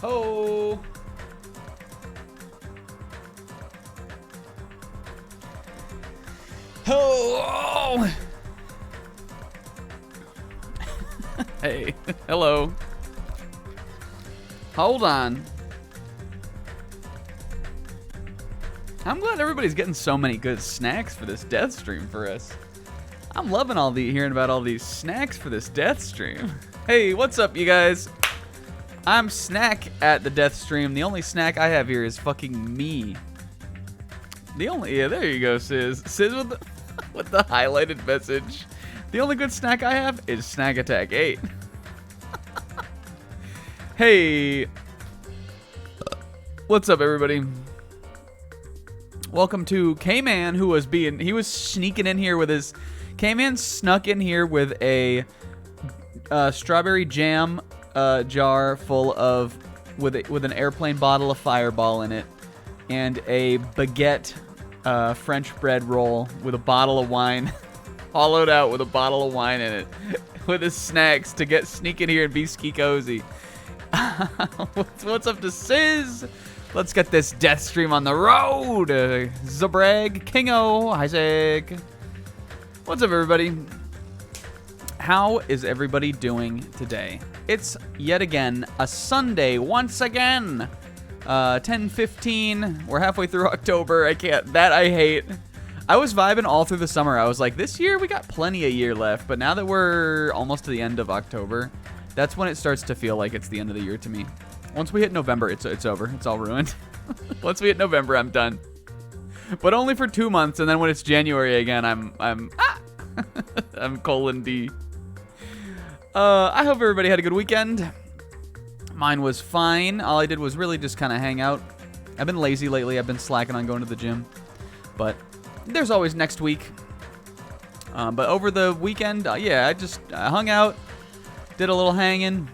Ho! Ho! Hey, hello. Hold on. I'm glad everybody's getting so many good snacks for this death stream for us. I'm loving hearing about all these snacks for this death stream. Hey, what's up, you guys? I'm Snack at the death stream. The only snack I have here is fucking me. Yeah, there you go, Sis. Sis with the, with the highlighted message. The only good snack I have is Snack Attack 8. Hey. What's up, everybody? Welcome to K-Man, he was sneaking in here with his... K-Man snuck in here with a strawberry jam jar full of... with an airplane bottle of Fireball in it. And a baguette French bread roll with a bottle of wine. Hollowed out with a bottle of wine in it. With his snacks to sneak in here and be ski cozy. What's up to Sizz? Let's get this death stream on the road. Zabrag, Kingo, Isaac. What's up, everybody? How is everybody doing today? It's yet again a Sunday once again. 10:15. We're halfway through October. I hate. I was vibing all through the summer. I was like, this year we got plenty of year left. But now that we're almost to the end of October, that's when it starts to feel like it's the end of the year to me. Once we hit November, it's over. It's all ruined. Once we hit November, I'm done. But only for 2 months, and then when it's January again, I'm colon D. I hope everybody had a good weekend. Mine was fine. All I did was really just kind of hang out. I've been lazy lately. I've been slacking on going to the gym. But there's always next week. But over the weekend, I just hung out, did a little hanging.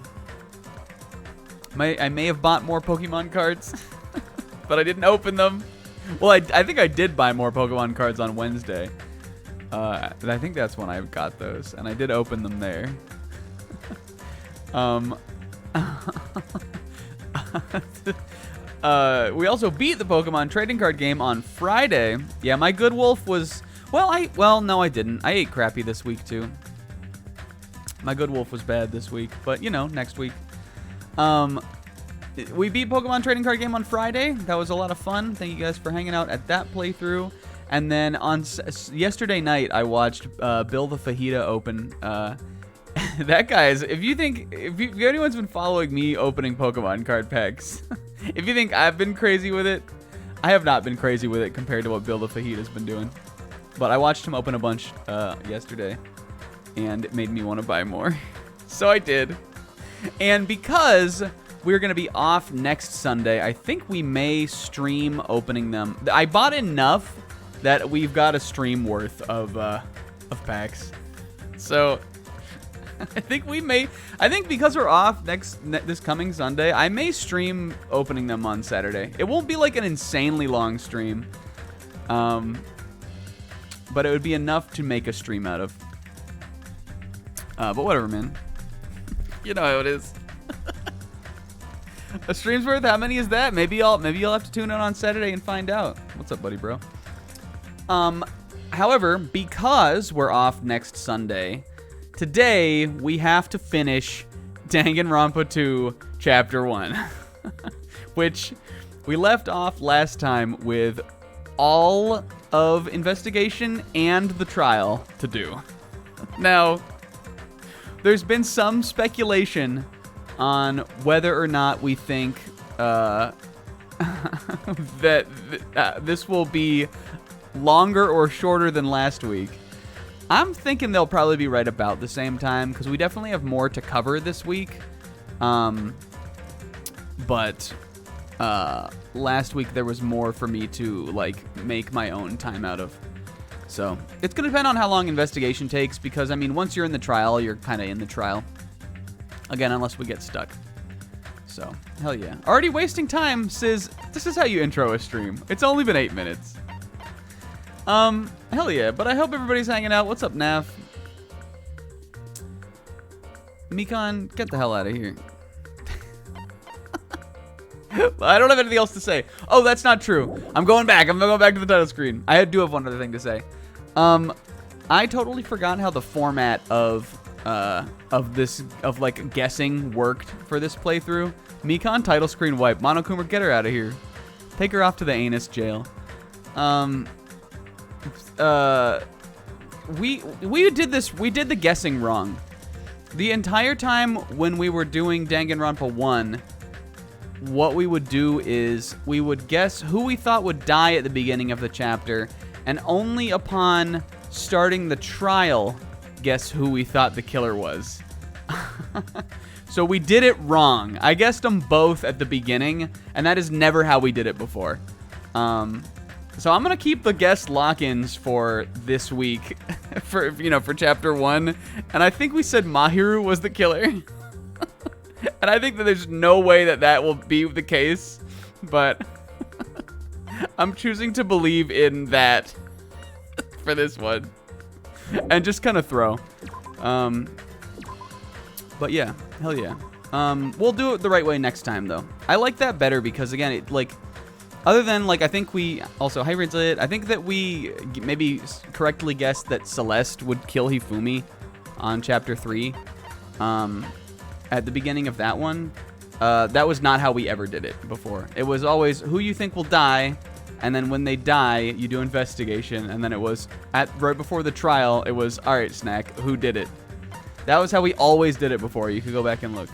I may have bought more Pokemon cards, but I didn't open them. Well, I think I did buy more Pokemon cards on Wednesday. I think that's when I got those, and I did open them there. We also beat the Pokemon trading card game on Friday. Yeah, my Good Wolf was... no, I didn't. I ate crappy this week, too. My Good Wolf was bad this week, but, next week. We beat Pokemon trading card game on Friday. That was a lot of fun. Thank you guys for hanging out at that playthrough. And then on yesterday night, I watched Bill the Fajita open. That guy's. If anyone's been following me opening Pokemon card packs, if you think I've been crazy with it, I have not been crazy with it compared to what Bill the Fajita's been doing. But I watched him open a bunch yesterday, and it made me want to buy more. So I did. And because we're going to be off next Sunday, I think we may stream opening them. I bought enough that we've got a stream worth of packs. So I think because we're off this coming Sunday, I may stream opening them on Saturday. It won't be like an insanely long stream. But it would be enough to make a stream out of. But whatever, man. You know how it is. A stream's worth? How many is that? Maybe you'll have to tune in on Saturday and find out. What's up, buddy, bro? However, because we're off next Sunday, today we have to finish Danganronpa 2 Chapter 1, which we left off last time with all of investigation and the trial to do. Now, there's been some speculation on whether or not we think that this will be longer or shorter than last week. I'm thinking they'll probably be right about the same time because we definitely have more to cover this week. But last week there was more for me to make my own time out of. So it's going to depend on how long investigation takes because, once you're in the trial, you're kind of in the trial. Again, unless we get stuck. So, hell yeah. Already wasting time, Sis. This is how you intro a stream. It's only been 8 minutes. Hell yeah. But I hope everybody's hanging out. What's up, Nav? Mikon, get the hell out of here. I don't have anything else to say. Oh, that's not true. I'm going back. I'm going back to the title screen. I do have one other thing to say. I totally forgot how the format of like guessing worked for this playthrough. Mikan title screen wipe. Monokuma, get her out of here. Take her off to the anus jail. We did this. We did the guessing wrong. The entire time when we were doing Danganronpa 1, what we would do is we would guess who we thought would die at the beginning of the chapter, and only upon starting the trial, guess who we thought the killer was. So we did it wrong. I guessed them both at the beginning, and that is never how we did it before. So I'm gonna keep the guest lock-ins for this week, for chapter 1, and I think we said Mahiru was the killer, and I think that there's no way that will be the case, but I'm choosing to believe in that for this one, and just kind of throw. But yeah, hell yeah. We'll do it the right way next time though. I like that better because again, it like. Other than, like, I think we also, hi Rinzit, I think that we maybe correctly guessed that Celeste would kill Hifumi on chapter 3 at the beginning of that one. That was not how we ever did it before. It was always who you think will die, and then when they die, you do investigation, and then it was right before the trial, it was, all right, Snack, who did it? That was how we always did it before. You could go back and look.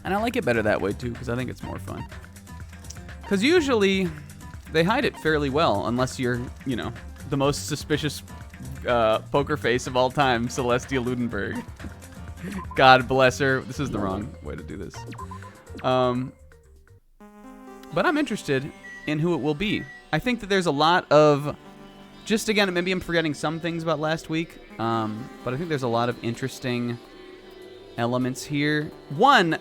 And I like it better that way, too, because I think it's more fun. Because usually, they hide it fairly well, unless you're, the most suspicious poker face of all time, Celestia Ludenberg. God bless her. This is the wrong way to do this. But I'm interested in who it will be. I think that there's a lot of, just again, maybe I'm forgetting some things about last week, but I think there's a lot of interesting elements here. One,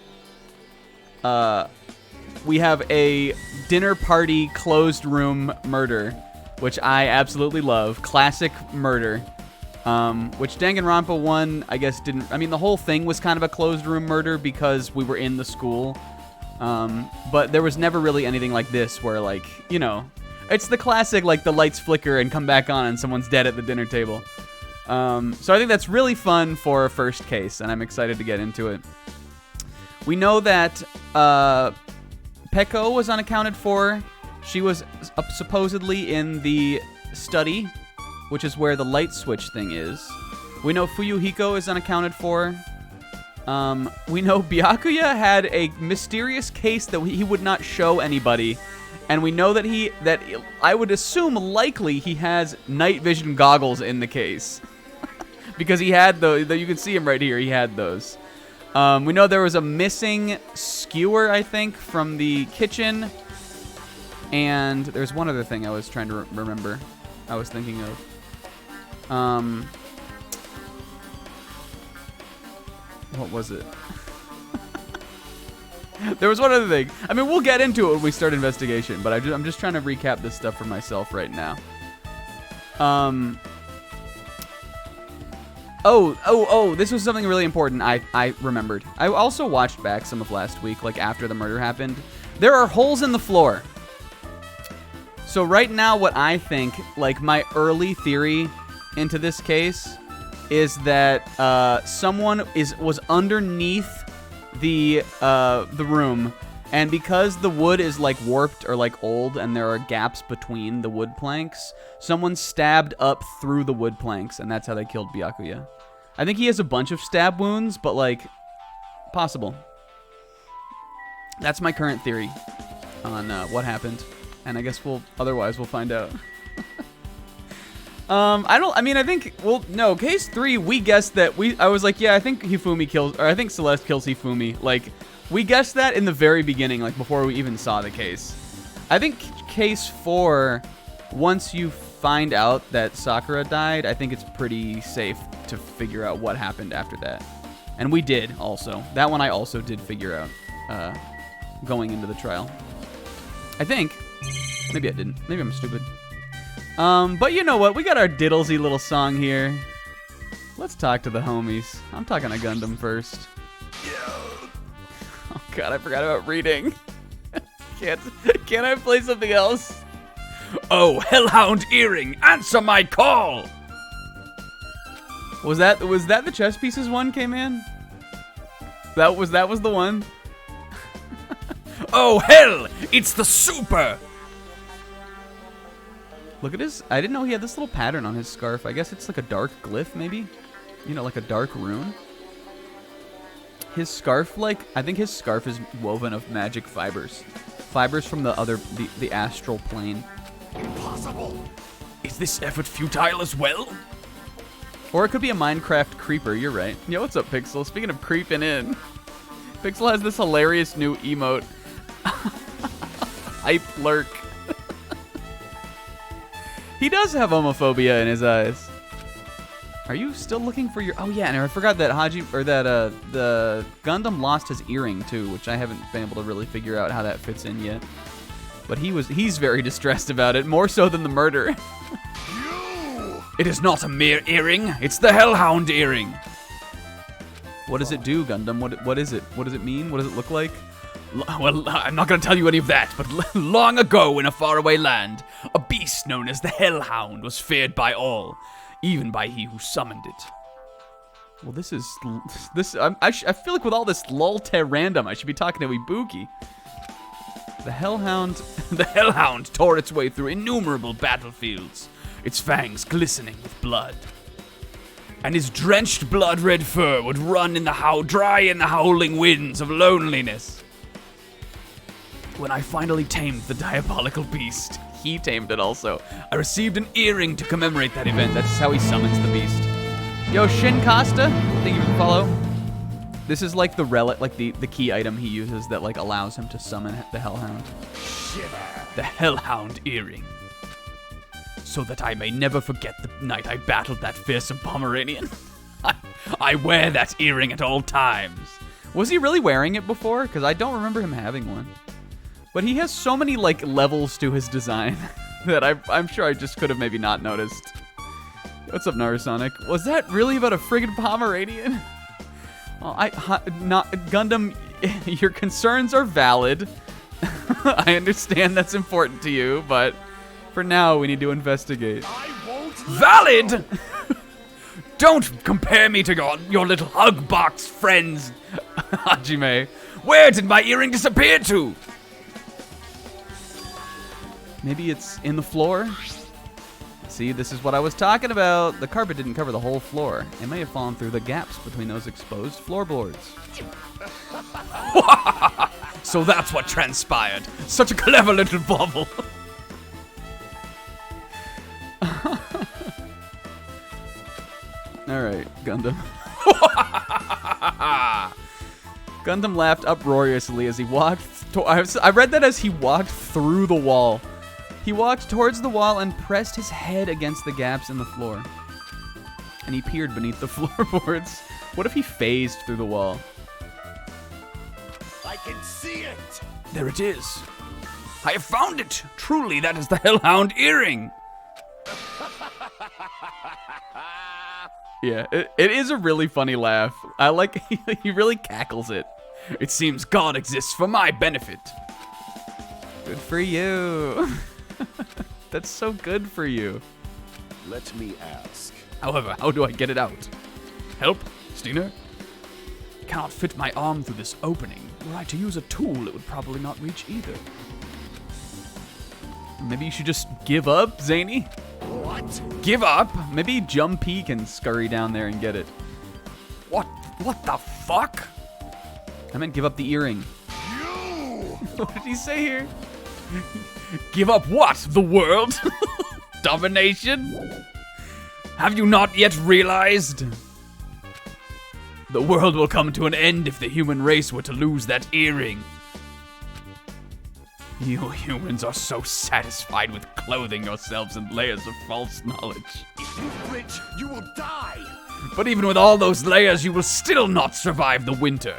we have a dinner party closed room murder, which I absolutely love. Classic murder. Which Danganronpa 1, I guess, didn't... I mean, the whole thing was kind of a closed room murder because we were in the school. But there was never really anything like this where, like, it's the classic, like, the lights flicker and come back on and someone's dead at the dinner table. So I think that's really fun for a first case, and I'm excited to get into it. We know that... Peko was unaccounted for. She was supposedly in the study, which is where the light switch thing is. We know Fuyuhiko is unaccounted for. We know Byakuya had a mysterious case that he would not show anybody. And we know that I would assume likely he has night vision goggles in the case. Because he had you can see him right here, he had those. We know there was a missing skewer, I think, from the kitchen. And there's one other thing I was trying to remember. I was thinking of. What was it? There was one other thing. I mean, we'll get into it when we start investigation, but I'm just trying to recap this stuff for myself right now. Oh, this was something really important I remembered. I also watched back some of last week, like after the murder happened. There are holes in the floor. So right now what I think, like my early theory into this case, is that someone was underneath the room, and because the wood is like warped or like old and there are gaps between the wood planks, someone stabbed up through the wood planks, and that's how they killed Byakuya. I think he has a bunch of stab wounds, but like, possible. That's my current theory on what happened, and I guess we'll find out. I think, well, no, case 3, we guessed that, I was like, yeah, I think I think Celeste kills Hifumi. Like, we guessed that in the very beginning, like, before we even saw the case. I think case 4, once you find out that Sakura died, I think it's pretty safe to figure out what happened after that. And we did, also. That one I also did figure out, going into the trial. I think. Maybe I didn't. Maybe I'm stupid. But you know what? We got our diddlesy little song here. Let's talk to the homies. I'm talking to Gundam first. Oh god, I forgot about reading. Can't I play something else? Oh, Hellhound Earring, answer my call! Was that the chess pieces one came in? That was the one. Oh hell, it's the super! Look at his. I didn't know he had this little pattern on his scarf. I guess it's like a dark glyph, maybe. You know, like a dark rune. His scarf, I think his scarf is woven of magic fibers. Fibers from the astral plane. Impossible! Is this effort futile as well? Or it could be a Minecraft creeper, you're right. Yo, what's up, Pixel? Speaking of creeping in, Pixel has this hilarious new emote. Hype lurk. He does have homophobia in his eyes. Are you still looking for your... Oh, yeah, and I forgot that the Gundam lost his earring, too, which I haven't been able to really figure out how that fits in yet. But he's very distressed about it, more so than the murder. It is not a mere earring, it's the Hellhound Earring. What does it do, Gundam? What is it? What does it mean? What does it look like? Well, I'm not going to tell you any of that, but long ago in a faraway land, a beast known as the Hellhound was feared by all, even by he who summoned it. Well, I feel like with all this lol-te random, I should be talking to Ibuki. The Hellhound tore its way through innumerable battlefields, its fangs glistening with blood. And his drenched blood-red fur would run dry in the howling winds of loneliness. When I finally tamed the diabolical beast, he tamed it also. I received an earring to commemorate that event. That's how he summons the beast. Yo, Shin Costa, thank you for the follow. This is like the relic, like the key item he uses that like allows him to summon the Hellhound. The Hellhound Earring. So that I may never forget the night I battled that fearsome Pomeranian. I wear that earring at all times. Was he really wearing it before? Because I don't remember him having one. But he has so many like levels to his design that I'm sure I just could have maybe not noticed. What's up, Narasonic? Was that really about a friggin' Pomeranian? Well, Gundam, your concerns are valid. I understand that's important to you, but for now we need to investigate. Valid? Don't compare me to your little hug box friends, Hajime. Where did my earring disappear to? Maybe it's in the floor? See, this is what I was talking about. The carpet didn't cover the whole floor. It may have fallen through the gaps between those exposed floorboards. So that's what transpired. Such a clever little bubble. Alright, Gundam. Gundam laughed uproariously as he walked... I read that as he walked through the wall. He walked towards the wall and pressed his head against the gaps in the floor. And he peered beneath the floorboards. What if he phased through the wall? I can see it! There it is. I have found it! Truly, that is the Hellhound Earring! Yeah, it is a really funny laugh. I like, he really cackles it. It seems God exists for my benefit. Good for you. That's so good for you. Let me ask. However, how do I get it out? Help, Stina? Cannot fit my arm through this opening. Were I to use a tool, it would probably not reach either. Maybe you should just give up, Zany? What? Give up? Maybe Jumpy can scurry down there and get it. What the fuck? I meant give up the earring. You! What did he say here? Give up what? The world? Domination? Have you not yet realized? The world will come to an end if the human race were to lose that earring. You humans are so satisfied with clothing yourselves in layers of false knowledge. If you flinch, you will die! But even with all those layers, you will still not survive the winter.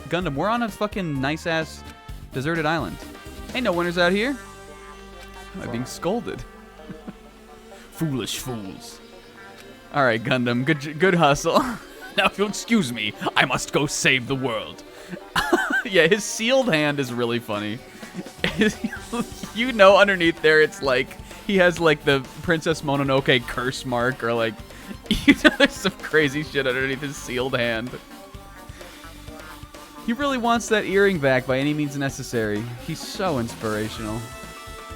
Gundam, we're on a fucking nice-ass deserted island. Ain't no winters out here. I'm being scolded. Foolish fools. All right, Gundam, good hustle. Now, if you'll excuse me, I must go save the world. Yeah, his sealed hand is really funny. You know, underneath there, it's like he has like the Princess Mononoke curse mark, or like, you know, there's some crazy shit underneath his sealed hand. He really wants that earring back by any means necessary. He's so inspirational.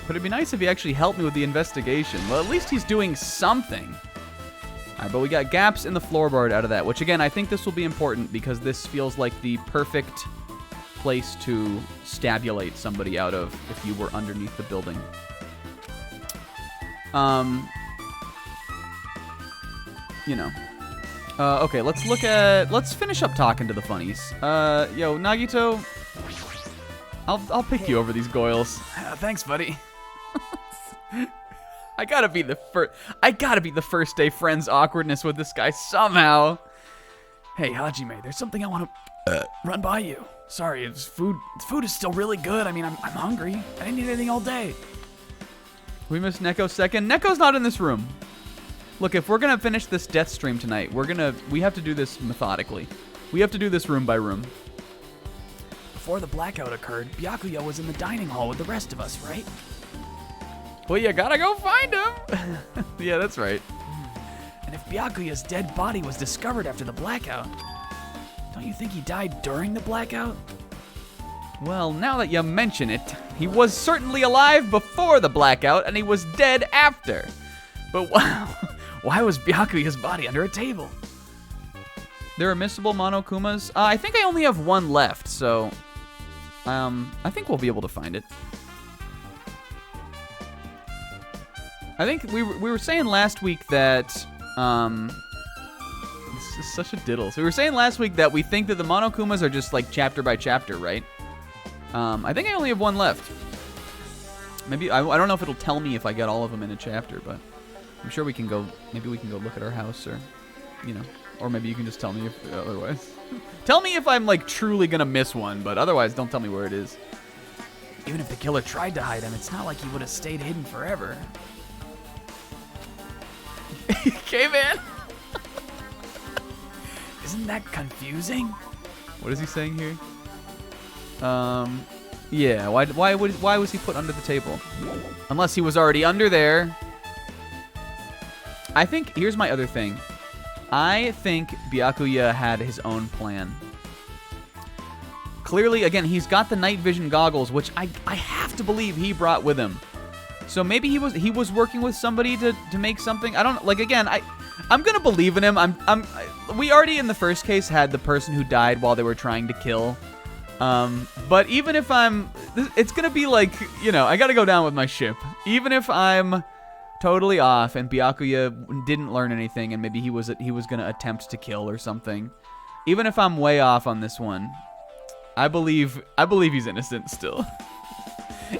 But it'd be nice if he actually helped me with the investigation. Well, at least he's doing something. All right, but we got gaps in the floorboard out of that, which again, I think this will be important because this feels like the perfect place to stabulate somebody out of if you were underneath the building. You know. Okay, let's finish up talking to the funnies. Yo, Nagito, I'll pick you over these goyles. Thanks, buddy. I gotta be the first day friends awkwardness with this guy somehow. Hey, Hajime, there's something I want to run by you. Sorry, it's food. The food is still really good. I mean, I'm hungry. I didn't eat anything all day. We missed Neko's second. Neko's not in this room. Look, if we're gonna finish this death stream tonight, we have to do this methodically. We have to do this room by room. Before the blackout occurred, Byakuya was in the dining hall with the rest of us, right? Well, you gotta go find him. Yeah, that's right. And if Byakuya's dead body was discovered after the blackout, don't you think he died during the blackout? Well, now that you mention it, he was certainly alive before the blackout, and he was dead after. But wow, why was Byakuya's body under a table? There are missable Monokumas. I think I only have one left, so I think we'll be able to find it. I think we were saying last week that this is such a diddle. So we were saying last week that we think that the Monokumas are just like chapter by chapter, right? I think I only have one left. Maybe I don't know if it'll tell me if I get all of them in a chapter, but I'm sure we can go. Maybe we can go look at our house, or you know, or maybe you can just tell me if otherwise. Tell me if I'm like truly gonna miss one, but otherwise, don't tell me where it is. Even if the killer tried to hide him, it's not like he would have stayed hidden forever. Caveman. Isn't that confusing? What is he saying here? Yeah. Why was he put under the table? Unless he was already under there. I think here's my other thing. I think Byakuya had his own plan. Clearly, again, he's got the night vision goggles, which I have to believe he brought with him. So maybe he was working with somebody to make something. I don't like. Again, I'm gonna believe in him. We already in the first case had the person who died while they were trying to kill. But even if it's gonna be like, you know, I gotta go down with my ship. Even if I'm totally off and Byakuya didn't learn anything and maybe he was gonna attempt to kill or something. Even if I'm way off on this one, I believe he's innocent still.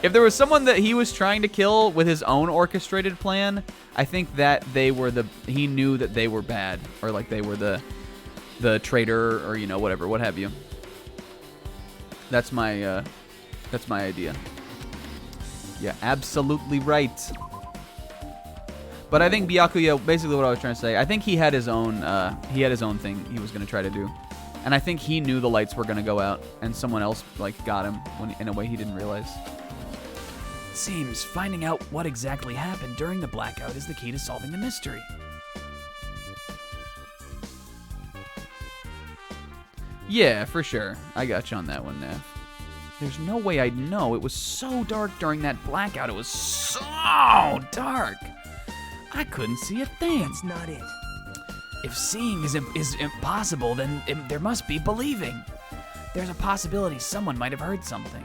If there was someone that he was trying to kill with his own orchestrated plan, I think that he knew that they were bad, or like they were the traitor, or you know, whatever, what have you. That's my idea. Yeah, absolutely right. But I think Byakuya, basically what I was trying to say, I think he had his own thing he was going to try to do. And I think he knew the lights were going to go out, and someone else like got him in a way he didn't realize. Seems finding out what exactly happened during the blackout is the key to solving the mystery. Yeah, for sure. I got you on that one, Nev. There's no way I'd know. It was so dark during that blackout. It was so dark. I couldn't see a thing. That's not it. If seeing is impossible, then there must be believing. There's a possibility someone might have heard something.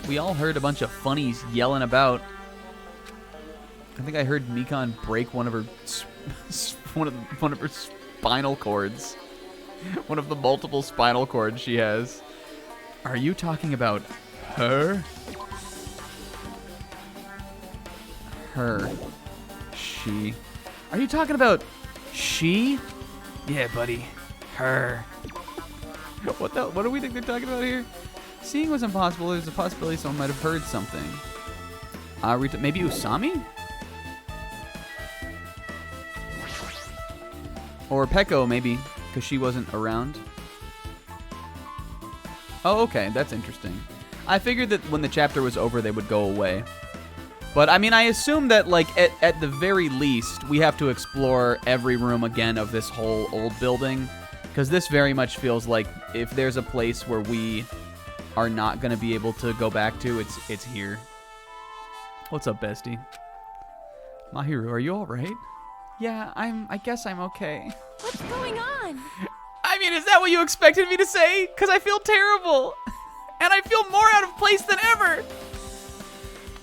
We all heard a bunch of funnies yelling about. I think I heard Mikan break one of her spinal cords. One of the multiple spinal cords she has. Are you talking about her? Her. She. Are you talking about she? Yeah, buddy. Her. What do we think they're talking about here? Seeing was impossible. There's a possibility someone might have heard something. Maybe Usami? Or Peko, maybe, because she wasn't around. Oh, okay, that's interesting. I figured that when the chapter was over, they would go away. But, I mean, I assume that, like, at the very least, we have to explore every room again of this whole old building. Because this very much feels like if there's a place where we are not going to be able to go back to, it's here. What's up, bestie? Mahiru, are you all right? Yeah, I guess I'm okay. What's going on? I mean, is that what you expected me to say? Because I feel terrible. And I feel more out of place than ever.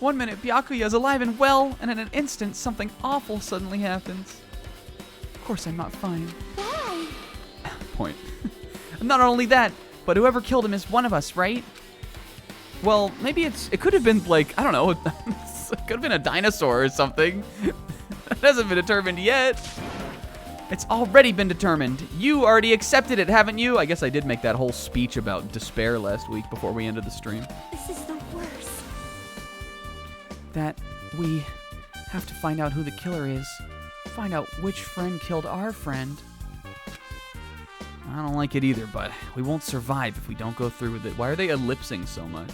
1 minute, Byakuya is alive and well, and in an instant, something awful suddenly happens. Of course, I'm not fine. Why? Point. Not only that, but whoever killed him is one of us, right? Well, maybe it could have been, like, I don't know, it could have been a dinosaur or something. That hasn't been determined yet. It's already been determined. You already accepted it, haven't you? I guess I did make that whole speech about despair last week before we ended the stream. This is the worst. That we have to find out who the killer is. Find out which friend killed our friend. I don't like it either, but we won't survive if we don't go through with it. Why are they ellipsing so much?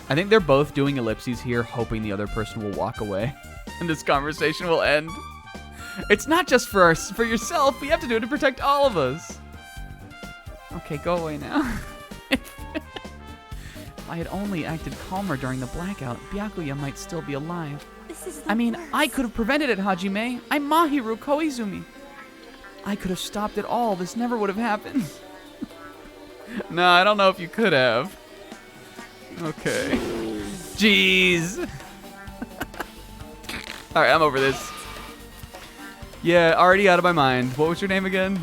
I think they're both doing ellipses here, hoping the other person will walk away and this conversation will end. It's not just for yourself. We have to do it to protect all of us. Okay, go away now. If I had only acted calmer during the blackout, Byakuya might still be alive. This is the I mean, worst. I could have prevented it, Hajime. I'm Mahiru Koizumi. I could have stopped it all. This never would have happened. No, I don't know if you could have. Okay. Jeez. All right, I'm over this. Yeah, already out of my mind. What was your name again?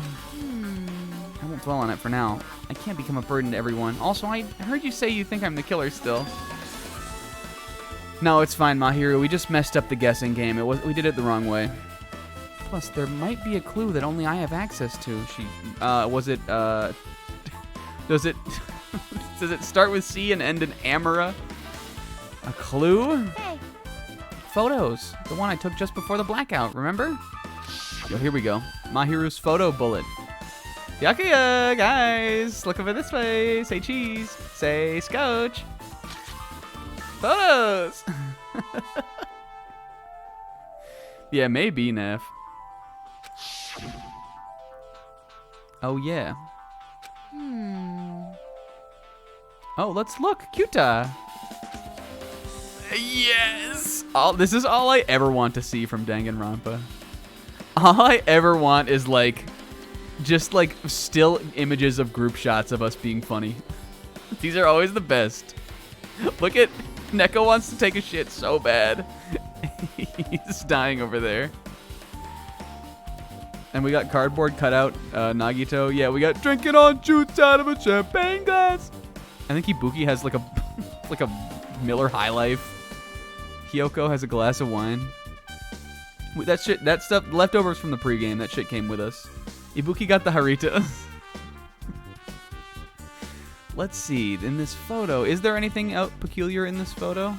I won't dwell on it for now. I can't become a burden to everyone. Also, I heard you say you think I'm the killer still. No, it's fine, Mahiru. We just messed up the guessing game. We did it the wrong way. Plus, there might be a clue that only I have access to. Does it does it start with C and end in Amara? A clue? Hey, Photos. The one I took just before the blackout, remember? Yo, here we go. Mahiru's photo bullet. Byakuya, guys, look over this way. Say cheese. Say scotch. Photos. Yeah, maybe, Neff. Oh, yeah. Oh, let's look. Cuta. Yes. This is all I ever want to see from Danganronpa. All I ever want is, like, just, like, still images of group shots of us being funny. These are always the best. Look at... Neko wants to take a shit so bad. He's dying over there. And we got cardboard cutout Nagito. Yeah, we got drinking on juice out of a champagne glass. I think Ibuki has like a like a Miller High Life. Kyoko has a glass of wine. That stuff, leftovers from the pregame. That shit came with us. Ibuki got the Harita. Let's see. In this photo, is there anything peculiar in this photo?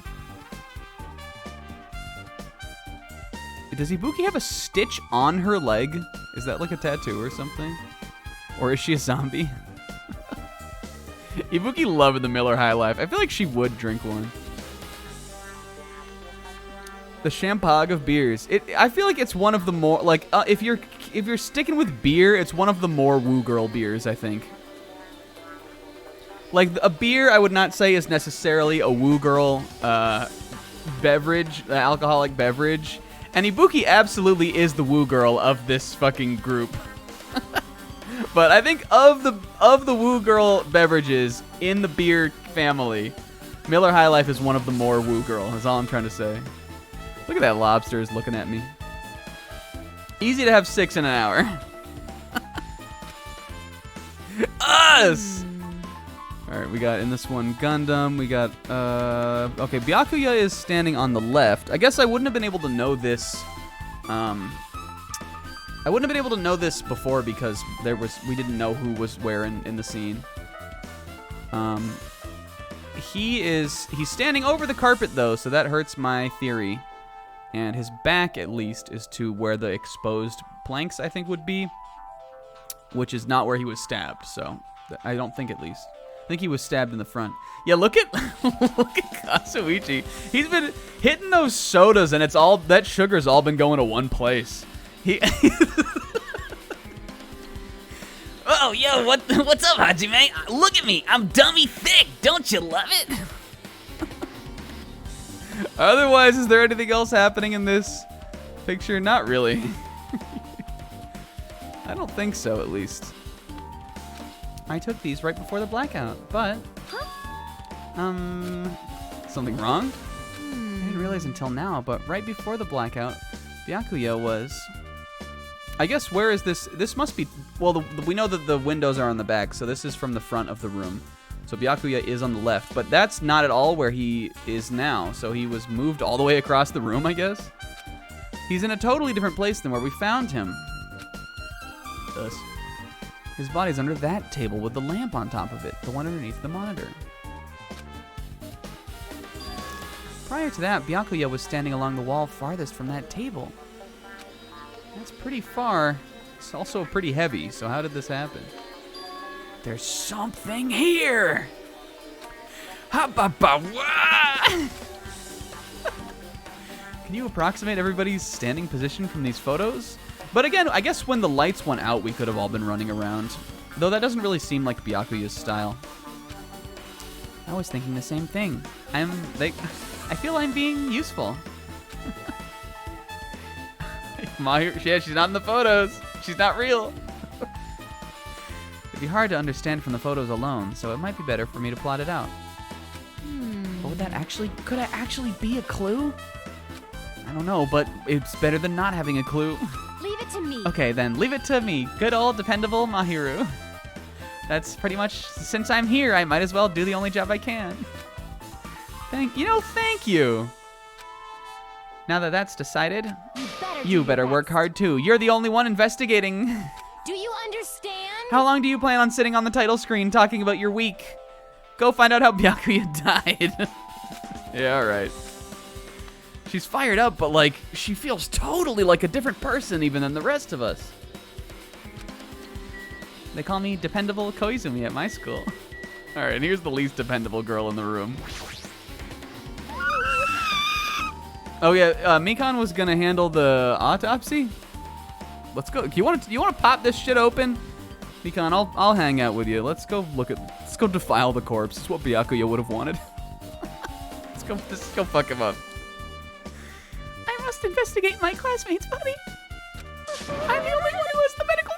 Does Ibuki have a stitch on her leg? Is that like a tattoo or something? Or is she a zombie? Ibuki loved the Miller High Life. I feel like she would drink one. The Champagne of beers. I feel like it's one of the more, like, if you're sticking with beer, it's one of the more woo girl beers, I think. Like, a beer I would not say is necessarily a woo girl beverage, alcoholic beverage. And Ibuki absolutely is the woo girl of this fucking group. But I think of the woo girl beverages in the beer family, Miller High Life is one of the more woo girl. That's all I'm trying to say. Look at that lobster is looking at me. Easy to have 6 in an hour. Us! Alright, we got in this one Gundam. We got, okay, Byakuya is standing on the left. I guess I wouldn't have been able to know this. I wouldn't have been able to know this before because we didn't know who was where in the scene. He's standing over the carpet though, so that hurts my theory. And his back, at least, is to where the exposed planks, I think, would be. Which is not where he was stabbed, so I don't think, at least. I think he was stabbed in the front. Yeah, look at look at Kasuichi. He's been hitting those sodas, and it's all that sugar's all been going to one place. He. Oh, yo, what's up, Hajime? Look at me, I'm dummy thick. Don't you love it? Otherwise, is there anything else happening in this picture? Not really. I don't think so, at least. I took these right before the blackout, but... Something wrong? I didn't realize until now, but right before the blackout, Byakuya was... I guess, where is this? This must be... Well, we know that the windows are on the back, so this is from the front of the room. So Byakuya is on the left, but that's not at all where he is now. So he was moved all the way across the room, I guess. He's in a totally different place than where we found him. Thus, his body's under that table with the lamp on top of it, the one underneath the monitor. Prior to that, Byakuya was standing along the wall farthest from that table. That's pretty far. It's also pretty heavy, so how did this happen? There's something here. Can you approximate everybody's standing position from these photos? But again, I guess when the lights went out, we could have all been running around. Though that doesn't really seem like Byakuya's style. I was thinking the same thing. I feel I'm being useful. Yeah, she's not in the photos. She's not real. It'd be hard to understand from the photos alone, so it might be better for me to plot it out. But would that actually, could it actually be a clue? I don't know, but it's better than not having a clue. Leave it to me. Okay, then leave it to me. Good old dependable Mahiru. That's pretty much, since I'm here, I might as well do the only job I can. Thank you. Now that that's decided, you better work hard too. You're the only one investigating. Do you understand? How long do you plan on sitting on the title screen talking about your week? Go find out how Byakuya died. Yeah, alright. She's fired up, but like, she feels totally like a different person even than the rest of us. They call me Dependable Koizumi at my school. Alright, and here's the least dependable girl in the room. Oh yeah, Mikan was gonna handle the autopsy. Let's go. You want to pop this shit open? Mikan, I'll hang out with you. Let's go defile the corpse. It's what Byakuya would have wanted. Let's go fuck him up. I must investigate my classmate's body. I'm the only one who has the medical.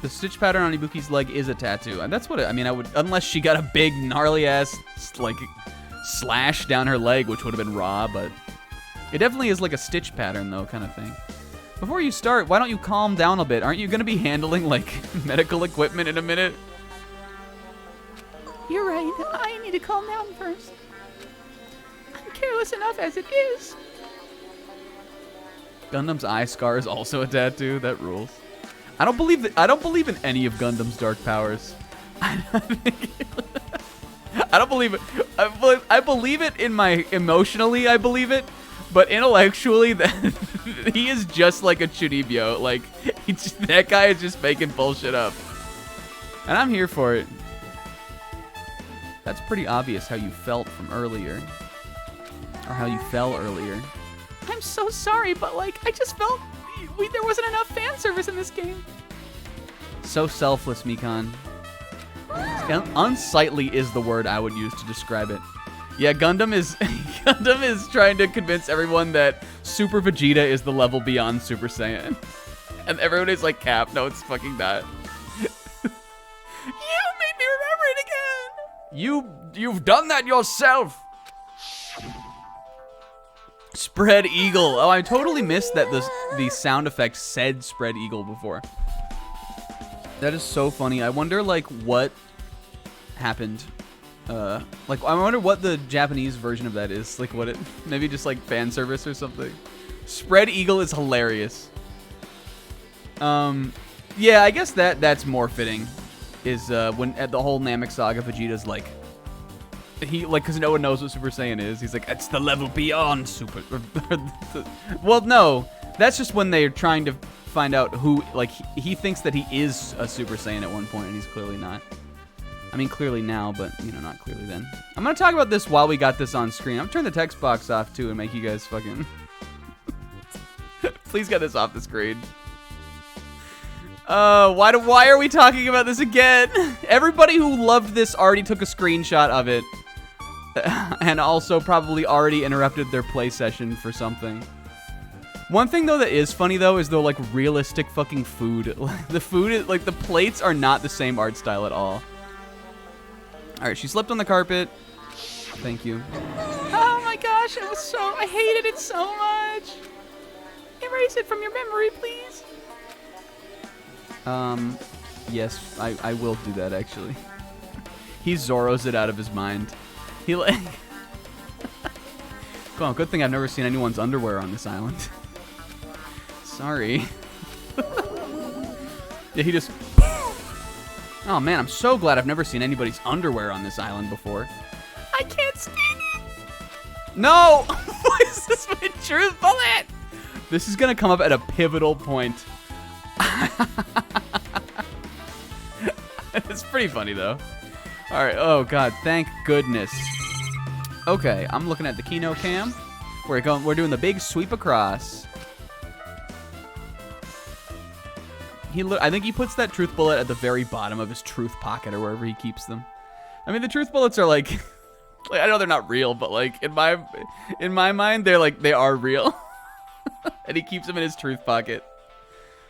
The stitch pattern on Ibuki's leg is a tattoo, and that's what I mean. I would, unless she got a big gnarly ass like slash down her leg, which would have been raw, but it definitely is like a stitch pattern though, kind of thing. Before you start, why don't you calm down a bit? Aren't you gonna be handling like medical equipment in a minute? You're right. I need to calm down first. I'm careless enough as it is. Gundam's eye scar is also a tattoo. That rules. I don't believe in any of Gundam's dark powers. I don't believe it. I believe it in my emotionally. I believe it, but intellectually, that he is just like a Chunibyo. Like that guy is just making bullshit up, and I'm here for it. That's pretty obvious how you felt from earlier, or how you fell earlier. I'm so sorry, but like I just felt. There wasn't enough fan service in this game. So selfless, Mikan. Unsightly is the word I would use to describe it. Yeah, Gundam is trying to convince everyone that Super Vegeta is the level beyond Super Saiyan. And everyone is like, Cap, no, it's fucking not. You made me remember it again. You've done that yourself. Spread eagle. Oh, I totally missed that the sound effect said spread eagle before. That is so funny. I wonder like what happened. Like I wonder what the Japanese version of that is. Like what it maybe just like fan service or something. Spread eagle is hilarious. Yeah, I guess that's more fitting. Is when at the whole Namek saga, Vegeta's like. He like because no one knows what Super Saiyan is. He's like, it's the level beyond Super. Well, no, That's just when they're trying to find out who, like, he thinks that he is a Super Saiyan at one point, and he's clearly not. I mean, clearly now, but, you know, not clearly then. I'm going to talk about this while we got this on screen. I'm going to turn the text box off, too, and make you guys fucking... Please get this off the screen. Why are we talking about this again? Everybody who loved this already took a screenshot of it. And also probably already interrupted their play session for something. One thing, though, that is funny, though, is the, like, realistic fucking food. The food, is, like, the plates are not the same art style at all. Alright, she slipped on the carpet. Thank you. Oh my gosh, I hated it so much. Erase it from your memory, please. Yes, I will do that, actually. He Zorro's it out of his mind. He, like... Well, good thing I've never seen anyone's underwear on this island. Sorry. Yeah, he just... Oh man, I'm so glad I've never seen anybody's underwear on this island before. I can't stand it. No! Why is this my truth bullet? This is gonna come up at a pivotal point. It's pretty funny though. Alright, oh god, thank goodness. Okay, I'm looking at the Kino cam. We're doing the big sweep across. I think he puts that truth bullet at the very bottom of his truth pocket or wherever he keeps them. I mean, the truth bullets are like I know they're not real, but like in my mind, they are real. And he keeps them in his truth pocket.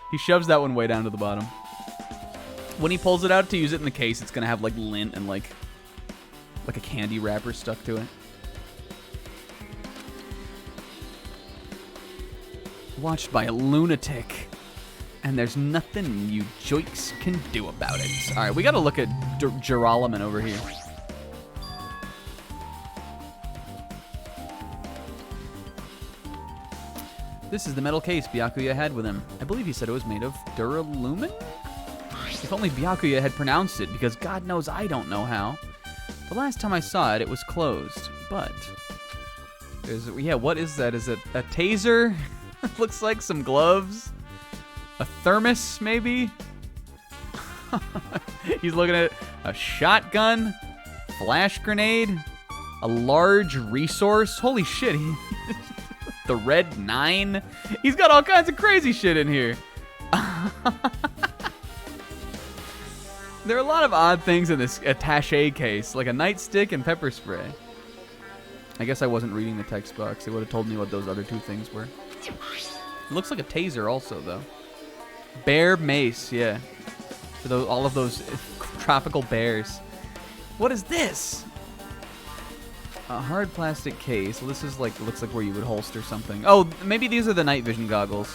He shoves that one way down to the bottom. When he pulls it out to use it in the case, it's gonna have like lint and like a candy wrapper stuck to it. Watched by a lunatic. And there's nothing you joiks can do about it. All right, we got to look at Geralaman over here. This is the metal case Byakuya had with him. I believe he said it was made of duralumin? If only Byakuya had pronounced it, because God knows I don't know how. The last time I saw it, it was closed, but... Yeah, what is that? Is it a taser? Looks like some gloves. A thermos, maybe? He's looking at a shotgun, flash grenade, a large resource. Holy shit, the Red 9. He's got all kinds of crazy shit in here. There are a lot of odd things in this attaché case, like a nightstick and pepper spray. I guess I wasn't reading the text box. It would have told me what those other two things were. It looks like a taser also, though. Bear mace, yeah. For all of those tropical bears. What is this? A hard plastic case. Well, this is like, looks like where you would holster something. Oh, maybe these are the night vision goggles.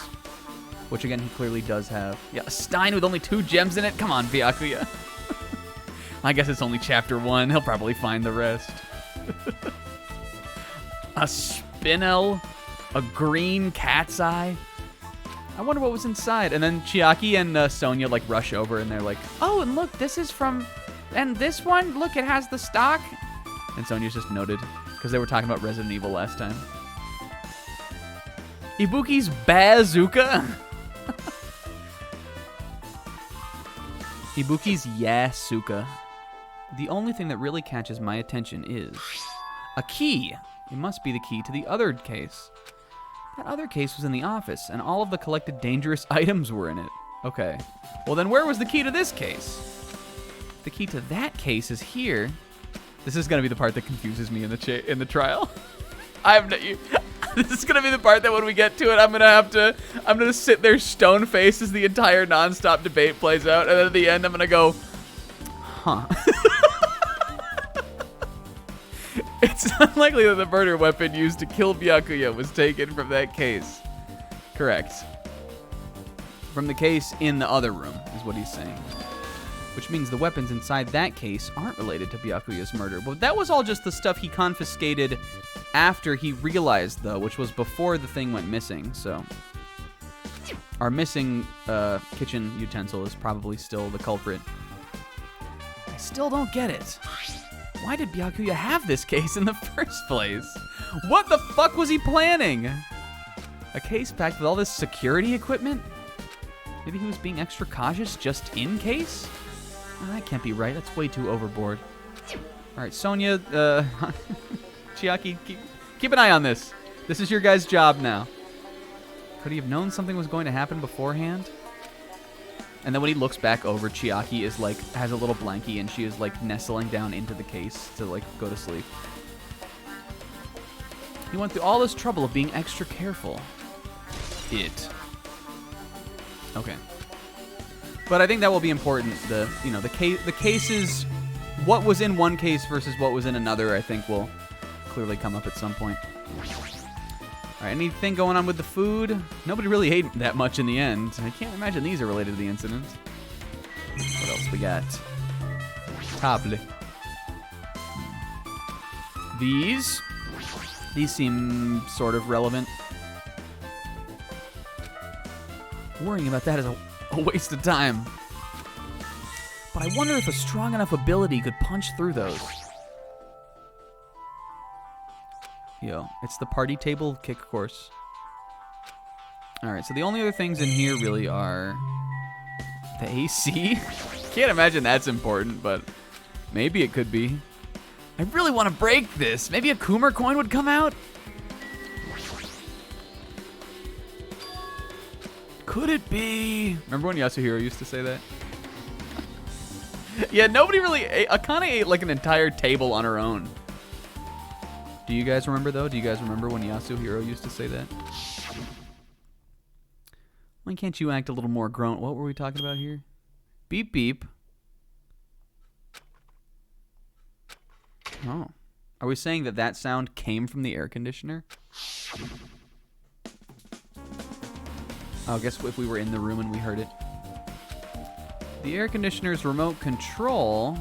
Which again, he clearly does have. Yeah, a Stein with only 2 gems in it? Come on, Byakuya. I guess it's only chapter 1. He'll probably find the rest. A Spinel. A green cat's eye. I wonder what was inside. And then Chiaki and Sonia like rush over and they're like, oh, and look, this is from, and this one, look, it has the stock. And Sonia's just noted because they were talking about Resident Evil last time. Ibuki's bazooka. Ibuki's Yasuka. The only thing that really catches my attention is a key. It must be the key to the other case. That other case was in the office, and all of the collected dangerous items were in it. Okay. Well, then where was the key to this case? The key to that case is here. This is going to be the part that confuses me in the trial. This is going to be the part that when we get to it, I'm going to sit there stone-faced as the entire non-stop debate plays out, and then at the end, I'm going to go, huh. It's unlikely that the murder weapon used to kill Byakuya was taken from that case. Correct. From the case in the other room, is what he's saying. Which means the weapons inside that case aren't related to Byakuya's murder. But that was all just the stuff he confiscated after he realized, though, which was before the thing went missing, so... Our missing kitchen utensil is probably still the culprit. I still don't get it. Why did Byakuya have this case in the first place? What the fuck was he planning? A case packed with all this security equipment? Maybe he was being extra cautious just in case? Oh, that can't be right. That's way too overboard. All right, Sonia, Chiaki, keep an eye on this. This is your guys' job now. Could he have known something was going to happen beforehand? And then when he looks back over, Chiaki is like, has a little blankie and she is like nestling down into the case to like go to sleep. He went through all this trouble of being extra careful. Okay. But I think that will be important. The cases, what was in one case versus what was in another, I think will clearly come up at some point. All right, anything going on with the food? Nobody really ate that much in the end. I can't imagine these are related to the incident. What else we got? Table. These seem sort of relevant. Worrying about that is a waste of time. But I wonder if a strong enough ability could punch through those. Yo, it's the party table kick course. Alright, so the only other things in here really are the AC. Can't imagine that's important, but maybe it could be. I really want to break this. Maybe a Coomer coin would come out? Could it be? Remember when Yasuhiro used to say that? Yeah, nobody really ate. Akane ate like an entire table on her own. Do you guys remember, though? Do you guys remember when Yasuhiro used to say that? Why can't you act a little more grown? What were we talking about here? Beep, beep. Oh. Are we saying that that sound came from the air conditioner? Oh, I guess if we were in the room and we heard it. The air conditioner's remote control.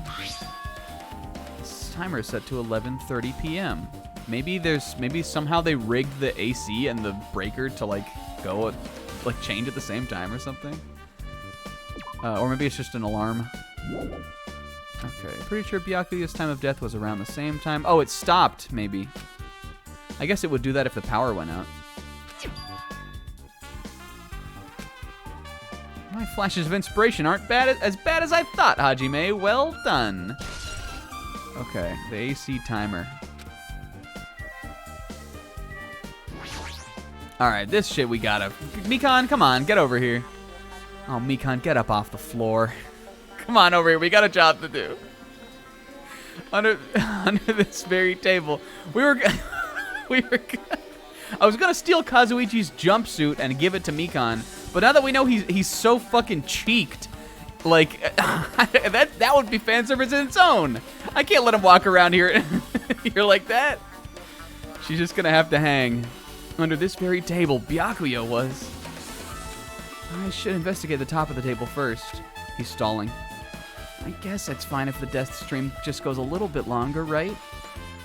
This timer is set to 11:30 p.m. Maybe somehow they rigged the AC and the breaker to like go like change at the same time or something. Or maybe it's just an alarm. Okay, pretty sure Byakuya's time of death was around the same time. Oh, it stopped, maybe. I guess it would do that if the power went out. My flashes of inspiration aren't as bad as I thought, Hajime. Well done. Okay, the AC timer. Alright, this shit we gotta... Mikan, come on, get over here. Oh, Mikan, get up off the floor. Come on over here, we got a job to do. Under this very table. I was gonna steal Kazuichi's jumpsuit and give it to Mikan, but now that we know he's so fucking cheeked, like, that would be fan service in its own. I can't let him walk around here like that. She's just gonna have to hang. Under this very table, Byakuya was. I should investigate the top of the table first. He's stalling. I guess it's fine if the death stream just goes a little bit longer, right?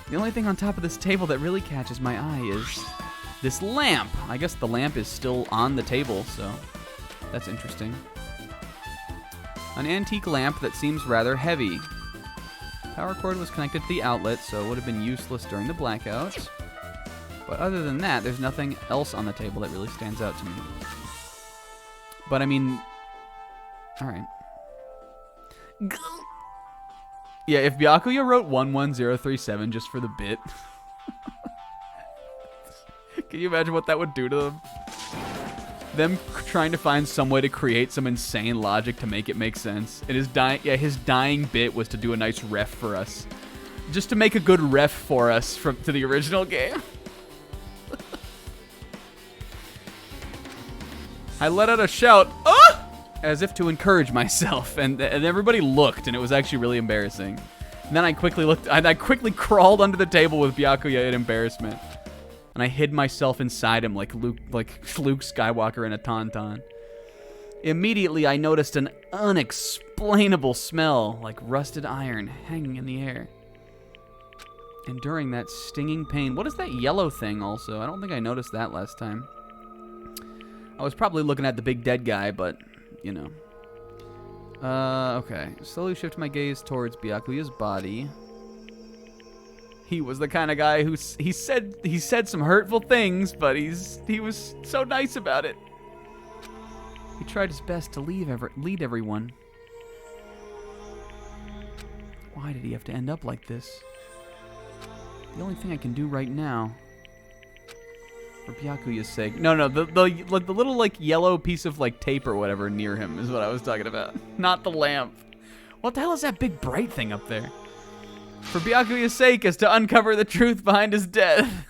The only thing on top of this table that really catches my eye is this lamp. I guess the lamp is still on the table, so that's interesting. An antique lamp that seems rather heavy. Power cord was connected to the outlet, so it would have been useless during the blackout. But other than that, there's nothing else on the table that really stands out to me. But I mean, all right. Yeah, if Byakuya wrote 11037 just for the bit, can you imagine what that would do to them? Them trying to find some way to create some insane logic to make it make sense. And his dying bit was to do a nice ref for us, just to make a good ref for us to the original game. I let out a shout, "Ah!" as if to encourage myself, and everybody looked, and it was actually really embarrassing. And then I quickly crawled under the table with Byakuya in embarrassment, and I hid myself inside him like Luke Skywalker in a tauntaun. Immediately, I noticed an unexplainable smell like rusted iron hanging in the air. And during that stinging pain, what is that yellow thing also? I don't think I noticed that last time. I was probably looking at the big dead guy, but, you know. Okay. Slowly shift my gaze towards Byakuya's body. He was the kind of guy who he said some hurtful things, but he was so nice about it. He tried his best to lead everyone. Why did he have to end up like this? The only thing I can do right now, for Byakuya's sake. No, the little like yellow piece of like tape or whatever near him is what I was talking about. Not the lamp. What the hell is that big bright thing up there? For Byakuya's sake is to uncover the truth behind his death.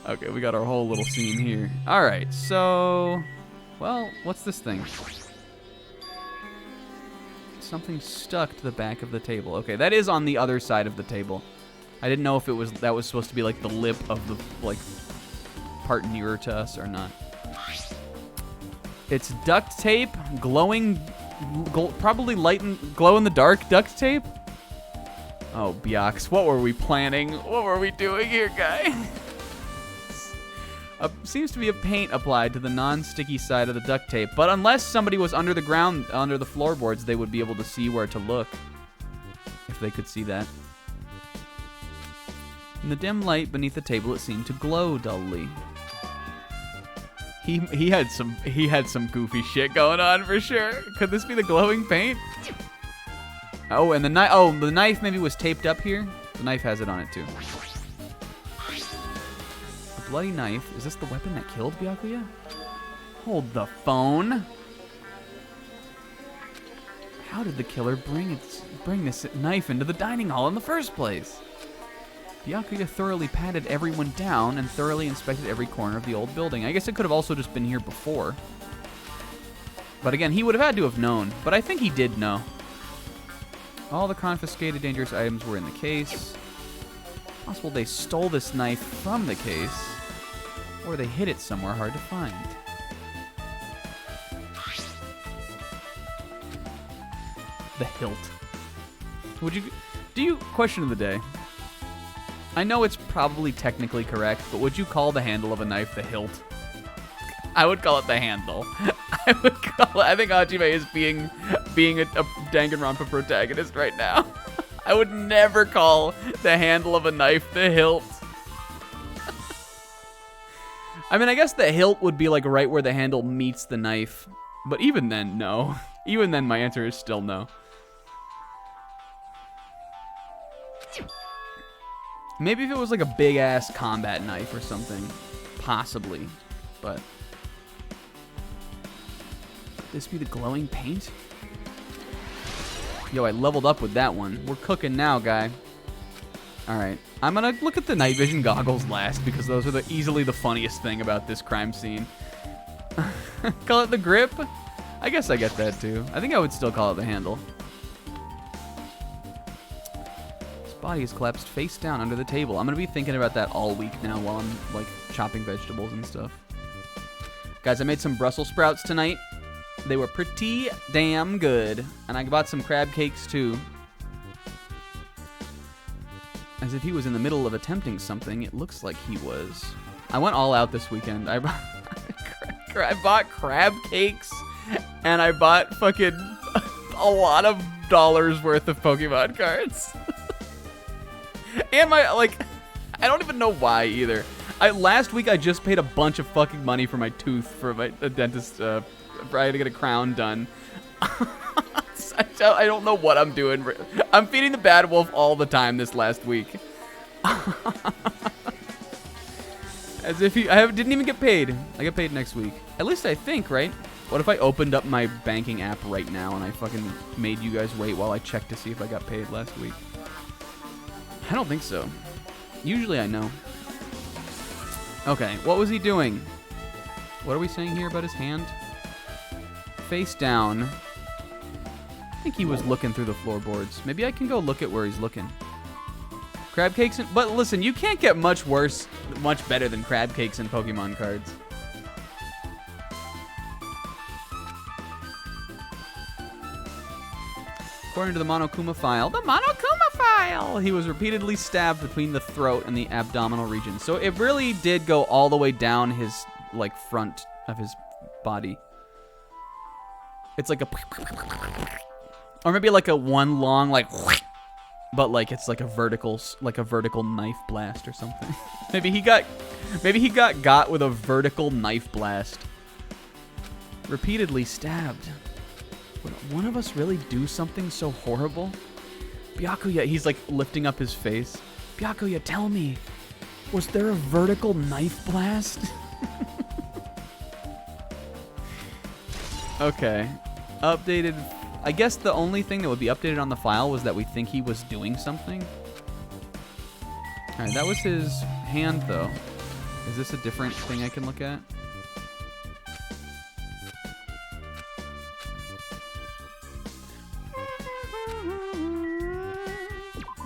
Okay, we got our whole little scene here. All right, so, well, what's this thing? Something stuck to the back of the table. Okay, that is on the other side of the table. I didn't know if that was supposed to be like the lip of the like part nearer to us or not. It's duct tape, glowing, probably light and glow in the dark duct tape. Oh, Byax, what were we planning? What were we doing here, guy? Seems to be a paint applied to the non-sticky side of the duct tape, but unless somebody was under the ground, under the floorboards, they would be able to see where to look. If they could see that. In the dim light beneath the table, it seemed to glow dully. He had some goofy shit going on for sure. Could this be the glowing paint? Oh, and the knife. Oh, the knife maybe was taped up here. The knife has it on it too. A bloody knife. Is this the weapon that killed Byakuya? Hold the phone. How did the killer bring this knife into the dining hall in the first place? Byakuya thoroughly patted everyone down and thoroughly inspected every corner of the old building. I guess it could have also just been here before. But again, he would have had to have known. But I think he did know. All the confiscated dangerous items were in the case. Possible they stole this knife from the case. Or they hid it somewhere hard to find. The hilt. Question of the day. I know it's probably technically correct, but would you call the handle of a knife the hilt? I would call it the handle. I think Hajime is being a Danganronpa protagonist right now. I would never call the handle of a knife the hilt. I mean, I guess the hilt would be like right where the handle meets the knife. But even then, no. Even then, my answer is still no. Maybe if it was like a big-ass combat knife or something. Possibly. But could this be the glowing paint? Yo, I leveled up with that one. We're cooking now, guy. Alright. I'm gonna look at the night vision goggles last because those are easily the funniest thing about this crime scene. Call it the grip? I guess I get that too. I think I would still call it the handle. His body is collapsed face down under the table. I'm gonna be thinking about that all week now while I'm like chopping vegetables and stuff. Guys, I made some Brussels sprouts tonight. They were pretty damn good. And I bought some crab cakes too. As if he was in the middle of attempting something, it looks like he was. I went all out this weekend. I bought crab cakes, and I bought fucking a lot of dollars worth of Pokemon cards. And I don't even know why either. Last week I just paid a bunch of fucking money for my tooth for the dentist. I had to get a crown done. I don't know what I'm doing. I'm feeding the bad wolf all the time this last week. As if I didn't even get paid. I get paid next week. At least I think, right? What if I opened up my banking app right now and I fucking made you guys wait while I checked to see if I got paid last week? I don't think so. Usually I know. Okay, what was he doing? What are we saying here about his hand? Face down. I think he was looking through the floorboards. Maybe I can go look at where he's looking. Crab cakes, but listen, you can't get much better than crab cakes and Pokemon cards. According to the Monokuma file, he was repeatedly stabbed between the throat and the abdominal region. So it really did go all the way down his front of his body. It's like a, or maybe like a one long but like it's like a vertical knife blast or something. maybe he got with a vertical knife blast. Repeatedly stabbed. Would one of us really do something so horrible? Byakuya, he's like lifting up his face. Byakuya, tell me, was there a vertical knife blast? Okay. Updated. I guess the only thing that would be updated on the file was that we think he was doing something. Alright, that was his hand, though. Is this a different thing I can look at?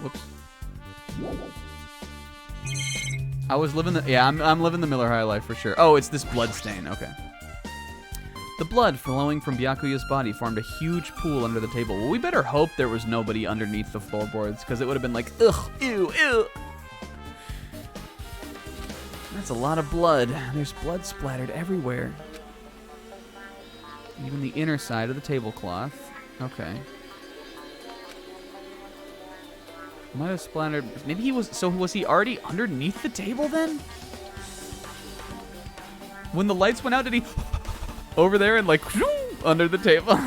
Whoops. I was living the... Yeah, I'm living the Miller High life for sure. Oh, it's this blood stain. Okay. The blood flowing from Byakuya's body formed a huge pool under the table. Well, we better hope there was nobody underneath the floorboards, because it would have been like, ugh, ew, ew. That's a lot of blood. There's blood splattered everywhere. Even the inner side of the tablecloth. Okay. Might have splattered. Maybe he was. So was he already underneath the table then? When the lights went out, did he over there and like under the table?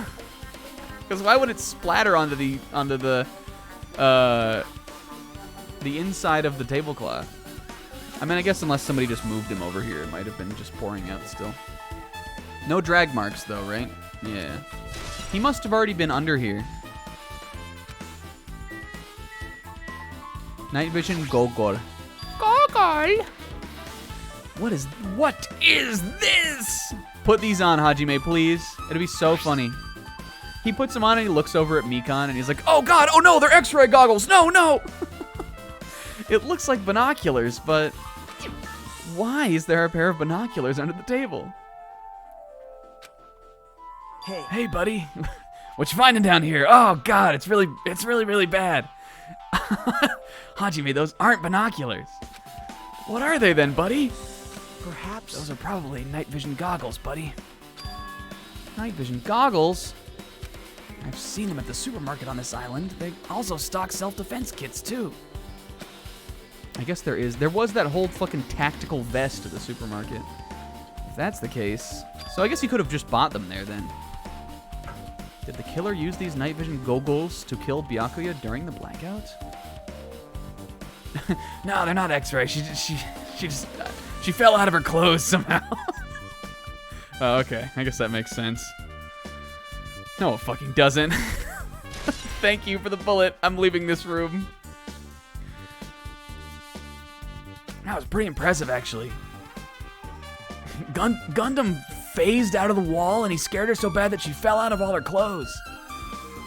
Because why would it splatter onto the inside of the tablecloth? I mean, I guess unless somebody just moved him over here, it might have been just pouring out still. No drag marks though, right? Yeah. He must have already been under here. Night vision gogol. Gogol. What is this? Put these on, Hajime, please. It'll be so funny. He puts them on and he looks over at Mikan and he's like, oh god, oh no, they're X-ray goggles. No, no. It looks like binoculars, but why is there a pair of binoculars under the table? Hey, buddy. What you finding down here? Oh god, it's really bad. Hajime, those aren't binoculars. What are they then, buddy? Perhaps Those are probably night vision goggles, buddy. Night vision goggles? I've seen them at the supermarket on this island. They also stock self-defense kits, too. I guess there was that whole fucking tactical vest at the supermarket. If that's the case. So I guess he could have just bought them there then. Did the killer use these night vision goggles to kill Byakuya during the blackout? No, they're not X-ray. She fell out of her clothes somehow. Oh, okay. I guess that makes sense. No, it fucking doesn't. Thank you for the bullet. I'm leaving this room. That was pretty impressive, actually. Gundam phased out of the wall, and he scared her so bad that she fell out of all her clothes.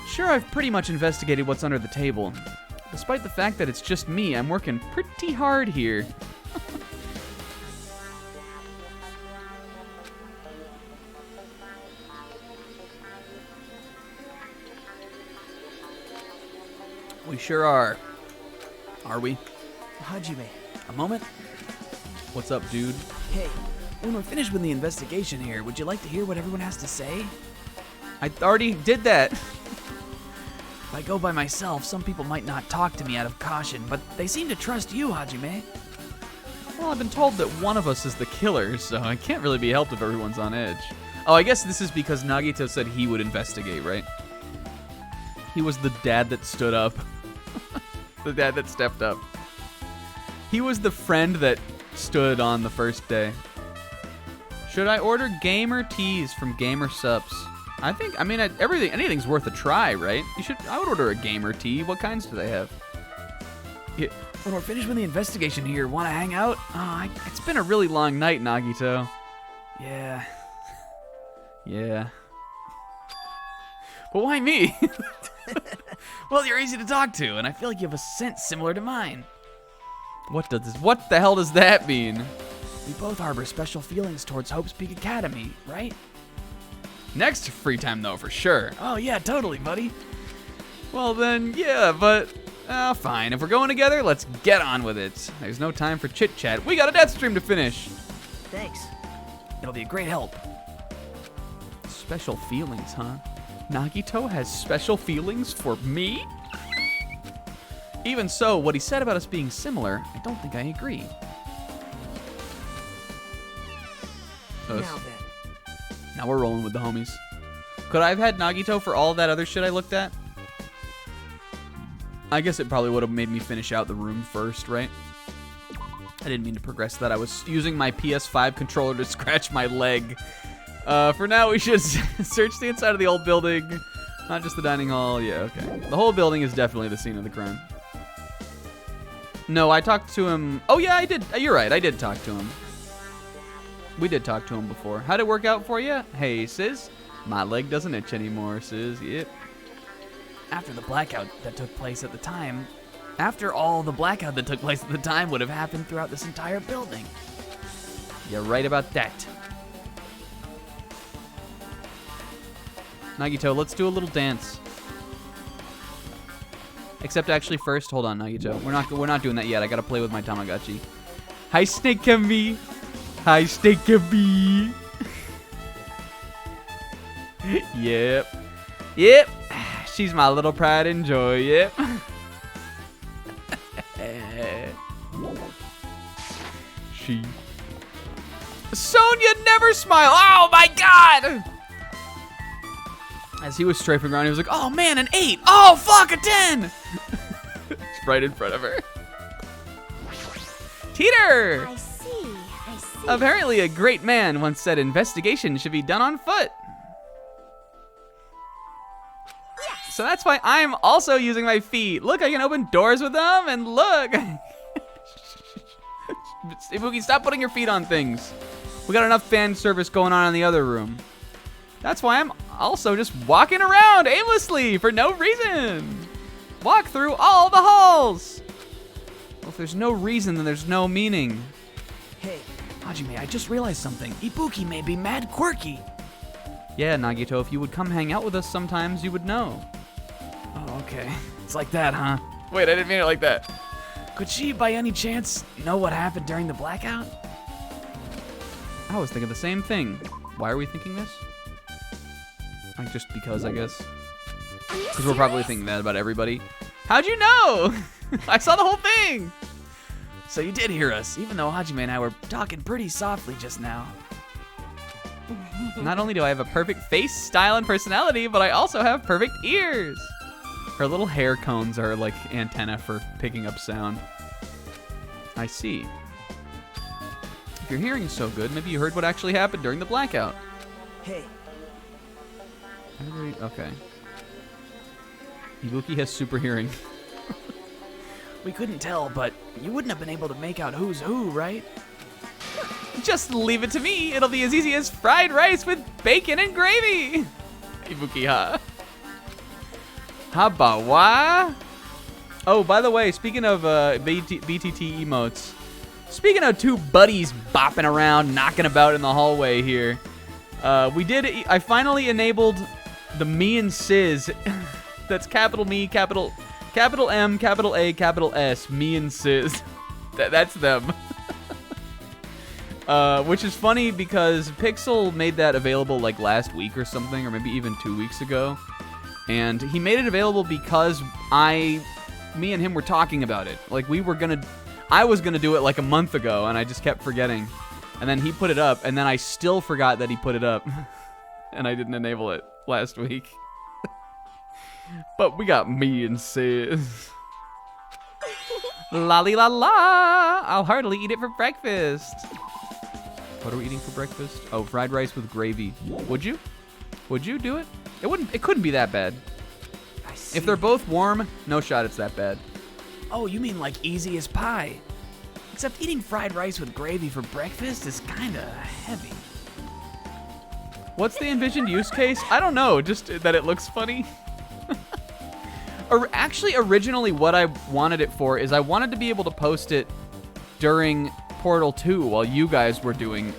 Sure, I've pretty much investigated what's under the table. Despite the fact that it's just me, I'm working pretty hard here. We sure are. Are we? Hajime. A moment? What's up, dude? Hey, When we're finished with the investigation here, would you like to hear what everyone has to say? I already did that. If I go by myself, some people might not talk to me out of caution, but they seem to trust you, Hajime. Well, I've been told that one of us is the killer, so I can't really be helped if everyone's on edge. Oh, I guess this is because Nagito said he would investigate, right? He was the dad that stood up. The dad that stepped up. He was the friend that stood on the first day. Should I order gamer teas from Gamer Sups? I mean, anything's worth a try, right? I would order a gamer tea. What kinds do they have? Yeah. When we're finished with the investigation here, want to hang out? It's been a really long night, Nagito. Yeah. Yeah. But why me? Well, you're easy to talk to, and I feel like you have a sense similar to mine. What the hell does that mean? We both harbor special feelings towards Hope's Peak Academy, right? Next free time, though, for sure. Oh, yeah, totally, buddy. Well, then, yeah, but... fine. If we're going together, let's get on with it. There's no time for chit-chat. We got a death stream to finish. thanks. It'll be a great help. Special feelings, huh? Nagito has special feelings for me? Even so, what he said about us being similar, I don't think I agree. Now then. Now we're rolling with the homies. Could I have had Nagito for all that other shit I looked at? I guess it probably would have made me finish out the room first, right? I didn't mean to progress that. I was using my PS5 controller to scratch my leg. For now, we should search the inside of the old building. Not just the dining hall. Yeah, okay. The whole building is definitely the scene of the crime. No, I talked to him. Oh, yeah, I did. You're right. I did talk to him. We did talk to him before. How'd it work out for you? Hey, sis. My leg doesn't itch anymore, sis. Yep. After the blackout that took place at the time, after all the blackout that took place at the time would have happened throughout this entire building. You're right about that. Nagito, let's do a little dance. Except actually first, hold on, Nagito. We're not doing that yet. I gotta play with my Tamagotchi. Hi, Snake and me. Hi, Snake and me. Yep. Yep. She's my little pride and joy. Yep. She. Sonya never smile. Oh my god! As he was strafing around, he was like, oh man, an 8. Oh fuck, a 10! It's right in front of her. Teeter! I see. Apparently a great man once said investigation should be done on foot. Yes. So that's why I'm also using my feet. Look, I can open doors with them, and look. Ibuki, stop putting your feet on things. We got enough fan service going on in the other room. That's why I'm also just walking around aimlessly for no reason. Walk through all the halls. Well, if there's no reason, then there's no meaning. Hey, Hajime, I just realized something. Ibuki may be mad quirky. Yeah, Nagito, if you would come hang out with us sometimes, you would know. Oh, okay. It's like that, huh? Wait, I didn't mean it like that. Could she, by any chance, know what happened during the blackout? I was thinking the same thing. Why are we thinking this? Like, just because, I guess. Are you Because we're probably serious? thinking that about everybody. How'd you know? I saw the whole thing. So you did hear us, even though Hajime and I were talking pretty softly just now. Not only do I have a perfect face, style, and personality, but I also have perfect ears. Her little hair cones are like antenna for picking up sound. I see. If your hearing is so good, maybe you heard what actually happened during the blackout. hey. Okay. Ibuki has super hearing. We couldn't tell, but you wouldn't have been able to make out who's who, right? Just leave it to me. It'll be as easy as fried rice with bacon and gravy. Ibuki, ha. Habawa. Oh, by the way, speaking of BTT emotes, speaking of two buddies bopping around, knocking about in the hallway here, I finally enabled the me and Sis. That's capital Me, capital M, capital A, capital S, me and Sis. That's them. Which is funny because Pixel made that available like last week or something, or maybe even 2 weeks ago. And he made it available because me and him were talking about it. Like I was gonna do it like a month ago, and I just kept forgetting. And then he put it up, and then I still forgot that he put it up. And I didn't enable it last week. But we got me and Sis. La li la la! I'll heartily eat it for breakfast. What are we eating for breakfast? Oh, fried rice with gravy. Would you? Would you do it? It couldn't be that bad. I see. If they're both warm, no shot it's that bad. Oh, you mean like easy as pie. Except eating fried rice with gravy for breakfast is kinda heavy. What's the envisioned use case? I don't know, just that it looks funny. Or actually, originally what I wanted it for is I wanted to be able to post it during Portal 2 while you guys were doing,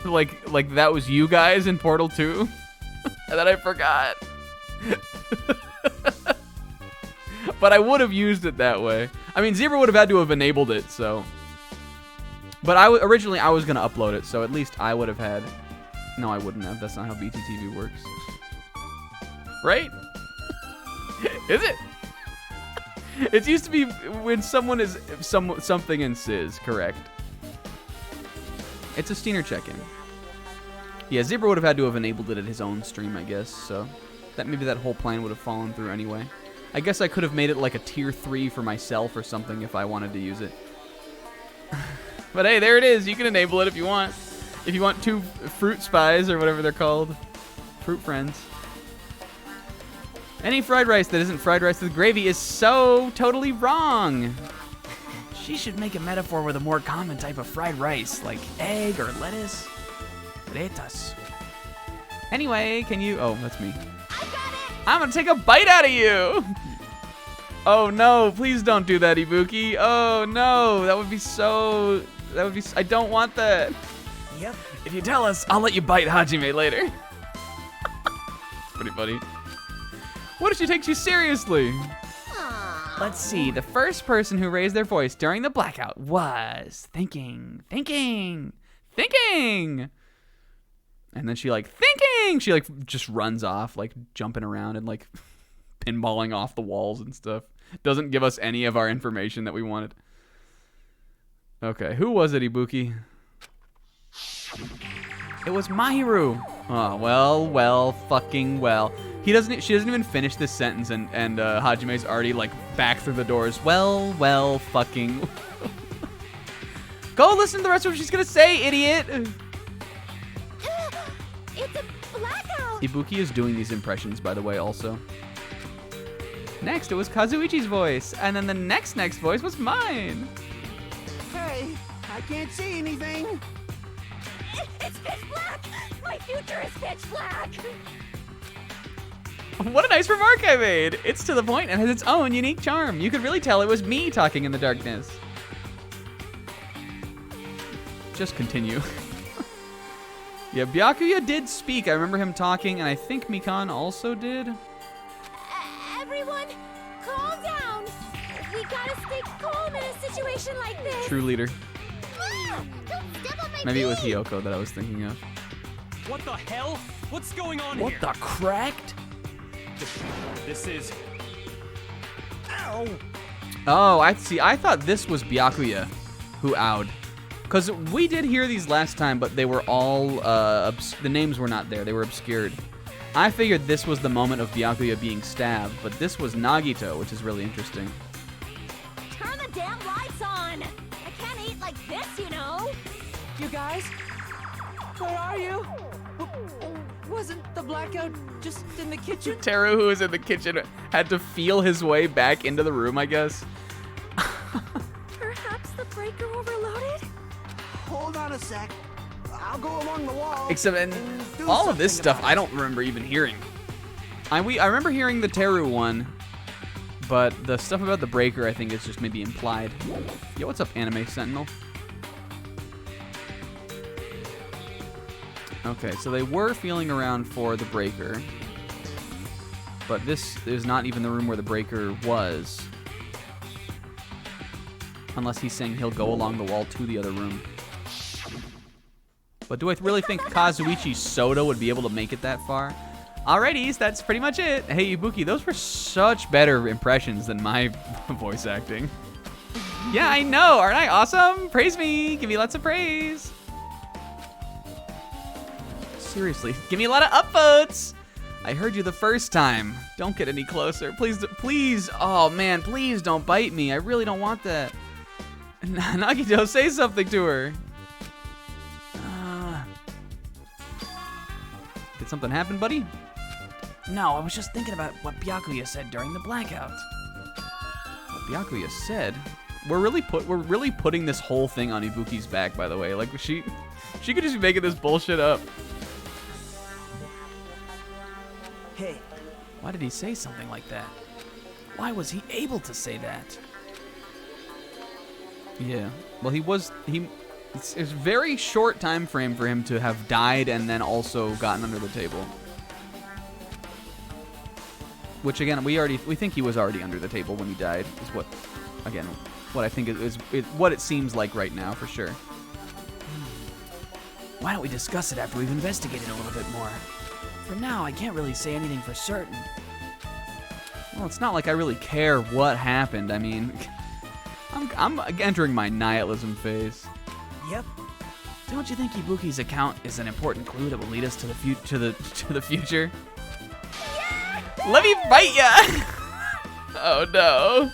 like that was you guys in Portal 2. And then I forgot. But I would have used it that way. I mean, Zebra would have had to have enabled it, so. But originally I was gonna upload it, so at least I would have had. No, I wouldn't have. That's not how BTTV works. Right? Is it? It used to be when someone is something in Sizz, correct? It's a Steiner check-in. Yeah, Zebra would have had to have enabled it at his own stream, I guess. So that maybe that whole plan would have fallen through anyway. I guess I could have made it like a tier 3 for myself or something if I wanted to use it. But hey, there it is. You can enable it if you want. If you want 2 fruit spies or whatever they're called. Fruit friends. Any fried rice that isn't fried rice with gravy is so totally wrong. She should make a metaphor with a more common type of fried rice, like egg or lettuce. Lettuce. Anyway, can you... Oh, that's me. I got it. I'm gonna take a bite out of you. Oh no, please don't do that, Ibuki. Oh no, that would be so... That would be... I don't want that. Yep. If you tell us, I'll let you bite Hajime later. Pretty funny. What if she takes you seriously? Aw. Let's see. The first person who raised their voice during the blackout was thinking. And then she like thinking. She like just runs off, like jumping around and like pinballing off the walls and stuff. Doesn't give us any of our information that we wanted. Okay, who was it, Ibuki? It was Mahiru. Oh, well, fucking well. She doesn't even finish this sentence and Hajime's already like back through the doors. Well, fucking. Go listen to the rest of what she's gonna say, idiot. It's a blackout. Ibuki is doing these impressions, by the way, also. Next, it was Kazuichi's voice, and then the next voice was mine. Hey, I can't see anything. It's pitch black. My future is pitch black. What a nice remark I made. It's to the point and has its own unique charm. You could really tell it was me talking in the darkness. Just continue. Yeah, Byakuya did speak. I remember him talking, and I think Mikan also did. Everyone, calm down. We gotta stay calm in a situation like this. True leader. Ah, don't step on my Maybe it was feet. Hiyoko that I was thinking of. What the hell? What's going on What here? the cracked? This is... Ow. Oh, I see. I thought this was Byakuya who owed. Because we did hear these last time, but they were all, the names were not there. They were obscured. I figured this was the moment of Byakuya being stabbed, but this was Nagito, which is really interesting. Turn the damn lights on. I can't eat like this, you know. You guys? Where are you? Wasn't the blackout just in the kitchen? Teru, who was in the kitchen, had to feel his way back into the room, I guess. Perhaps the breaker overloaded. Hold on a sec. I'll go along the wall. Except, and do all of this something stuff about I it. don't remember even hearing. I remember hearing the Teru one, but the stuff about the breaker I think is just maybe implied. Yo, what's up, Anime Sentinel? Okay, so they were feeling around for the breaker, but this is not even the room where the breaker was. Unless he's saying he'll go along the wall to the other room. But do I really think Kazuichi Soda would be able to make it that far? Alrighties, that's pretty much it. Hey, Ibuki, those were such better impressions than my voice acting. Yeah, I know. Aren't I awesome? Praise me. Give me lots of praise. Seriously, give me a lot of upvotes. I heard you the first time. Don't get any closer. Please. Oh, man, please don't bite me. I really don't want that. Nagito, say something to her. Did something happen, buddy? No, I was just thinking about what Byakuya said during the blackout. What Byakuya said? We're really putting this whole thing on Ibuki's back, by the way. Like she could just be making this bullshit up. Hey, Why did he say something like that? Why was he able to say that? Yeah. Well, it's a very short time frame for him to have died and then also gotten under the table. Which again, we think he was already under the table when he died. Is what I think is what it seems like right now for sure. Why don't we discuss it after we've investigated a little bit more? For now, I can't really say anything for certain. Well, it's not like I really care what happened. I mean, I'm entering my nihilism phase. Yep. Don't you think Ibuki's account is an important clue that will lead us to the future? Let me bite ya! Oh no.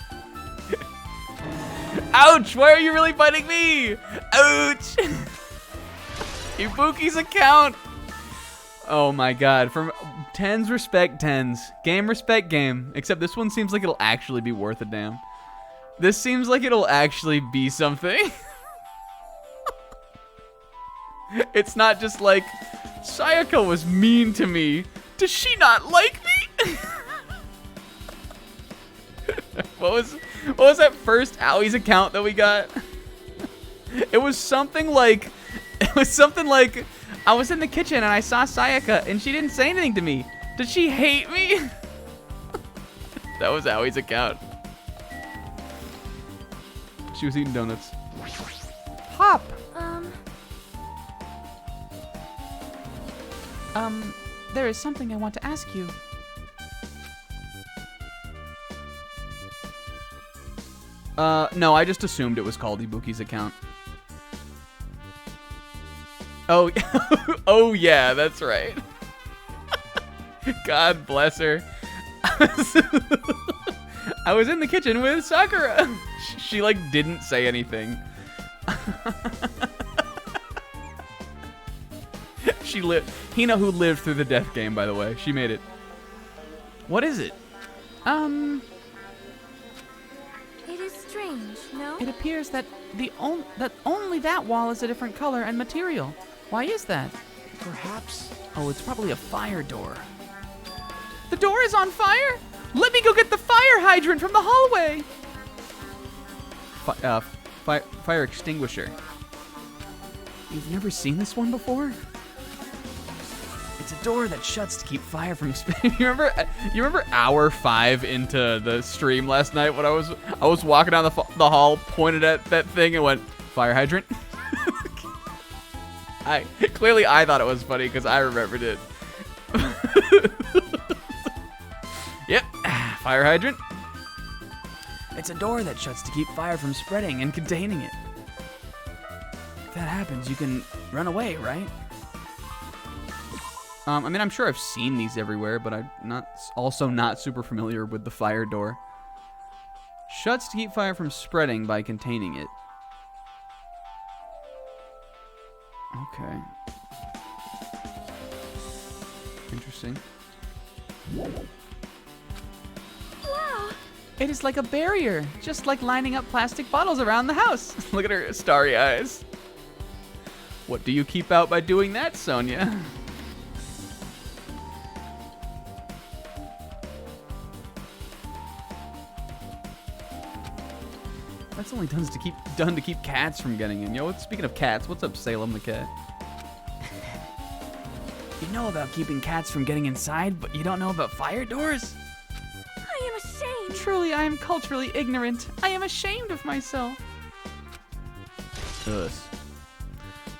Ouch! Why are you really biting me? Ouch! Ibuki's account! Oh my god. From tens respect tens. Game respect game. Except this one seems like it'll actually be worth a damn. This seems like it'll actually be something. It's not just like, Sayaka was mean to me. Does she not like me? What was that first Aui's account that we got? It was something like I was in the kitchen and I saw Sayaka and she didn't say anything to me. Did she hate me? That was Aui's account. She was eating donuts. Hop. There is something I want to ask you. No, I just assumed it was called Ibuki's account. Oh, oh yeah, that's right. God bless her. I was in the kitchen with Sakura. She like didn't say anything. She lived. Hina, who lived through the death game, by the way, she made it. What is it? It is strange, no? It appears that only that wall is a different color and material. Why is that? Perhaps. Oh, it's probably a fire door. The door is on fire? Let me go get the fire hydrant from the hallway. Fire extinguisher. You've never seen this one before? It's a door that shuts to keep fire from spinning. You remember hour 5 into the stream last night when I was walking down the hall, pointed at that thing and went, fire hydrant? I thought it was funny because I remembered it. Yep, fire hydrant. It's a door that shuts to keep fire from spreading and containing it. If that happens, you can run away, right? I mean, I'm sure I've seen these everywhere, but I'm also not super familiar with the fire door. Shuts to keep fire from spreading by containing it. Okay. Interesting. Wow. It is like a barrier, just like lining up plastic bottles around the house. Look at her starry eyes. What do you keep out by doing that, Sonia? That's only done to keep cats from getting in. Yo, speaking of cats, what's up, Salem the cat? You know about keeping cats from getting inside, but you don't know about fire doors? I am ashamed. Truly, I am culturally ignorant. I am ashamed of myself. Ugh.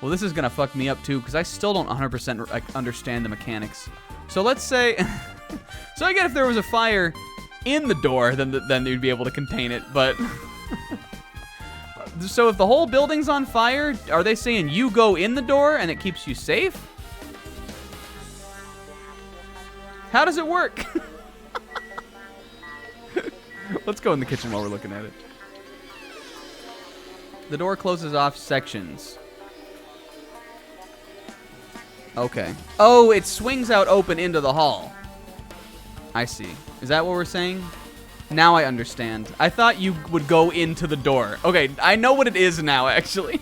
Well, this is gonna fuck me up too, because I still don't 100% understand the mechanics. So let's say, so I get if there was a fire in the door, then you'd be able to contain it, but. So if the whole building's on fire, are they saying you go in the door and it keeps you safe? How does it work? Let's go in the kitchen while we're looking at it. The door closes off sections. Okay. Oh, it swings out open into the hall. I see. Is that what we're saying? Now I understand. I thought you would go into the door. Okay, I know what it is now, actually.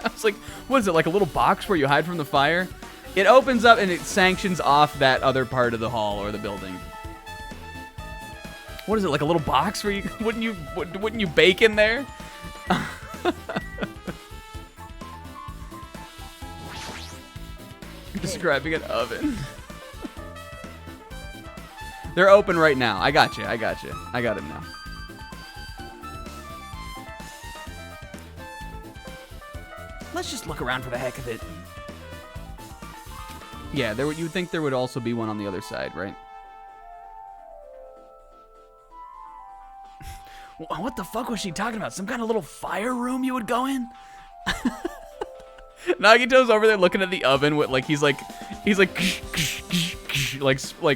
I was like, what is it, like a little box where you hide from the fire? It opens up and it sanctions off that other part of the hall or the building. What is it, like a little box where you wouldn't you bake in there? You're describing an oven. They're open right now. I got you. I got it now. Let's just look around for the heck of it. Yeah, you would think there would also be one on the other side, right? What the fuck was she talking about? Some kind of little fire room you would go in? Nagito's over there looking at the oven with like he's like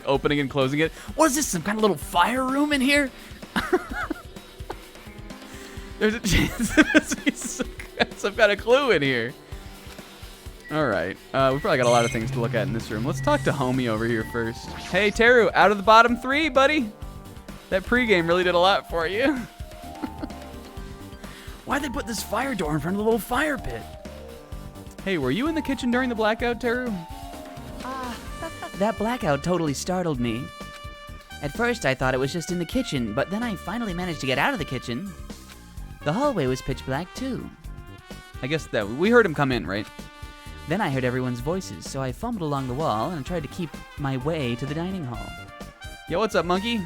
opening and closing it. What is this? Some kind of little fire room in here? There's a chance there's some kind of clue in here. All right, we probably got a lot of things to look at in this room. Let's talk to Homie over here first. Hey Teru, out of the bottom 3, buddy. That pregame really did a lot for you. Why'd they put this fire door in front of the little fire pit? Hey, were you in the kitchen during the blackout, Teru? That blackout totally startled me. At first, I thought it was just in the kitchen, but then I finally managed to get out of the kitchen. The hallway was pitch black, too. I guess that we heard him come in, right? Then I heard everyone's voices, so I fumbled along the wall and tried to keep my way to the dining hall. Yo, what's up, monkey?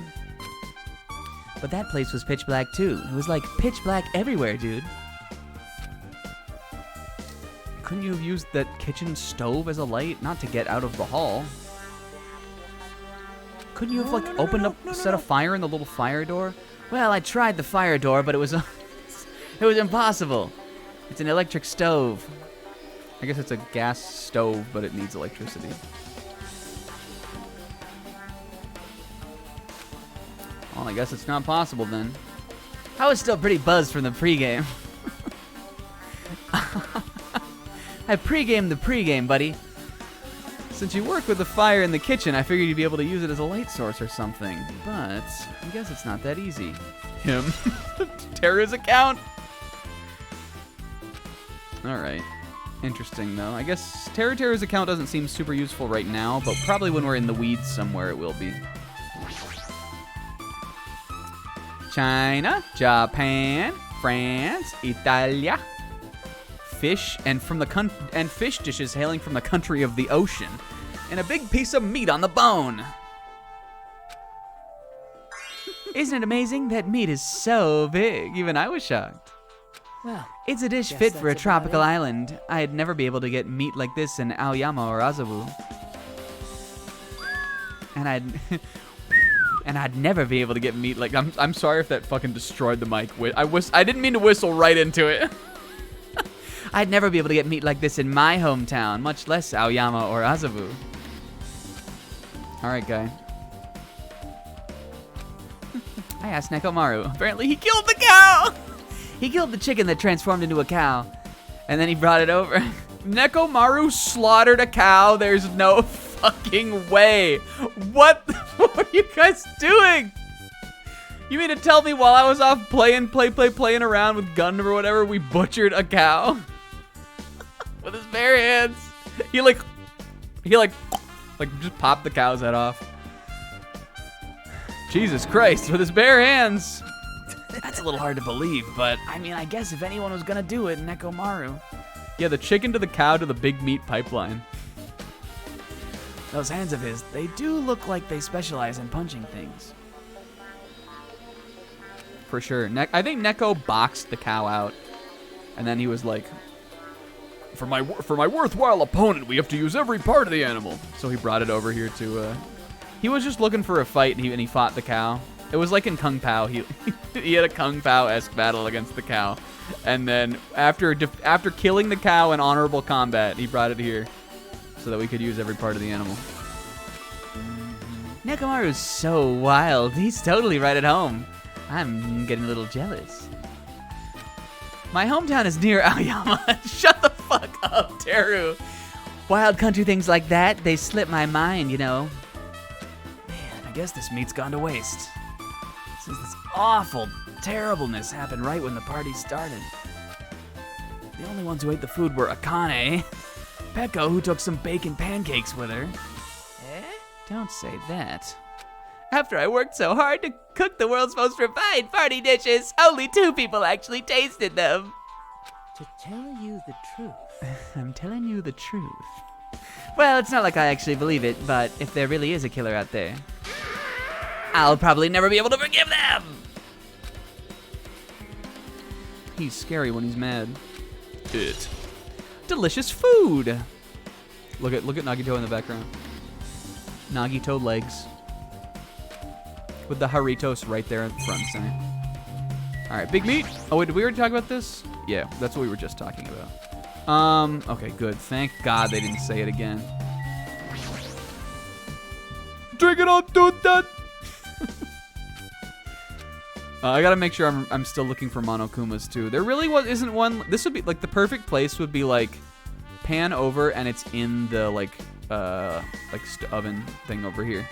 But that place was pitch black, too. It was like pitch black everywhere, dude. Couldn't you have used that kitchen stove as a light? Not to get out of the hall. Couldn't you have, like, opened up, set a fire in the little fire door? Well, I tried the fire door, but it was impossible. It's an electric stove. I guess it's a gas stove, but it needs electricity. Well, I guess it's not possible then. I was still pretty buzzed from the pregame. I pregamed the pregame, buddy. Since you work with the fire in the kitchen, I figured you'd be able to use it as a light source or something. But I guess it's not that easy. Him. Teru's account. Alright. Interesting, though. I guess Teru's account doesn't seem super useful right now, but probably when we're in the weeds somewhere it will be. China, Japan, France, Italia. Fish and fish dishes hailing from the country of the ocean, and a big piece of meat on the bone. Isn't it amazing? That meat is so big. Even I was shocked. Well, it's a dish fit for a tropical island. I'd never be able to get meat like this in Aoyama or Azabu. And I'd never be able to get meat like I'm sorry if that fucking destroyed the mic. I didn't mean to whistle right into it. I'd never be able to get meat like this in my hometown, much less Aoyama or Azabu. All right, guy. I asked Nekomaru. Apparently he killed the cow! He killed the chicken that transformed into a cow, and then he brought it over. Nekomaru slaughtered a cow. There's no fucking way. What are you guys doing? You mean to tell me while I was off playing around with gun or whatever, we butchered a cow? With his bare hands. He just popped the cow's head off. Jesus Christ, with his bare hands. That's a little hard to believe, but I mean, I guess if anyone was gonna do it, Nekomaru. Yeah, the chicken to the cow to the big meat pipeline. Those hands of his, they do look like they specialize in punching things. For sure. I think Neko boxed the cow out, and then he was like, For my worthwhile opponent, we have to use every part of the animal. So he brought it over here to. He was just looking for a fight, and he fought the cow. It was like in Kung Pao. He had a Kung Pao-esque battle against the cow, and then after killing the cow in honorable combat, he brought it here so that we could use every part of the animal. Nekomaru's so wild. He's totally right at home. I'm getting a little jealous. My hometown is near Aoyama. Shut the fuck up, Teru. Wild country things like that, they slip my mind, you know. Man, I guess this meat's gone to waste. Since this awful terribleness happened right when the party started. The only ones who ate the food were Akane, Peko, who took some bacon pancakes with her. Don't say that. After I worked so hard to cook the world's most refined party dishes, only 2 people actually tasted them. To tell you the truth. I'm telling you the truth. Well, it's not like I actually believe it, but if there really is a killer out there, I'll probably never be able to forgive them! He's scary when he's mad. Delicious food! Look at Nagito in the background. Nagito legs. With the Haritos right there in front and center. All right, big meat. Oh wait, did we already talk about this? Yeah, that's what we were just talking about. Okay, good. Thank God they didn't say it again. Drink it on, dude. That. I gotta make sure I'm still looking for Monokumas too. There really isn't one. This would be like the perfect place. Would be like pan over and it's in the like oven thing over here,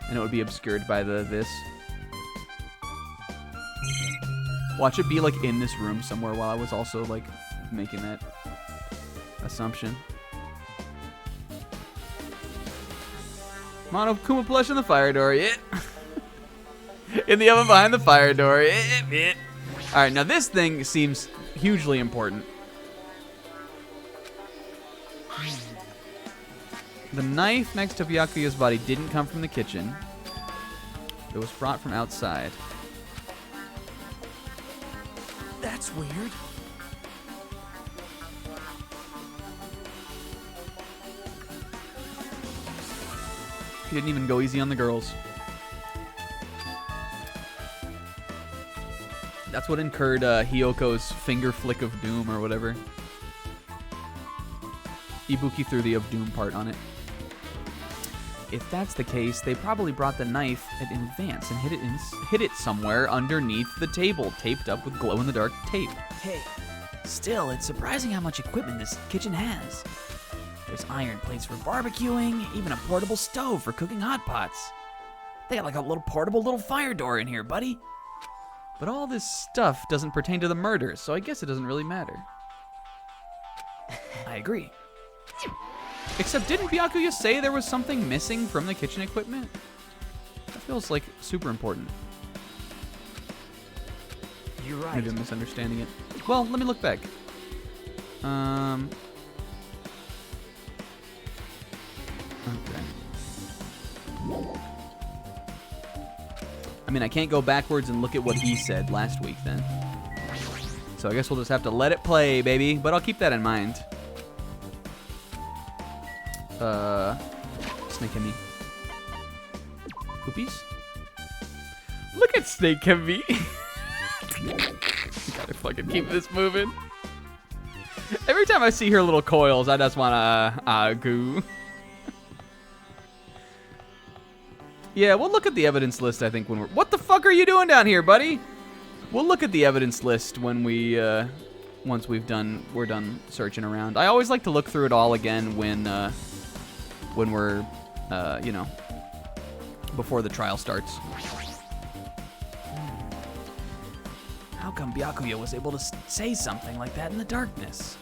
and it would be obscured by this. Watch it be like in this room somewhere while I was also like making that assumption. Monokuma plush in the fire door, yeah. In the oven behind the fire door, yeah. All right, now this thing seems hugely important. The knife next to Byakuya's body didn't come from the kitchen. It was brought from outside. That's weird. He didn't even go easy on the girls. That's what incurred Hyoko's finger flick of doom or whatever. Ibuki threw the of doom part on it. If that's the case, they probably brought the knife in advance and hid it somewhere underneath the table, taped up with glow-in-the-dark tape. Hey, still, it's surprising how much equipment this kitchen has. There's iron plates for barbecuing, even a portable stove for cooking hot pots. They got like a little portable fire door in here, buddy. But all this stuff doesn't pertain to the murders, so I guess it doesn't really matter. I agree. Except didn't Byakuya say there was something missing from the kitchen equipment? That feels like super important. You're right. Maybe I'm misunderstanding it. Well, let me look back. Okay. I mean, I can't go backwards and look at what he said last week then. So I guess we'll just have to let it play, baby. But I'll keep that in mind. Snake and me. Poopies? Look at Snake and me. Gotta fucking keep this moving. Every time I see her little coils, I just wanna goo. Yeah, we'll look at the evidence list, I think, when we're... What the fuck are you doing down here, buddy? We'll look at the evidence list when we, once we're done searching around. I always like to look through it all again when we're, you know, before the trial starts. How come Byakuya was able to say something like that in the darkness?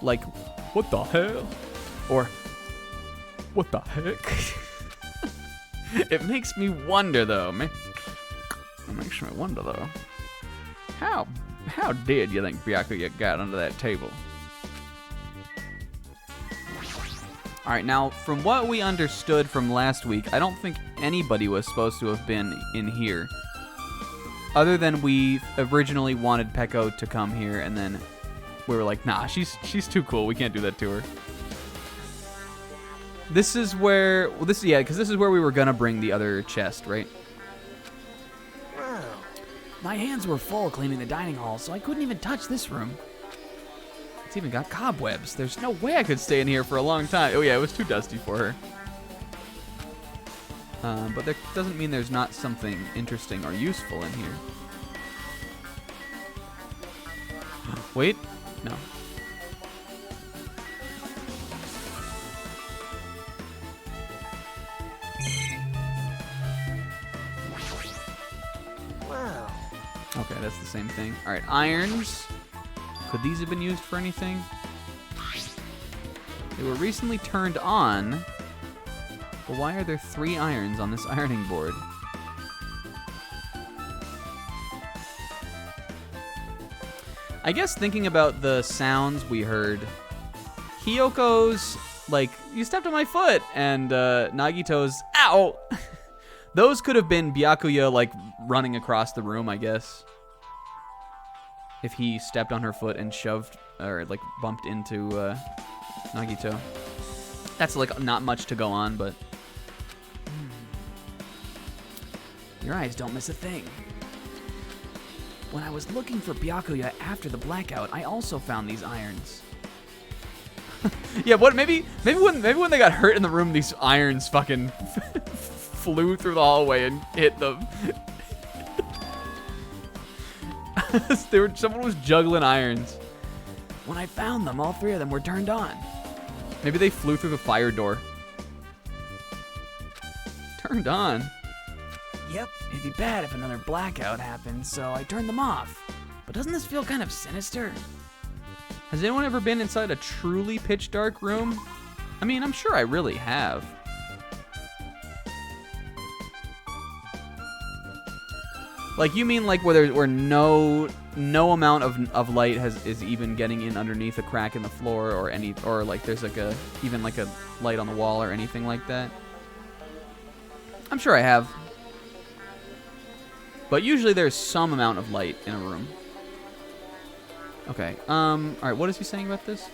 Like, what the hell? Or, what the heck? It makes me wonder, though, man. It makes me wonder, though. How did you think Byakuya got under that table? All right, now, from what we understood from last week, I don't think anybody was supposed to have been in here. Other than we originally wanted Peko to come here, and then we were like, nah, she's too cool. We can't do that to her. This is where, well, because this is where we were gonna bring the other chest, right? My hands were full cleaning the dining hall, so I couldn't even touch this room. It's even got cobwebs. There's no way I could stay in here for a long time. Oh yeah, it was too dusty for her. But that doesn't mean there's not something interesting or useful in here. Wait, no. Okay, that's the same thing. All right, irons. Could these have been used for anything? They were recently turned on, but why are there 3 irons on this ironing board? I guess thinking about the sounds we heard, Hyoko's, like, you stepped on my foot, and Nagito's, ow! Those could have been Byakuya, like, running across the room, I guess. If he stepped on her foot and shoved, or, like, bumped into Nagito. That's, like, not much to go on, but... Your eyes don't miss a thing. When I was looking for Byakuya after the blackout, I also found these irons. Yeah, what? Maybe when they got hurt in the room, these irons fucking flew through the hallway and hit them. Someone was juggling irons. When I found them, all 3 of them were turned on. Maybe they flew through the fire door. Turned on. Yep, it'd be bad if another blackout happened, so I turned them off. But doesn't this feel kind of sinister? Has anyone ever been inside a truly pitch dark room? I mean, I'm sure I really have. Like, you mean like where no amount of light is even getting in underneath a crack in the floor or like there's like even like a light on the wall or anything like that? I'm sure I have. But usually there's some amount of light in a room. Okay. All right, what is he saying about this?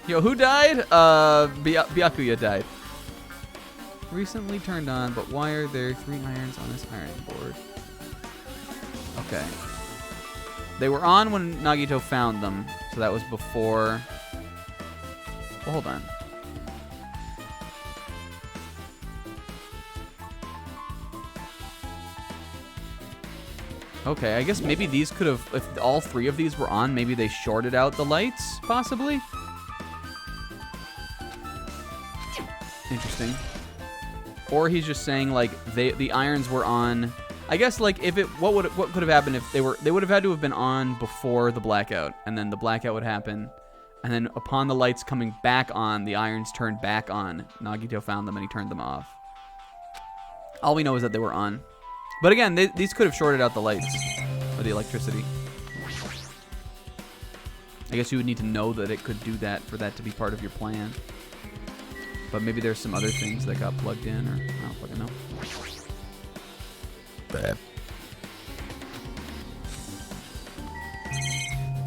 Yo, who died? Byakuya died. Recently turned on, but why are there 3 irons on this ironing board? Okay. They were on when Nagito found them, so that was before... Well, hold on. Okay, I guess maybe these could have... If all 3 of these were on, maybe they shorted out the lights, possibly? Interesting. Or he's just saying like the irons were on. I guess like if it what could have happened if they would have had to have been on before the blackout, and then the blackout would happen, and then upon the lights coming back on, the irons turned back on. Nagito found them and he turned them off. All we know is that they were on. But again, these could have shorted out the lights or the electricity. I guess you would need to know that it could do that for that to be part of your plan. But maybe there's some other things that got plugged in, or I don't fucking know. Bad.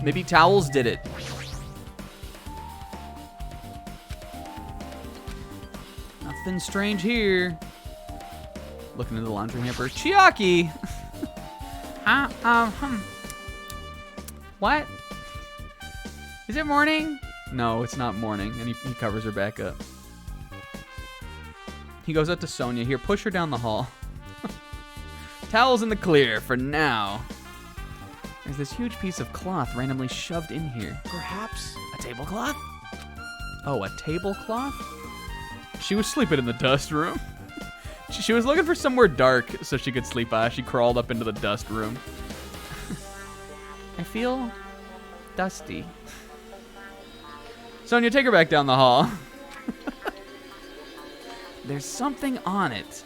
Maybe towels did it. Nothing strange here. Looking into the laundry hamper. Chiaki! What? Is it morning? No, it's not morning. And he covers her back up. He goes up to Sonia. Here, push her down the hall. Towels in the clear for now. There's this huge piece of cloth randomly shoved in here. Perhaps a tablecloth? Oh, a tablecloth? She was sleeping in the dust room. She was looking for somewhere dark so she could sleep. She crawled up into the dust room. I feel dusty. Sonia, take her back down the hall. There's something on it.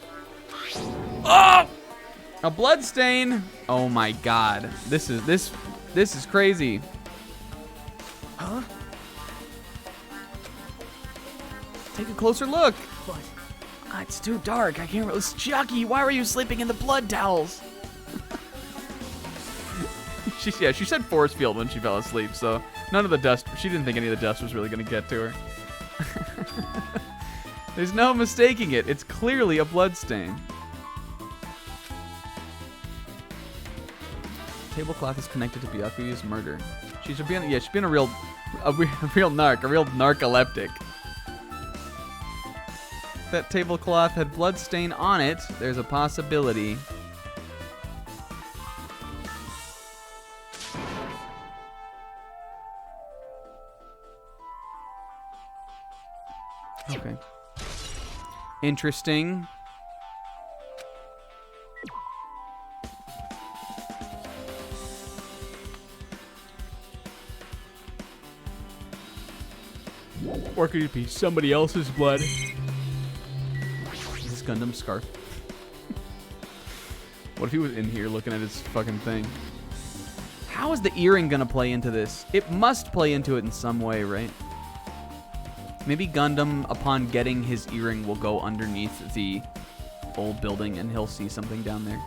Oh! A blood stain. Oh my god. This is crazy. Huh? Take a closer look. What? It's too dark. I can't really... Chiaki, why were you sleeping in the blood towels? She said force field when she fell asleep, so none of the dust... She didn't think any of the dust was really going to get to her. There's no mistaking it. It's clearly a blood stain. Tablecloth is connected to Byakuya's murder. She's been a real narcoleptic. That tablecloth had blood stain on it. There's a possibility. Okay. Interesting. Or could it be somebody else's blood? Is this Gundam's scarf? What if he was in here looking at his fucking thing? How is the earring gonna play into this? It must play into it in some way, right? Maybe Gundam, upon getting his earring, will go underneath the old building and he'll see something down there.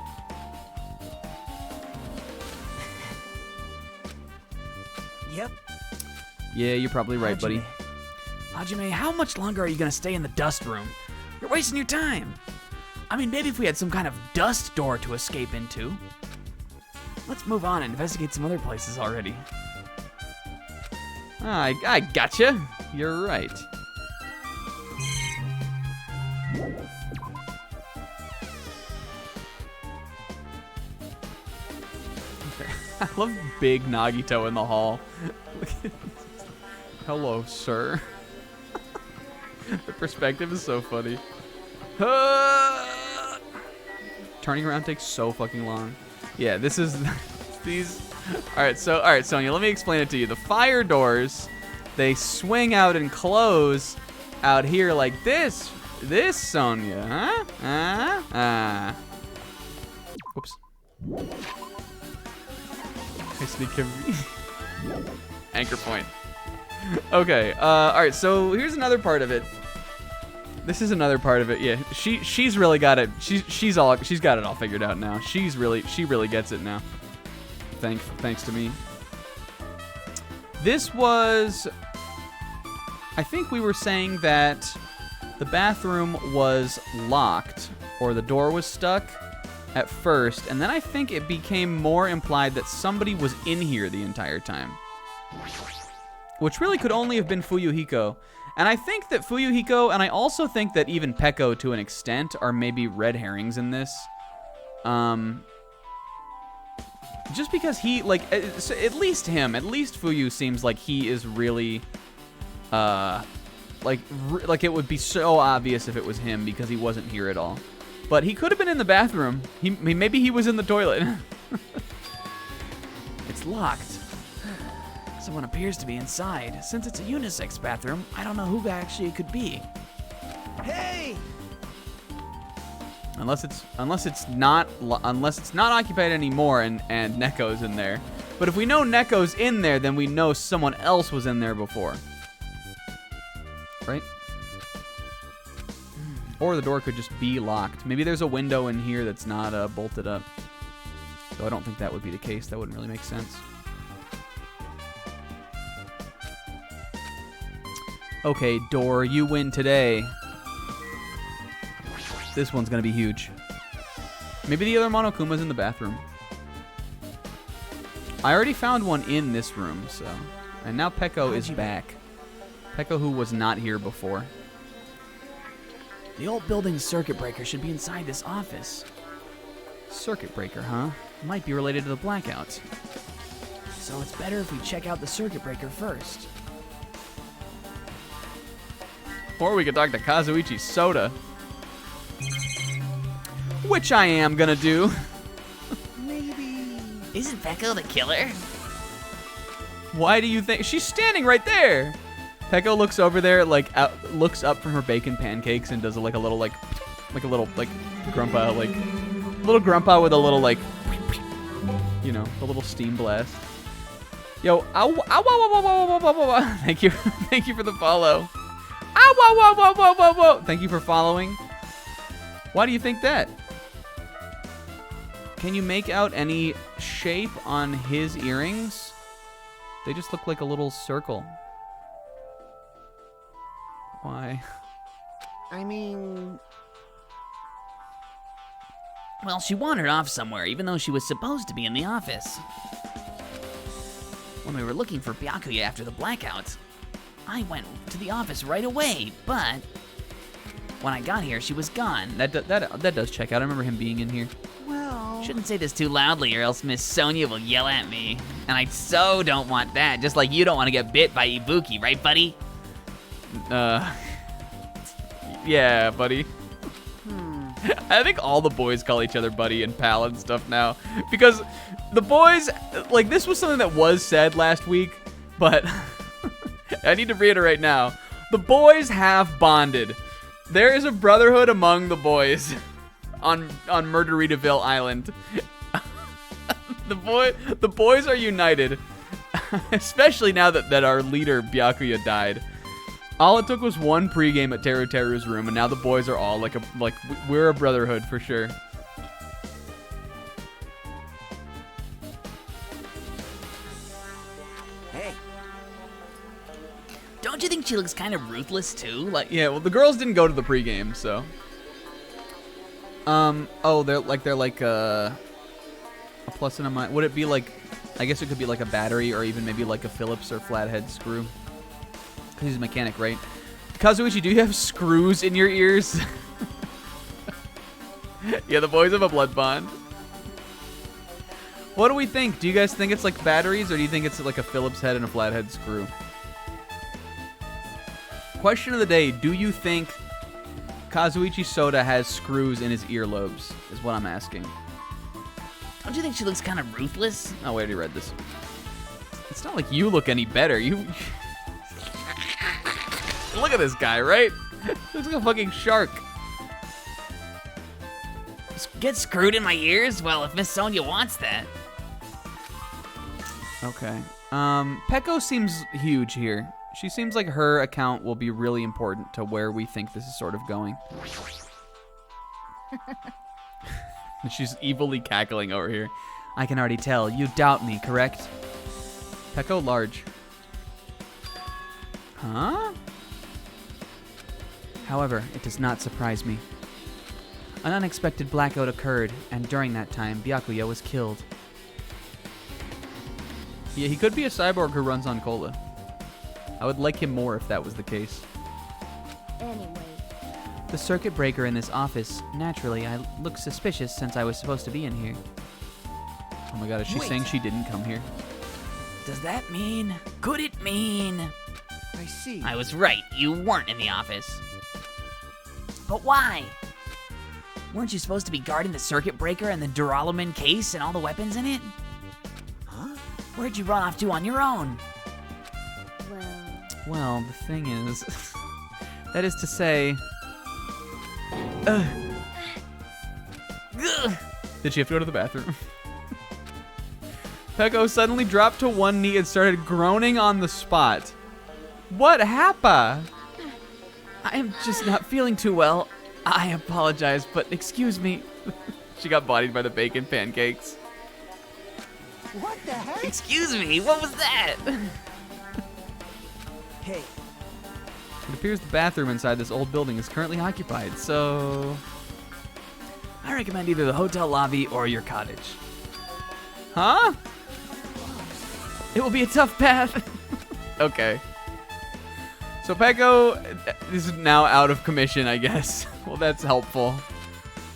Yep. Yeah, you're probably right, buddy. Hajime, how much longer are you gonna stay in the dust room? You're wasting your time. I mean, maybe if we had some kind of dust door to escape into. Let's move on and investigate some other places already. I gotcha. You're right. Okay. I love big Nagito in the hall. Look at this. Hello, sir. The perspective is so funny. Turning around takes so fucking long. Yeah, this is these. All right, Sonia, let me explain it to you. The fire doors, they swing out and close out here like this. This, Sonia, huh? Oops. I sneak him. Anchor point. Okay. All right. So here's another part of it. This is another part of it. Yeah. She's really got it. She's got it all figured out now. She really gets it now. Thanks to me. This was. I think we were saying that the bathroom was locked or the door was stuck at first, and then I think it became more implied that somebody was in here the entire time. Which really could only have been Fuyuhiko. And I think that Fuyuhiko, and I also think that even Peko to an extent, are maybe red herrings in this. Just because he, like, at least Fuyu seems like he is really, like it would be so obvious if it was him because he wasn't here at all. But he could have been in the bathroom. Maybe he was in the toilet. It's locked. Someone appears to be inside. Since it's a unisex bathroom, I don't know who actually it could be. Hey! Unless it's not occupied anymore and Neko's in there. But if we know Neko's in there, then we know someone else was in there before. Right? Or the door could just be locked. Maybe there's a window in here that's not bolted up. So I don't think that would be the case. That wouldn't really make sense. Okay, door, you win today. This one's gonna be huge. Maybe the other Monokuma's in the bathroom. I already found one in this room, so. And now Peko is back. Peko, who was not here before. The old building's circuit breaker should be inside this office. Circuit breaker, huh? Might be related to the blackouts. So it's better if we check out the circuit breaker first. Or we could talk to Kazuichi Soda. Which I am gonna do. Isn't Peko the killer? Why do you think? She's standing right there. Peko looks over there, looks up from her bacon pancakes and does a little grumpa, little grumpa with a little a little steam blast. Yo, ow, ow, ow. Thank you for the follow. Ow, whoa. Thank you for following. Why do you think that? Can you make out any shape on his earrings? They just look like a little circle. Why? I mean... Well, she wandered off somewhere, even though she was supposed to be in the office. When we were looking for Byakuya after the blackout, I went to the office right away, but when I got here, she was gone. That does check out. I remember him being in here. Well... Shouldn't say this too loudly or else Miss Sonia will yell at me. And I so don't want that, just like you don't want to get bit by Ibuki, right, buddy? Yeah, buddy. I think all the boys call each other buddy and pal and stuff now. Because the boys, this was something that was said last week, but I need to reiterate now. The boys have bonded. There is a brotherhood among the boys on Murderitaville Island. The boys are united. Especially now that our leader, Byakuya, died. All it took was one pregame at Teru Teru's room, and now the boys are all we're a brotherhood for sure. Hey. Don't you think she looks kind of ruthless too? Like, Yeah, well, the girls didn't go to the pregame, so. Oh, they're like a plus and a minus. Would it be like? I guess it could be like a battery, or even maybe like a Phillips or flathead screw. Because he's a mechanic, right? Kazuichi, do you have screws in your ears? Yeah, the boys have a blood bond. What do we think? Do you guys think it's like batteries, or do you think it's like a Phillips head and a flathead screw? Question of the day, do you think Kazuichi Soda has screws in his earlobes, is what I'm asking. don't you think she looks kind of ruthless? Oh, we already read this. It's not like you look any better. You look at this guy, right? Looks like a fucking shark. Get screwed in my ears? Well, if Miss Sonia wants that. Okay. Peko seems huge here. She seems like her account will be really important to where we think this is sort of going. She's evilly cackling over here. I can already tell. You doubt me, correct? Peko large. Huh? However, it does not surprise me. An unexpected blackout occurred, and during that time, Byakuya was killed. Yeah, he could be a cyborg who runs on cola. I would like him more if that was the case. Anyway. The circuit breaker in this office. Naturally, I look suspicious since I was supposed to be in here. Oh my god, is she saying she didn't come here? Does that mean? Could it mean? I see. I was right. You weren't in the office. But why? Weren't you supposed to be guarding the circuit breaker and the Duralumin case and all the weapons in it? Huh? Where'd you run off to on your own? Well, the thing is... that is to say... Ugh. Did she have to go to the bathroom? Peko suddenly dropped to one knee and started groaning on the spot. What happened? I am just not feeling too well. I apologize, but excuse me. She got bodied by the bacon pancakes. What the heck? Excuse me, what was that? Hey, It appears the bathroom inside this old building is currently occupied, so... I recommend either the hotel lobby or your cottage. Huh? It will be a tough path. Okay. So Peko is now out of commission, I guess. Well, that's helpful.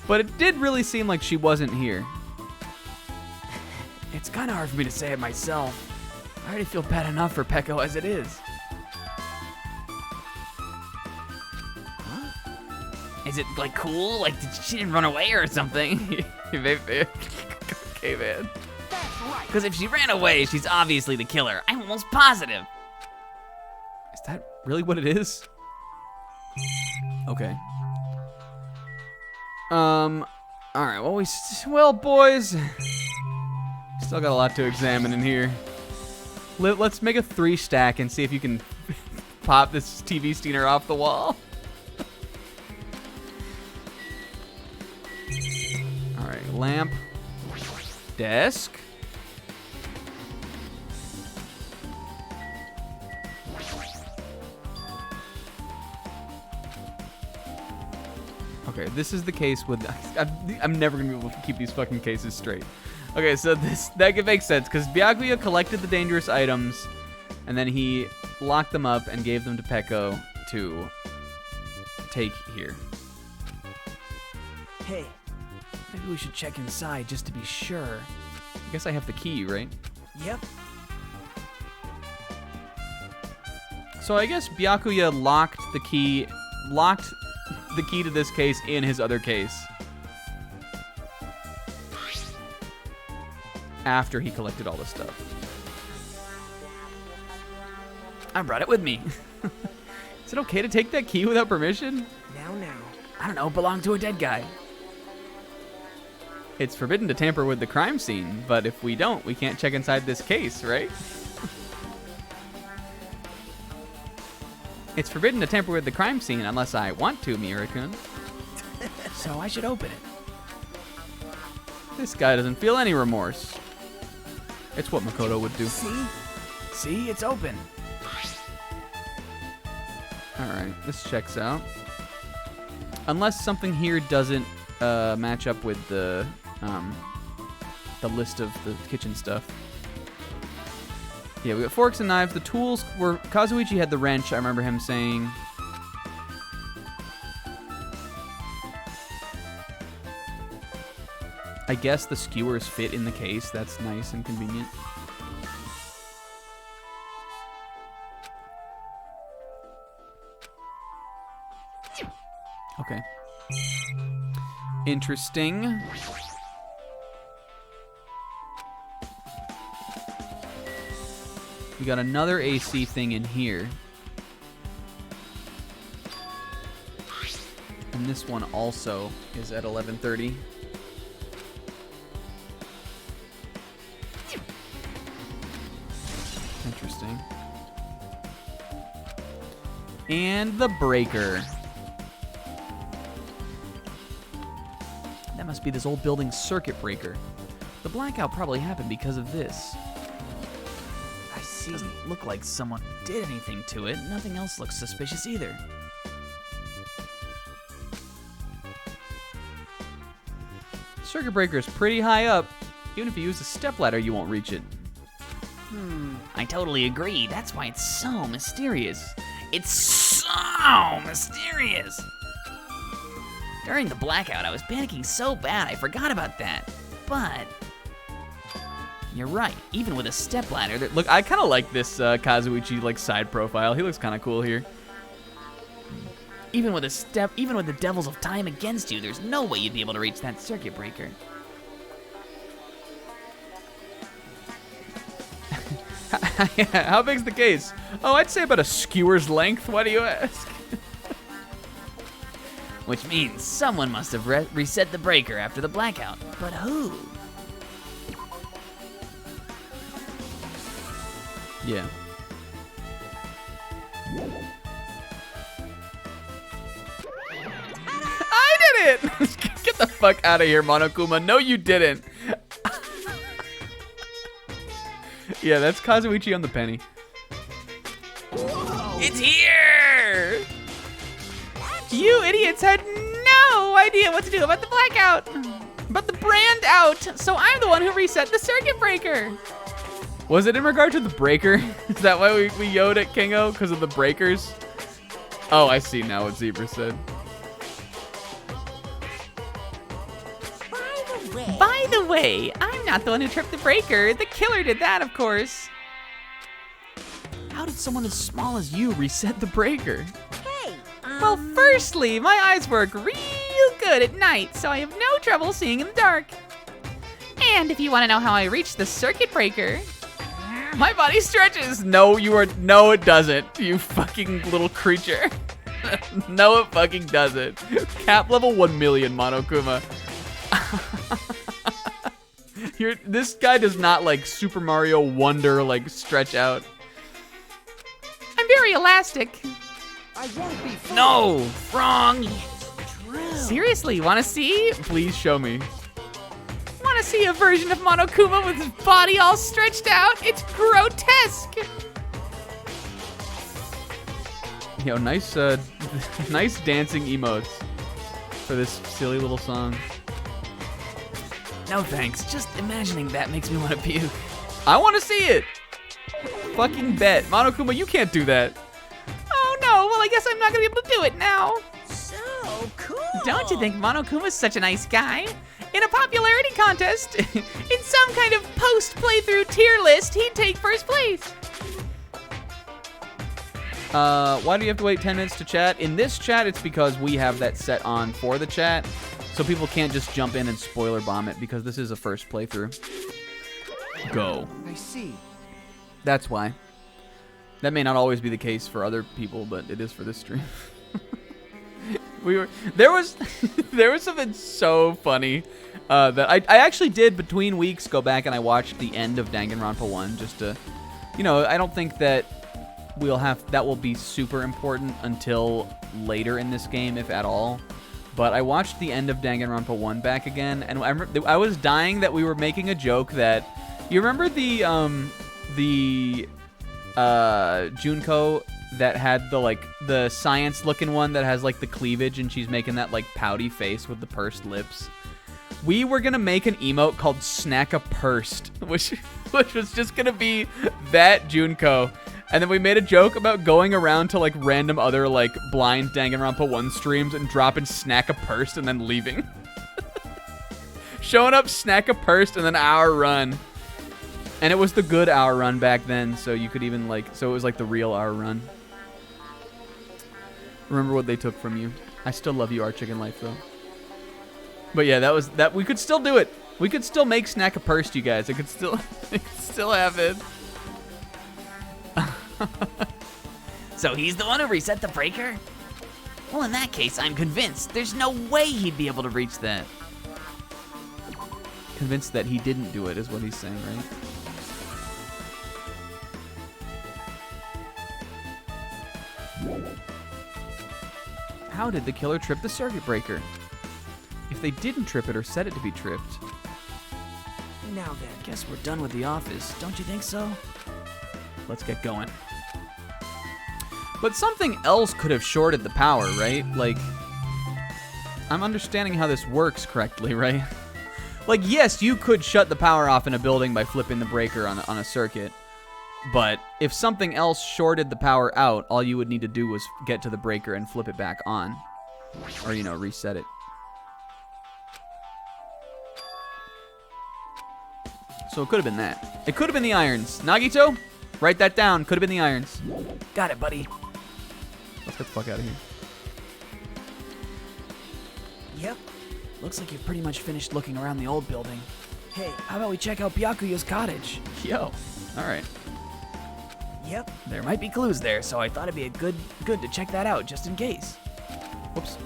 But it did really seem like she wasn't here. It's kind of hard for me to say it myself. I already feel bad enough for Peko as it is. Is it like cool? Like she didn't run away or something? Okay, man. Because if she ran away, she's obviously the killer. I'm almost positive. Is that really what it is? Okay. All right. Well, boys, still got a lot to examine in here. Let's make a 3-stack and see if you can pop this TV steamer off the wall. All right. Lamp. Desk. Okay, this is the case with... I'm never going to be able to keep these fucking cases straight. Okay, so that could make sense, because Byakuya collected the dangerous items, and then he locked them up and gave them to Peko to take here. hey, Maybe we should check inside just to be sure. I guess I have the key, right? yep. So I guess Byakuya locked the key to this case in his other case. After he collected all the stuff. I brought it with me. Is it okay to take that key without permission? Now. I don't know, belonged to a dead guy. It's forbidden to tamper with the crime scene, but if we don't, we can't check inside this case, right? It's forbidden to tamper with the crime scene unless I want to, Miura-kun. So I should open it. This guy doesn't feel any remorse. It's what Makoto would do. See, it's open. All right, this checks out. Unless something here doesn't match up with the list of the kitchen stuff. Yeah, we got forks and knives. The tools were... Kazuichi had the wrench, I remember him saying. I guess the skewers fit in the case. That's nice and convenient. Okay. Interesting. We got another AC thing in here. And this one also is at 11:30. Interesting. And the breaker. That must be this old building's circuit breaker. The blackout probably happened because of this. I see. Doesn't look like someone did anything to it. Nothing else looks suspicious either. Circuit breaker is pretty high up. Even if you use a stepladder, you won't reach it. I totally agree. That's why it's so mysterious. It's so mysterious. During the blackout, I was panicking so bad I forgot about that. But you're right. Even with a stepladder, Look, I kind of like this Kazuichi like side profile. He looks kind of cool here. even with the devils of time against you, there's no way you'd be able to reach that circuit breaker. How big's the case? Oh, I'd say about a skewer's length. Why do you ask? Which means someone must have reset the breaker after the blackout. But who? Yeah. I did it! Get the fuck out of here, Monokuma. No, you didn't. Yeah, that's Kazuichi on the penny. It's here! You idiots had no idea what to do about the blackout. But the brand out, so I'm the one who reset the circuit breaker. Was it in regard to the breaker? Is that why we yelled at Kingo? Because of the breakers? Oh, I see now what Zebra said. By the way, I'm not the one who tripped the breaker. The killer did that, of course. How did someone as small as you reset the breaker? Well, firstly, my eyes work real good at night, so I have no trouble seeing in the dark. And if you want to know how I reached the circuit breaker, my body stretches. No, no, it doesn't. You fucking little creature. No, it fucking doesn't. Cap level 1 million, Monokuma. This guy does not like Super Mario Wonder like stretch out. I'm very elastic. I won't be fooled. No, wrong. Seriously, want to see? Please show me. Want to see a version of Monokuma with his body all stretched out? It's grotesque. Yo, nice, nice dancing emotes for this silly little song. No thanks. Just imagining that makes me want to puke. I want to see it. Fucking bet, Monokuma, you can't do that. Oh no. Well, I guess I'm not gonna be able to do it now. So cool. Don't you think Monokuma's such a nice guy? In a popularity contest, in some kind of post-playthrough tier list, he'd take first place. Why do you have to wait 10 minutes to chat? In this chat, it's because we have that set on for the chat, so people can't just jump in and spoiler bomb it because this is a first playthrough. Go. I see. That's why. That may not always be the case for other people, but it is for this stream. There was something so funny that I actually did between weeks go back and I watched the end of Danganronpa 1 just to, I don't think that that will be super important until later in this game, if at all. But I watched the end of Danganronpa 1 back again, and I was dying that we were making a joke that, you remember the Junko, that had the science-looking one that has like the cleavage, and she's making that like pouty face with the pursed lips. We were gonna make an emote called Snack-a-Pursed, which was just gonna be that Junko. And then we made a joke about going around to like random other like blind Danganronpa 1 streams and dropping Snack-a-Pursed and then leaving. Showing up, Snack-a-Pursed, and then hour run. And it was the good hour run back then, so you could even so it was like the real hour run. Remember what they took from you. I still love you, Our Chicken Life, though. But yeah, that we could still do it. We could still make Snack-a-Pursed, you guys. It could still happen. So he's the one who reset the breaker? Well, in that case, I'm convinced there's no way he'd be able to reach that. Convinced that he didn't do it is what he's saying, right? How did the killer trip the circuit breaker? If they didn't trip it or set it to be tripped. Now then. Guess we're done with the office, don't you think so? Let's get going. But something else could have shorted the power, right? Like, I'm understanding how this works correctly, right? Like, yes, you could shut the power off in a building by flipping the breaker on a circuit. But if something else shorted the power out, all you would need to do was get to the breaker and flip it back on. Or, you know, reset it. So it could have been that. It could have been the irons. Nagito, write that down. Could have been the irons. Got it, buddy. Let's get the fuck out of here. Yep. Looks like you've pretty much finished looking around the old building. Hey. How about we check out Byakuya's cottage? Yo. All right. Yep. There might be clues there, so I thought it'd be good to check that out just in case. Whoops.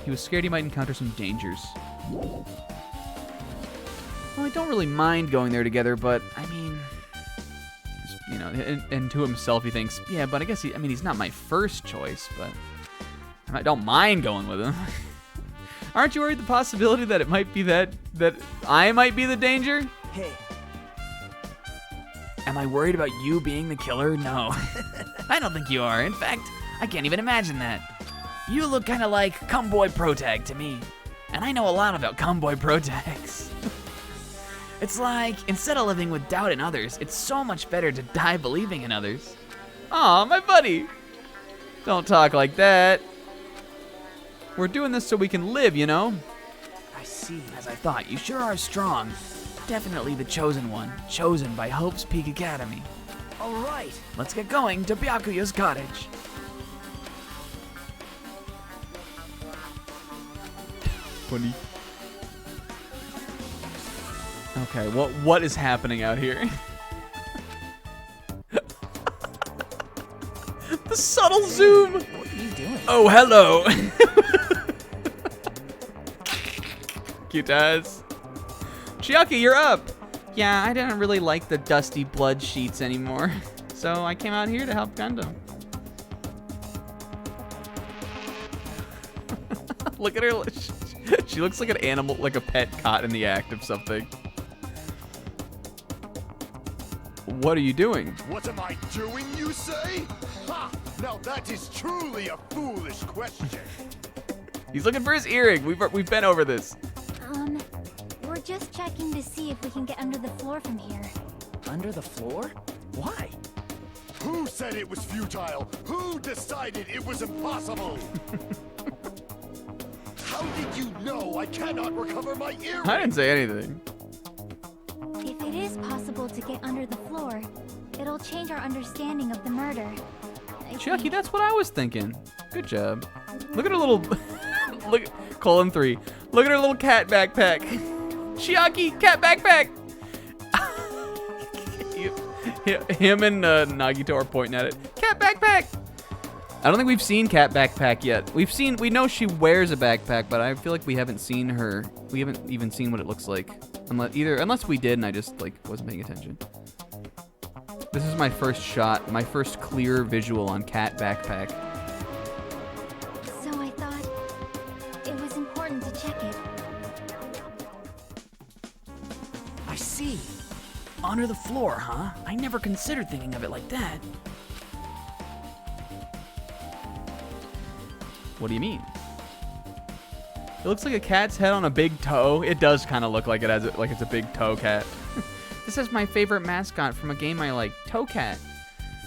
He was scared he might encounter some dangers. Well, I don't really mind going there together, but I mean, you know, and to himself he thinks, yeah, but I guess he's not my first choice, but I don't mind going with him. Aren't you worried the possibility that it might be that I might be the danger? Hey. Am I worried about you being the killer? No. I don't think you are. In fact, I can't even imagine that. You look kind of like Cumboy Protag to me. And I know a lot about Cumboy Protags. It's like, instead of living with doubt in others, it's so much better to die believing in others. Aw, my buddy. Don't talk like that. We're doing this so we can live, you know? I see. As I thought, you sure are strong. Definitely the chosen one, chosen by Hope's Peak Academy. All right. Let's get going to Byakuya's cottage. Funny. Okay, what is happening out here? The subtle zoom. What are you doing? Oh, hello. Cute eyes. Chiaki, you're up. Yeah, I didn't really like the dusty blood sheets anymore, so I came out here to help Gundam. Look at her. She looks like an animal, like a pet caught in the act of something. What are you doing? What am I doing, you say? Ha! Now that is truly a foolish question. He's looking for his earring. We've been over this. We're just checking to see if we can get under the floor from here. Under the floor? Why? Who said it was futile? Who decided it was impossible? How did you know I cannot recover my earring? I didn't say anything. If it is possible to get under the floor, it'll change our understanding of the murder. Chucky, that's what I was thinking. Good job. Look at her little... Look... :3. Look at her little cat backpack. Chiaki, cat backpack! Him and Nagito are pointing at it. Cat backpack! I don't think we've seen cat backpack yet. We know she wears a backpack, but I feel like we haven't seen her. We haven't even seen what it looks like. Unless we did and I just wasn't paying attention. This is my first shot, my first clear visual on cat backpack. So I thought it was important to check it. I see. Under the floor, huh? I never considered thinking of it like that. What do you mean? It looks like a cat's head on a big toe. It does kind of look like it has like it's a big toe cat. This is my favorite mascot from a game I like, Toe Cat.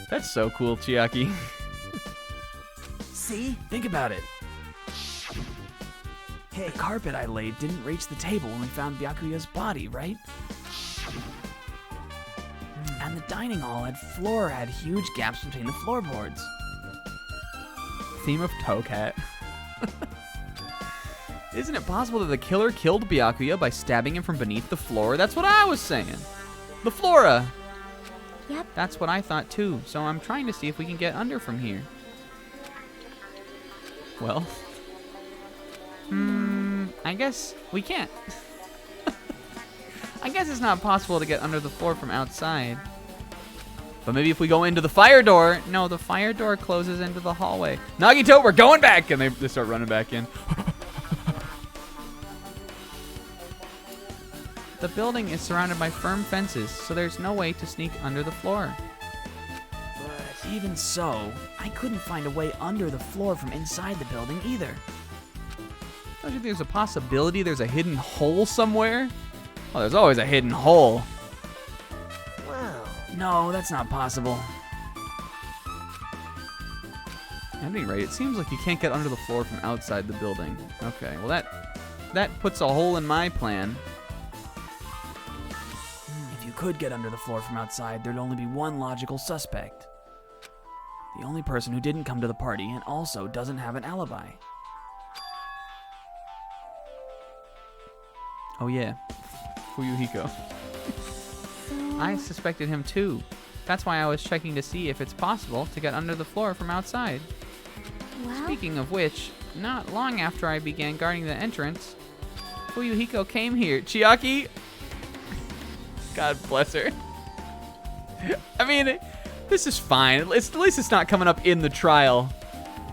That's so cool, Chiaki. See? Think about it. Hey, The carpet I laid didn't reach the table when we found Byakuya's body, right? And the dining hall floor had huge gaps between the floorboards. Theme of toe cat. Isn't it possible that the killer killed Byakuya by stabbing him from beneath the floor? That's what I was saying. The flora. Yep. That's what I thought too, so I'm trying to see if we can get under from here. Well, I guess we can't. I guess it's not possible to get under the floor from outside. but maybe if we go into the fire door. No, the fire door closes into the hallway. Nagito, we're going back! And they start running back in. The building is surrounded by firm fences, so there's no way to sneak under the floor. But even so, I couldn't find a way under the floor from inside the building either. Don't you think there's a possibility there's a hidden hole somewhere? Oh, there's always a hidden hole. well, No, that's not possible. At any rate, it seems like you can't get under the floor from outside the building. Okay, well that puts a hole in my plan. If you could get under the floor from outside, there'd only be one logical suspect. The only person who didn't come to the party and also doesn't have an alibi. Oh yeah, Fuyuhiko. I suspected him too. That's why I was checking to see if it's possible to get under the floor from outside. Well, Speaking of which, not long after I began guarding the entrance, Fuyuhiko came here. Chiaki? God bless her. I mean, this is fine. At least it's not coming up in the trial.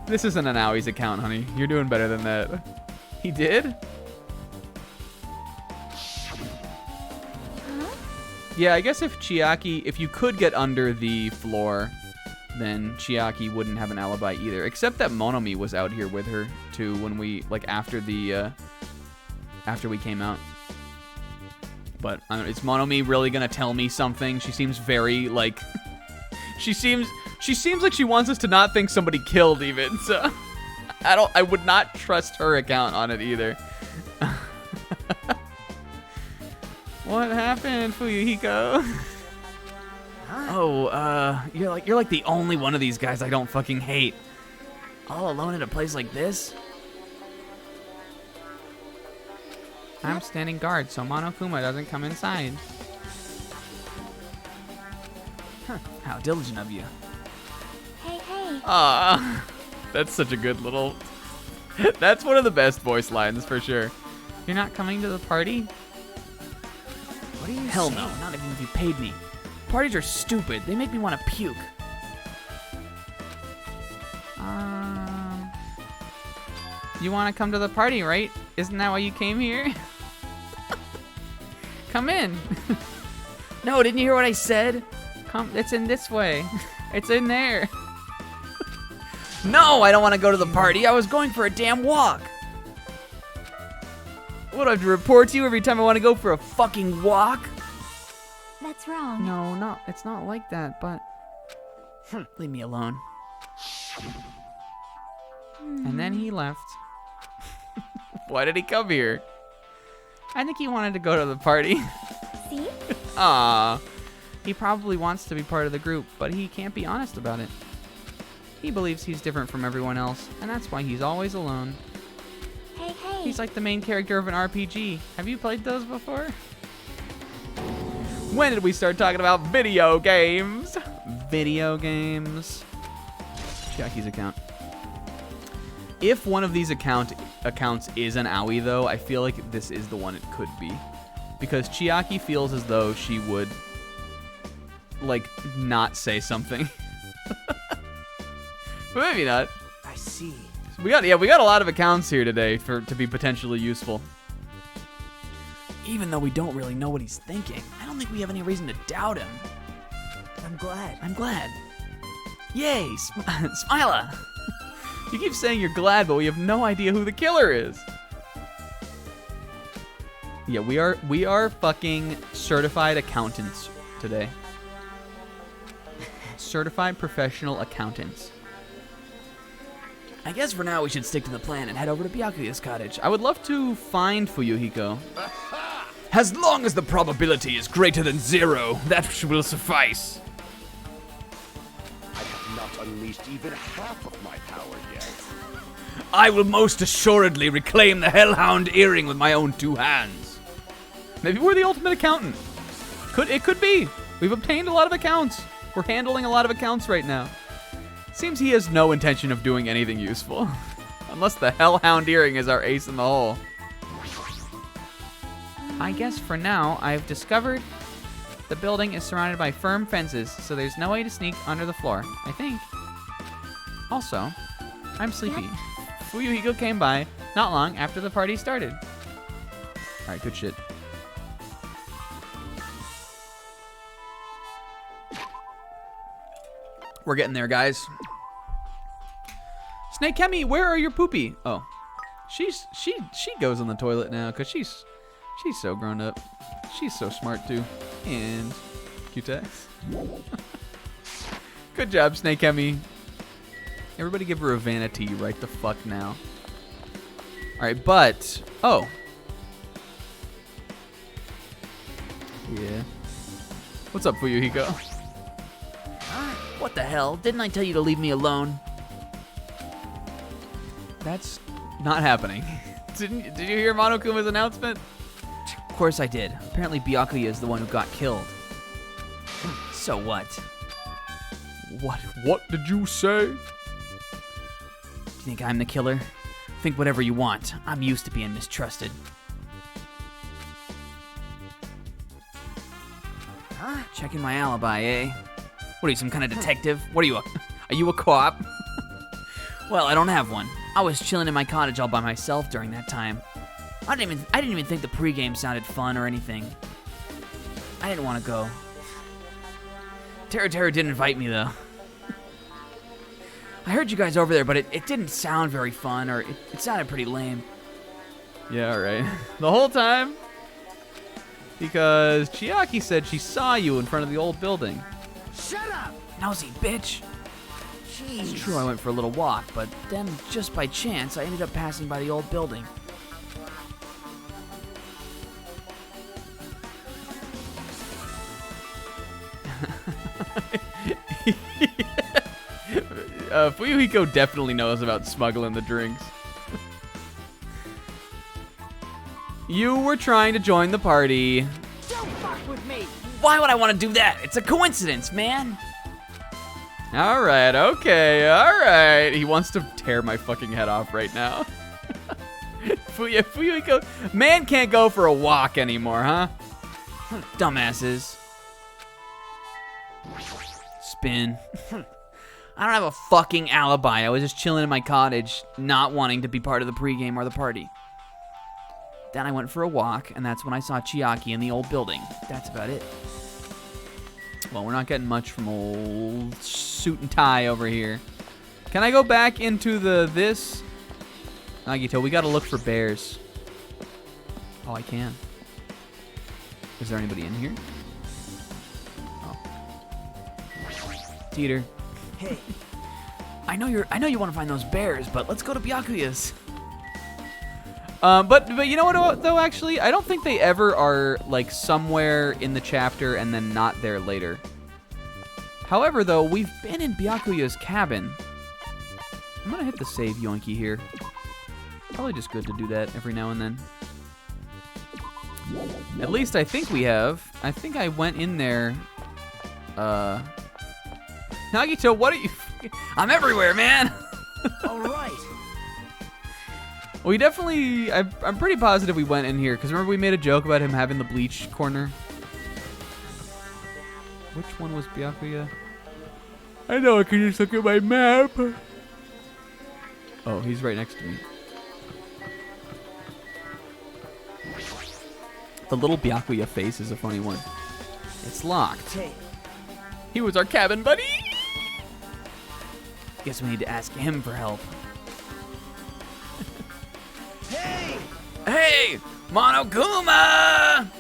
This isn't an Aoi's account, honey. You're doing better than that. He did? Yeah, I guess if you could get under the floor, then Chiaki wouldn't have an alibi either. Except that Monomi was out here with her too when we, like, after we came out. But I don't know, is Monomi really gonna tell me something? She seems very like, she seems like she wants us to not think somebody killed even. So I would not trust her account on it either. What happened, Fuyuhiko? Oh, you're like the only one of these guys I don't fucking hate. All alone in a place like this? I'm standing guard so Monokuma doesn't come inside. How diligent of you. hey, hey. That's such a good little. That's one of the best voice lines for sure. You're not coming to the party? What are you Hell no, not even if you paid me. Parties are stupid. They make me want to puke. You want to come to the party, right? Isn't that why you came here? Come in. No, didn't you hear what I said? Come. It's in this way. It's in there. No, I don't want to go to the party. I was going for a damn walk. What, I have to report to you every time I want to go for a Fucking walk? That's wrong. No, it's not like that, but... Leave me alone. And then he left. Why did he come here? I think he wanted to go to the party. See? Ah, He probably wants to be part of the group, but he can't be honest about it. He believes he's different from everyone else, and that's why he's always alone. Hey, hey. He's like the main character of an RPG. Have you played those before? when did we start talking about video games? Video games. Chiaki's account. If one of these accounts is an Aoi, though, I feel like this is the one it could be. Because Chiaki feels as though she would, like, not say something. But maybe not. I see. We got a lot of accounts here today to be potentially useful. Even though we don't really know what he's thinking, I don't think we have any reason to doubt him. I'm glad. I'm glad. Yay, Smiler! You keep saying you're glad, but we have no idea who the killer is. Yeah, we are fucking certified accountants today. Certified professional accountants. I guess for now we should stick to the plan and head over to Byakuya's cottage. I would love to find Fuyuhiko. As long as the probability is greater than 0, that will suffice. I have not unleashed even half of my power yet. I will most assuredly reclaim the Hellhound earring with my own 2 hands. Maybe we're the ultimate accountant. It could be. We've obtained a lot of accounts. We're handling a lot of accounts right now. Seems he has no intention of doing anything useful. Unless the Hellhound earring is our ace in the hole. I guess for now, I've discovered the building is surrounded by firm fences, so there's no way to sneak under the floor, I think. Also, I'm sleepy. Fuyuhiko came by not long after the party started. Alright, good shit. We're getting there, guys. Snake Kemi, where are your poopy? Oh. She goes on the toilet now, because she's so grown up. She's so smart too. And Q-Tex. Good job, Snake Kemi. Everybody give her a vanity right the fuck now. Alright, but oh. Yeah. What's up, Fuyuhiko? What the hell? Didn't I tell you to leave me alone? That's not happening. Did you hear Monokuma's announcement? Of course I did. Apparently Byakuya is the one who got killed. So what? What did you say? Do you think I'm the killer? Think whatever you want. I'm used to being mistrusted. Huh? Checking my alibi, eh? What are you, some kind of detective? What are you, are you a cop? Well, I don't have one. I was chilling in my cottage all by myself during that time. I didn't even think the pregame sounded fun or anything. I didn't want to go. Terra didn't invite me, though. I heard you guys over there, but it didn't sound very fun, or it sounded pretty lame. Yeah, right. The whole time? Because Chiaki said she saw you in front of the old building. Shut up! Nosy bitch. It's true I went for a little walk, but then, just by chance, I ended up passing by the old building. Fuyuhiko definitely knows about smuggling the drinks. You were trying to join the party. Don't fuck with me! Why would I want to do that? It's a coincidence, man. Alright, okay, alright. He wants to tear my fucking head off right now. Fuyuhiko, man can't go for a walk anymore, huh? Dumbasses. Spin. I don't have a fucking alibi. I was just chilling in my cottage, not wanting to be part of the pregame or the party. Then I went for a walk, and that's when I saw Chiaki in the old building. That's about it. Well, we're not getting much from old suit and tie over here. Can I go back into this? Nagito, we gotta look for bears. Oh, I can. Is there anybody in here? Oh. Teeter. Hey, I know you want to find those bears, but let's go to Byakuya's. But you know what though? Actually, I don't think they ever are like somewhere in the chapter and then not there later. However, though, we've been in Byakuya's cabin. I'm gonna hit the save yoinky here. Probably just good to do that every now and then. At least I think we have. I think I went in there. Nagito, what are you? I'm everywhere, man. All right. We definitely, I'm pretty positive we went in here, because remember we made a joke about him having the bleach corner? Which one was Byakuya? I know, I can just look at my map. Oh, he's right next to me. The little Byakuya face is a funny one. It's locked. Hey, He was our cabin buddy. Guess we need to ask him for help. hey! Hey, Monokuma!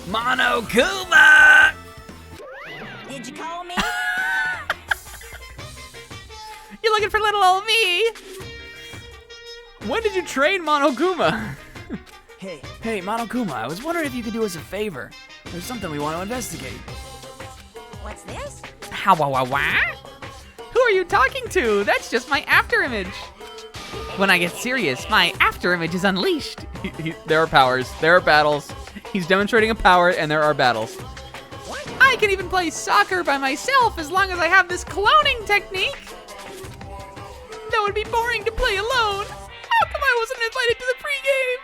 Monokuma! Did you call me? You're looking for little old me. When did you train Monokuma? Hey, Hey, Monokuma, I was wondering if you could do us a favor. There's something we want to investigate. What's this? How wah wah wah? Who are you talking to? That's just my after image. When I get serious, my after image is unleashed. There are powers. There are battles. He's demonstrating a power, and there are battles. I can even play soccer by myself as long as I have this cloning technique. That would be boring to play alone. How come I wasn't invited to the pregame?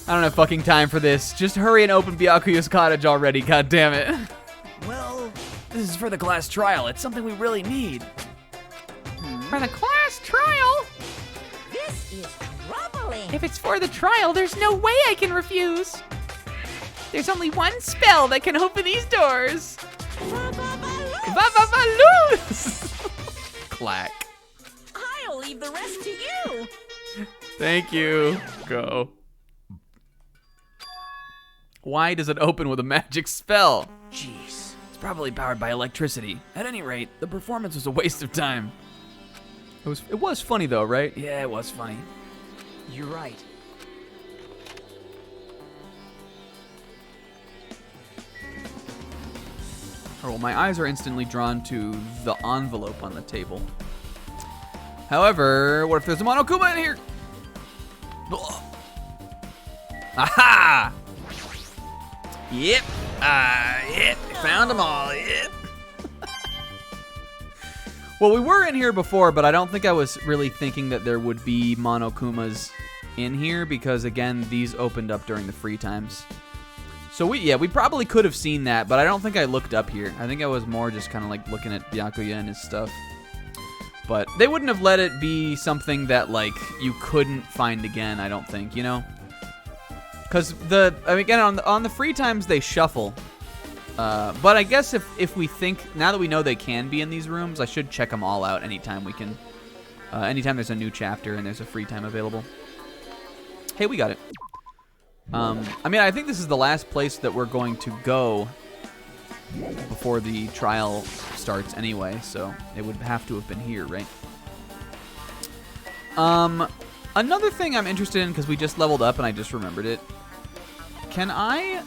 I don't have fucking time for this. Just hurry and open Byakuya's cottage already, god damn it. well, This is for the class trial. It's something we really need. For the class trial? This is troubling. If it's for the trial, there's no way I can refuse. There's only one spell that can open these doors. Va-va-va-loose! Clack. I'll leave the rest to you. Thank you. Go. Why does it open with a magic spell? Jeez. It's probably powered by electricity. At any rate, the performance was a waste of time. It was funny though, right? Yeah, it was funny. you're right. Oh, well, my eyes are instantly drawn to the envelope on the table. However, what if there's a Monokuma in here? Ugh. Aha! Yep. Yep. Found them all. Yep. Well, we were in here before, but I don't think I was really thinking that there would be Monokumas in here because, again, these opened up during the free times. So we probably could have seen that, but I don't think I looked up here. I think I was more just kind of like looking at Byakuya and his stuff. But they wouldn't have let it be something that like you couldn't find again, I don't think, you know? Because again, on the free times they shuffle. But I guess if we think, now that we know they can be in these rooms, I should check them all out anytime we can. Anytime there's a new chapter and there's a free time available. Hey, we got it. I mean, I think this is the last place that we're going to go before the trial starts anyway, so it would have to have been here, right? Another thing I'm interested in, because we just leveled up and I just remembered it. Can I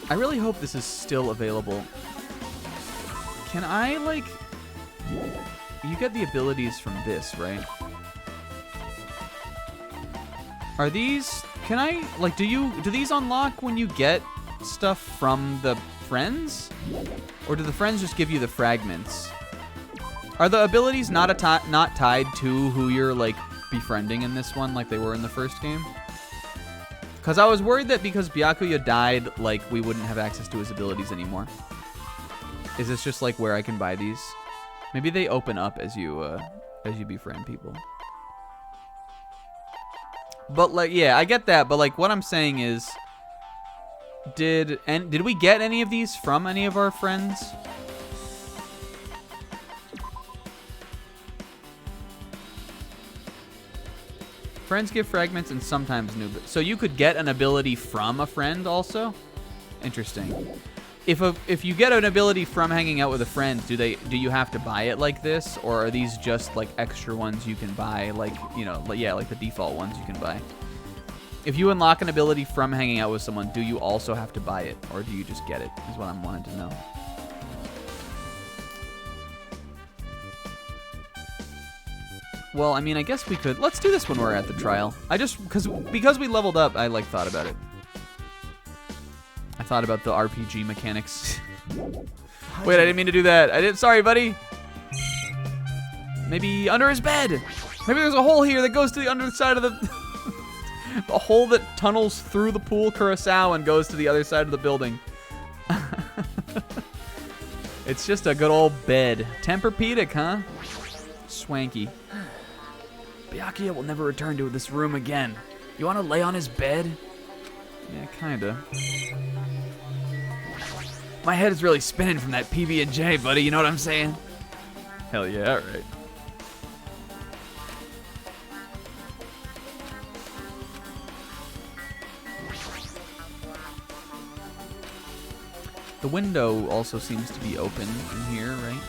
really hope this is still available. Can I, like... You get the abilities from this, right? Are these... Can I... Like, do these unlock when you get stuff from the friends? Or do the friends just give you the fragments? Are the abilities not tied to who you're, like, befriending in this one like they were in the first game? Because I was worried that because Byakuya died, like, we wouldn't have access to his abilities anymore. Is this just, like, where I can buy these? Maybe they open up as you befriend people. But, like, yeah, I get that. But, like, what I'm saying is, did we get any of these from any of our friends? Friends give fragments and sometimes new. So you could get an ability from a friend also? Interesting. If you get an ability from hanging out with a friend, do you have to buy it like this, or are these just like extra ones you can buy, like, you know, like, yeah, like the default ones you can buy? If you unlock an ability from hanging out with someone, do you also have to buy it, or do you just get it? Is what I'm wanting to know. Well, I mean, I guess we could. Let's do this when we're at the trial. Because we leveled up, I like thought about it. I thought about the RPG mechanics. Wait, I didn't mean to do that. Sorry, buddy. Maybe under his bed. Maybe there's a hole here that goes to the underside of the... a hole that tunnels through the pool Curacao and goes to the other side of the building. It's just a good old bed. Tempur-Pedic, huh? Swanky. Byakuya will never return to this room again. You want to lay on his bed? Yeah, kinda. My head is really spinning from that PB&J, buddy. You know what I'm saying? Hell yeah, alright. The window also seems to be open in here, right?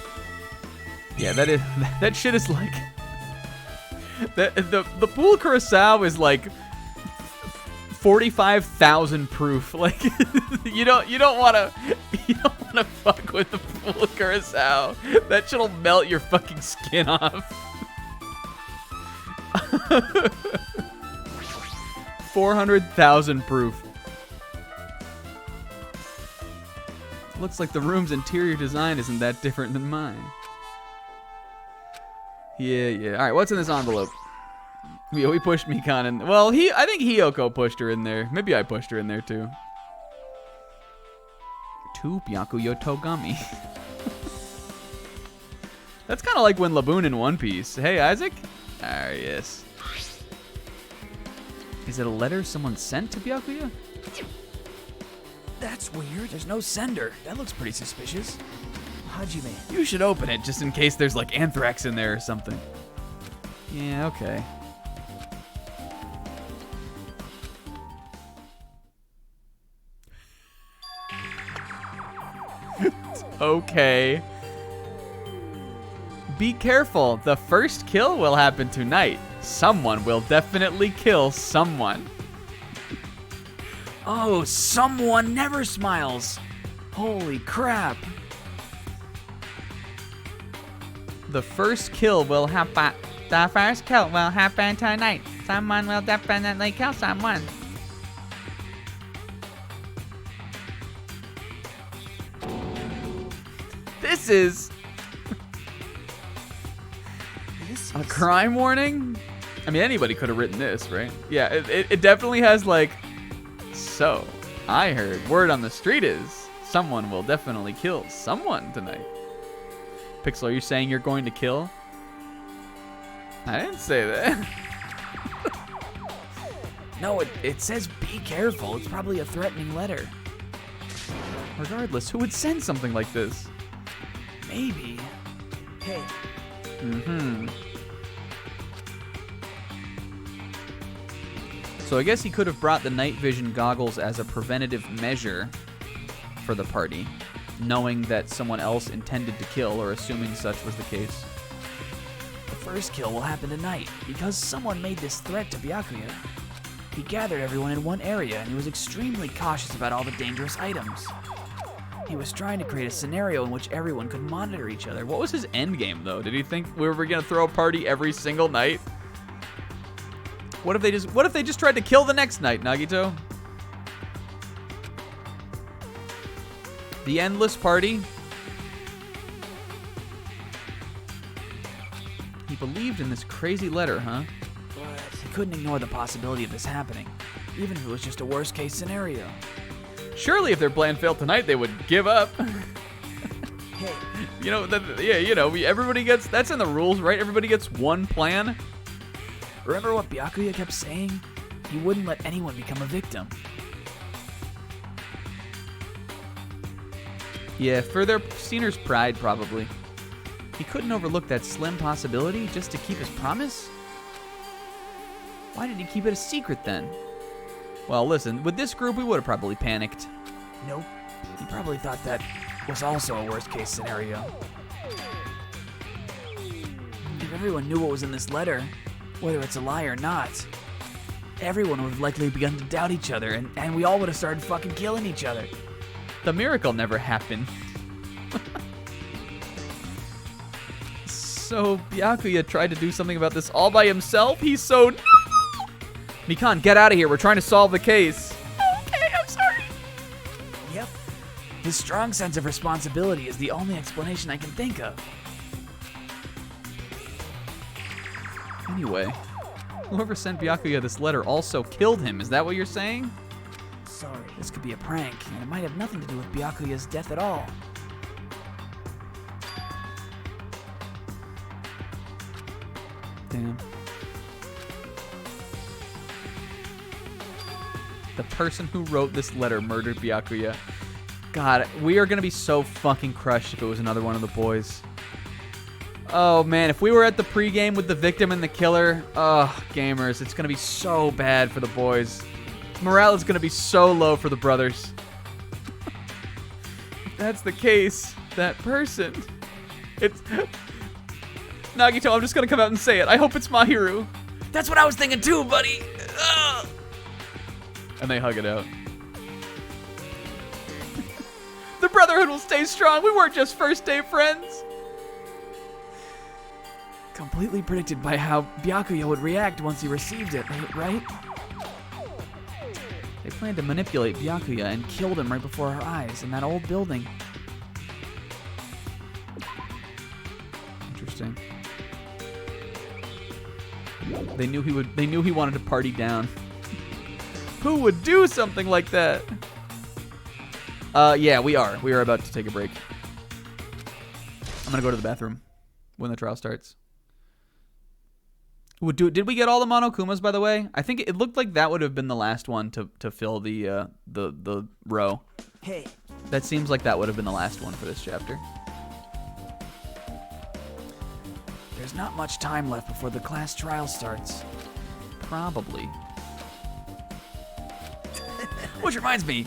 Yeah, that shit is like the pool curacao is like 45,000 proof. Like you don't want to fuck with the pool curacao. That shit'll melt your fucking skin off. 400,000 proof. Looks like the room's interior design isn't that different than mine. Yeah. All right, what's in this envelope? We pushed Mikan in. Well, I think Hiyoko pushed her in there. Maybe I pushed her in there too. 2 Byakuya Togami. That's kind of like when Laboon in One Piece. Hey, Isaac? Ah, yes. Is it a letter someone sent to Byakuya? That's weird. There's no sender. That looks pretty suspicious. Hajime. You should open it just in case there's like anthrax in there or something. Yeah, okay. Okay. Be careful. The first kill will happen tonight. Someone will definitely kill someone. Oh, someone never smiles. Holy crap. The first kill will happen. The first kill will happen tonight. Someone will definitely kill someone. This is a crime warning? I mean, anybody could have written this, right? Yeah, it definitely has like, so, I heard word on the street is someone will definitely kill someone tonight. Pixel, are you saying you're going to kill? I didn't say that. No, it says be careful. It's probably a threatening letter. Regardless, who would send something like this? Maybe. Hey, So I guess he could have brought the night vision goggles as a preventative measure for the party, knowing that someone else intended to kill or assuming such was the case. The first kill will happen tonight because someone made this threat to Byakuya. He gathered everyone in one area and he was extremely cautious about all the dangerous items. He was trying to create a scenario in which everyone could monitor each other. What was his end game, though? Did he think we were gonna throw a party every single night? What if they just tried to kill the next night, Nagito? The endless party? He believed in this crazy letter, huh? But he couldn't ignore the possibility of this happening, even if it was just a worst-case scenario. Surely if their plan failed tonight, they would give up. hey, You know, everybody gets, that's in the rules, right? Everybody gets one plan. Remember what Byakuya kept saying? He wouldn't let anyone become a victim. Yeah, for their Steiner's pride, probably. He couldn't overlook that slim possibility just to keep his promise? Why did he keep it a secret then? Well, listen, with this group, we would have probably panicked. Nope. He probably thought that was also a worst-case scenario. If everyone knew what was in this letter, whether it's a lie or not, everyone would have likely begun to doubt each other, and we all would have started fucking killing each other. The miracle never happened. So Byakuya tried to do something about this all by himself? He's so... Mikan, get out of here. We're trying to solve the case. Okay, I'm sorry. Yep. His strong sense of responsibility is the only explanation I can think of. Anyway, whoever sent Byakuya this letter also killed him. Is that what you're saying? Sorry, this could be a prank, and it might have nothing to do with Byakuya's death at all. Damn. The person who wrote this letter murdered Byakuya. God, we are going to be so fucking crushed if it was another one of the boys. Oh, man, if we were at the pregame with the victim and the killer, gamers, it's going to be so bad for the boys. Morale is going to be so low for the brothers. If that's the case, that person, it's... Nagito, I'm just going to come out and say it. I hope it's Mahiru. That's what I was thinking too, buddy. Ugh. And they hug it out. The Brotherhood will stay strong. We weren't just first day friends. Completely predicted by how Byakuya would react once he received it, right? They planned to manipulate Byakuya and killed him right before our eyes in that old building. Interesting. They knew he wanted to party down. Who would do something like that? Yeah, we are. We are about to take a break. I'm gonna go to the bathroom when the trial starts. Did we get all the Monokumas, by the way? I think it looked like that would have been the last one to fill the row. Hey. That seems like that would have been the last one for this chapter. There's not much time left before the class trial starts. Probably. Which reminds me,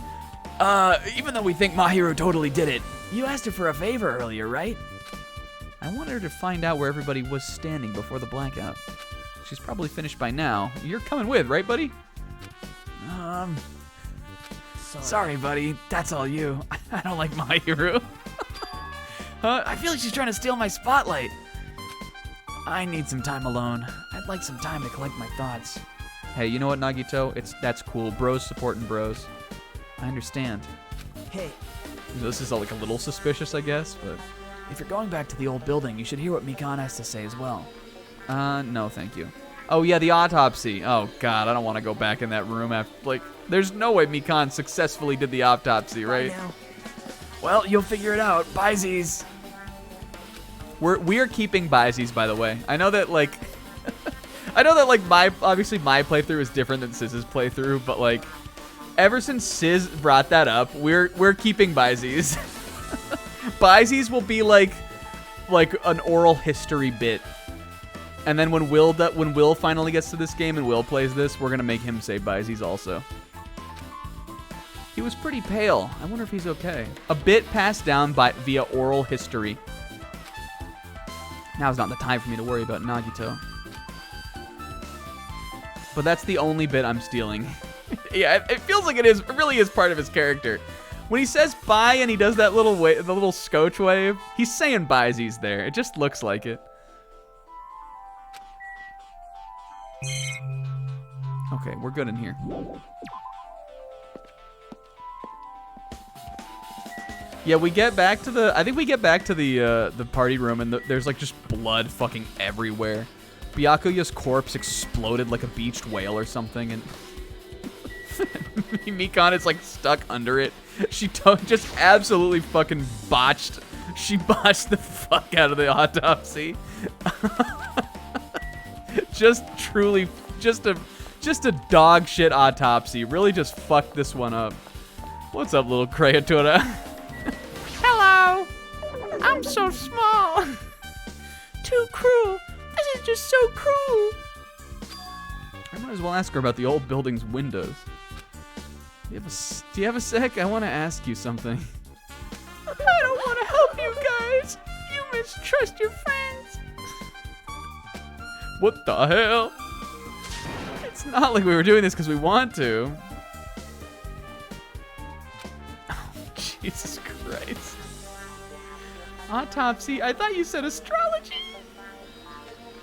even though we think Mahiru totally did it, you asked her for a favor earlier, right? I wanted her to find out where everybody was standing before the blackout. She's probably finished by now. You're coming with, right, buddy? Sorry, buddy. That's all you. I don't like Mahiru. I feel like she's trying to steal my spotlight. I need some time alone. I'd like some time to collect my thoughts. Hey, you know what, Nagito? That's cool. Bros supporting bros. I understand. Hey. This is like a little suspicious, I guess, but... If you're going back to the old building, you should hear what Mikan has to say as well. No, thank you. Oh, yeah, the autopsy. Oh, God, I don't want to go back in that room after, like, there's no way Mikan successfully did the autopsy, right? Well, you'll figure it out. Byesies. We are keeping Byesies, by the way. I know that, like, obviously my playthrough is different than Siz's playthrough, but, like, ever since Siz brought that up, we're keeping Byesies. Byesies will be like an oral history bit. And then when Will finally gets to this game and Will plays this, we're gonna make him say Byesies also. He was pretty pale. I wonder if he's okay. A bit passed down via oral history. Now's not the time for me to worry about Nagito. But that's the only bit I'm stealing. Yeah, it feels like it really is part of his character. When he says bye and he does that little the little scotch wave, he's saying Byesies there. It just looks like it. Okay, we're good in here. Yeah, we get back to the... I think we get back to the party room, and there's, like, just blood fucking everywhere. Byakuya's corpse exploded like a beached whale or something, and... Mikan is, like, stuck under it. She just absolutely fucking botched... She botched the fuck out of the autopsy. Just truly... Just a dog shit autopsy. Really just fucked this one up. What's up, little creatura? Hello. I'm so small. Too cruel. This is just so cruel. I might as well ask her about the old building's windows. Do you have a sec? I want to ask you something. I don't want to help you guys. You mistrust your friends. What the hell? It's not like we were doing this because we want to. Oh, Jesus Christ. Autopsy? I thought you said astrology.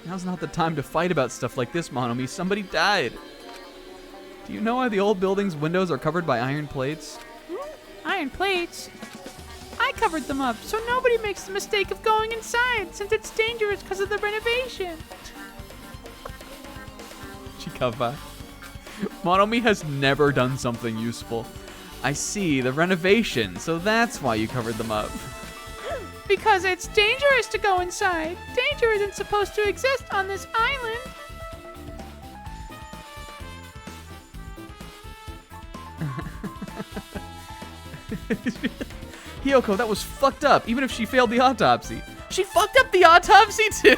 Now's not the time to fight about stuff like this, Monomi. Somebody died. Do you know why the old building's windows are covered by iron plates? Iron plates? I covered them up so nobody makes the mistake of going inside since it's dangerous because of the renovation. Chikava. Monomi has never done something useful. I see, the renovation, so that's why you covered them up. Because it's dangerous to go inside. Danger isn't supposed to exist on this island. Hiyoko, that was fucked up, even if she failed the autopsy. She fucked up the autopsy, too!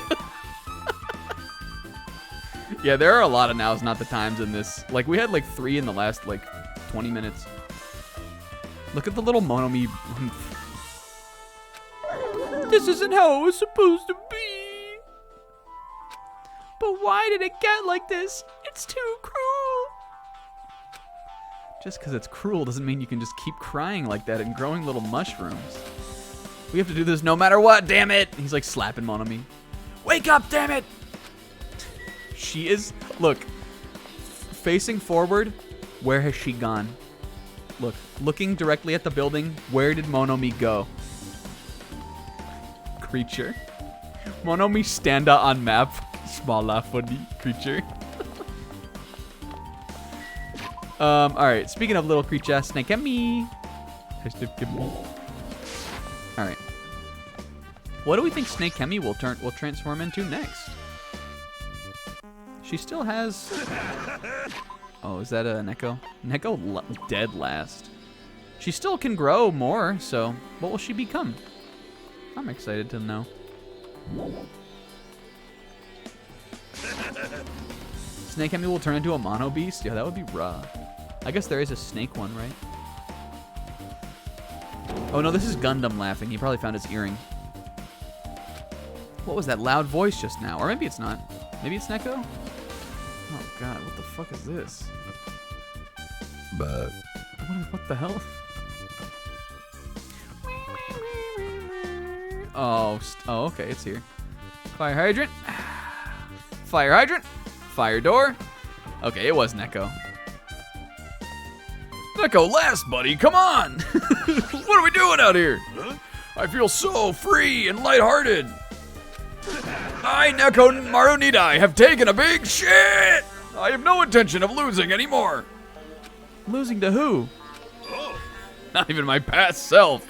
Yeah, there are a lot of nows, not the times in this. Like, we had, like, 3 in the last, like, 20 minutes. Look at the little Monomi. This isn't how it was supposed to be. But why did it get like this? It's too cruel. Just because it's cruel doesn't mean you can just keep crying like that and growing little mushrooms. We have to do this no matter what, damn it! He's like slapping Monomi. Wake up, damn it! She is, look, facing forward, where has she gone? Look, looking directly at the building, where did Monomi go? Creature. Monomi standa on map. Small laugh funny creature. Alright, speaking of little creature, Snake at me. Alright. What do we think Snake Hemi will transform into next? She still has... Oh, is that a Neko? Neko dead last. She still can grow more, so what will she become? I'm excited to know. Snake Hemi will turn into a mono beast? Yeah, that would be raw. I guess there is a snake one, right? Oh no, this is Gundam laughing. He probably found his earring. What was that loud voice just now? Or maybe it's not. Maybe it's Neko? Oh god, what the fuck is this? But what the hell? Oh, okay, it's here. Fire hydrant. Fire hydrant. Fire door. Okay, it was Neko. Neko last, buddy, come on! What are we doing out here? I feel so free and lighthearted. I, Neko Marunidai, have taken a big shit! I have no intention of losing anymore. Losing to who? Not even my past self.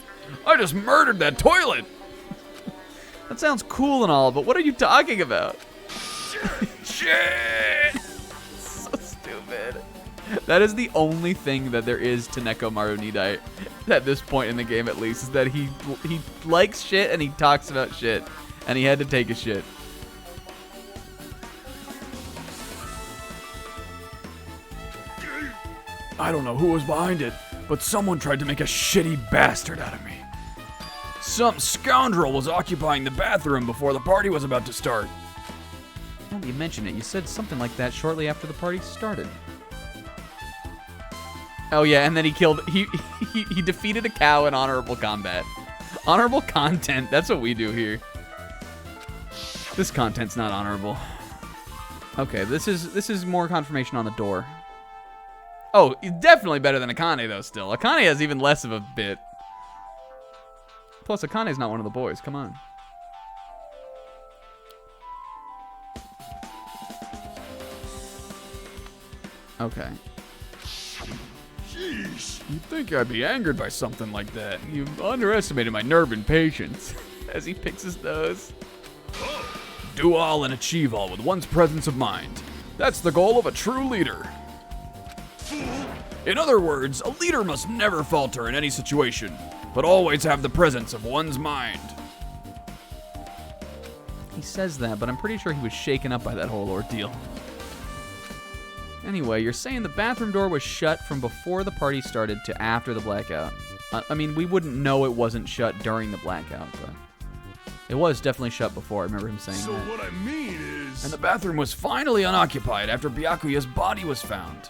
I just murdered that toilet. That sounds cool and all, but what are you talking about? Shit! So stupid. That is the only thing that there is to Neko Marunidai at this point in the game, at least, is that he likes shit and he talks about shit, and he had to take a shit. I don't know who was behind it, but someone tried to make a shitty bastard out of me. Some scoundrel was occupying the bathroom before the party was about to start. Now that you mention it, you said something like that shortly after the party started. Oh yeah, and then he killed, he defeated a cow in honorable combat. Honorable content, that's what we do here. This content's not honorable. Okay, this is more confirmation on the door. Oh, definitely better than Akane though still. Akane has even less of a bit. Plus Akane's not one of the boys, come on. Okay. Jeez, you'd think I'd be angered by something like that. You've underestimated my nerve and patience. As he picks his nose. Do all and achieve all with one's presence of mind. That's the goal of a true leader. In other words, a leader must never falter in any situation, but always have the presence of one's mind. He says that, but I'm pretty sure he was shaken up by that whole ordeal. Anyway, you're saying the bathroom door was shut from before the party started to after the blackout. I mean, we wouldn't know it wasn't shut during the blackout, but it was definitely shut before. I remember him saying that. So what I mean is... And the bathroom was finally unoccupied after Byakuya's body was found.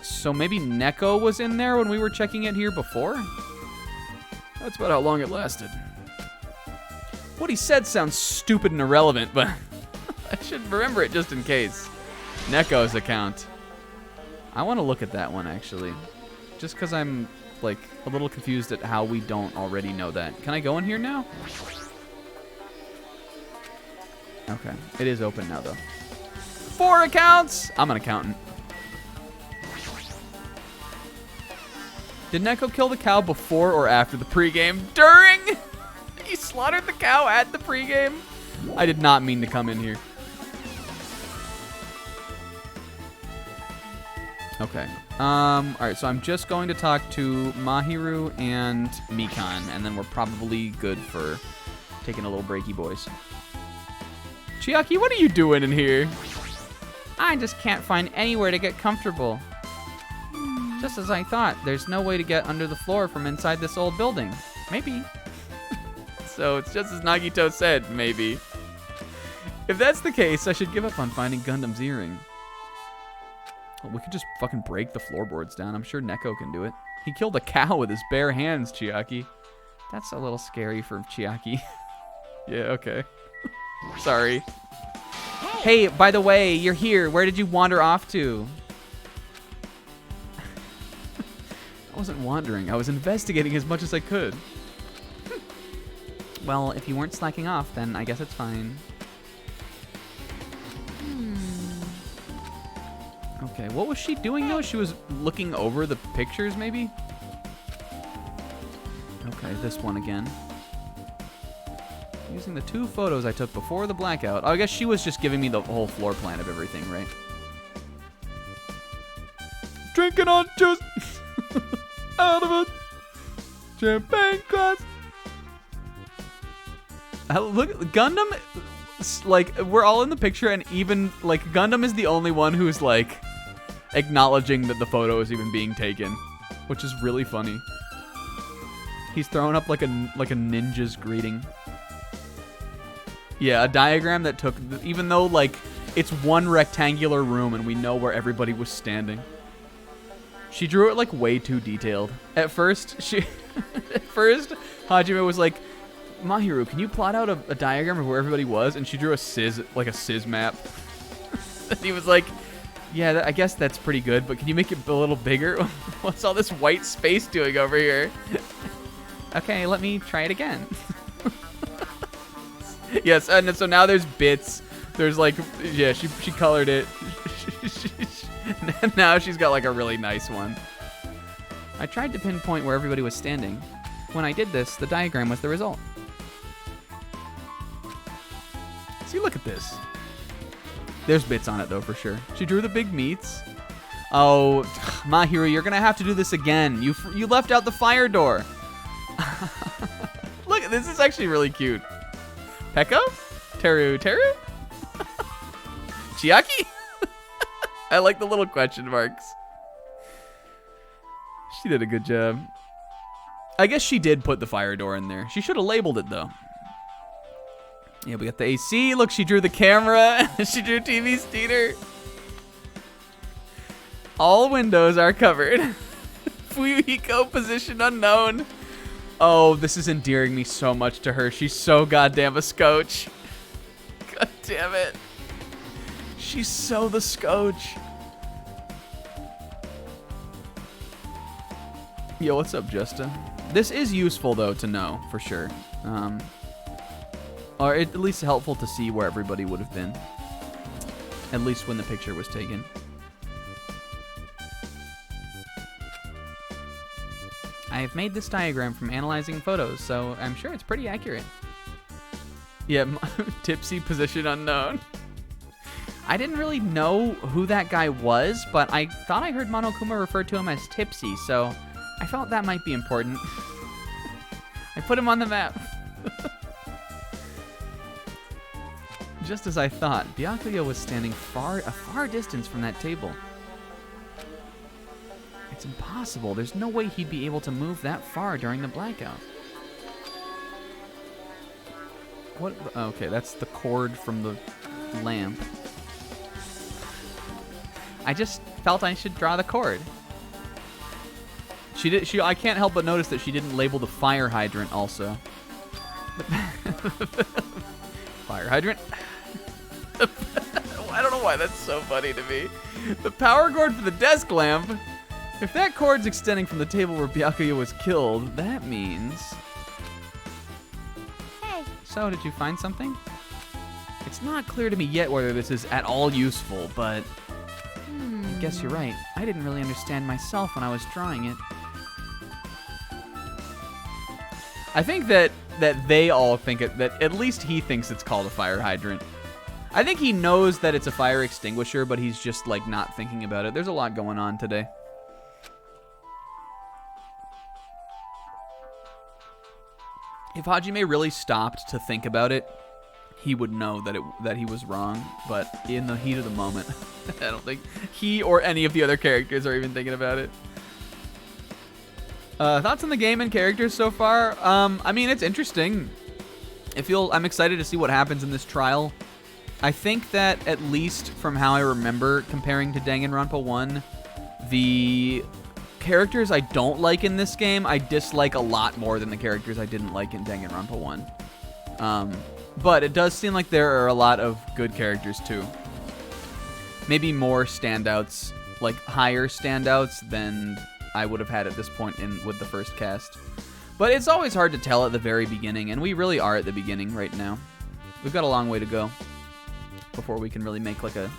So maybe Neko was in there when we were checking it here before? That's about how long it lasted. What he said sounds stupid and irrelevant, but I should remember it just in case. Neko's account. I want to look at that one, actually. Just because I'm, like, a little confused at how we don't already know that. Can I go in here now? Okay. It is open now, though. 4 accounts! I'm an accountant. Did Neko kill the cow before or after the pregame? During? He slaughtered the cow at the pregame? I did not mean to come in here. Okay. Alright, so I'm just going to talk to Mahiru and Mikan, and then we're probably good for taking a little breaky, boys. Chiaki, what are you doing in here? I just can't find anywhere to get comfortable. Just as I thought, there's no way to get under the floor from inside this old building. Maybe. So it's just as Nagito said, maybe. If that's the case, I should give up on finding Gundam's earring. Well, we could just fucking break the floorboards down. I'm sure Neko can do it. He killed a cow with his bare hands, Chiaki. That's a little scary for Chiaki. Yeah, okay. Sorry. Hey, by the way, you're here. Where did you wander off to? I wasn't wandering. I was investigating as much as I could. Well, if you weren't slacking off, then I guess it's fine. Okay, what was she doing though? She was looking over the pictures, maybe? Okay, this one again. Using the 2 photos I took before the blackout. Oh, I guess she was just giving me the whole floor plan of everything, right? Drinking on just out of a champagne glass. Look, Gundam, like, we're all in the picture, and even, like, Gundam is the only one who's, like, acknowledging that the photo is even being taken, which is really funny. He's throwing up like a ninja's greeting. Yeah, a diagram that took, even though, like, it's one rectangular room and we know where everybody was standing. She drew it, like, way too detailed. At first, Hajime was like, Mahiru, can you plot out a diagram of where everybody was? And she drew a SIS map. And he was like, yeah, I guess that's pretty good, but can you make it a little bigger? What's all this white space doing over here? Okay, let me try it again. Yes, and so now there's bits. There's like, yeah, she colored it. Now she's got like a really nice one. I tried to pinpoint where everybody was standing. When I did this, the diagram was the result. See, look at this. There's bits on it though, for sure. She drew the big meats. Oh, Mahiru, you're gonna have to do this again. You left out the fire door. Look, this is actually really cute. Peko? Teru? Chiaki? I like the little question marks. She did a good job. I guess she did put the fire door in there. She should have labeled it though. Yeah, we got the AC. Look, she drew the camera. She drew TV's theater. All windows are covered. Fuyuhiko, position unknown. Oh, this is endearing me so much to her. She's so goddamn a scotch. God damn it. She's so the scotch. Yo, what's up, Justa? This is useful, though, to know, for sure. Or at least helpful to see where everybody would have been. At least when the picture was taken. I have made this diagram from analyzing photos, so I'm sure it's pretty accurate. Yeah, tipsy, position unknown. I didn't really know who that guy was, but I thought I heard Monokuma refer to him as Tipsy, so I felt that might be important. I put him on the map. Just as I thought, Byakuya was standing a far distance from that table. It's impossible. There's no way he'd be able to move that far during the blackout. What? Okay, that's the cord from the lamp. I just felt I should draw the cord. I can't help but notice that she didn't label the fire hydrant also. Fire hydrant? I don't know why that's so funny to me. The power cord for the desk lamp. If that cord's extending from the table where Byakuya was killed, that means... Hey, So, did you find something? It's not clear to me yet whether this is at all useful, but... I guess you're right. I didn't really understand myself when I was drawing it. I think that they all think it, that at least he thinks it's called a fire hydrant. I think he knows that it's a fire extinguisher, but he's just like not thinking about it. There's a lot going on today. If Hajime really stopped to think about it, he would know that he was wrong. But in the heat of the moment, I don't think he or any of the other characters are even thinking about it. Thoughts on the game and characters so far? I mean, it's interesting. I'm excited to see what happens in this trial. I think that, at least from how I remember comparing to Danganronpa 1, the characters I don't like in this game, I dislike a lot more than the characters I didn't like in Danganronpa 1. But it does seem like there are a lot of good characters, too. Maybe more standouts, like higher standouts than I would have had at this point with the first cast. But it's always hard to tell at the very beginning, and we really are at the beginning right now. We've got a long way to go before we can really make like a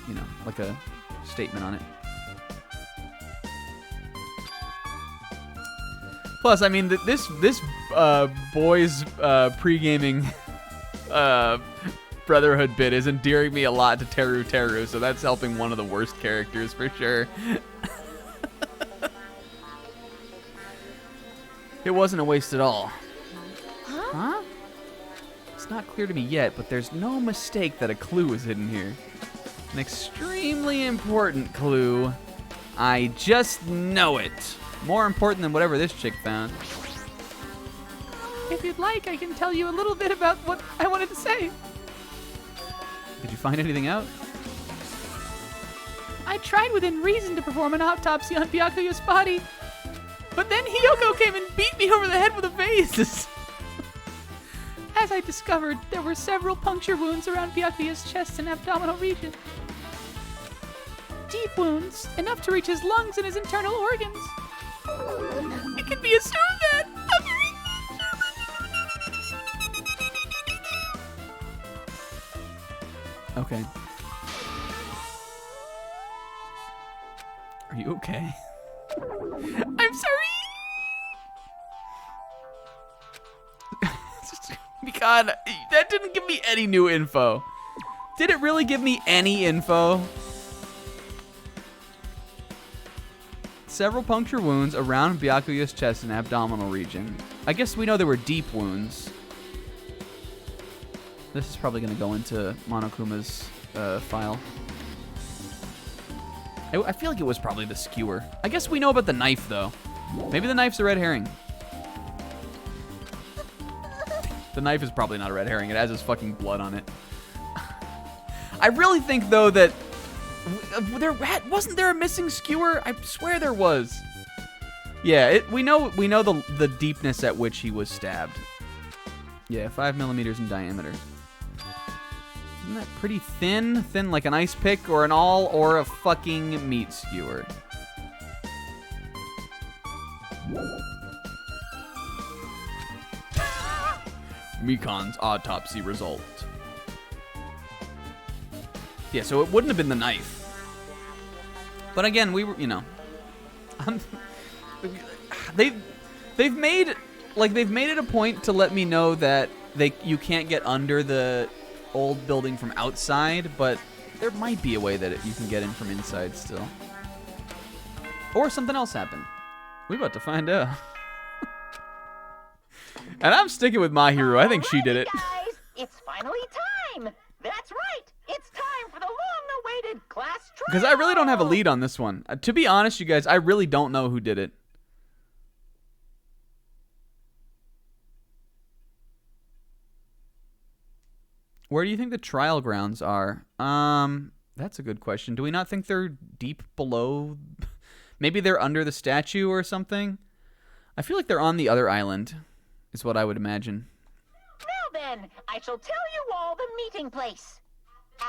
statement on it. Plus, I mean, this boys pre-gaming brotherhood bit is endearing me a lot to Teru, so that's helping one of the worst characters for sure. It wasn't a waste at all. Huh? It's not clear to me yet, but there's no mistake that a clue is hidden here. An extremely important clue. I just know it. More important than whatever this chick found. If you'd like, I can tell you a little bit about what I wanted to say. Did you find anything out? I tried within reason to perform an autopsy on Byakuya's body, but then Hiyoko came and beat me over the head with a vase. As I discovered, there were several puncture wounds around Byakuya's chest and abdominal region. Deep wounds, enough to reach his lungs and his internal organs. It can be assumed that... Okay. Are you okay? I'm sorry! God, that didn't give me any new info. Did it really give me any info? Several puncture wounds around Byakuya's chest and abdominal region. I guess we know there were deep wounds. This is probably going to go into Monokuma's file. I feel like it was probably the skewer. I guess we know about the knife, though. Maybe the knife's a red herring. The knife is probably not a red herring. It has his fucking blood on it. I really think, though, that... Wasn't there a missing skewer? I swear there was. Yeah, we know the deepness at which he was stabbed. Yeah, 5 millimeters in diameter. Isn't that pretty thin? Thin like an ice pick or an awl or a fucking meat skewer. Mikan's autopsy result. Yeah, so it wouldn't have been the knife. But again, we were, they've made it a point to let me know that you can't get under the old building from outside, but there might be a way that you can get in from inside still. Or something else happened. We're about to find out. And I'm sticking with My Hero. I think she did it. Guys, it's finally time. That's right. It's time for the long-awaited class trial. Because I really don't have a lead on this one. To be honest, you guys, I really don't know who did it. Where do you think the trial grounds are? That's a good question. Do we not think they're deep below? Maybe they're under the statue or something? I feel like they're on the other island, is what I would imagine. Now then, I shall tell you all the meeting place.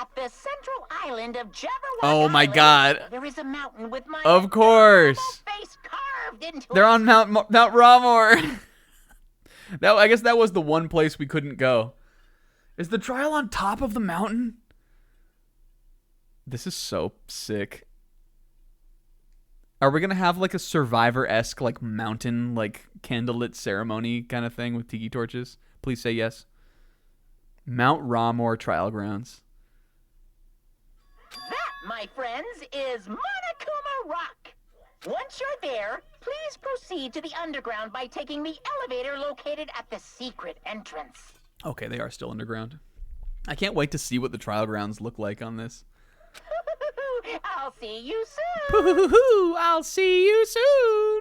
At the central island of Jabberwock Oh my Island, God. there is a mountain with my Of course. face carved into They're it. on Mount Ramor. I guess that was the one place we couldn't go. Is the trial on top of the mountain? This is so sick. Are we gonna have like a Survivor-esque like mountain like candlelit ceremony kind of thing with tiki torches? Please say yes. Mount Ramor trial grounds. That, my friends, is Monokuma Rock. Once you're there, please proceed to the underground by taking the elevator located at the secret entrance. Okay, they are still underground. I can't wait to see what the trial grounds look like on this. I'll see you soon. I'll see you soon.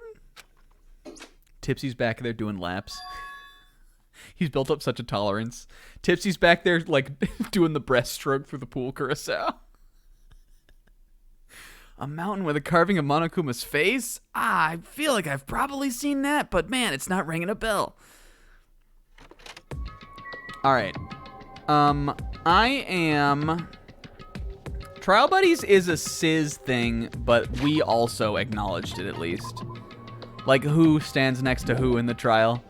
Tipsy's back there doing laps. He's built up such a tolerance. Tipsy's back there, like, doing the breaststroke through the pool carousel. A mountain with a carving of Monokuma's face? I feel like I've probably seen that, but man, it's not ringing a bell. Alright. I am... Trial Buddies is a Sizz thing, but we also acknowledged it at least. Like, who stands next to who in the trial.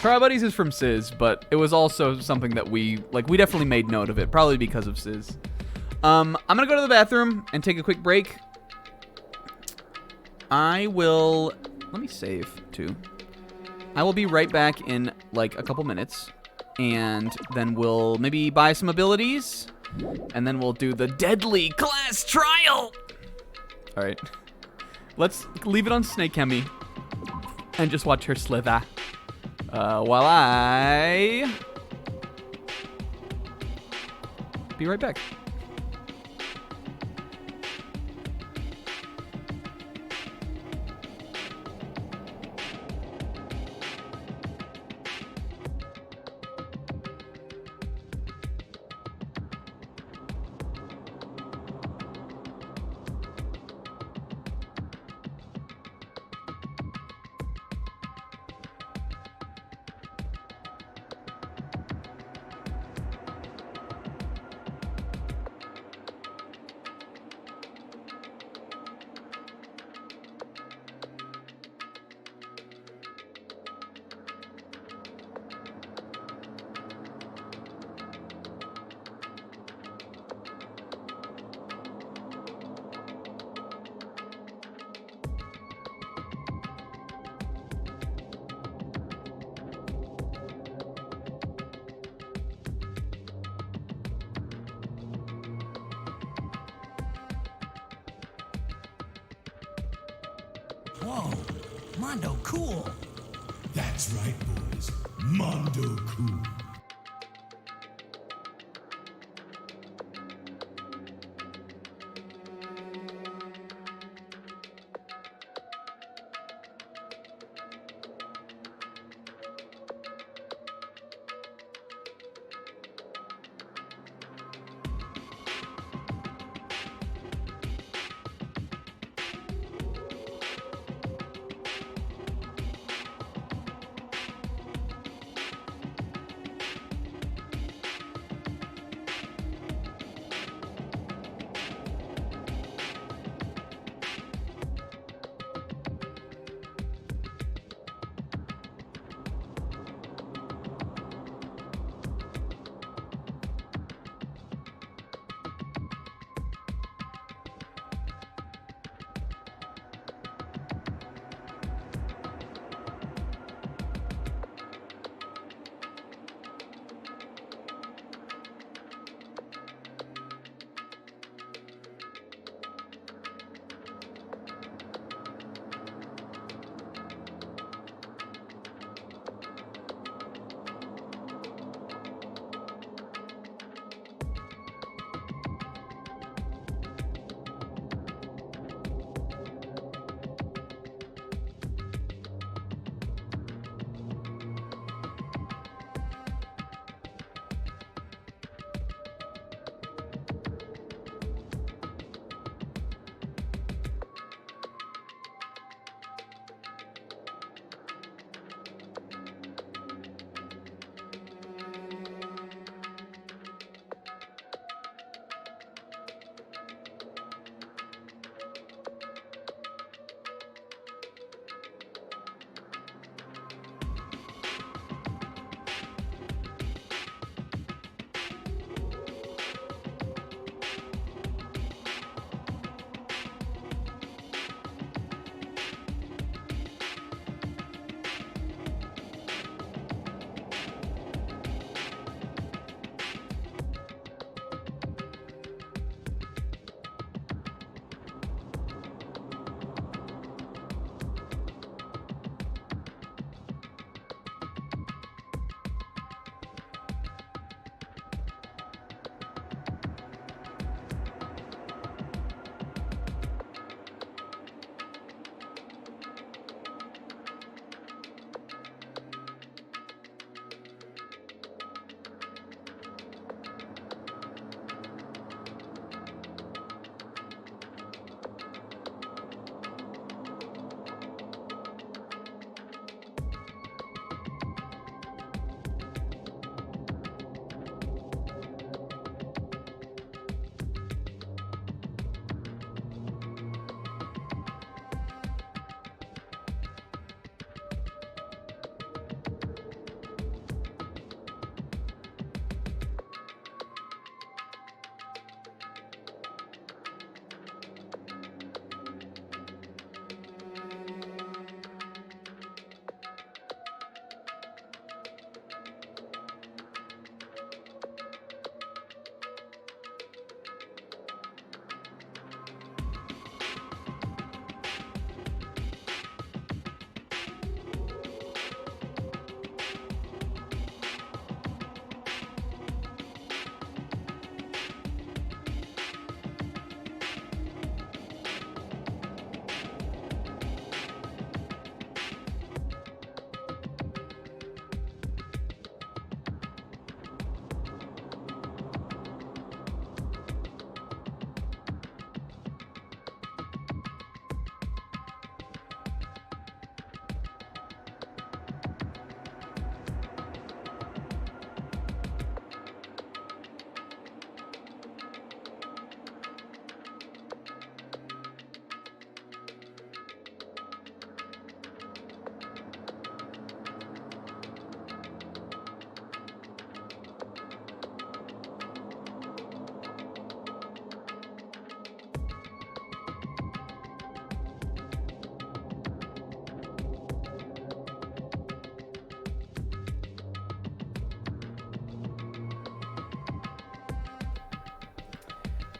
Trial Buddies is from Sizz, but it was also something that we definitely made note of it, probably because of Sizz. I'm gonna go to the bathroom and take a quick break. Let me save, too. I will be right back in, like, a couple minutes, and then we'll maybe buy some abilities, and then we'll do the deadly class trial! Alright. Let's leave it on Snake Hemi, and just watch her slither. While I... be right back. Whoa, Mondo cool. That's right, boys. Mondo cool.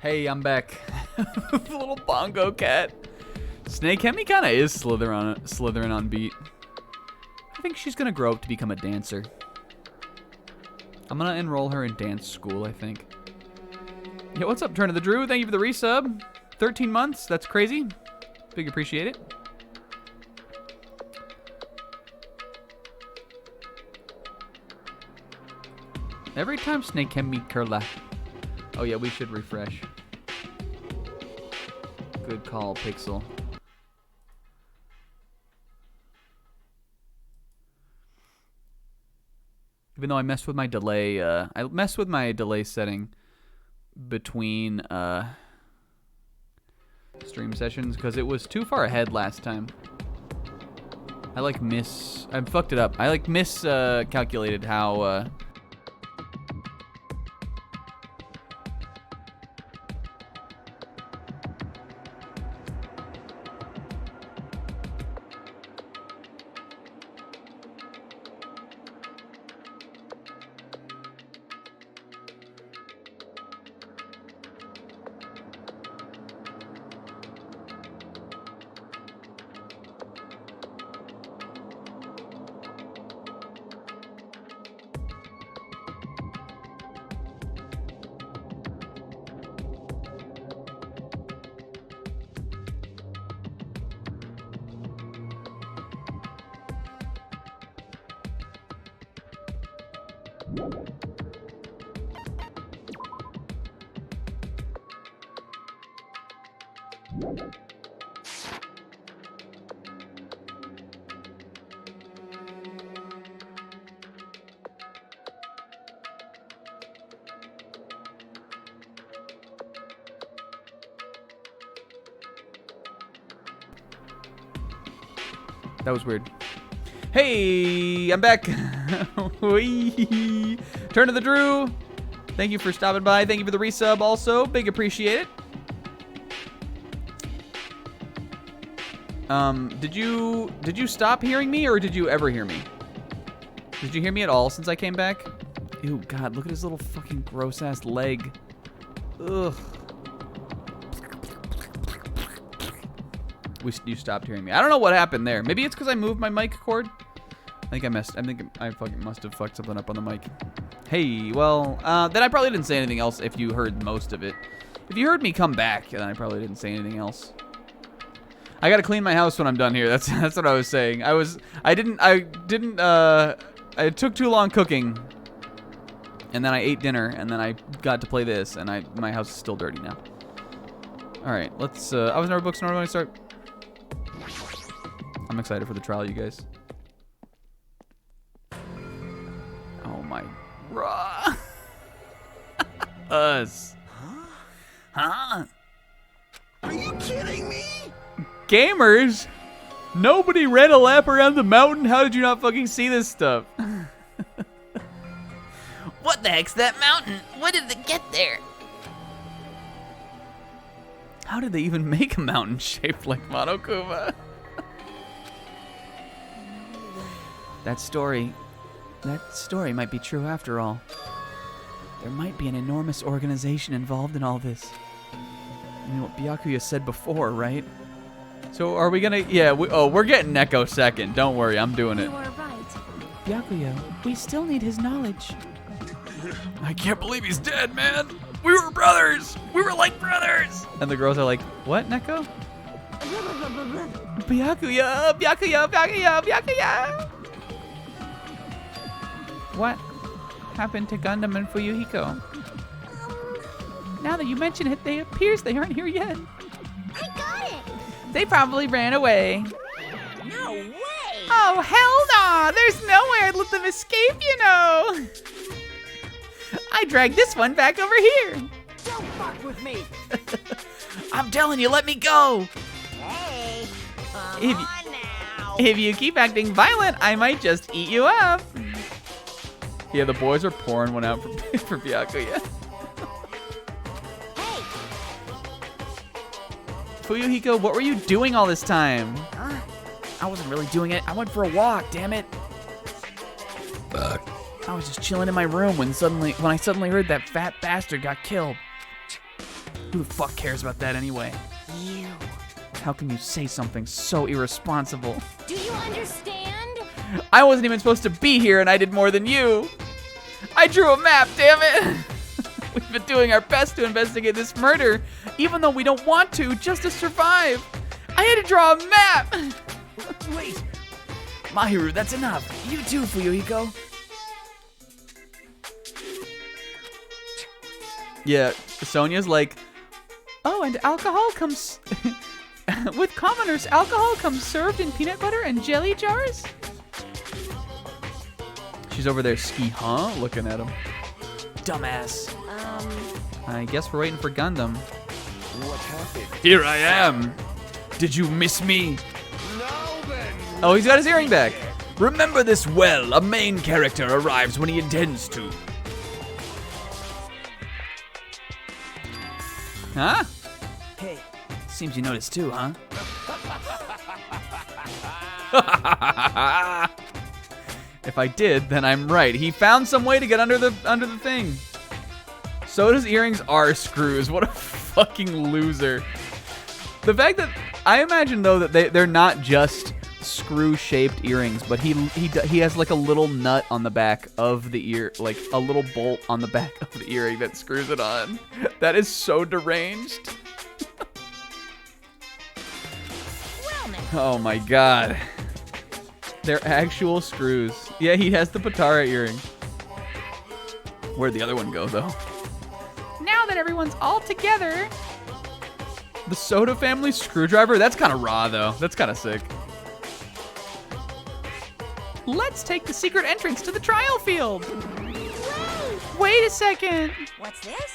Hey, I'm back. The little bongo cat. Snake Hemi kind of is slithering on beat. I think she's gonna grow up to become a dancer. I'm gonna enroll her in dance school, I think. Yeah, what's up, Turn of the Drew? Thank you for the resub. 13 months, that's crazy. Big appreciate it. Every time Snake can meet Curla. Oh yeah, we should refresh. Good call, Pixel. Even though I messed with my delay, setting between stream sessions because it was too far ahead last time. I fucked it up. I miscalculated how that was weird. Hey, I'm back. Turn of the Drew. Thank you for stopping by. Thank you for the resub also. Big appreciate it. Did you stop hearing me or did you ever hear me? Did you hear me at all since I came back? Ew, God, look at his little fucking gross ass leg. Ugh. You stopped hearing me. I don't know what happened there. Maybe it's because I moved my mic cord. I think I fucking must have fucked something up on the mic. Hey, well, then I probably didn't say anything else if you heard most of it. If you heard me come back, then I probably didn't say anything else. I gotta clean my house when I'm done here. That's what I was saying. I took too long cooking, and then I ate dinner, and then I got to play this, and my house is still dirty now. All right, let's. I was never books. Normally start. I'm excited for the trial, you guys. Oh my. Raw. Us. Huh? Are you kidding me? Gamers? Nobody ran a lap around the mountain? How did you not fucking see this stuff? What the heck's that mountain? What did it get there? How did they even make a mountain shaped like Monokuma? That story might be true after all. There might be an enormous organization involved in all this. You know what Byakuya said before, right? So are we gonna? Yeah. We're getting Neko second. Don't worry, I'm doing it. You are right. Byakuya, we still need his knowledge. I can't believe he's dead, man. We were brothers. We were like brothers. And the girls are like, "What, Neko?" Byakuya, Byakuya, Byakuya, Byakuya. What happened to Gundam and Fuyuhiko? Now that you mention it, it appears they aren't here yet. I got it. They probably ran away. No way! Oh, hell no! There's no way I'd let them escape, you know! I dragged this one back over here. Don't fuck with me! I'm telling you, let me go! Hey, come If- on now! If you keep acting violent, I might just eat you up. Yeah, the boys are pouring one out for Byakuya. Hey! Fuyuhiko, what were you doing all this time? Huh? I wasn't really doing it. I went for a walk, damn it. I was just chilling in my room when I suddenly heard that fat bastard got killed. Who the fuck cares about that anyway? You. How can you say something so irresponsible? Do you understand? I wasn't even supposed to be here and I did more than you. I drew a map, damn it. We've been doing our best to investigate this murder, even though we don't want to, just to survive. I had to draw a map. Wait. Mahiru, that's enough. You too, Fuyuhiko. Yeah, Sonia's like, Oh, and alcohol comes... With commoners, alcohol comes served in peanut butter and jelly jars? she's over there looking at him. Dumbass. I guess we're waiting for Gundam. What happened? Here I am. Did you miss me? Now then. Oh, he's got his earring back. Remember this well. A main character arrives when he intends to. Huh? Hey, seems you noticed too, huh? If I did, then I'm right. He found some way to get under the thing. Soda's earrings are screws. What a fucking loser. The fact that I imagine though that they're not just screw-shaped earrings, but he has like a little nut on the back of the ear, like a little bolt on the back of the earring that screws it on. That is so deranged. Oh my god. They're actual screws. Yeah, he has the Patara earring. Where'd the other one go though? Now that everyone's all together, The Soda family screwdriver? That's kind of raw though. That's kind of sick. let's take the secret entrance to the trial field. Wait a second. What's this?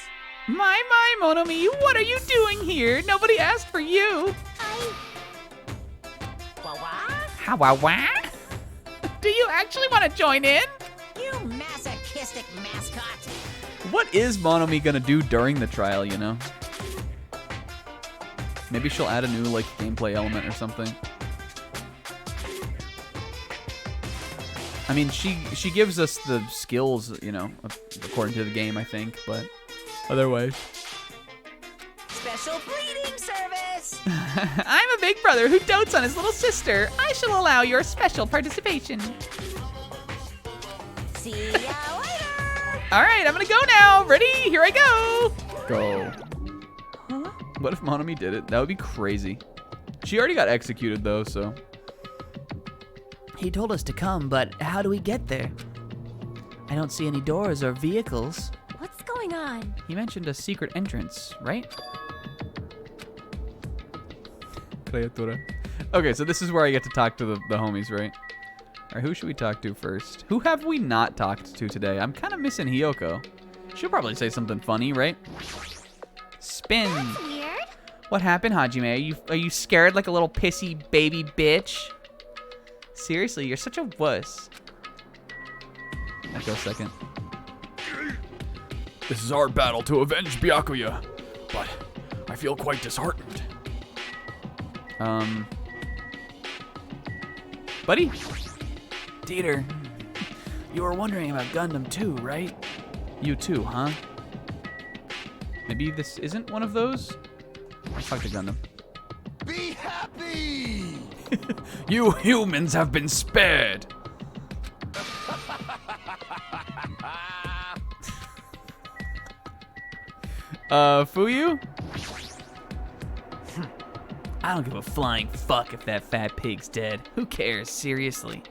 My, Monomi, what are you doing here? Nobody asked for you. How, wah? Do you actually want to join in? You masochistic mascot. What is Monomi gonna do during the trial, you know? Maybe she'll add a new, like, gameplay element or something. I mean, she gives us the skills, you know, according to the game, I think, but otherwise. Special bleeding service. I'm a big brother who dotes on his little sister. I shall allow your special participation. See ya later. All right, I'm gonna go now. Ready? Here I go. Go. Huh? What if Monomi did it? That would be crazy. She already got executed, though, so. He told us to come, but how do we get there? I don't see any doors or vehicles. What's going on? He mentioned a secret entrance, right? Criatura. Okay, so this is where I get to talk to the homies, right? All right, who should we talk to first? Who have we not talked to today? I'm kind of missing Hiyoko. She'll probably say something funny, right? Spin. That's weird. What happened, Hajime? Are you scared like a little pissy baby bitch? Seriously, you're such a wuss. I'll go second. This is our battle to avenge Byakuya, but I feel quite disheartened. Buddy? Dieter, you were wondering about Gundam too, right? You too, huh? Maybe this isn't one of those? Let's talk to Gundam. Be happy! You humans have been spared. Fuyu? I don't give a flying fuck if that fat pig's dead. Who cares, seriously?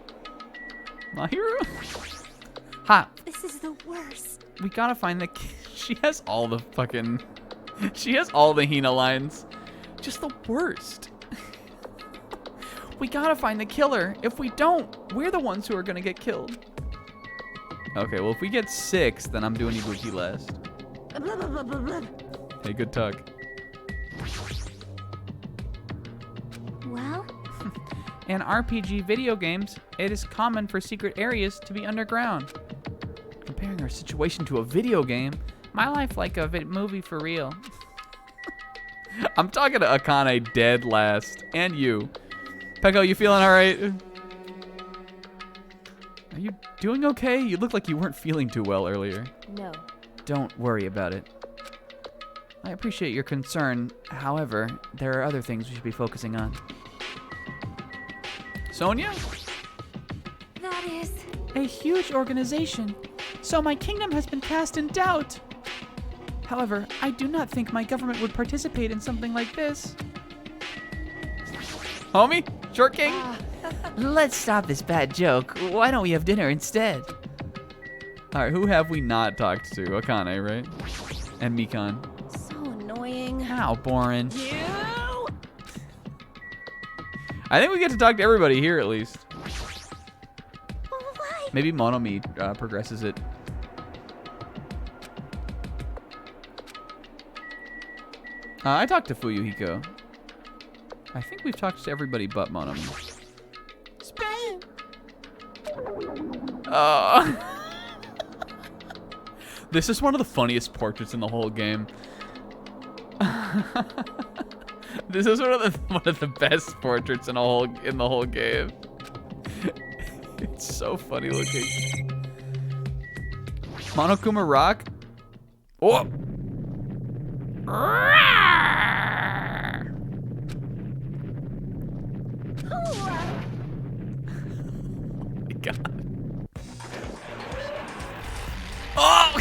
Mahiru? Ha! This is the worst. We gotta find the... She has all the fucking... She has all the Hina lines. Just the worst. We gotta find the killer. If we don't, we're the ones who are gonna get killed. Okay, well, if we get 6, then I'm doing Ibuki last. Hey, good talk. Well, In RPG video games, it is common for secret areas to be underground. Comparing our situation to a video game. My life like a movie for real. I'm talking to Akane dead last. And you. Peko, you feeling alright? Are you doing okay? You look like you weren't feeling too well earlier. no. Don't worry about it. I appreciate your concern. However, there are other things we should be focusing on. Sonia? That is... A huge organization, so my kingdom has been cast in doubt. However, I do not think my government would participate in something like this. Homie? Short King? Let's stop this bad joke. Why don't we have dinner instead? Alright, who have we not talked to? Akane, right? And Mikan. so annoying. How boring. I think we get to talk to everybody here at least. Why? Maybe Monomi progresses it. I talked to Fuyuhiko. I think we've talked to everybody but Monomi. Spain. This is one of the funniest portraits in the whole game. This is one of the best portraits in the whole game. It's so funny looking. Monokuma Rock. Oh. God. Oh!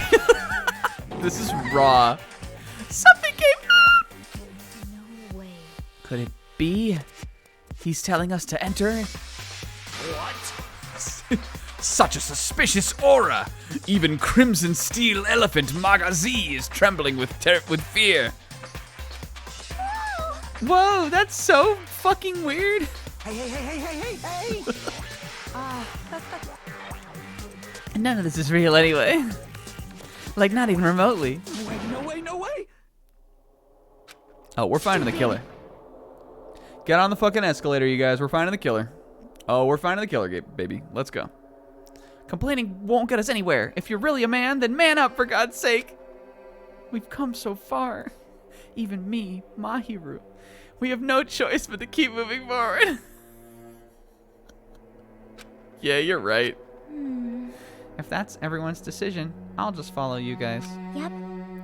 This is raw. Something came out! No way. Could it be? He's telling us to enter? What? Such a suspicious aura! Even Crimson Steel Elephant Magazi is trembling with fear. Whoa, that's so fucking weird. Hey! None of this is real anyway. Like, not even remotely. No way! Oh, we're finding the killer. Get on the fucking escalator, you guys. We're finding the killer. Oh, we're finding the killer, baby. Let's go. Complaining won't get us anywhere. If you're really a man, then man up, for God's sake. We've come so far. Even me, Mahiru. We have no choice but to keep moving forward. Yeah, you're right. If that's everyone's decision, I'll just follow you guys. Yep.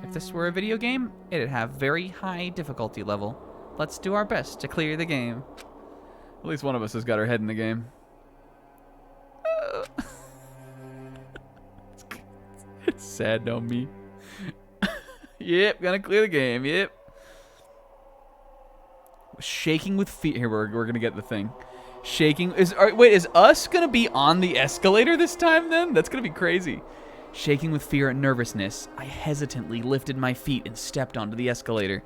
If this were a video game, it'd have very high difficulty level. Let's do our best to clear the game. At least one of us has got our head in the game. It's sad, no me. Yep, gonna clear the game. Yep. Shaking with fear. Here, we're gonna get the thing. Shaking is. Wait, is us gonna be on the escalator this time? Then that's gonna be crazy. Shaking with fear and nervousness, I hesitantly lifted my feet and stepped onto the escalator.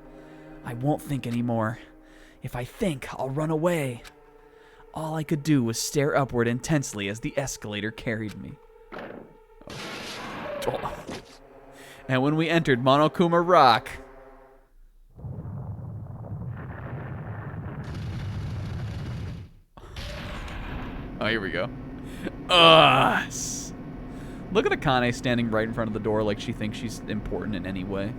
I won't think anymore. If I think, I'll run away. All I could do was stare upward intensely as the escalator carried me. Oh. And when we entered Monokuma Rock. Oh, here we go. Us. Look at Akane standing right in front of the door like she thinks she's important in any way.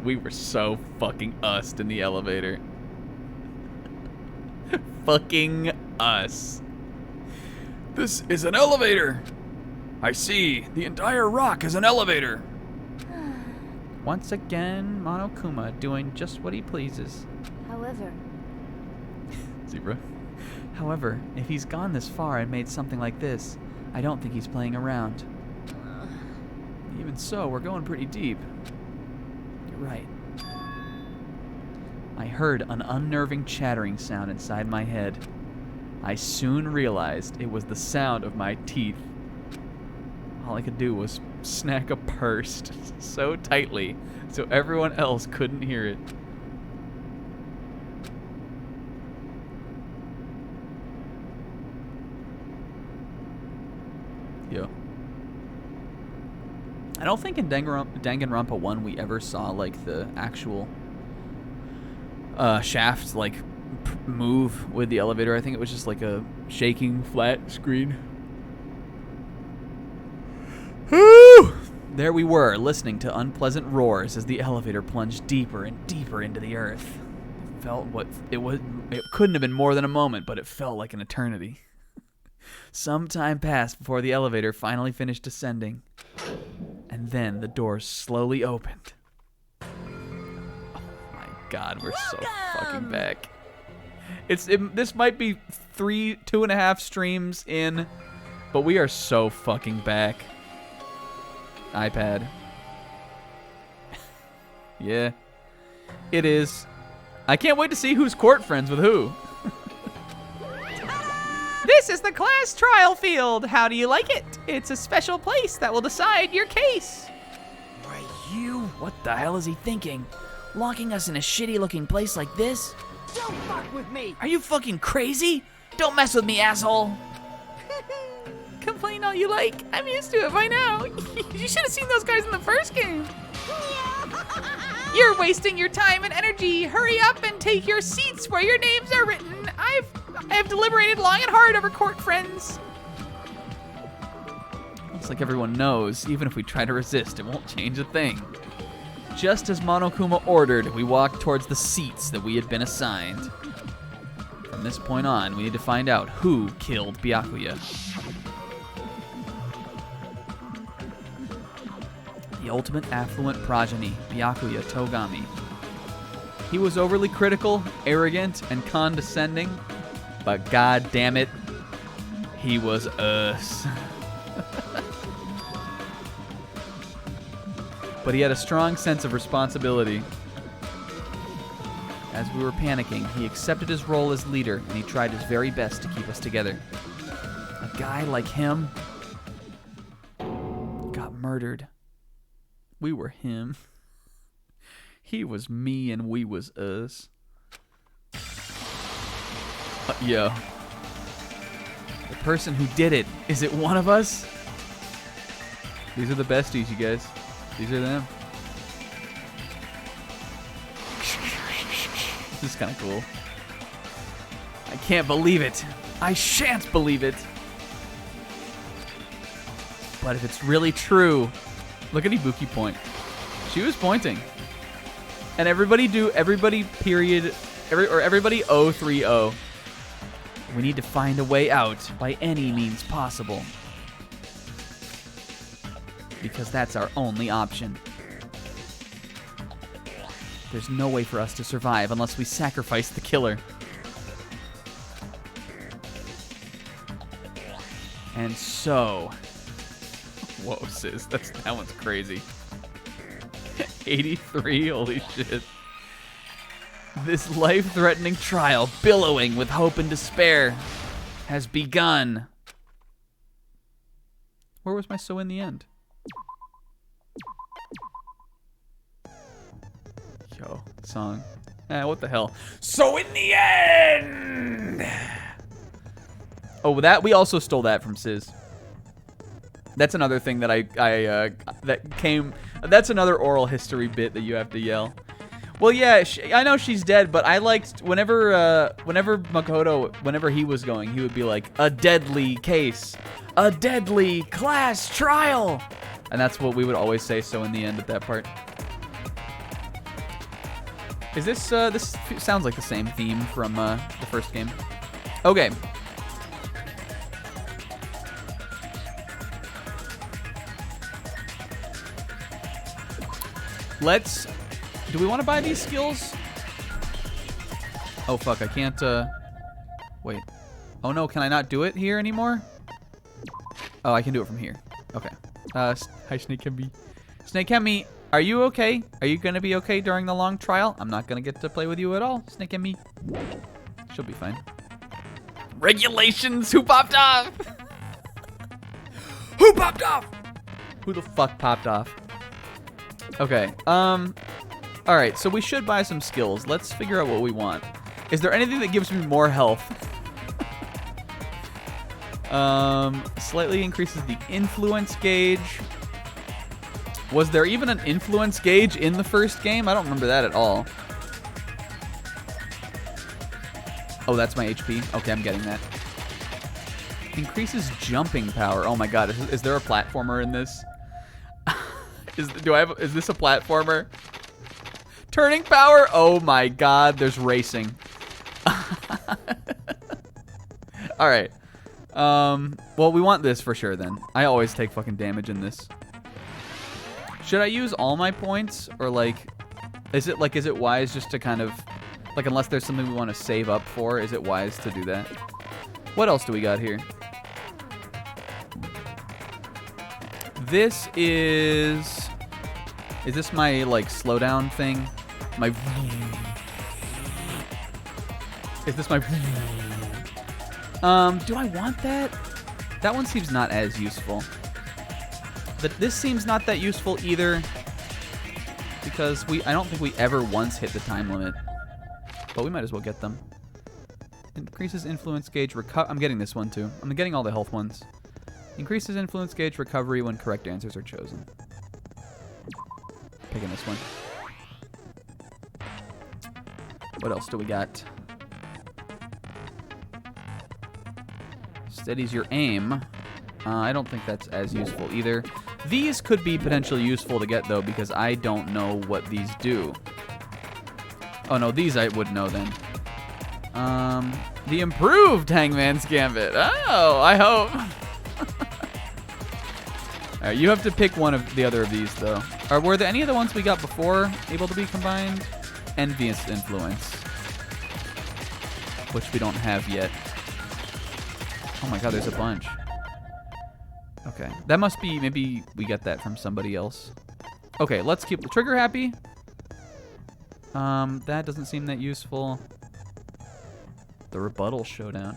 We were so fucking used in the elevator. Fucking us. This is an elevator. I see. The entire rock is an elevator. Once again, Monokuma doing just what he pleases. However, Zebra. However, if he's gone this far and made something like this, I don't think he's playing around. Even so, we're going pretty deep. You're right. I heard an unnerving chattering sound inside my head. I soon realized it was the sound of my teeth. All I could do was snack a purse so tightly so everyone else couldn't hear it. Yo. I don't think in Danganronpa 1 we ever saw like the actual shaft like move with the elevator. I think it was just like a shaking flat screen. There we were, listening to unpleasant roars as the elevator plunged deeper and deeper into the earth. It felt it couldn't have been more than a moment, but it felt like an eternity. Some time passed before the elevator finally finished descending. And And then the door slowly opened. Oh my God, we're so fucking back. This might be 2.5 streams in, but we are so fucking back. iPad. Yeah, it is. I can't wait to see who's court friends with who. This is the class trial field. How do you like it? It's a special place that will decide your case. Why, you? What the hell is he thinking? Locking us in a shitty-looking place like this? Don't fuck with me! Are you fucking crazy? Don't mess with me, asshole! Complain all you like. I'm used to it by now. You should have seen those guys in the first game. You're wasting your time and energy. Hurry up and take your seats where your names are written. I have deliberated long and hard over court friends. Looks like everyone knows. Even if we try to resist, it won't change a thing. Just as Monokuma ordered, we walked towards the seats that we had been assigned. From this point on, we need to find out who killed Byakuya. The ultimate affluent progeny, Byakuya Togami. He was overly critical, arrogant, and condescending, but god damn it, he was us. But he had a strong sense of responsibility. As we were panicking, he accepted his role as leader, and he tried his very best to keep us together. A guy like him got murdered. We were him. He was me and we was us. Yo. The person who did it, is it one of us? These are the besties, you guys. These are them. This is kind of cool. I can't believe it. I shan't believe it. But if it's really true, look at Ibuki point. She was pointing. And everybody 030. We need to find a way out by any means possible. Because that's our only option. There's no way for us to survive unless we sacrifice the killer. And so... Whoa, sis, that one's crazy. 83, holy shit. This life-threatening trial, billowing with hope and despair, has begun. Where was my so in the end? Yo, song. What the hell? So in the end! Oh, that we also stole that from Sis. That's another thing that that's another oral history bit that you have to yell. Well, yeah, I know she's dead, but I liked whenever Makoto, whenever he was going, he would be like, a deadly case, a deadly class trial. And that's what we would always say, so in the end at that part. Is this sounds like the same theme from the first game. Okay. Do we want to buy these skills? Oh fuck, I can't, wait. Oh no, can I not do it here anymore? Oh, I can do it from here. Okay. Hi, Snake Hemi. Snake Hemi, are you okay? Are you gonna be okay during the long trial? I'm not gonna get to play with you at all, Snake Hemi. She'll be fine. Regulations! Who popped off? Who popped off? Who the fuck popped off? Okay, alright, so we should buy some skills. Let's figure out what we want. Is there anything that gives me more health? Slightly increases the influence gauge. Was there even an influence gauge in the first game? I don't remember that at all. Oh, that's my HP. Okay, I'm getting that. Increases jumping power. Oh my god, is there a platformer in this? Is this a platformer? Turning power? Oh my god, there's racing. Alright. Well, we want this for sure then. I always take fucking damage in this. Should I use all my points, or like, is it wise just to kind of, like, unless there's something we want to save up for, is it wise to do that? What else do we got here? This is this my, like, slowdown thing? Is this my... do I want that? That one seems not as useful. This seems not that useful either, because I don't think we ever once hit the time limit. But we might as well get them. Increases influence gauge I'm getting this one too. I'm getting all the health ones. Increases influence gauge recovery when correct answers are chosen. Picking this one. What else do we got? Steadies your aim. I don't think that's as useful either. These could be potentially useful to get, though, because I don't know what these do. Oh, no, these I would know then. The improved Hangman's Gambit. Oh, I hope. All right, you have to pick one of the other of these, though. Were there any of the ones we got before able to be combined? Envious Influence, which we don't have yet. Oh my god, there's a bunch. Okay, that must be, maybe we get that from somebody else. Okay, let's keep the trigger happy. That doesn't seem that useful. The rebuttal showdown.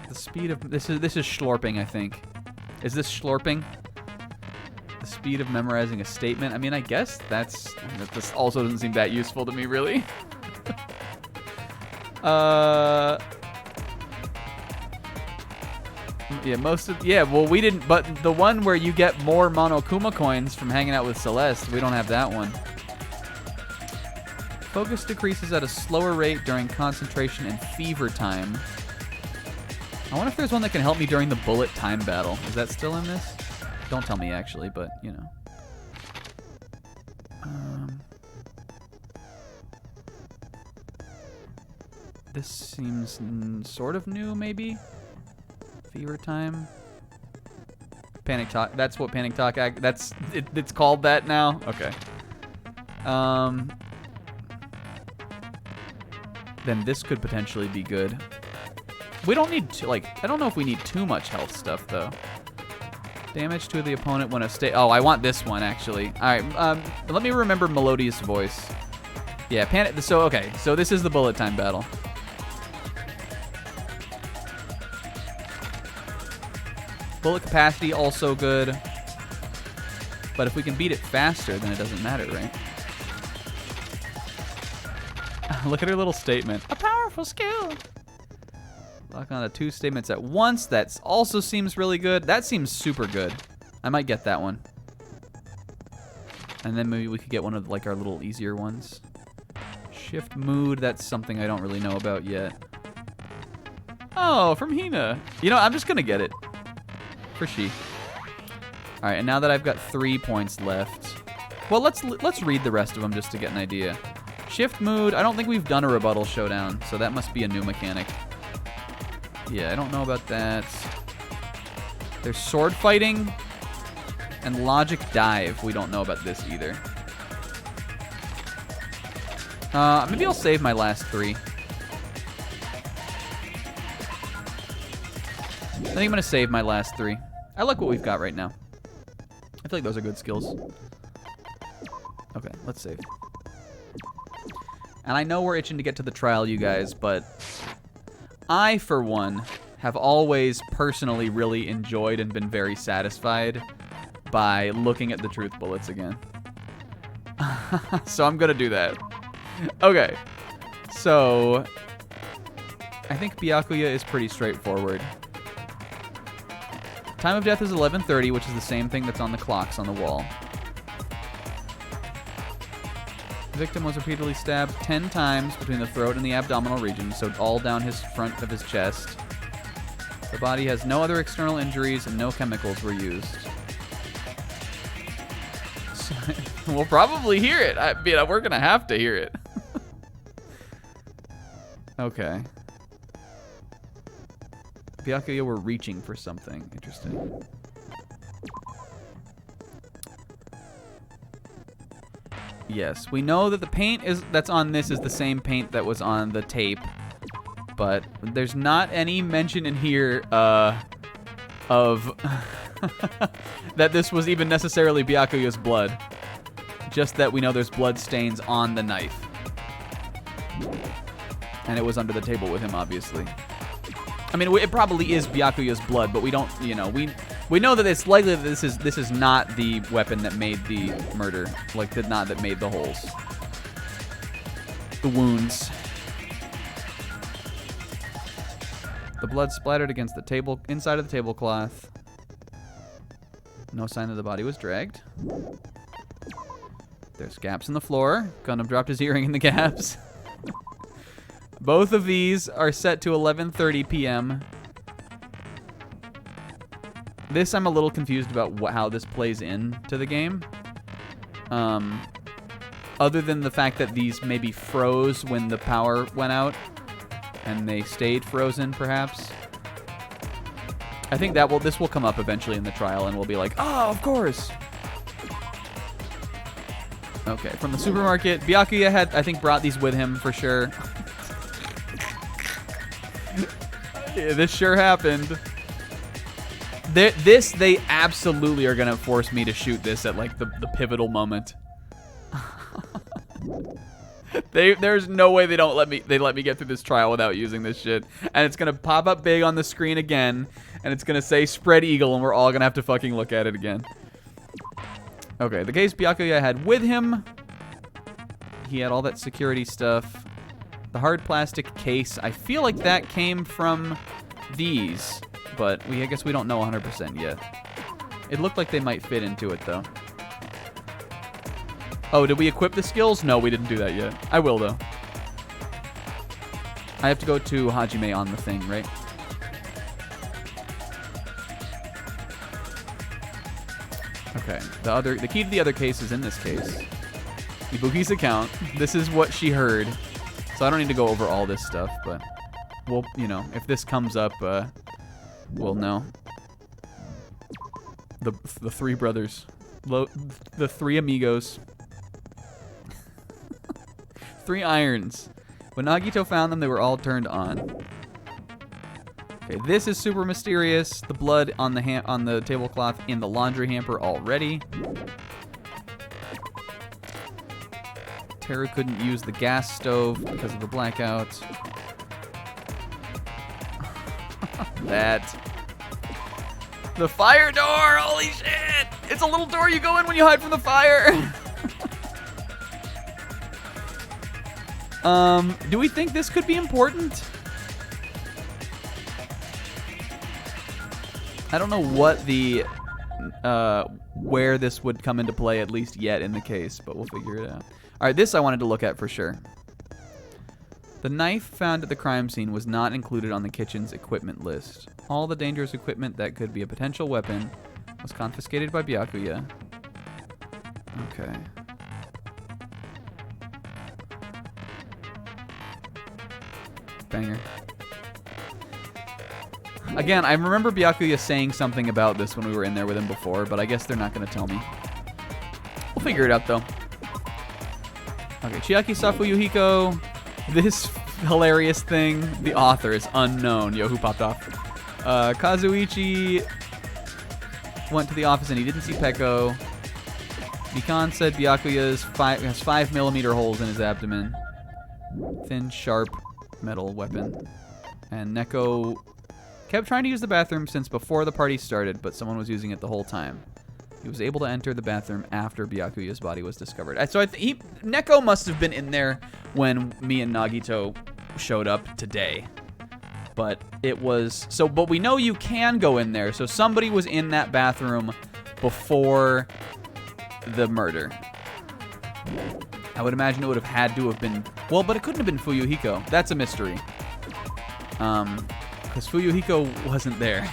The speed of this is schlorping, I think. Is this schlorping? The speed of memorizing a statement. I mean, I guess this also doesn't seem that useful to me, really. Yeah, well, we didn't, but the one where you get more Monokuma coins from hanging out with Celeste, we don't have that one. Focus decreases at a slower rate during concentration and fever time. I wonder if there's one that can help me during the bullet time battle. Is that still in this? Don't tell me, actually, but, you know. This seems sort of new, maybe? Fever time. Panic talk. That's what panic talk act. It's called that now. Okay. Then this could potentially be good. We don't need to, like, I don't know if we need too much health stuff though. Damage to the opponent when a state. Oh, I want this one actually. All right. Let me remember Melodious Voice. Yeah, panic. So okay. So this is the bullet time battle. Bullet capacity also good, but if we can beat it faster, then it doesn't matter, right? Look at her little statement. A powerful skill. Lock on the 2 statements at once. That also seems really good. That seems super good. I might get that one. And then maybe we could get one of like our little easier ones. Shift mood. That's something I don't really know about yet. Oh, from Hina. You know, I'm just gonna get it. For she. All right, and now that I've got 3 points left, well, let's read the rest of them just to get an idea. Shift mood. I don't think we've done a rebuttal showdown, so that must be a new mechanic. Yeah, I don't know about that. There's sword fighting and logic dive. We don't know about this either. Maybe I'll save my last 3. I think I'm going to save my last 3. I like what we've got right now. I feel like those are good skills. Okay, let's save. And I know we're itching to get to the trial, you guys, but I, for one, have always personally really enjoyed and been very satisfied by looking at the truth bullets again. So I'm going to do that. Okay. So I think Byakuya is pretty straightforward. Time of death is 11:30, which is the same thing that's on the clocks on the wall. The victim was repeatedly stabbed 10 times between the throat and the abdominal region, so all down his front of his chest. The body has no other external injuries and no chemicals were used. So, we'll probably hear it. I mean, we're going to have to hear it. Okay. Byakuya were reaching for something. Interesting. Yes, we know that the paint that's on this is the same paint that was on the tape, but there's not any mention in here of that this was even necessarily Byakuya's blood. Just that we know there's blood stains on the knife. And it was under the table with him, obviously. I mean, it probably is Byakuya's blood, but we don't, you know, we know that it's likely that this is not the weapon that made the murder, like that made the holes, the wounds. The blood splattered against the table, inside of the tablecloth. No sign that the body was dragged. There's gaps in the floor. Gundam dropped his earring in the gaps. Both of these are set to 11:30 p.m. This I'm a little confused about how this plays into the game. Other than the fact that these maybe froze when the power went out, and they stayed frozen, perhaps. I think that this will come up eventually in the trial, and we'll be like, oh, of course. Okay, from the supermarket, Byakuya had, I think, brought these with him for sure. Yeah, this sure happened. They absolutely are gonna force me to shoot this at like the pivotal moment. There's no way they let me get through this trial without using this shit. And it's gonna pop up big on the screen again, and it's gonna say spread eagle, and we're all gonna have to fucking look at it again. Okay, the case Byakuya had with him. He had all that security stuff. The hard plastic case, I feel like that came from these, but I guess we don't know 100% yet. It looked like they might fit into it, though. Oh, did we equip the skills? No, we didn't do that yet. I will, though. I have to go to Hajime on the thing, right? Okay, the key to the other case is in this case. Ibuki's account. This is what she heard. So I don't need to go over all this stuff, but we'll, you know, if this comes up, we'll know. The three brothers. The three amigos. 3 irons. When Nagito found them, they were all turned on. Okay, this is super mysterious. The blood on the tablecloth in the laundry hamper already. Teru couldn't use the gas stove because of the blackout. That. The fire door! Holy shit! It's a little door you go in when you hide from the fire! Do we think this could be important? I don't know what where this would come into play, at least yet in the case, but we'll figure it out. All right, this I wanted to look at for sure. The knife found at the crime scene was not included on the kitchen's equipment list. All the dangerous equipment that could be a potential weapon was confiscated by Byakuya. Okay. Banger. Again, I remember Byakuya saying something about this when we were in there with him before, but I guess they're not going to tell me. We'll figure it out, though. Okay, Chiaki Safuyuhiko. This hilarious thing, the author is unknown. Yo, who popped off? Kazuichi went to the office and he didn't see Peko. Mikan said Byakuya has 5mm holes in his abdomen. Thin, sharp metal weapon. And Neko kept trying to use the bathroom since before the party started, but someone was using it the whole time. He was able to enter the bathroom after Byakuya's body was discovered. So Neko must have been in there when me and Nagito showed up today. But but we know you can go in there. So somebody was in that bathroom before the murder. I would imagine it would have had to have been, well, but it couldn't have been Fuyuhiko. That's a mystery. Because Fuyuhiko wasn't there.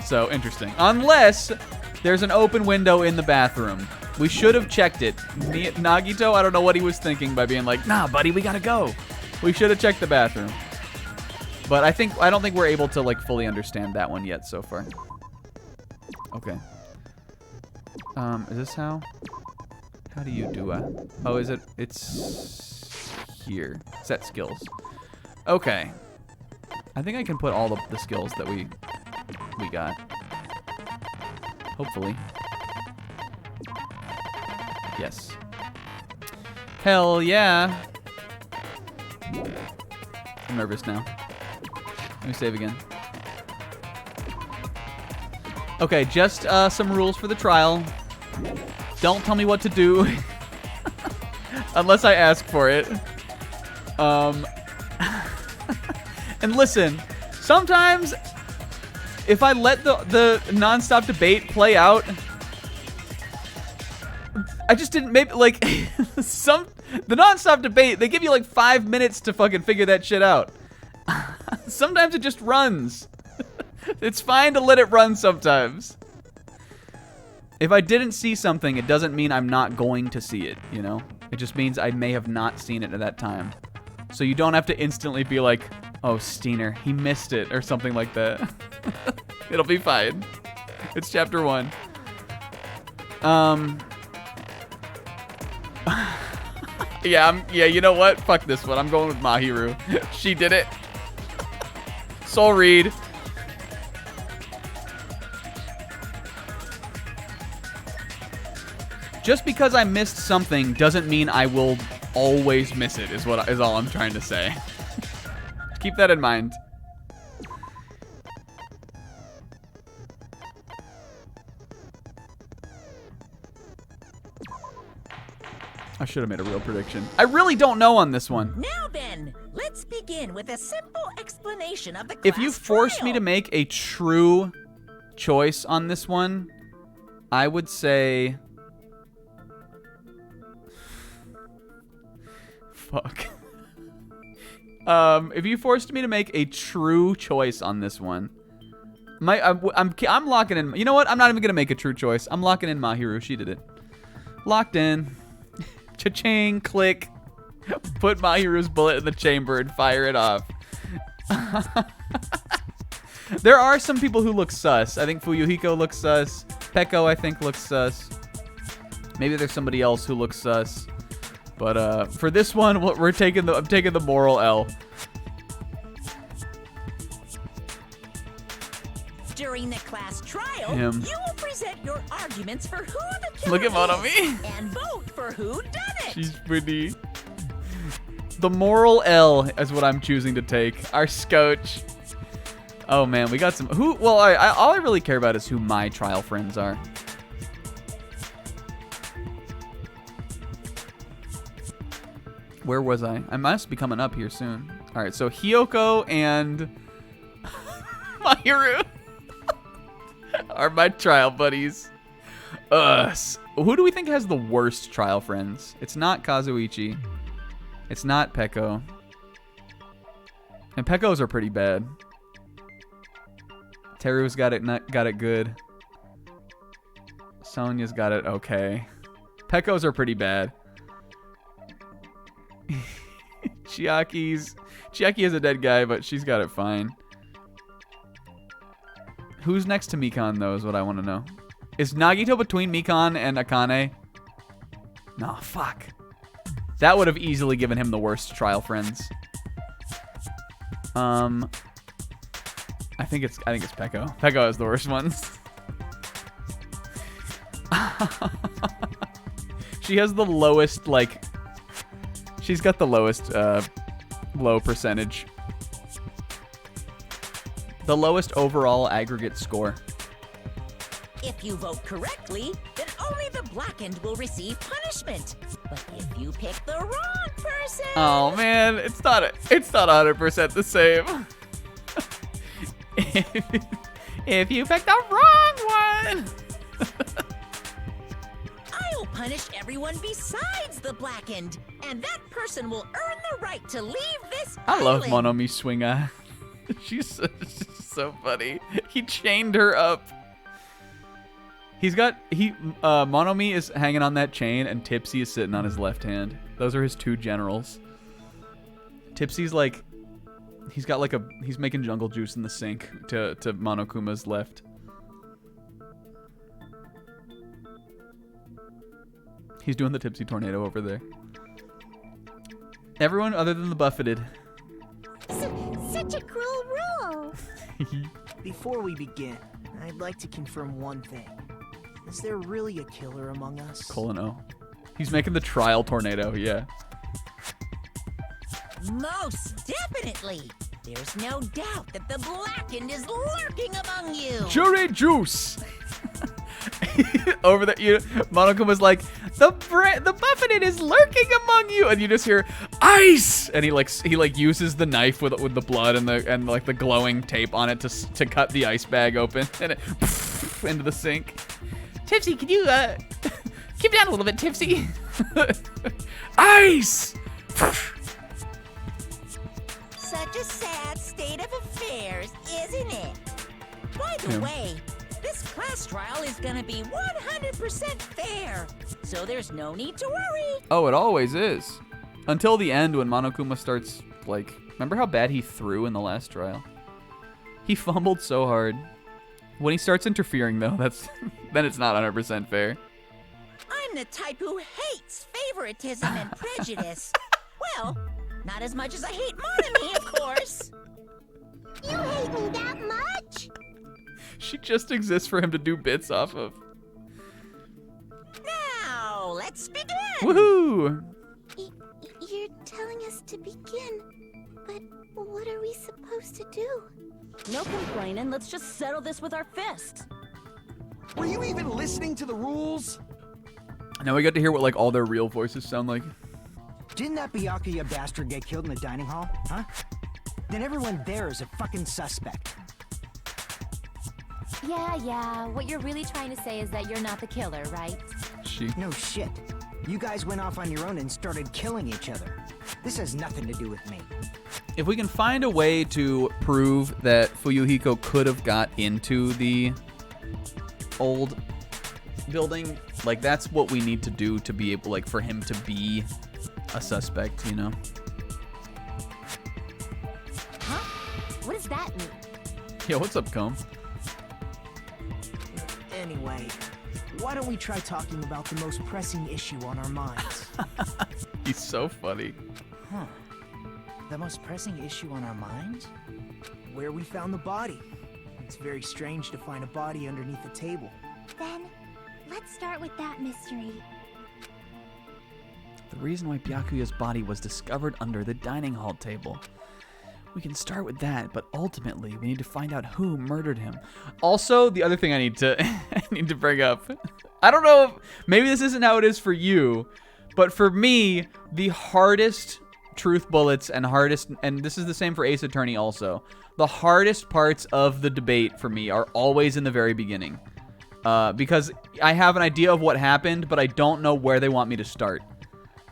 So, interesting. Unless there's an open window in the bathroom. We should have checked it. Nagito, I don't know what he was thinking by being like, nah, buddy, we gotta go. We should have checked the bathroom. But I don't think we're able to like fully understand that one yet so far. Okay. Is this how? How do you do a? Oh, is it? It's here. Set skills. Okay. I think I can put all the skills that we got. Hopefully. Yes. Hell yeah. I'm nervous now. Let me save again. Okay, just some rules for the trial. Don't tell me what to do. Unless I ask for it. And listen, sometimes if I let the non-stop debate play out, I just didn't maybe like the non-stop debate, they give you like 5 minutes to fucking figure that shit out. Sometimes it just runs. It's fine to let it run sometimes. If I didn't see something, it doesn't mean I'm not going to see it, you know? It just means I may have not seen it at that time. So you don't have to instantly be like, oh, Steiner, he missed it, or something like that. It'll be fine. It's chapter 1. Yeah, you know what? Fuck this one. I'm going with Mahiru. She did it. Soul Reed. Just because I missed something doesn't mean I will always miss it, is all I'm trying to say. Keep that in mind. I should have made a real prediction. I really don't know on this one. Now then, let's begin with a simple explanation of the class If you forced me to make a true choice on this one, I would say... Fuck. If you forced me to make a true choice on this one, I'm locking in. You know what? I'm not even gonna make a true choice. I'm locking in Mahiru. She did it. Locked in. Cha-ching, click. Put Mahiru's bullet in the chamber and fire it off. There are some people who look sus. I think Fuyuhiko looks sus. Peko, I think, looks sus. Maybe there's somebody else who looks sus. But for this one, I'm taking the moral L. During the class trial, Him. you will present your arguments for who the killer Look at is Monomi. and vote for who done it. She's pretty. The moral L is what I'm choosing to take. Our scotch. Oh man, we got some. Well, all I really care about is who my trial friends are. Where was I? I must be coming up here soon. All right, so Hiyoko and Mahiru are my trial buddies. Who do we think has the worst trial friends? It's not Kazuichi. It's not Peko. And Pekos are pretty bad. Teru's got it good. Sonya's got it okay. Pekos are pretty bad. Chiaki is a dead guy, but she's got it fine. Who's next to Mikan, though, is what I want to know. Is Nagito between Mikan and Akane? No, fuck. That would have easily given him the worst trial friends. I think it's Peko. Peko has the worst ones. She has the lowest, like... She's got the lowest, low percentage. The lowest overall aggregate score. If you vote correctly, then only the blackened will receive punishment. But if you pick the wrong person... Oh man, it's not 100% the same. If you pick the wrong one. I'll punish everyone besides the blackened, and that person will earn the right to leave this I love island. Monomi Swinga. She's so funny. He chained her up. Monomi is hanging on that chain, and Tipsy is sitting on his left hand. Those are his two generals. Tipsy's like He's got like he's making jungle juice in the sink to Monokuma's left. He's doing the tipsy tornado over there. Everyone other than the buffeted. Such a cruel rule. Before we begin, I'd like to confirm one thing. Is there really a killer among us? Colon O. He's making the trial tornado, yeah. Most definitely. There's no doubt that the Blackened is lurking among you. Jury juice! Over there, Monokuma's like, the buffeted is lurking among you, and you just hear ice, and he uses the knife with the blood and the glowing tape on it to cut the ice bag open, and it into the sink. Tipsy, can you keep down a little bit, Tipsy? Ice! Such a sad state of affairs, isn't it? By the way, this class trial is gonna be 100% fair, so there's no need to worry. Oh, it always is. Until the end when Monokuma starts, like, remember how bad he threw in the last trial? He fumbled so hard. When he starts interfering, though, then it's not 100% fair. I'm the type who hates favoritism and prejudice. Well, not as much as I hate Monami, of course. You hate me that much? She just exists for him to do bits off of. Now, let's begin. Woohoo! You're telling us to begin, but what are we supposed to do? No complaining, let's just settle this with our fists. Were you even listening to the rules? Now we get to hear what like all their real voices sound like. Didn't that Byakuya bastard get killed in the dining hall, huh? Then everyone there is a fucking suspect. Yeah, what you're really trying to say is that you're not the killer, right? No shit. You guys went off on your own and started killing each other. This has nothing to do with me. If we can find a way to prove that Fuyuhiko could have got into the old building, like that's what we need to do to be able, like, for him to be a suspect, you know? Huh? What does that mean? Yo, what's up, Comb? Anyway, why don't we try talking about the most pressing issue on our minds? He's so funny. Huh. The most pressing issue on our minds? Where we found the body. It's very strange to find a body underneath a table. Then, let's start with that mystery. The reason why Byakuya's body was discovered under the dining hall table. We can start with that, but ultimately we need to find out who murdered him. Also, the other thing I need to bring up. I don't know if maybe this isn't how it is for you, but for me, the hardest truth bullets and this is the same for Ace Attorney also. The hardest parts of the debate for me are always in the very beginning. Because I have an idea of what happened, but I don't know where they want me to start.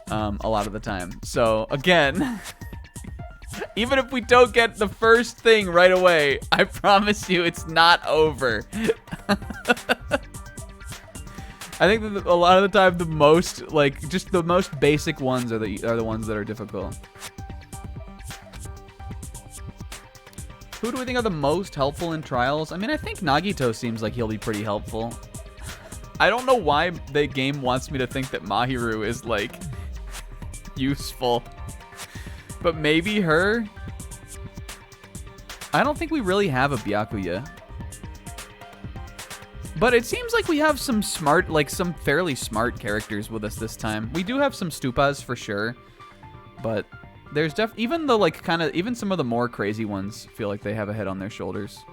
A lot of the time. So, again, even if we don't get the first thing right away, I promise you it's not over. I think that a lot of the time the most, like, just the most basic ones are the ones that are difficult. Who do we think are the most helpful in trials? I mean, I think Nagito seems like he'll be pretty helpful. I don't know why the game wants me to think that Mahiru is, like, useful. But maybe her? I don't think we really have a Byakuya. But it seems like we have some smart, like some fairly smart characters with us this time. We do have some stupas for sure. But there's even the like kind of, even some of the more crazy ones feel like they have a head on their shoulders.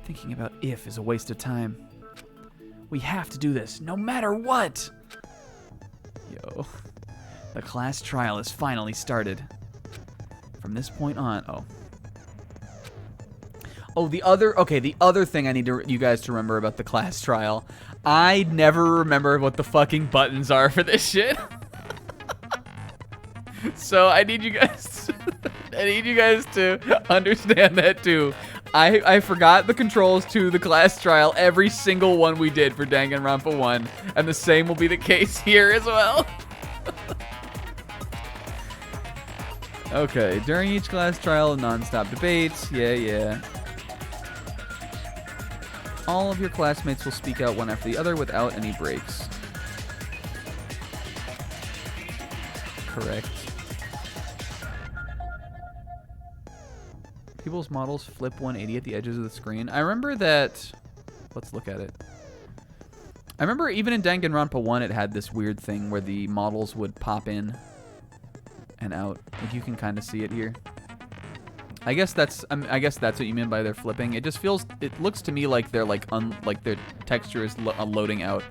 Thinking about if is a waste of time. We have to do this, no matter what! Yo. The class trial is finally started. From this point on, the other thing I need you guys to remember about the class trial. I never remember what the fucking buttons are for this shit. So I need you guys to understand that too. I forgot the controls to the class trial, every single one we did for Danganronpa 1, and the same will be the case here as well. Okay, during each class trial, non-stop debates. Yeah. All of your classmates will speak out one after the other without any breaks. Correct. People's models flip 180 at the edges of the screen. I remember that... Let's look at it. I remember even in Danganronpa 1 it had this weird thing where the models would pop in and out. Like you can kind of see it here. I guess that's what you mean by they're flipping. It just feels... It looks to me like they're like their texture is loading out.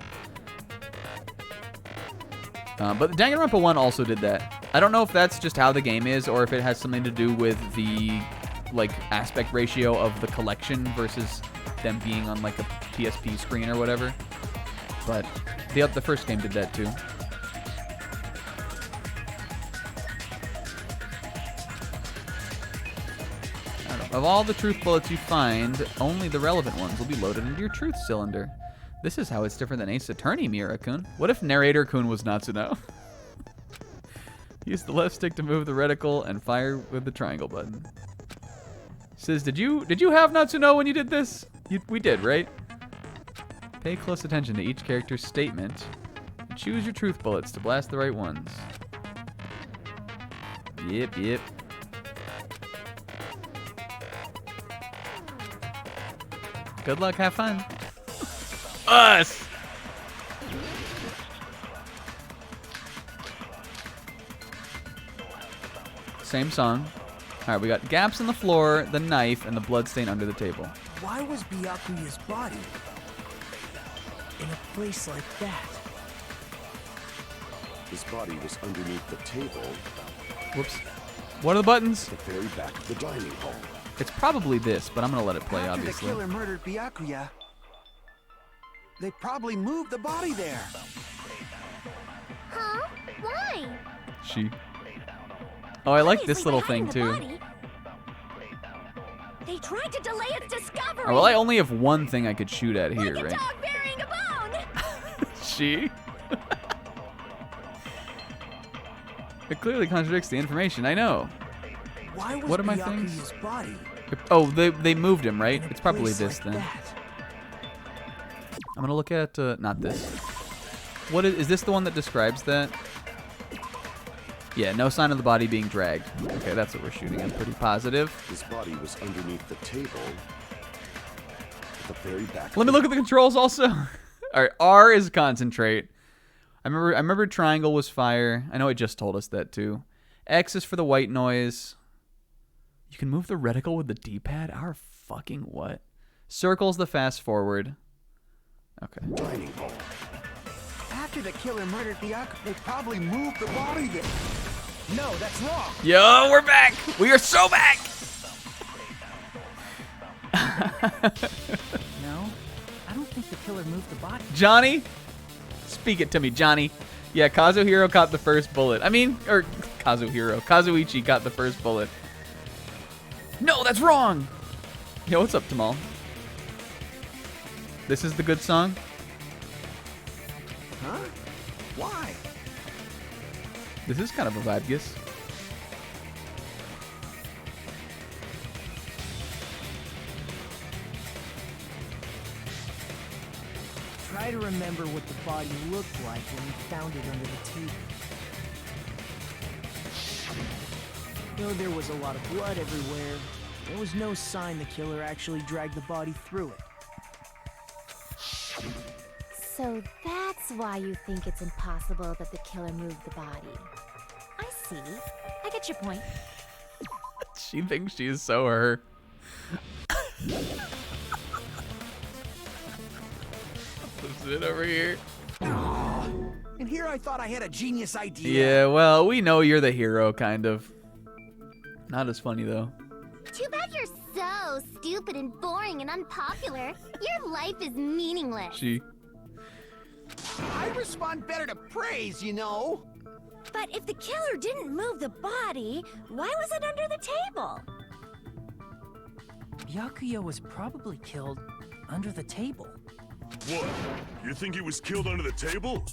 But Danganronpa 1 also did that. I don't know if that's just how the game is or if it has something to do with the like aspect ratio of the collection versus them being on like a PSP screen or whatever. But the first game did that too. I don't know. Of all the truth bullets you find, only the relevant ones will be loaded into your truth cylinder. This is how it's different than Ace Attorney, Miura-kun. What if Narrator-kun was Natsuno? Use the left stick to move the reticle and fire with the triangle button. Says, did you have Natsuno when you did this? We did, right? Pay close attention to each character's statement. Choose your truth bullets to blast the right ones. Yep. Good luck, have fun. Us! Same song. Alright, we got gaps in the floor, the knife, and the bloodstain under the table. Why was Byakuya's body in a place like that? His body was underneath the table. Whoops. What are the buttons? At the very back of the dining hall. It's probably this, but I'm gonna let it play, After obviously. the killer murdered Byakuya, they probably moved the body there. Huh? Why? She. Oh, I like this Obviously, little by thing hiding the too. body, they tried to delay its discovery. Oh, well, I only have one thing I could shoot at here, like a right? dog burying a bone. She? It clearly contradicts the information, I know. Why was What are my Byakuya's things? body Oh, they moved him, right? in a It's probably place this like then. that? I'm gonna look at, not this. What is this the one that describes that? Yeah, no sign of the body being dragged. Okay, that's what we're shooting. I'm pretty positive. His body was underneath the table. At the very back. Let me look at the controls also. All right, R is concentrate. I remember triangle was fire. I know it just told us that too. X is for the white noise. You can move the reticle with the D-pad? Our fucking what? Circle's the fast forward. Okay. Dining hall. After the killer murdered Byakuya, they probably moved the body there. No, that's wrong. Yo, we're back. We are so back. No, I don't think the killer moved the body. Johnny? Speak it to me, Johnny. Yeah, Kazuhiro caught the first bullet. Kazuichi got the first bullet. No, that's wrong. Yo, what's up, Tamal? This is the good song? Huh? Why? This is kind of a vibe, Gis. Try to remember what the body looked like when we found it under the table. Though there was a lot of blood everywhere, there was no sign the killer actually dragged the body through it. So that's why you think it's impossible that the killer moved the body. I see. I get your point. She thinks she is so her. Sit over here. And here I thought I had a genius idea. Yeah, well, we know you're the hero, kind of. Not as funny, though. Too bad you're so stupid and boring and unpopular. Your life is meaningless. She. I respond better to praise, you know. But if the killer didn't move the body, why was it under the table? Byakuya was probably killed under the table. What? You think he was killed under the table?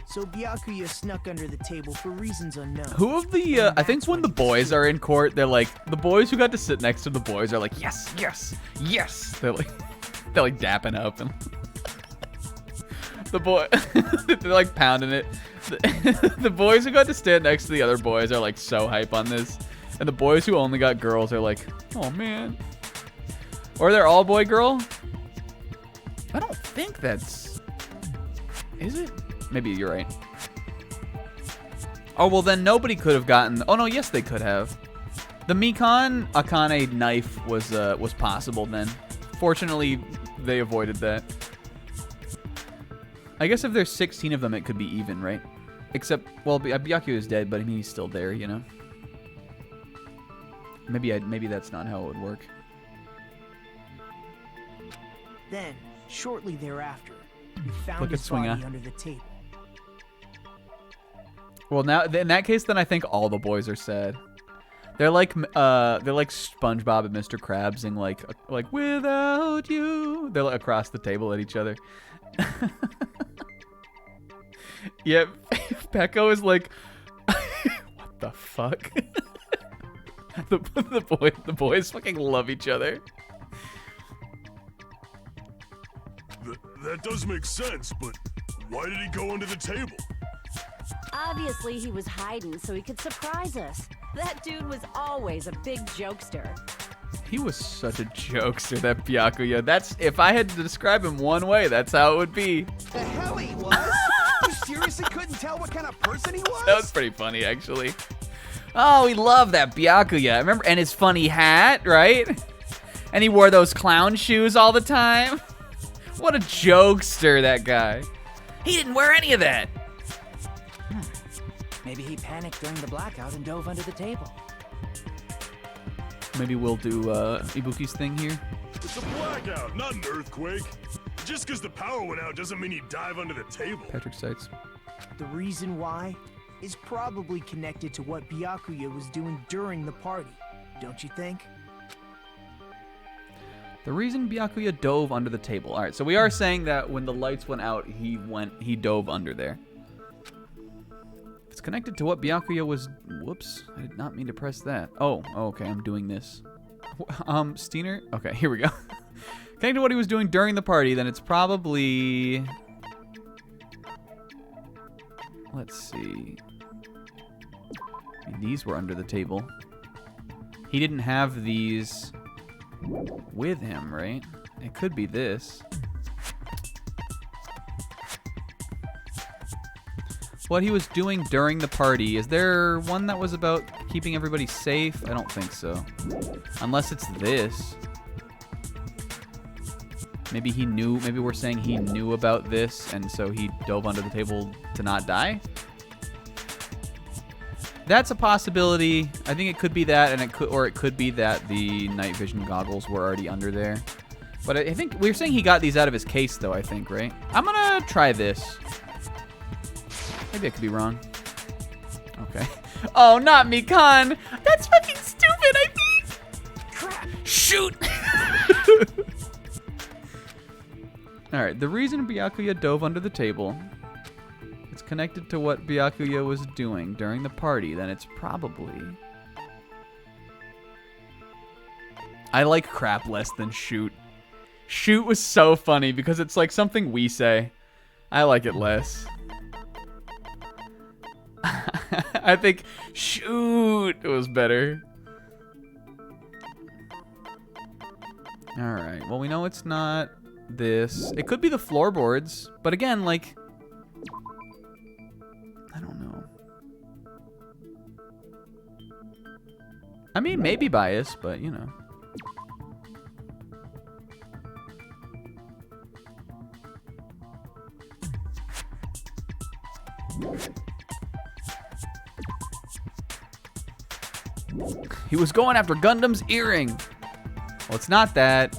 So Byakuya snuck under the table for reasons unknown. Who of the, I think when the boys are in court, they're like, the boys who got to sit next to the boys are like, yes, yes, yes. They're like dapping up and the boy, they're like pounding it. The boys who got to stand next to the other boys are like so hype on this. And the boys who only got girls are like, oh man. Or they're all boy girl. I don't think that's, is it? Maybe you're right. Oh, well then nobody could have gotten, oh no, yes they could have. The Mikan Akane knife was possible then. Fortunately, they avoided that. I guess if there's 16 of them, it could be even, right? Except, well, Byakuya is dead, but I mean, he's still there, you know? Maybe that's not how it would work. Then, shortly thereafter, we found Look at his body Swinga. under the table. Well, now in that case, then I think all the boys are sad. They're like SpongeBob and Mr. Krabs sing like without you. They're like across the table at each other. Yep, Peko is like, what the fuck? the boys fucking love each other. That does make sense, but why did he go under the table? Obviously, he was hiding so he could surprise us. That dude was always a big jokester. He was such a jokester, that Byakuya. That's, if I had to describe him one way, that's how it would be. The hell he was? You seriously couldn't tell what kind of person he was? That was pretty funny, actually. Oh, we love that Byakuya. Remember, and his funny hat, right? And he wore those clown shoes all the time. What a jokester, that guy. He didn't wear any of that. Maybe he panicked during the blackout and dove under the table. Maybe we'll do Ibuki's thing here. It's a blackout, not an earthquake. Just because the power went out doesn't mean you dive under the table. Patrick Seitz. The reason why is probably connected to what Byakuya was doing during the party, don't you think? The reason Byakuya dove under the table. All right, so we are saying that when the lights went out, he dove under there. It's connected to what Byakuya was. Whoops, I did not mean to press that. Oh, okay, I'm doing this. Steiner. Okay, here we go. Connected to what he was doing during the party, then it's probably. Let's see. I mean, these were under the table. He didn't have these with him, right? It could be this. What he was doing during the party. Is there one that was about keeping everybody safe? I don't think so. Unless it's this. Maybe he knew, maybe we're saying he knew about this and so he dove under the table to not die? That's a possibility. I think it could be that, and it could be that the night vision goggles were already under there. But I think we were saying he got these out of his case though, I think, right? I'm gonna try this. Maybe I could be wrong. Okay. Oh, not Mikan! That's fucking stupid, I think! Crap! Shoot! Alright, the reason Byakuya dove under the table, it's connected to what Byakuya was doing during the party, then it's probably... I like crap less than shoot. Shoot was so funny because it's like something we say. I like it less. I think shoot was better. Alright, well we know it's not this. It could be the floorboards, but again, like, I don't know. I mean, maybe bias, but you know. He was going after Gundam's earring. Well, it's not that.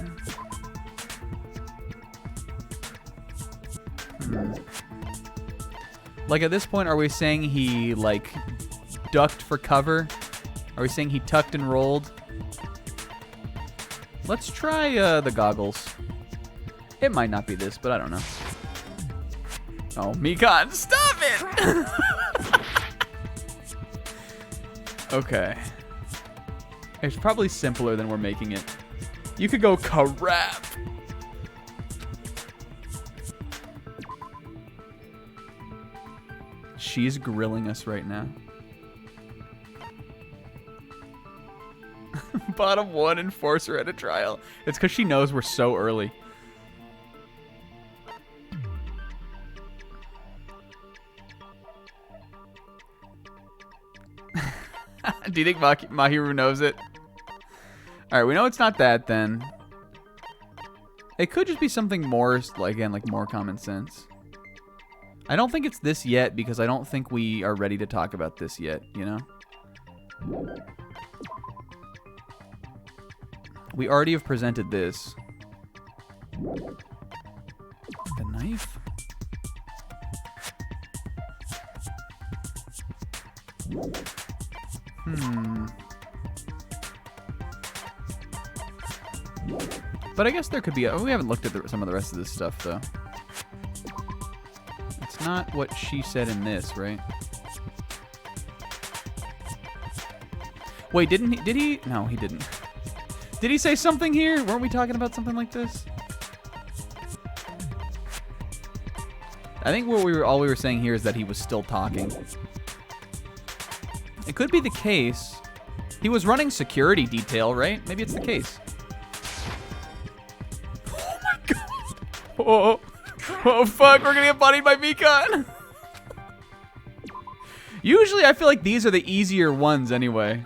Like, at this point, are we saying he, like, ducked for cover? Are we saying he tucked and rolled? Let's try the goggles. It might not be this, but I don't know. Oh, Mikan, stop it! Okay. It's probably simpler than we're making it. You could go crap. She's grilling us right now. Bottom 1 and force her at a trial. It's because she knows we're so early. Do you think Mahiru knows it? Alright, we know it's not that then. It could just be something more, again, like more common sense. I don't think it's this yet because I don't think we are ready to talk about this yet, you know? We already have presented this. The knife? But I guess there could be we haven't looked at some of the rest of this stuff, though. It's not what she said in this, right? Wait, did he? No, he didn't. Did he say something here? Weren't we talking about something like this? I think all we were saying here is that he was still talking. It could be the case. He was running security detail, right? Maybe it's the case. Oh my god. Oh, oh fuck, we're gonna get bodied by Mikan. Usually I feel like these are the easier ones anyway.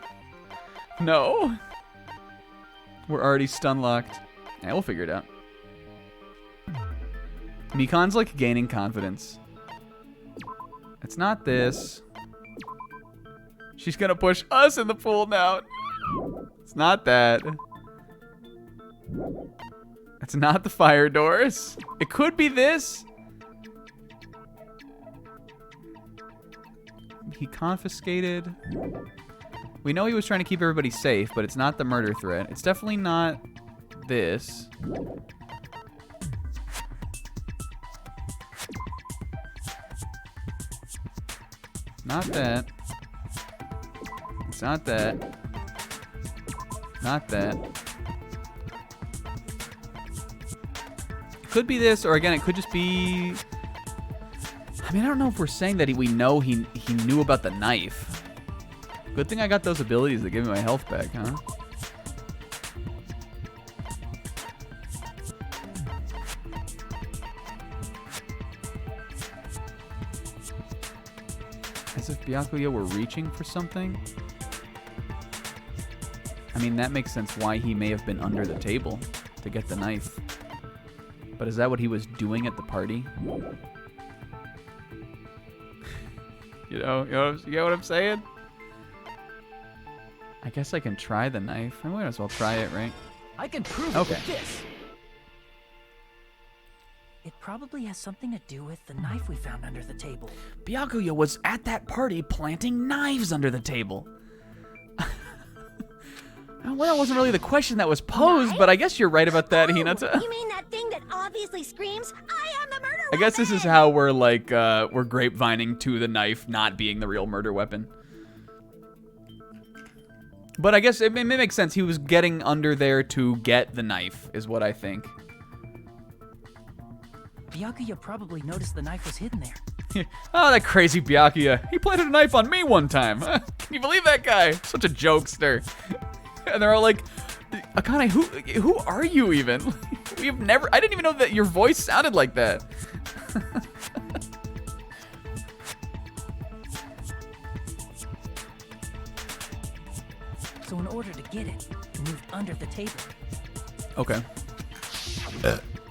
No. We're already stun locked. Yeah, we'll figure it out. Mikan's like gaining confidence. It's not this. She's gonna push us in the pool now. It's not that. It's not the fire doors. It could be this. He confiscated. We know he was trying to keep everybody safe, but it's not the murder threat. It's definitely not this. Not that. It's not that. Not that. Could be this, or again, it could just be... I mean, I don't know if we're saying that we know he knew about the knife. Good thing I got those abilities that give me my health back, huh? As if Byakuya were reaching for something? I mean, that makes sense why he may have been under the table to get the knife. But is that what he was doing at the party? You get what I'm saying? I guess I can try the knife. I might as well try it, right? I can prove it with this. It probably has something to do with the knife we found under the table. Byakuya was at that party planting knives under the table. Well, that wasn't really the question that was posed, but I guess you're right about that, Hinata. You mean that thing that obviously screams, I am the murder weapon? I guess this is how we're like, we're grapevining to the knife not being the real murder weapon. But I guess it makes sense. He was getting under there to get the knife, is what I think. Byakuya probably noticed the knife was hidden there. Oh, that crazy Byakuya. He planted a knife on me one time. Can you believe that guy? Such a jokester. And they're all like, Akane, who are you even? I didn't even know that your voice sounded like that. So in order to get it, he moved under the table. Okay.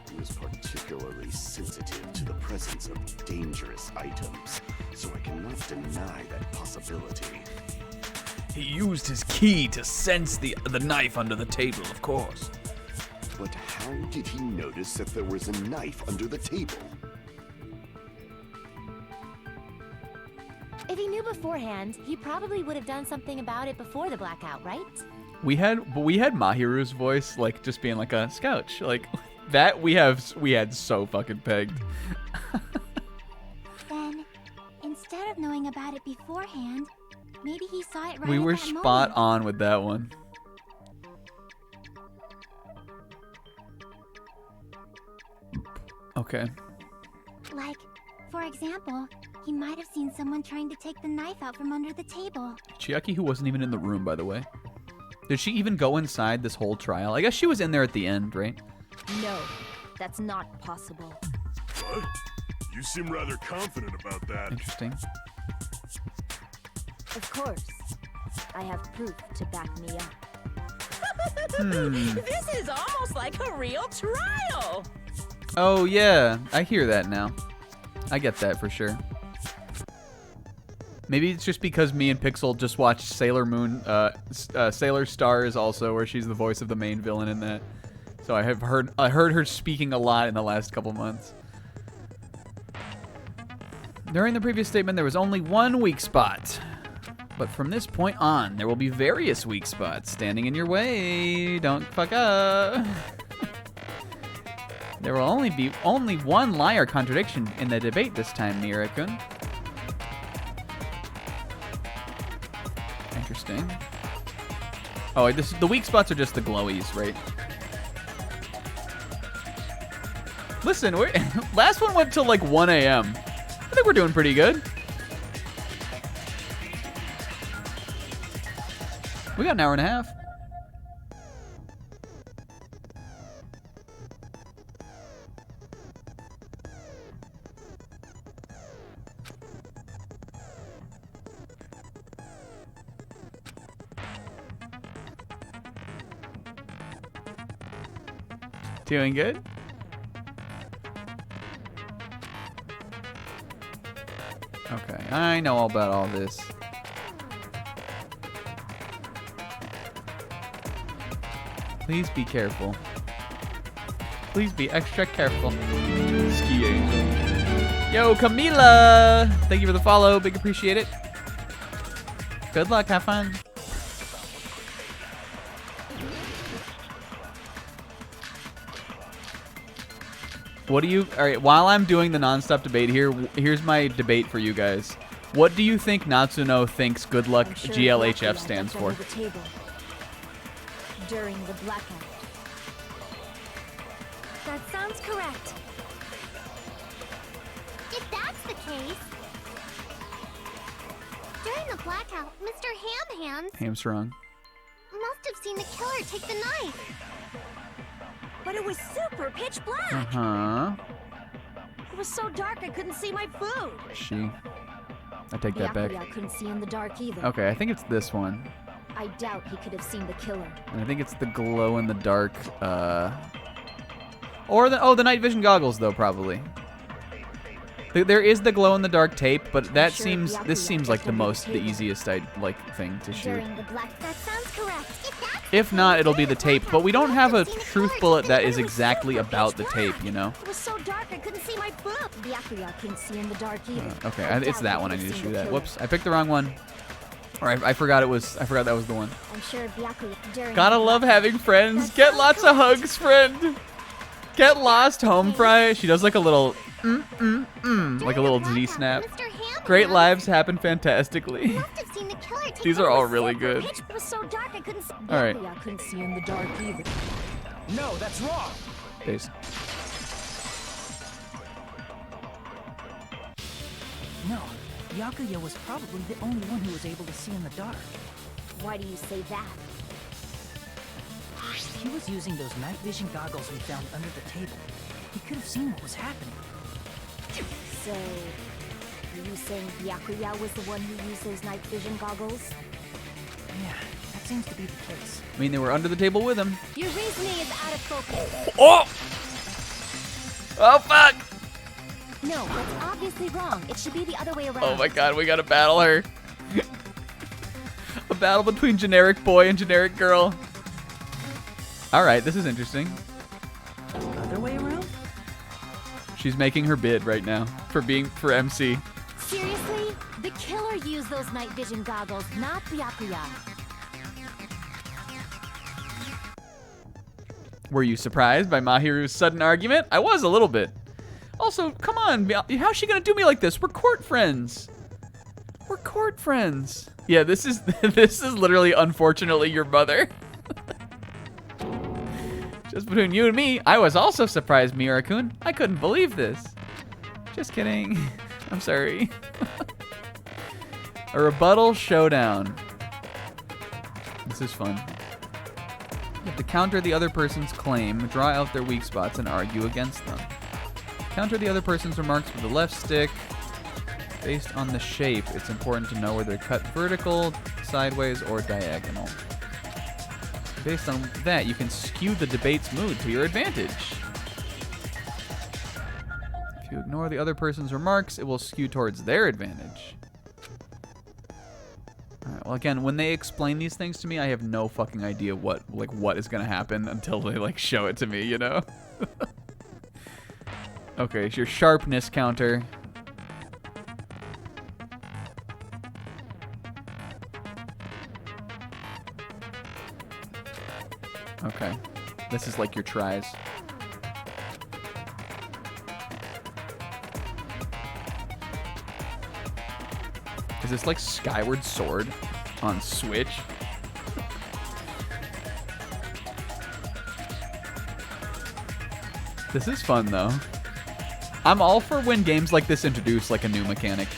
He was particularly sensitive to the presence of dangerous items, so I cannot deny that possibility. He used his key to sense the knife under the table, of course. But how did he notice that there was a knife under the table? If he knew beforehand, he probably would have done something about it before the blackout, right? We had Mahiru's voice, like, just being like a scouch. Like, that we had so fucking pegged. Then, instead of knowing about it beforehand, maybe he saw it right We at were that spot moment. on with that one. Okay. Like, for example, he might have seen someone trying to take the knife out from under the table. Chiaki, who wasn't even in the room, by the way. Did she even go inside this whole trial? I guess she was in there at the end, right? No, that's not possible. What? You seem rather confident about that. Interesting. Of course. I have proof to back me up. This is almost like a real trial. Oh, yeah. I hear that now. I get that for sure. Maybe it's just because me and Pixel just watched Sailor Moon, Sailor Stars also, where she's the voice of the main villain in that. So I heard her speaking a lot in the last couple months. During the previous statement, there was only one weak spot. But from this point on, there will be various weak spots standing in your way. Don't fuck up. There will only be one lie or contradiction in the debate this time, Mira-kun. Interesting. Oh, the weak spots are just the glowies, right? Listen, last one went till like 1 a.m. I think we're doing pretty good. We got an hour and a half. Doing good? Okay, I know all about all this. Please be careful. Please be extra careful. Ski Angel. Yo, Camila! Thank you for the follow. Big appreciate it. Good luck. Have fun. What do you... Alright, while I'm doing the non-stop debate here, here's my debate for you guys. What do you think Natsuno thinks Good Luck GLHF stands for? During the blackout. That sounds correct. If that's the case, during the blackout, Mr. Ham-Hands Hamstrung. must have seen the killer take the knife. But it was super pitch black. Uh-huh. It was so dark I couldn't see my food. I take that back. I couldn't see in the dark either. Okay, I think it's this one. I doubt he could have seen the killer. And I think it's the glow in the dark, or the night vision goggles though, probably. There is the glow in the dark tape, but that this seems like the easiest thing to shoot. During the black, that sounds correct. If not, it'll be the tape, but we don't have a truth bullet that is exactly about the tape, you know? It was so dark I couldn't see my food. Byakuya couldn't see in the dark either. Okay, it's that one I need to shoot at. Whoops, I picked the wrong one. Or I forgot that was the one. I'm sure Byakuya during Gotta love having friends. Get lots of hugs, friend. Get lost, home fry. She does like a little like a little Z snap. Great lives happen fantastically. These are all really good. It was so dark I couldn't see. All right. I couldn't see in the dark either. No, that's wrong. Peace. No, Byakuya was probably the only one who was able to see in the dark. Why do you say that? He was using those night vision goggles we found under the table. He could have seen what was happening. So, are you saying Byakuya was the one who used those night vision goggles? Yeah, that seems to be the case. I mean, they were under the table with him. Your reasoning is out of focus. Oh! Oh, fuck! No, that's obviously wrong. It should be the other way around. Oh my god, we gotta battle her. A battle between generic boy and generic girl. Alright, this is interesting. Other way around? She's making her bid right now for MC. Seriously? The killer used those night vision goggles, not Byakuya. Were you surprised by Mahiru's sudden argument? I was a little bit. Also, come on, how's she gonna do me like this? We're court friends. We're court friends. Yeah, this is this is literally, unfortunately, your mother. Just between you and me, I was also surprised, Miura-kun. I couldn't believe this. Just kidding. I'm sorry. A rebuttal showdown. This is fun. You have to counter the other person's claim, draw out their weak spots, and argue against them. Counter the other person's remarks with the left stick. Based on the shape, it's important to know whether they're cut vertical, sideways, or diagonal. Based on that, you can skew the debate's mood to your advantage. If you ignore the other person's remarks, it will skew towards their advantage. Alright, well, again, when they explain these things to me, I have no fucking idea what is gonna happen until they, like, show it to me, you know? Okay, it's your sharpness counter. Okay. This is like your tries. Is this like Skyward Sword on Switch? This is fun though. I'm all for when games like this introduce like a new mechanic.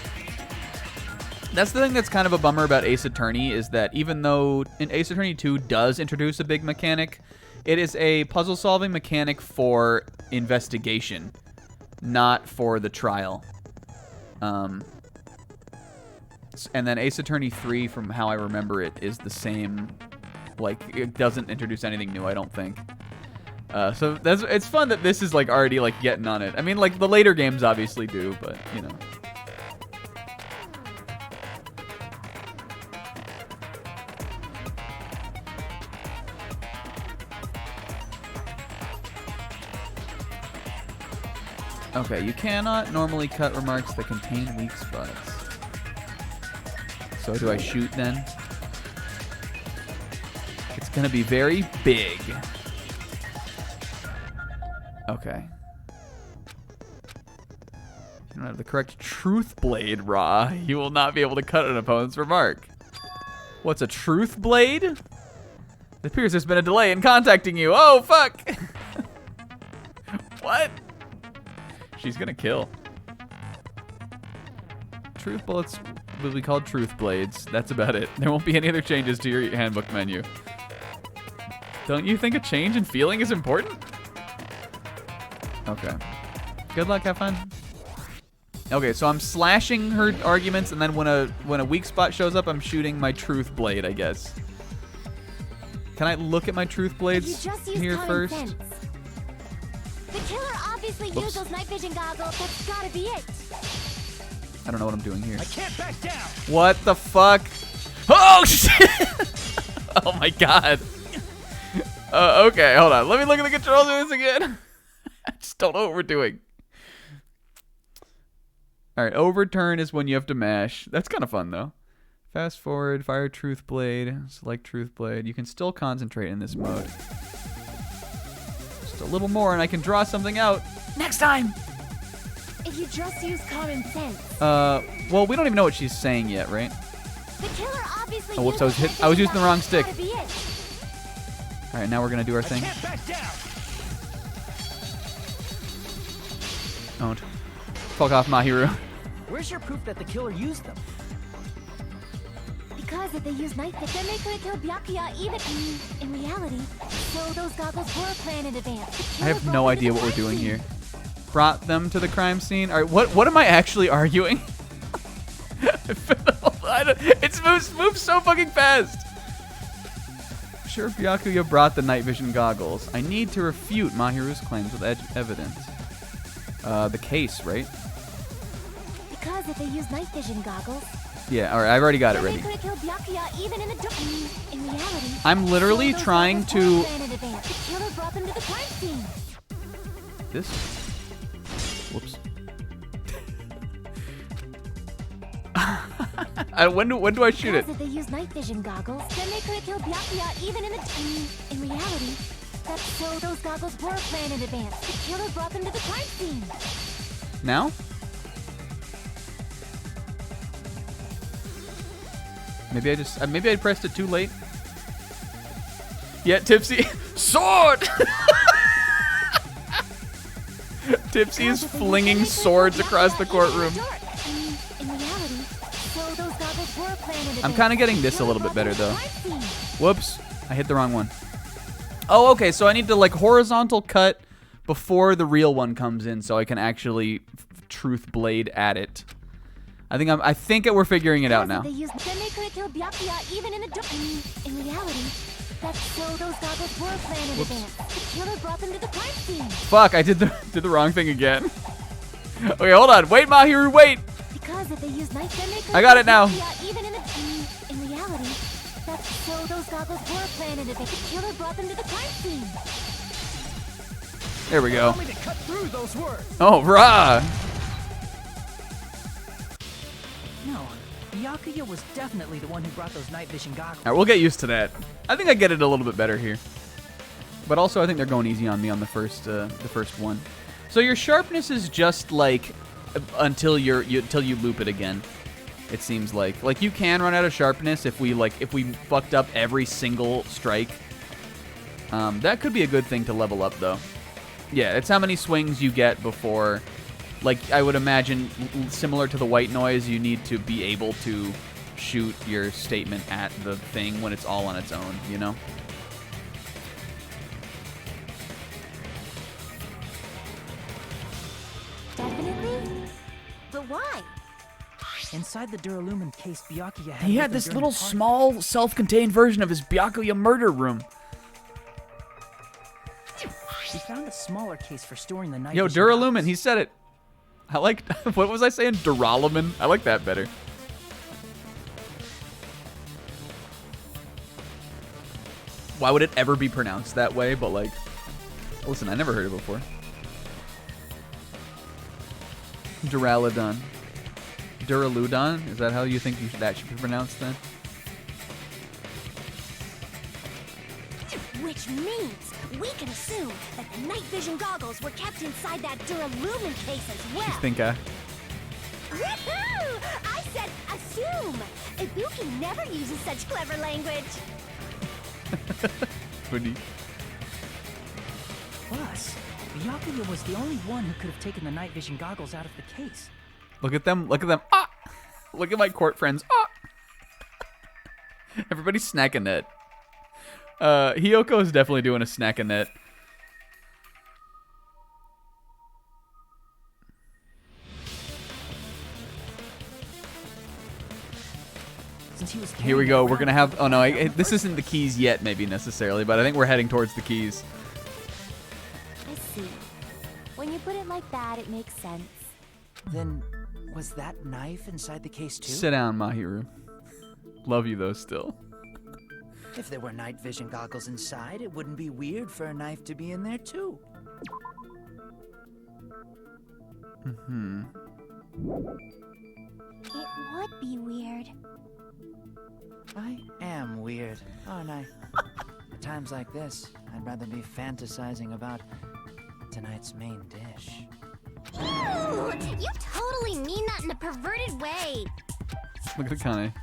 That's the thing that's kind of a bummer about Ace Attorney, is that even though Ace Attorney 2 does introduce a big mechanic, it is a puzzle-solving mechanic for investigation, not for the trial. And then Ace Attorney 3, from how I remember it, is the same. Like, it doesn't introduce anything new, I don't think. So it's fun that this is like already like getting on it. I mean, like the later games obviously do, but you know. Okay, you cannot normally cut remarks that contain weak spots. So do I shoot then? It's gonna be very big. Okay. If you don't have the correct truth blade, Ra, you will not be able to cut an opponent's remark. What's a truth blade? It appears there's been a delay in contacting you. Oh, fuck! What? She's gonna kill. Truth bullets will be called truth blades. That's about it. There won't be any other changes to your handbook menu. Don't you think a change in feeling is important? Okay. Good luck, have fun. Okay, so I'm slashing her arguments, and then when a weak spot shows up, I'm shooting my truth blade, I guess. Can I look at my truth blades here first? Sense. The killer obviously used those night vision goggles. That's gotta be it. I don't know what I'm doing here. I can't back down. What the fuck? Oh shit! Oh my god. Okay, hold on. Let me look at the controls of this again. I just don't know what we're doing. Alright, overturn is when you have to mash. That's kind of fun though. Fast forward, fire truth blade, select truth blade. You can still concentrate in this mode. Just a little more and I can draw something out. Next time! If you just use common sense. Well, we don't even know what she's saying yet, right? The killer obviously oh, whoops, I was using the wrong stick. Alright, now we're gonna do our thing. Don't. Fuck off, Mahiru. Where's your proof that the killer used them? Because if they used night vision, then they could have killed Byakuya even in reality. So those goggles were planned in advance. I have no idea what we're doing here. Brought them to the crime scene. All right, what am I actually arguing? It moves so fucking fast. Sure, Byakuya brought the night vision goggles. I need to refute Mahiru's claims with evidence. The case, right? Because if they use night vision goggles. Yeah, all right, I've already got it ready. They could have killed Byakuya even in reality. I'm literally trying to. The killer brought them to the crime scene. This. Whoops. When do I shoot it? Because if they use night vision goggles, then they could have killed Byakuya even in reality. That's so those goggles were planned in advance. The killer brought them to the crime scene. Now? Maybe I pressed it too late. Yeah, Tipsy. Sword! Tipsy is flinging swords across the courtroom. I'm kind of getting this a little bit better, though. Whoops. I hit the wrong one. Oh, okay, so I need to, like, horizontal cut before the real one comes in so I can actually truth blade at it. I think we're figuring it out now. Then they couldn't kill Byakuya even in the dark. In reality, that's so those goggles were planned in advance. The killer brought them to the crime scene. Fuck, I did the wrong thing again. Okay, hold on. Wait, Mahiru, wait. Because if they used night, then they couldn't I got it now. Even in reality, that's so those goggles were planned in advance. The killer brought them to the crime scene. There we go. Allow me to cut through those words. Oh, rah. No, Byakuya was definitely the one who brought those night vision goggles. All right, we'll get used to that. I think I get it a little bit better here. But also, I think they're going easy on me on the first one. So your sharpness is just like until you loop it again. It seems like you can run out of sharpness if we fucked up every single strike. That could be a good thing to level up though. Yeah, it's how many swings you get before. Like I would imagine, similar to the white noise, you need to be able to shoot your statement at the thing when it's all on its own. You know. Definitely? But why? Inside the Duralumin case, Byakuya He had this little small, self-contained version of his Byakuya murder room. He found a smaller case for storing the night. Yo, vision Duralumin, goggles. he said it. I like, what was I saying? Duralumin? I like that better. Why would it ever be pronounced that way? But like, listen, I never heard it before. Duraludon. Duraludon? Is that how you think that should be pronounced then? Which means we can assume that the night vision goggles were kept inside that Duralumin case as well. Just think, Woohoo! I said assume. Ibuki never uses such clever language. Funny. Plus, Byakuya was the only one who could have taken the night vision goggles out of the case. Look at them. Look at them. Ah! Look at my court friends. Ah! Everybody's snacking it. Hiyoko is definitely doing a snack-a-net. Here we go. We're gonna have. Oh no, this isn't the keys yet, maybe necessarily, but I think we're heading towards the keys. I see. When you put it like that, it makes sense. Then, was that knife inside the case too? Sit down, Mahiru. Love you though, still. If there were night vision goggles inside, it wouldn't be weird for a knife to be in there too. Mm-hmm. It would be weird. I am weird, aren't I? At times like this, I'd rather be fantasizing about tonight's main dish. Ooh, you totally mean that in a perverted way. Look at Kane.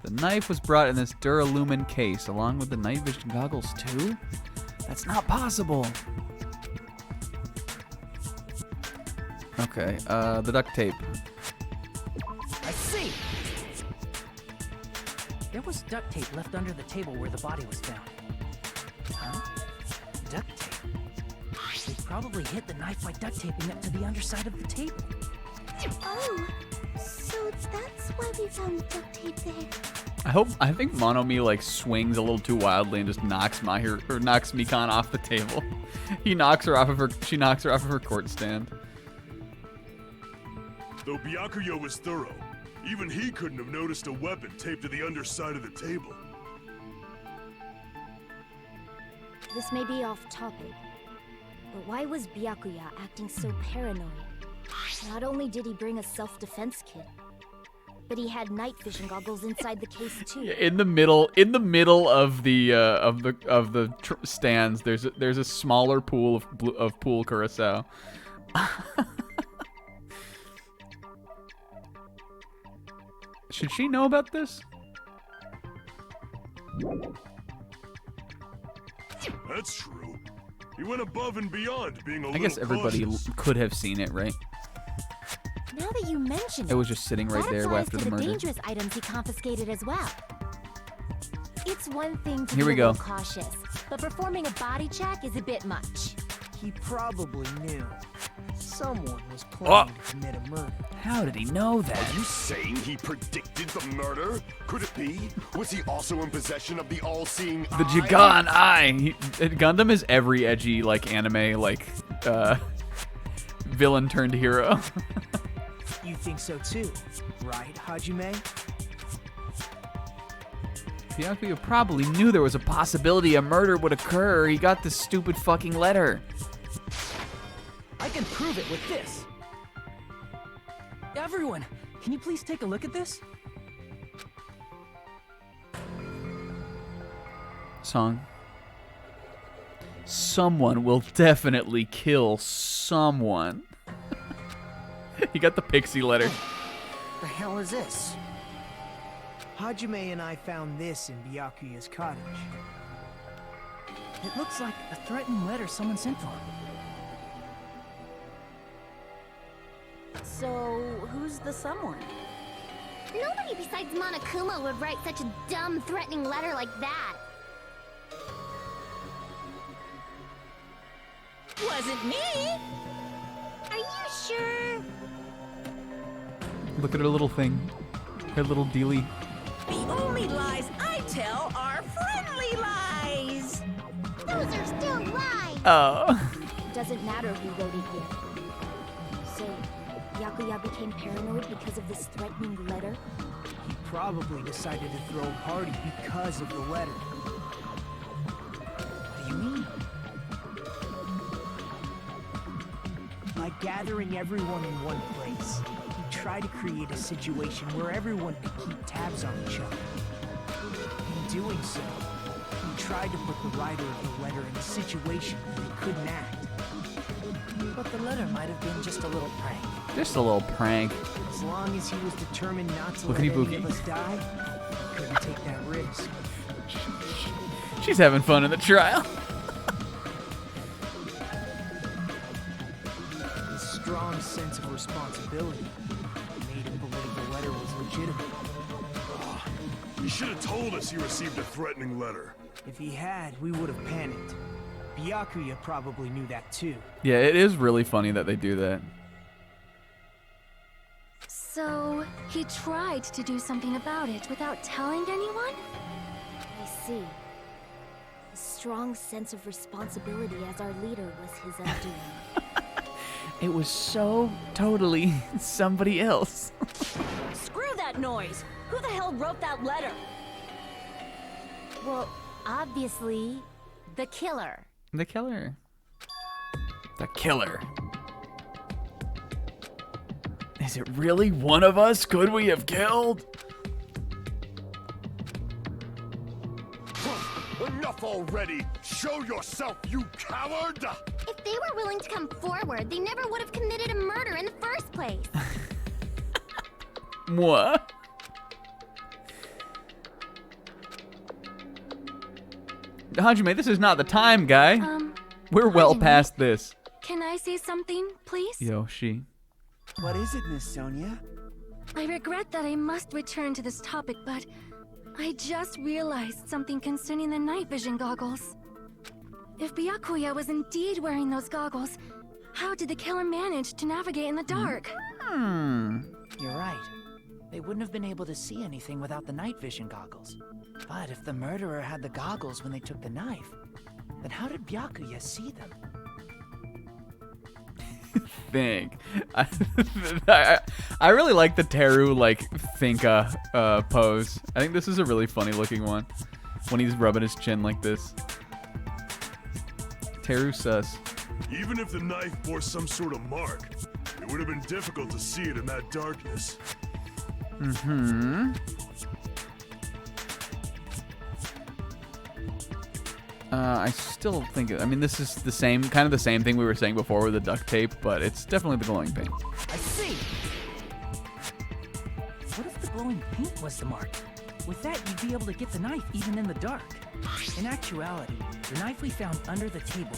The knife was brought in this Duralumin case, along with the night vision goggles too? That's not possible. Okay, the duct tape. I see! There was duct tape left under the table where the body was found. Huh? Duct tape? They probably hid the knife by duct taping it to the underside of the table. Oh, so that's why we found duct tape there. I think Monomi like swings a little too wildly and just knocks Mikan off the table. She knocks her off of her court stand. Though Byakuya was thorough, even he couldn't have noticed a weapon taped to the underside of the table. This may be off topic, but why was Byakuya acting so paranoid? Not only did he bring a self-defense kit, but he had night vision goggles inside the case too. In the middle of the stands, there's a smaller pool of pool curacao. Should she know about this? That's true. He went above and beyond being a I little guess everybody cautious. could have seen it, right? Now that you mention it, It was just sitting right that there applies after to the the murder. dangerous items he confiscated as well. It's one thing to Here be we a little go. cautious, but performing a body check is a bit much. He probably knew. Someone was planning to commit a murder. How did he know that? Are you saying he predicted the murder? Could it be? Was he also in possession of the all-seeing The eye? Jigan Eye. Gundam is every edgy like anime villain turned hero. You think so too, right, Hajime? Byakuya probably knew there was a possibility a murder would occur. He got this stupid fucking letter. I can prove it with this. Everyone, can you please take a look at this? Song. Someone will definitely kill someone. He got the pixie letter. The hell is this? Hajime and I found this in Byakuya's cottage. It looks like a threatening letter someone sent to him. So, who's the someone? Nobody besides Monokuma would write such a dumb, threatening letter like that. Wasn't me. Are you sure? Look at her little thing. Her little dealy. The only lies I tell are friendly lies. Those are still lies. Oh. Doesn't matter who wrote it here. So, Byakuya became paranoid because of this threatening letter? He probably decided to throw a party because of the letter. What do you mean? By gathering everyone in one place, he tried to create a situation where everyone could keep tabs on each other. In doing so, he tried to put the writer of the letter in a situation where he couldn't act. But the letter might have been just a little prank. Just a little prank. As long as he was determined not to Lookity let any bookie. of us die, he couldn't take that risk. She's having fun in the trial. His strong sense of responsibility made him believe the letter was legitimate. He should have told us he received a threatening letter. If he had, we would have panicked. Byakuya probably knew that too. Yeah, it is really funny that they do that. So, he tried to do something about it without telling anyone? I see. A strong sense of responsibility as our leader was his undoing. It was so totally somebody else. Screw that noise! Who the hell wrote that letter? Well, obviously, the killer. The killer. The killer. Is it really one of us? Could we have killed? Enough already! Show yourself, you coward! If they were willing to come forward, they never would have committed a murder in the first place. What? Hajime, this is not the time, guy. We're well Hajime? past this. Can I say something, please? Yo, she. What is it, Miss Sonia? I regret that I must return to this topic, but I just realized something concerning the night vision goggles. If Byakuya was indeed wearing those goggles, how did the killer manage to navigate in the dark? You're right. They wouldn't have been able to see anything without the night vision goggles. But if the murderer had the goggles when they took the knife, then how did Byakuya see them? Think. I really like the Teru think pose. I think this is a really funny looking one when he's rubbing his chin like this. Teru sus. Even if the knife bore some sort of mark, it would have been difficult to see it in that darkness. Mm-hmm. I still think, I mean, this is the same, kind of the same thing we were saying before with the duct tape, but it's definitely the glowing paint. I see. What if the glowing paint was the mark? With that, you'd be able to get the knife even in the dark. In actuality, the knife we found under the table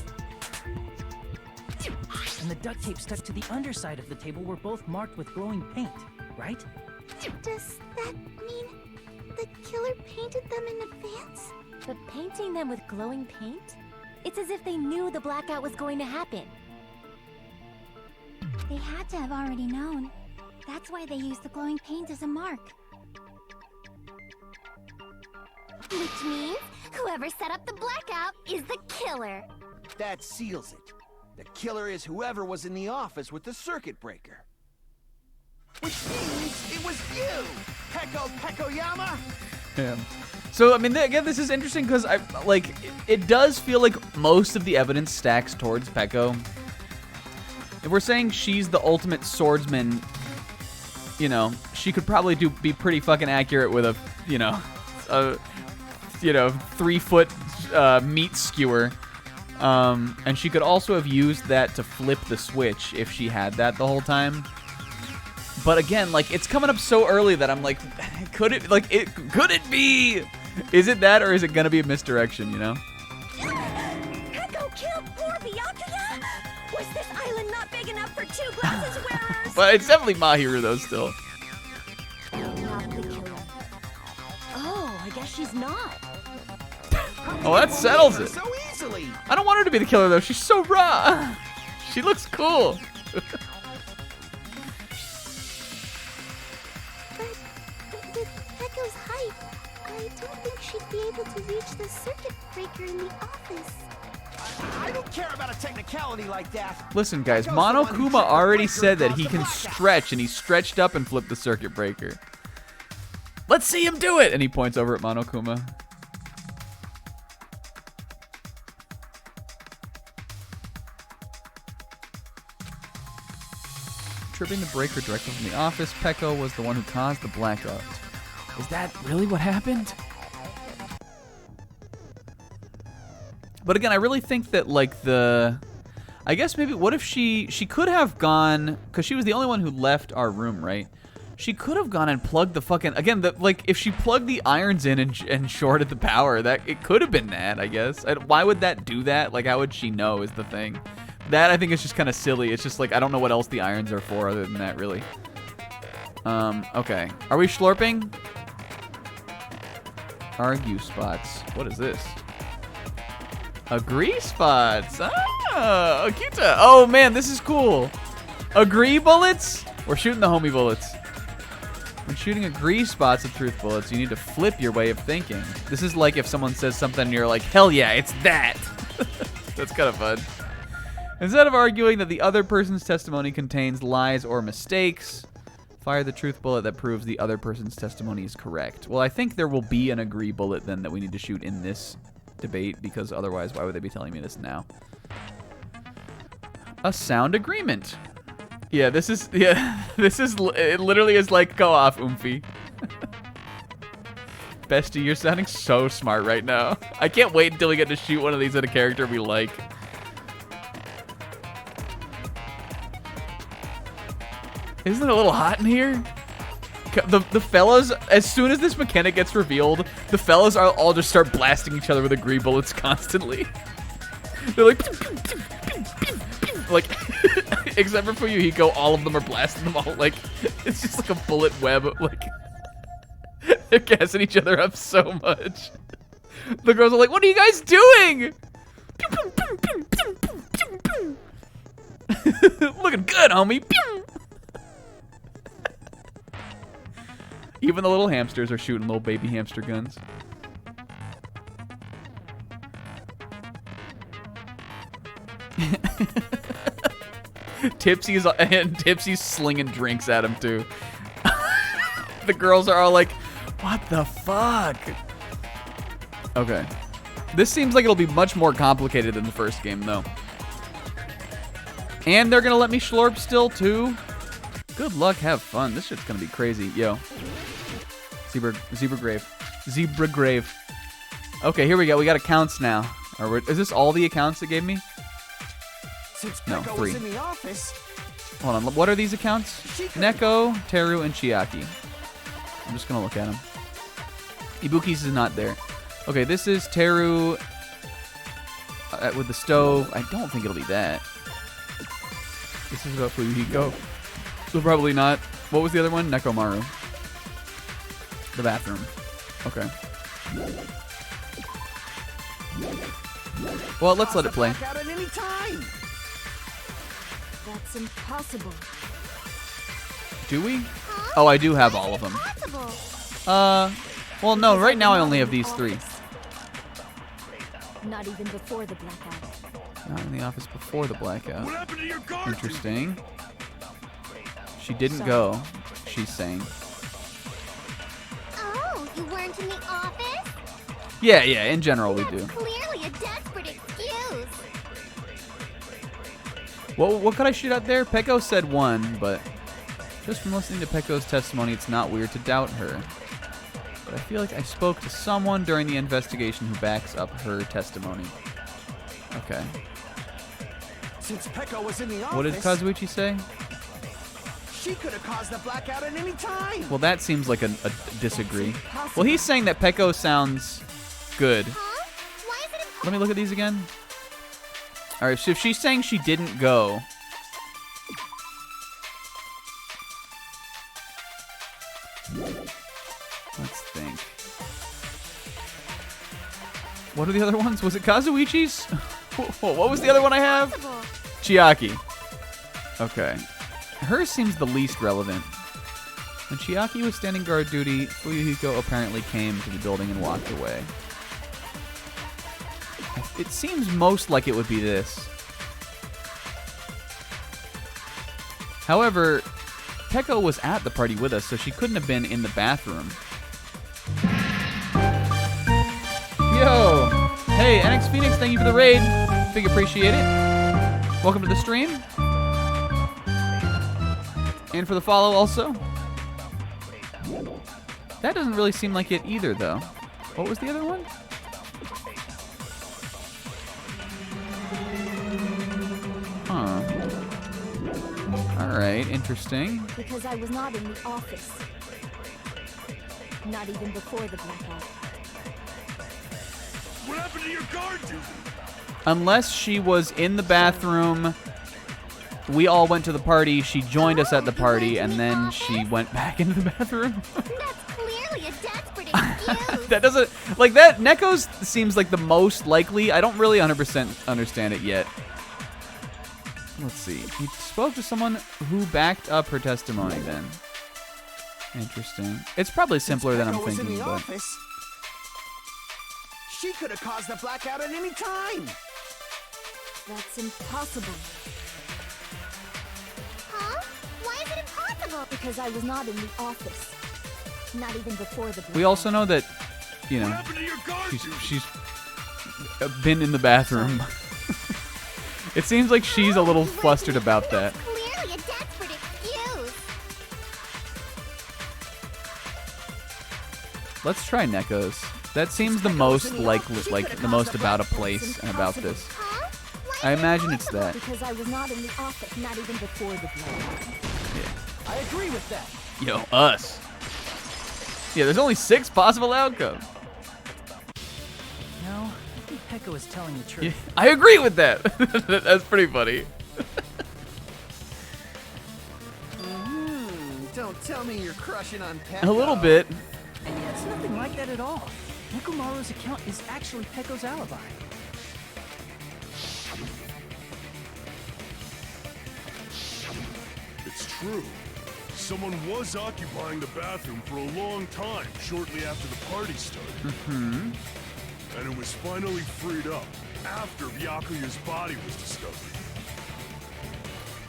and the duct tape stuck to the underside of the table were both marked with glowing paint, right? Does that mean the killer painted them in advance? But painting them with glowing paint? It's as if they knew the blackout was going to happen. They had to have already known. That's why they used the glowing paint as a mark. Which means whoever set up the blackout is the killer. That seals it. The killer is whoever was in the office with the circuit breaker. Which means it was you, Pekoyama! Yeah. So, I mean, again, this is interesting because it does feel like most of the evidence stacks towards Peko. If we're saying she's the ultimate swordsman, you know, she could probably be pretty fucking accurate with a 3-foot meat skewer. And she could also have used that to flip the switch if she had that the whole time. But again, like, it's coming up so early that I'm like, could it be? Is it that, or is it gonna be a misdirection, you know? Peko killed poor Byakuya? Was this island not big enough for 2 glasses wearers? But it's definitely Mahiru, though, still. Not the killer. Oh, I guess she's not. Oh, that settles it. So easily. I don't want her to be the killer, though. She's so raw. She looks cool. With Peko's height, I don't think she'd be able to reach the circuit breaker in the office. I don't care about a technicality like that. Listen, guys, Monokuma already said that he can stretch, and he stretched up and flipped the circuit breaker. Let's see him do it! And he points over at Monokuma. Tripping the breaker directly from the office, Peko was the one who caused the blackout. Is that really what happened? But again, I really think that, like, I guess maybe, what if she could have gone, because she was the only one who left our room, right? She could have gone and plugged the fucking, again, like, if she plugged the irons in and shorted the power, that it could have been that, I guess. Why would that do that? Like, how would she know is the thing. That, I think, is just kind of silly. It's just, like, I don't know what else the irons are for other than that, really. Okay. Are we slurping? Argue spots. What is this? Agree spots. Ah, Akita. Oh, man, this is cool. Agree bullets? We're shooting the homie bullets. When shooting agree spots with truth bullets, you need to flip your way of thinking. This is like if someone says something and you're like, hell yeah, it's that. That's kind of fun. Instead of arguing that the other person's testimony contains lies or mistakes, fire the truth bullet that proves the other person's testimony is correct. Well, I think there will be an agree bullet then that we need to shoot in this debate, because otherwise why would they be telling me this now? A sound agreement. Yeah, this is, it literally is like, go off, Oomphy. Bestie, you're sounding so smart right now. I can't wait until we get to shoot one of these at a character we like. Isn't it a little hot in here? The fellas, as soon as this mechanic gets revealed, the fellas are all just start blasting each other with agree bullets constantly. They're like, except for Fuyuhiko, all of them are blasting them all. Like, it's just like a bullet web. Like, they're gassing each other up so much. The girls are like, what are you guys doing? Looking good, homie. Even the little hamsters are shooting little baby hamster guns. Tipsy's slinging drinks at him too. The girls are all like, what the fuck? Okay. This seems like it'll be much more complicated than the first game though. And they're gonna let me schlorp still too? Good luck, have fun. This shit's gonna be crazy. Yo. Zebra grave. Okay, here we go. We got accounts now. Is this all the accounts it gave me? Since No, Peko 3. was in the office, Hold on. What are these accounts? Neko, Teru, and Chiaki. I'm just gonna look at them. Ibuki's is not there. Okay, this is Teru with the stove. I don't think it'll be that. This is about Fuyuhiko. So probably not. What was the other one? Nekomaru. The bathroom. Okay. Well, let's let it play. out at any time. That's impossible. Do we? Oh, I do have all of them. Well, no, right now I only have these 3. Not even before the blackout. Not in the office before the blackout. What happened to your guard? Interesting. She didn't go, she's saying. Oh, you weren't in the office? Yeah, in general we do. Clearly a desperate excuse. What could I shoot out there? Peko said 1, but just from listening to Peko's testimony, it's not weird to doubt her. But I feel like I spoke to someone during the investigation who backs up her testimony. Okay. Since Peko was in the office, What did Kazuichi say? she could have caused the blackout at any time. Well, that seems like a disagree. Well, he's saying that Peko sounds good. Let me look at these again. All right, so if she's saying she didn't go, let's think. What are the other ones? Was it Kazuichi's? What was the other one I have? Chiaki. Okay. Hers seems the least relevant. When Chiaki was standing guard duty, Fuyuhiko apparently came to the building and walked away. It seems most like it would be this. However, Peko was at the party with us, so she couldn't have been in the bathroom. Yo! Hey, NX Phoenix, thank you for the raid. Big appreciate it. Welcome to the stream. And for the follow also. That doesn't really seem like it either, though. What was the other one? Huh. Alright, interesting. Because I was not in the office. Not even before the blackout. What happened to your guard duty? Unless she was in the bathroom, we all went to the party, she joined us at the party, and then she went back into the bathroom. That's clearly a desperate excuse. That doesn't, like that, Neko's seems like the most likely. I don't really 100% understand it yet. Let's see. He spoke to someone who backed up her testimony then. Interesting. It's probably simpler than I'm Peko was in thinking, the but... office, she could have caused the blackout at any time. That's impossible. Huh? Why is it impossible? Because I was not in the office. Not even before the blackout. We also know that, you know, she's been in the bathroom. It seems like she's a little flustered about that. Clearly a desperate excuse. Let's try Neko's. That seems the most likely, like the most about a place and about this. I imagine it's that. Because I was not in the office, not even before the blackout. I agree with that. Yo, us. Yeah, there's only 6 possible outcomes. No, I think Peko is telling the truth. Yeah, I agree with that. That's pretty funny. Don't tell me you're crushing on Peko. A little bit. It's nothing like that at all. Nekomaru's account is actually Peko's alibi. It's true. Someone was occupying the bathroom for a long time shortly after the party started. Mm-hmm. And it was finally freed up after Byakuya's body was discovered.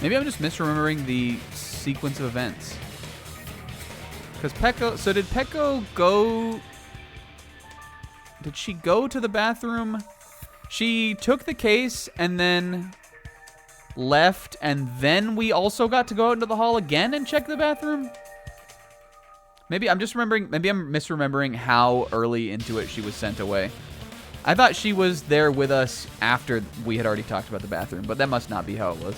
Maybe I'm just misremembering the sequence of events. Because Peko... So did Peko go... Did she go to the bathroom? She took the case and then... left, and then we also got to go out into the hall again and check the bathroom? Maybe I'm misremembering how early into it she was sent away. I thought she was there with us after we had already talked about the bathroom, but that must not be how it was.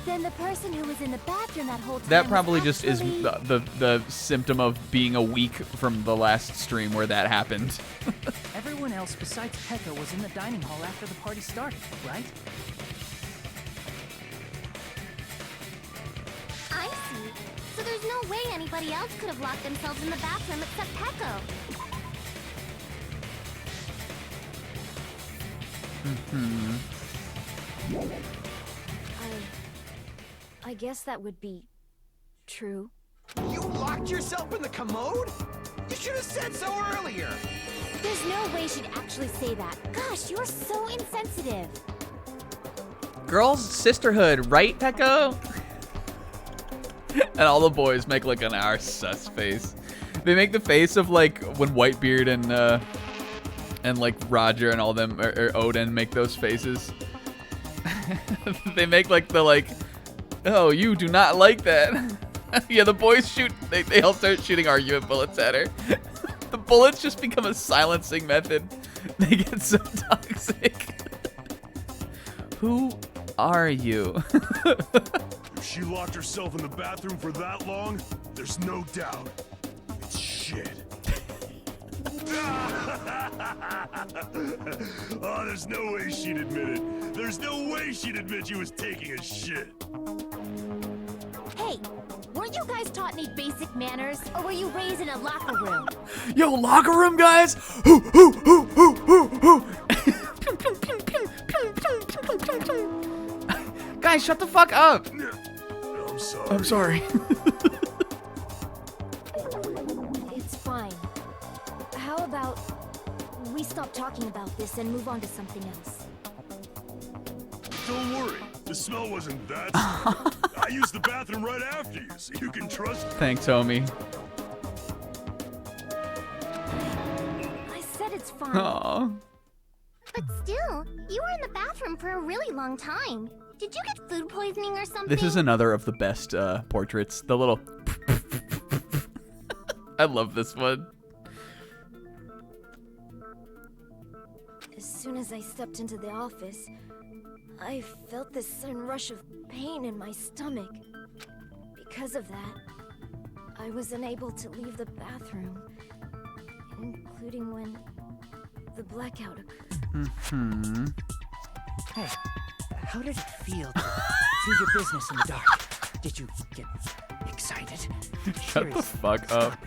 Then the person who was in the bathroom that whole time That probably was just is the symptom of being a week from the last stream where that happened. Everyone else besides Pekka was in the dining hall after the party started, right? I see. So there's no way anybody else could have locked themselves in the bathroom except Pecco. I guess that would be true. You locked yourself in the commode? You should have said so earlier. There's no way she'd actually say that. Gosh, you're so insensitive. Girls' sisterhood, right, Pecco? And all the boys make like an our sus face. They make the face of like when Whitebeard and like Roger and all them or Odin make those faces. They make like the like, oh, you do not like that. Yeah, the boys shoot. They all start shooting argument bullets at her. The bullets just become a silencing method. They get so toxic. Who are you? If she locked herself in the bathroom for that long, there's no doubt. It's shit. Oh, there's no way she'd admit it. There's no way she'd admit she was taking a shit. Hey, weren't you guys taught any basic manners? Or were you raised in a locker room? Yo, locker room guys! Guys, shut the fuck up! I'm sorry. I'm sorry. It's fine. How about we stop talking about this and move on to something else? Don't worry. The smell wasn't that strong. I used the bathroom right after you, so you can trust me. Thanks, homie. I said it's fine. Aww. But still, you were in the bathroom for a really long time. Did you get food poisoning or something? This is another of the best portraits. The little... I love this one. As soon as I stepped into the office, I felt this sudden rush of pain in my stomach. Because of that, I was unable to leave the bathroom, including when the blackout occurred. Hey, how did it feel to do your business in the dark? Did you get excited? Shut the fuck up.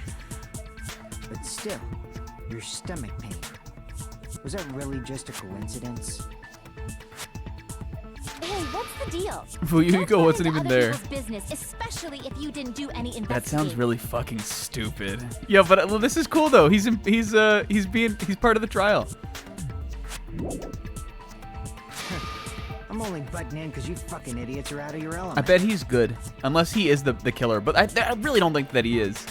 But still, your stomach pain. Was that really just a coincidence? Hey, what's the deal? Fuyuhiko wasn't even there. Business, especially if you didn't do any investigating. That sounds really fucking stupid. Yeah, but well, this is cool though. He's part of the trial. I'm only butting in because you fucking idiots are out of your element. I bet he's good, unless he is the killer. But I really don't think that he is.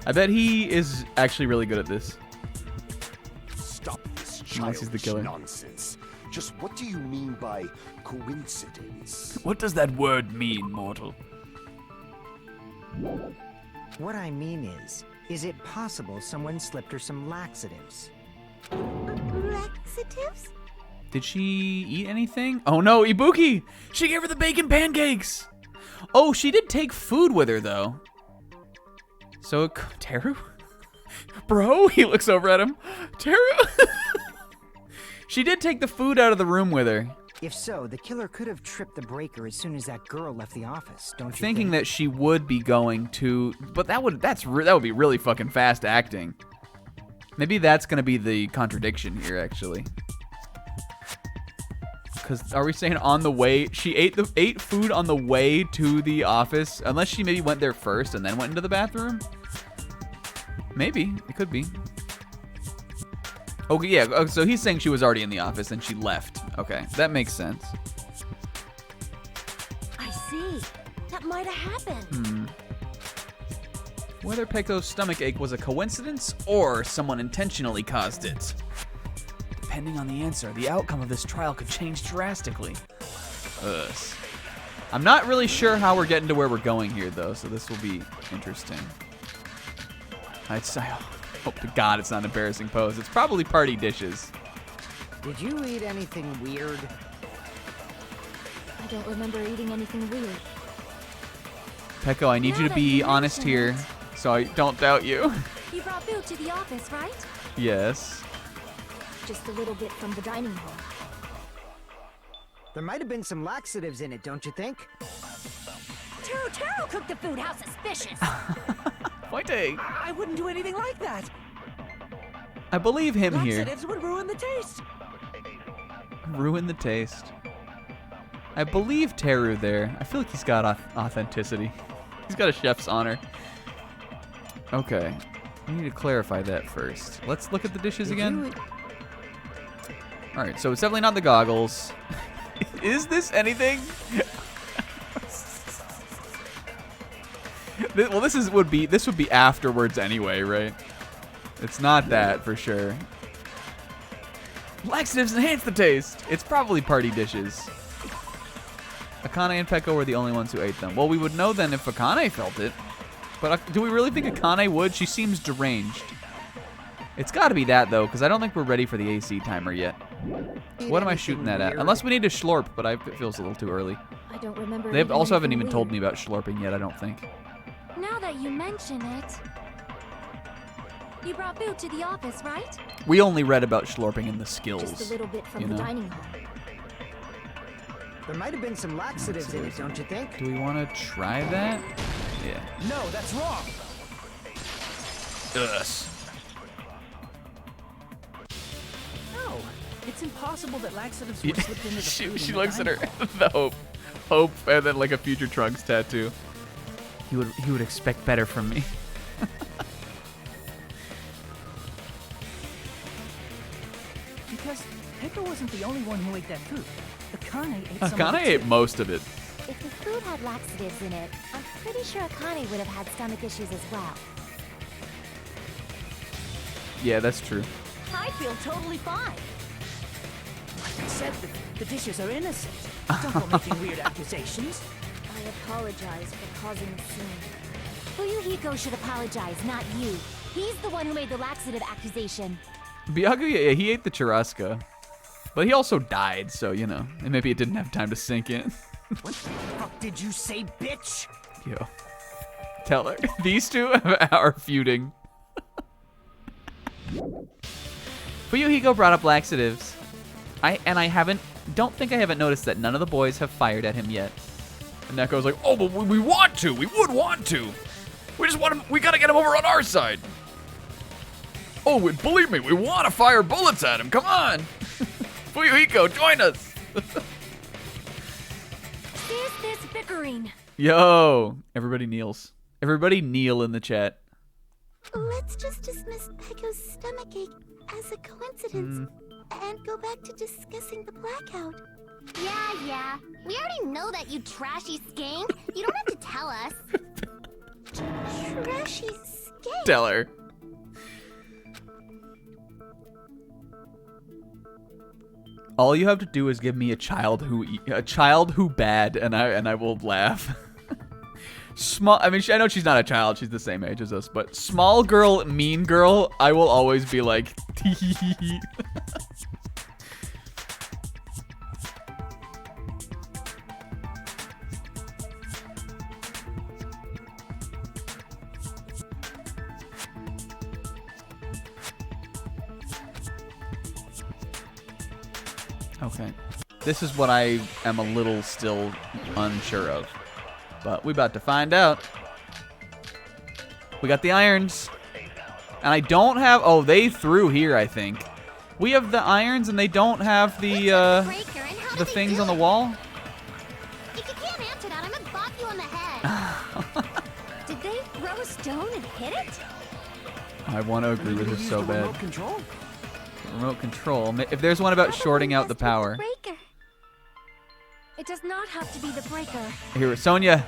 I bet he is actually really good at this. Stop this Unless he's the killer. nonsense. Just what do you mean by coincidence? What does that word mean, mortal? What I mean is it possible someone slipped her some laxatives? Laxatives? Did she eat anything? Oh no, Ibuki! She gave her the bacon pancakes! Oh, she did take food with her though. So, Teru? Bro, he looks over at him. Teru? She did take the food out of the room with her. If so, the killer could have tripped the breaker as soon as that girl left the office, don't you Thinking think? that she would be going to, but that would be really fucking fast acting. Maybe that's gonna be the contradiction here, actually. Because are we saying on the way she ate food on the way to the office? Unless she maybe went there first and then went into the bathroom. Maybe it could be. Okay, yeah. Oh, so he's saying she was already in the office and she left. Okay, that makes sense. I see. That might have happened. Whether Pecco's stomach ache was a coincidence or someone intentionally caused it. Depending on the answer, the outcome of this trial could change drastically. Us. I'm not really sure how we're getting to where we're going here, though, so this will be interesting. I hope to God it's not an embarrassing pose. It's probably party dishes. Did you eat anything weird? I don't remember eating anything weird. Pecco, I need you to be honest here, so I don't doubt you. You brought food to the office, right? Yes. Just a little bit from the dining hall. There might have been some laxatives in it, don't you think? Taro cooked the food. How suspicious. Pointing. I wouldn't do anything like that. I believe him here. Laxatives would ruin the taste. Ruin the taste. I believe Teru there. I feel like he's got authenticity. He's got a chef's honor. Okay. We need to clarify that first. Let's look at the dishes again. Alright, so it's definitely not the goggles. Is this anything? Well, this would be afterwards anyway, right? It's not that for sure. Laxatives enhance the taste. It's probably party dishes. Akane and Pecco were the only ones who ate them. Well, we would know then if Akane felt it. But do we really think Akane would? She seems deranged. It's got to be that, though, because I don't think we're ready for the AC timer yet. What am I shooting that at? Unless we need to slurp, but it feels a little too early. I don't remember. They also haven't even told me about slurping yet, I don't think. Now that you mention it, you brought food to the office, right? We only read about slurping in the skills. Just a little bit from you the know? dining hall. There might have been some laxatives in it, don't you think? Do we want to try that? Yeah. No, that's wrong. Us. No, it's impossible that laxatives were slipped into the food. She looks at her, the hope, and then like a future Trunks tattoo. He would expect better from me. Because Pecco wasn't the only one who ate that food. Akane ate some Akane of it ate too. most of it. If the food had laxatives in it, I'm pretty sure Akane would have had stomach issues as well. Yeah, that's true. I feel totally fine. Like I said, the dishes are innocent. Don't go making weird accusations. I apologize for causing a scene. Fuyuhiko should apologize, not you. He's the one who made the laxative accusation. Byakuya, yeah, he ate the churrasco. But he also died, so, you know, and maybe it didn't have time to sink in. What the fuck did you say, bitch? Yo. Tell her. These two are feuding. Fuyuhiko brought up laxatives. I don't think I haven't noticed that none of the boys have fired at him yet. And Neko's like, oh, but we want to. We would want to. We just want him. We gotta get him over on our side. Oh, believe me, we want to fire bullets at him. Come on. Fuyuhiko, join us. Is this bickering? Yo. Everybody kneels. Everybody kneel in the chat. Let's just dismiss Pecco's stomachache as a coincidence and go back to discussing the blackout. Yeah. We already know that, you trashy skank. You don't have to tell us. Trashy skank. Tell her. All you have to do is give me a child who bad, and I will laugh. Small. I mean, I know she's not a child; she's the same age as us. But small girl, mean girl, I will always be like. Okay. This is what I am a little still unsure of. But we about to find out. We got the irons. And I don't have... Oh, they threw here, I think. We have the irons and they don't have the things on the wall. If you can't answer that, I'm gonna bop you on the head. Did they throw a stone and hit it? I want to agree with her so bad. Remote control? Remote control. If there's one about shorting out the power. Breaker. It does not have to be the breaker. Here, Sonia.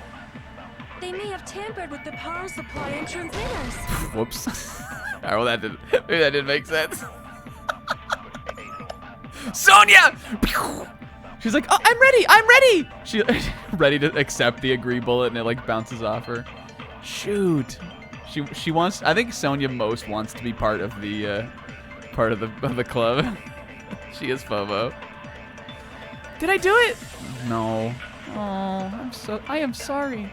They may have tampered with the power supply and transmitters. Whoops. Alright, well, maybe that didn't make sense. Sonia! She's like, oh, I'm ready, I'm ready. She ready to accept the agree bullet, and it like bounces off her. Shoot. She wants. I think Sonya most wants to be part of the club. She is Fobo. Did I do it? No. Oh, I am sorry.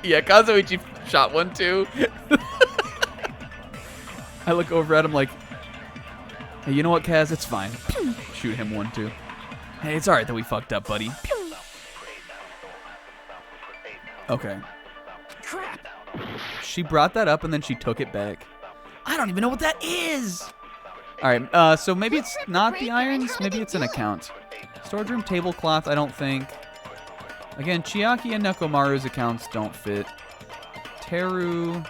Yeah, Kazuichi shot one too. I look over at him like, hey, you know what, Kaz? It's fine. Shoot him one too. Hey, it's alright that we fucked up, buddy. Okay. Crap. She brought that up and then she took it back. I don't even know what that is. Alright, so maybe it's not the irons. Maybe it's an account. Storage room tablecloth, I don't think. Again, Chiaki and Nekomaru's accounts don't fit. Teru.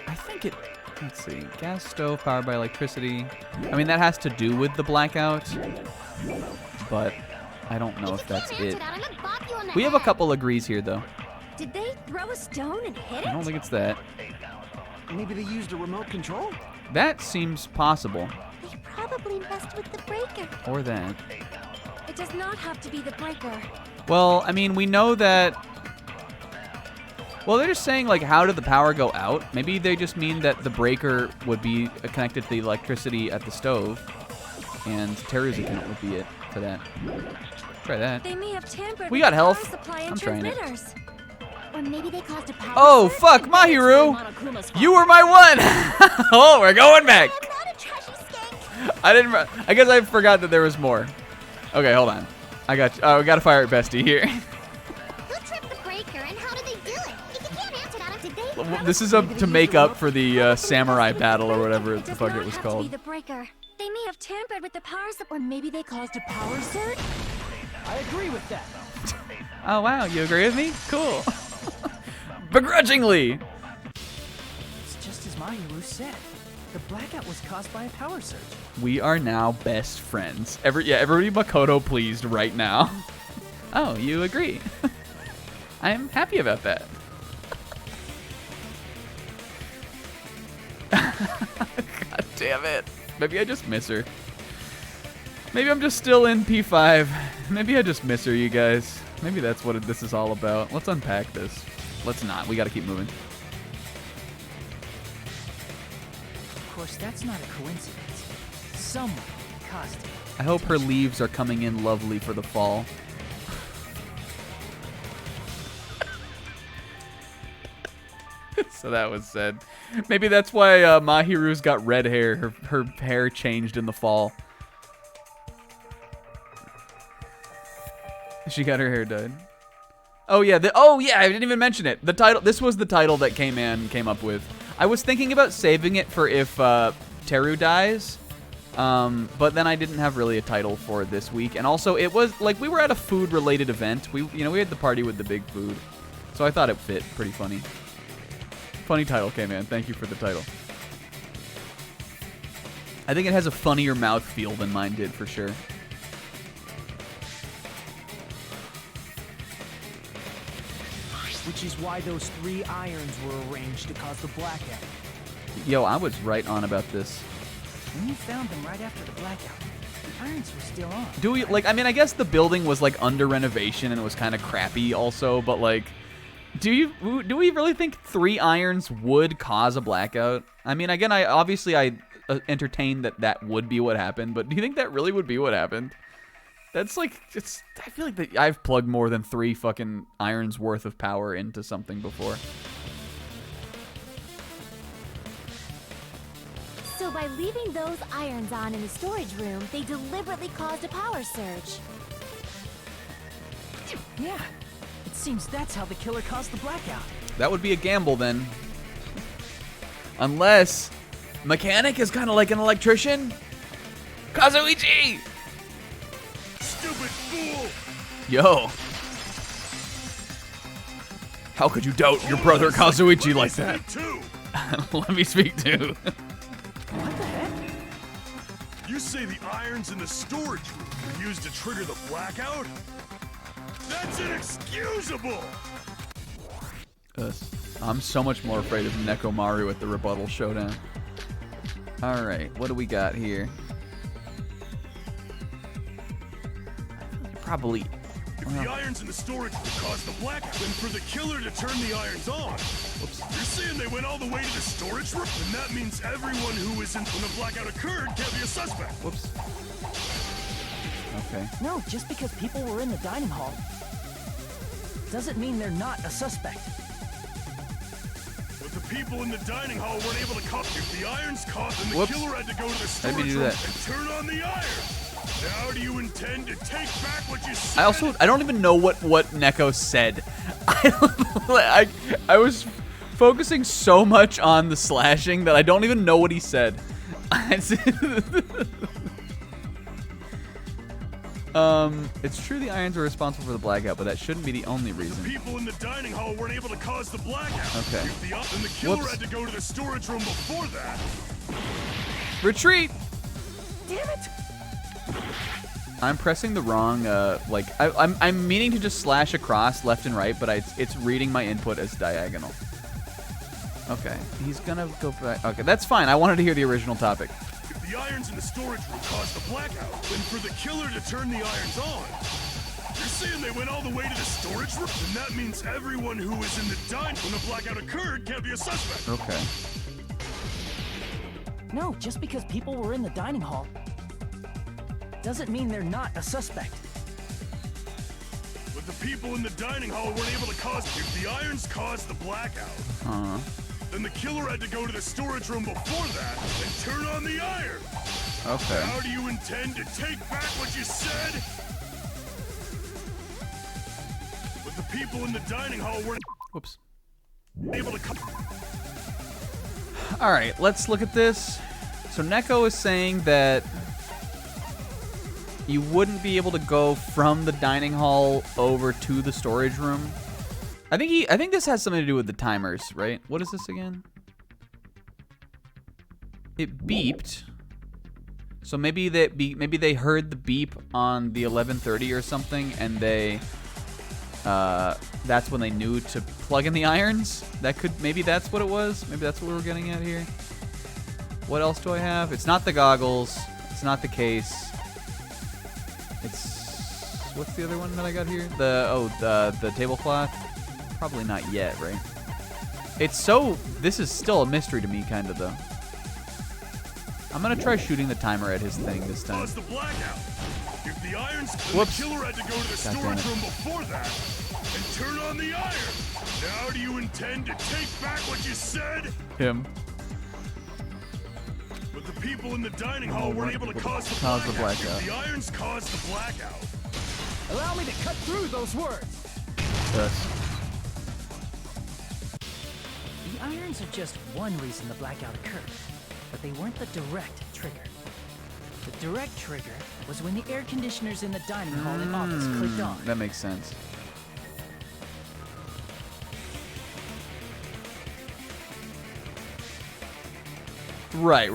I think it. Let's see. Gas stove powered by electricity. I mean, that has to do with the blackout. But I don't know if that's it. We have a couple agrees here, though. Did they throw a stone and hit I don't it? think it's that. Maybe they used a remote control? That seems possible. They probably messed with the breaker. Or that. It does not have to be the breaker. Well, I mean, we know that... Well, they're just saying, like, how did the power go out? Maybe they just mean that the breaker would be connected to the electricity at the stove, and Teru's account would be it for that. Try that. They may have tampered We with got the health. power supply and I'm trying it. transmitters. Or maybe they caused a power Oh, surge fuck, and Mahiru! You were my one! Oh, we're going back! I'm not a trashy skank. I guess I forgot that there was more. Okay, hold on. I got you. Oh, we gotta fire at Bestie here. Who tripped the breaker and how did they do it? If you can't answer that, did they? This is to make up for the samurai battle or whatever the fuck it was Have to be called. the breaker. They may have tampered with the power supply. Or maybe they caused a power surge? I agree with that. Oh, wow, you agree with me? Cool. Begrudgingly. It's just as Mahiru said. The blackout was caused by a power surge. We are now best friends. Everybody Makoto pleased right now. Oh, you agree. I'm happy about that. God damn it. Maybe I just miss her. Maybe I'm just still in P5. Maybe I just miss her, you guys. Maybe that's what this is all about. Let's unpack this. Let's not. We gotta keep moving. Of course, that's not a coincidence. Someone caused it. I hope her leaves are coming in lovely for the fall. So that was said. Maybe that's why Mahiru's got red hair. Her hair changed in the fall. She got her hair dyed. Oh yeah, I didn't even mention it. The title. This was the title that came up with. I was thinking about saving it for if Teru dies, but then I didn't have really a title for it this week. And also, it was like we were at a food-related event. We had the party with the big food, so I thought it fit. Pretty funny. Funny title, K-Man. Thank you for the title. I think it has a funnier mouthfeel than mine did for sure. Which is why those 3 irons were arranged to cause the blackout. Yo, I was right on about this. When you found them right after the blackout, the irons were still on. Do we, like, I mean, I guess the building was, like, under renovation and it was kind of crappy also, but, like, do we really think 3 irons would cause a blackout? I mean, again, I entertained that would be what happened, but do you think that really would be what happened? That's like, I feel like I've plugged more than 3 fucking irons worth of power into something before. So by leaving those irons on in the storage room, they deliberately caused a power surge. Yeah, it seems that's how the killer caused the blackout. That would be a gamble then. Unless Mechanic is kind of like an electrician. Kazuichi! Stupid fool! Yo. How could you doubt your brother Kazuichi like that? Let me speak too. What the heck? You say the irons in the storage room were used to trigger the blackout? That's inexcusable! I'm so much more afraid of Nekomaru at the rebuttal showdown. Alright, what do we got here? Probably... If the irons in the storage would cause the blackout, then for the killer to turn the irons on. Whoops. You're saying they went all the way to the storage room? And that means everyone who isn't when the blackout occurred can't be a suspect. Whoops. Okay. No, just because people were in the dining hall doesn't mean they're not a suspect. But the people in the dining hall weren't able to cause. If the irons caught, then the Whoops. killer had to go to the I didn't storage mean to do room that. and turn on the iron. How do you intend to take back what you said? I don't even know what Neko said. I was focusing so much on the slashing that I don't even know what he said. It's true the irons are responsible for the blackout, but that shouldn't be the only reason. The people in the dining hall weren't able to cause the blackout. Okay. If then the killer Whoops. had to go to the storage room before that. Retreat! Damn it! I'm pressing the wrong, I'm meaning to just slash across left and right, but it's reading my input as diagonal. Okay, he's gonna go back. Okay, that's fine. I wanted to hear the original topic. If the irons in the storage room caused the blackout, then for the killer to turn the irons on. You're saying they went all the way to the storage room? Then that means everyone who was in the dining when the blackout occurred can't be a suspect. Okay. No, just because people were in the dining hall doesn't mean they're not a suspect. But the people in the dining hall weren't able to cause. If the irons caused the blackout, then the killer had to go to the storage room before that and turn on the iron. Okay. How do you intend to take back what you said? But the people in the dining hall weren't Whoops. able to. All right, let's look at this. So Neko is saying that you wouldn't be able to go from the dining hall over to the storage room. I think this has something to do with the timers, right? What is this again? It beeped. So maybe they heard the beep on the 11:30 or something, and that's when they knew to plug in the irons. Maybe that's what it was. Maybe that's what we were getting at here. What else do I have? It's not the goggles. It's not the case. It's what's the other one that I got here? The tablecloth. Probably not yet, right? This is still a mystery to me, kind of though. I'm gonna try shooting the timer at his thing this time. The blackout. If the irons, Whoops. the killer had to go to the storage room before that and turn on the iron. Now do you intend to take back what you said? Him. But the people in the dining hall weren't able to cause the blackout. If the irons caused the blackout. Allow me to cut through those words. Yes. The irons are just one reason the blackout occurred, but they weren't the direct trigger. The direct trigger was when the air conditioners in the dining hall and office clicked on. That makes sense. Right.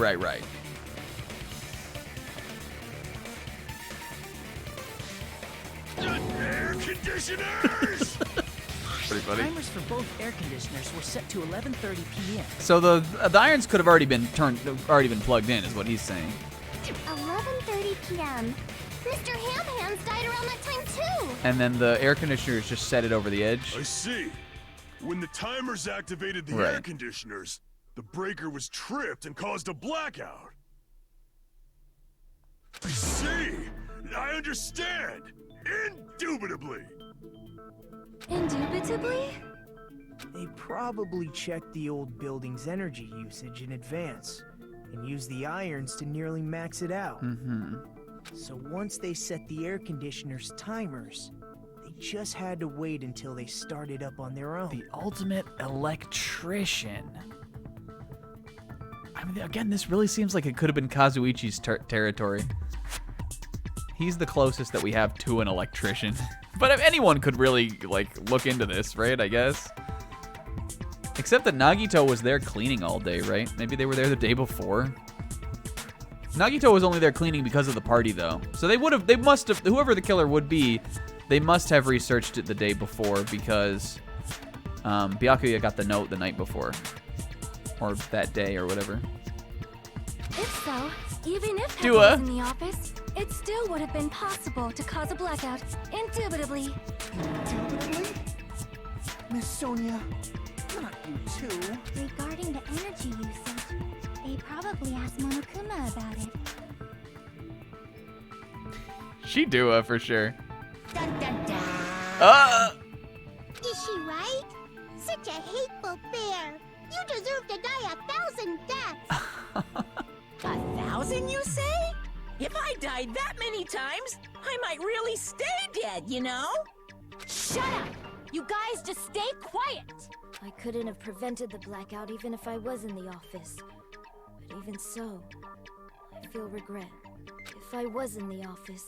Air conditioners! Pretty funny. Timers for both air conditioners were set to 11:30 p.m. So the irons could have already been plugged in, is what he's saying. 11:30 p.m. Mr. Ham-Hands died around that time too. And then the air conditioners just set it over the edge. I see. When the timers activated the air conditioners, the breaker was tripped and caused a blackout. I see. I understand. Indubitably. Indubitably? They probably checked the old building's energy usage in advance and used the irons to nearly max it out. So once they set the air conditioner's timers, they just had to wait until they started up on their own. The ultimate electrician. I mean, again, this really seems like it could have been Kazuichi's territory. He's the closest that we have to an electrician. But if anyone could really, look into this, right, I guess? Except that Nagito was there cleaning all day, right? Maybe they were there the day before. Nagito was only there cleaning because of the party, though. So they must have, whoever the killer would be, they must have researched it the day before, because Byakuya got the note the night before. Or that day or whatever. If so, even if Pekka Dua. was in the office, it still would have been possible to cause a blackout, indubitably. Indubitably? Miss Sonia, not you too. Regarding the energy usage, they probably asked Monokuma about it. She Dua for sure. Dun, dun, dun. Is she right? Such a hateful bear. You deserve to die 1,000 deaths. 1,000, you say? If I died that many times, I might really stay dead, you know? Shut up! You guys just stay quiet! I couldn't have prevented the blackout even if I was in the office. But even so, I feel regret. If I was in the office,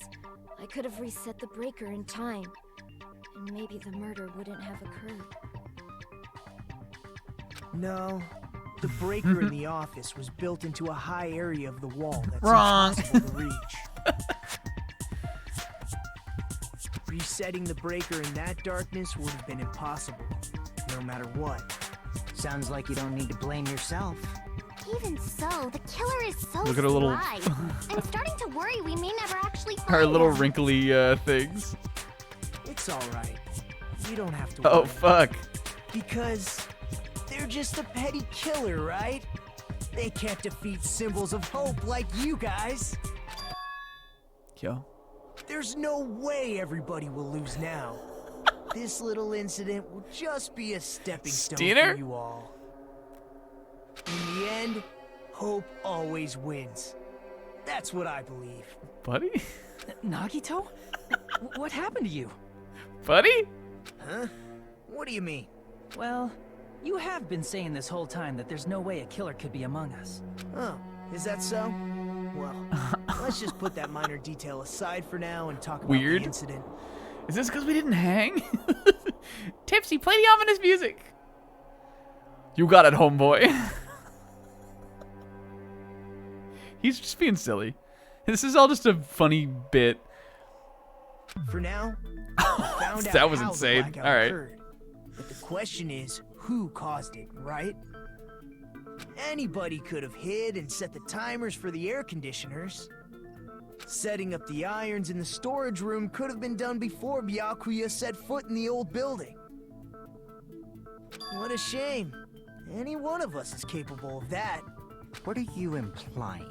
I could have reset the breaker in time. And maybe the murder wouldn't have occurred. No. The breaker in the office was built into a high area of the wall that's Wrong. impossible to reach. Resetting the breaker in that darkness would have been impossible, no matter what. Sounds like you don't need to blame yourself. Even so, the killer is so Look at her little- sly. I'm starting to worry we may never actually find Her little him. wrinkly things. It's alright. You don't have to Oh, worry. fuck. Because they're just a petty killer, right? They can't defeat symbols of hope like you guys. Yo. There's no way everybody will lose now. This little incident will just be a stepping stone Steiner? for you all. In the end, hope always wins. That's what I believe. Buddy? Nagito? What happened to you? Buddy? Huh? What do you mean? Well, you have been saying this whole time that there's no way a killer could be among us. Oh, is that so? Well, let's just put that minor detail aside for now and talk about Weird. the incident. Is this because we didn't hang? Tipsy, play the ominous music. You got it, homeboy. He's just being silly. This is all just a funny bit. For now, we found That out was how insane. the blackout All right. occurred. But the question is, who caused it, right? Anybody could have hid and set the timers for the air conditioners. Setting up the irons in the storage room could have been done before Byakuya set foot in the old building. What a shame. Any one of us is capable of that. What are you implying?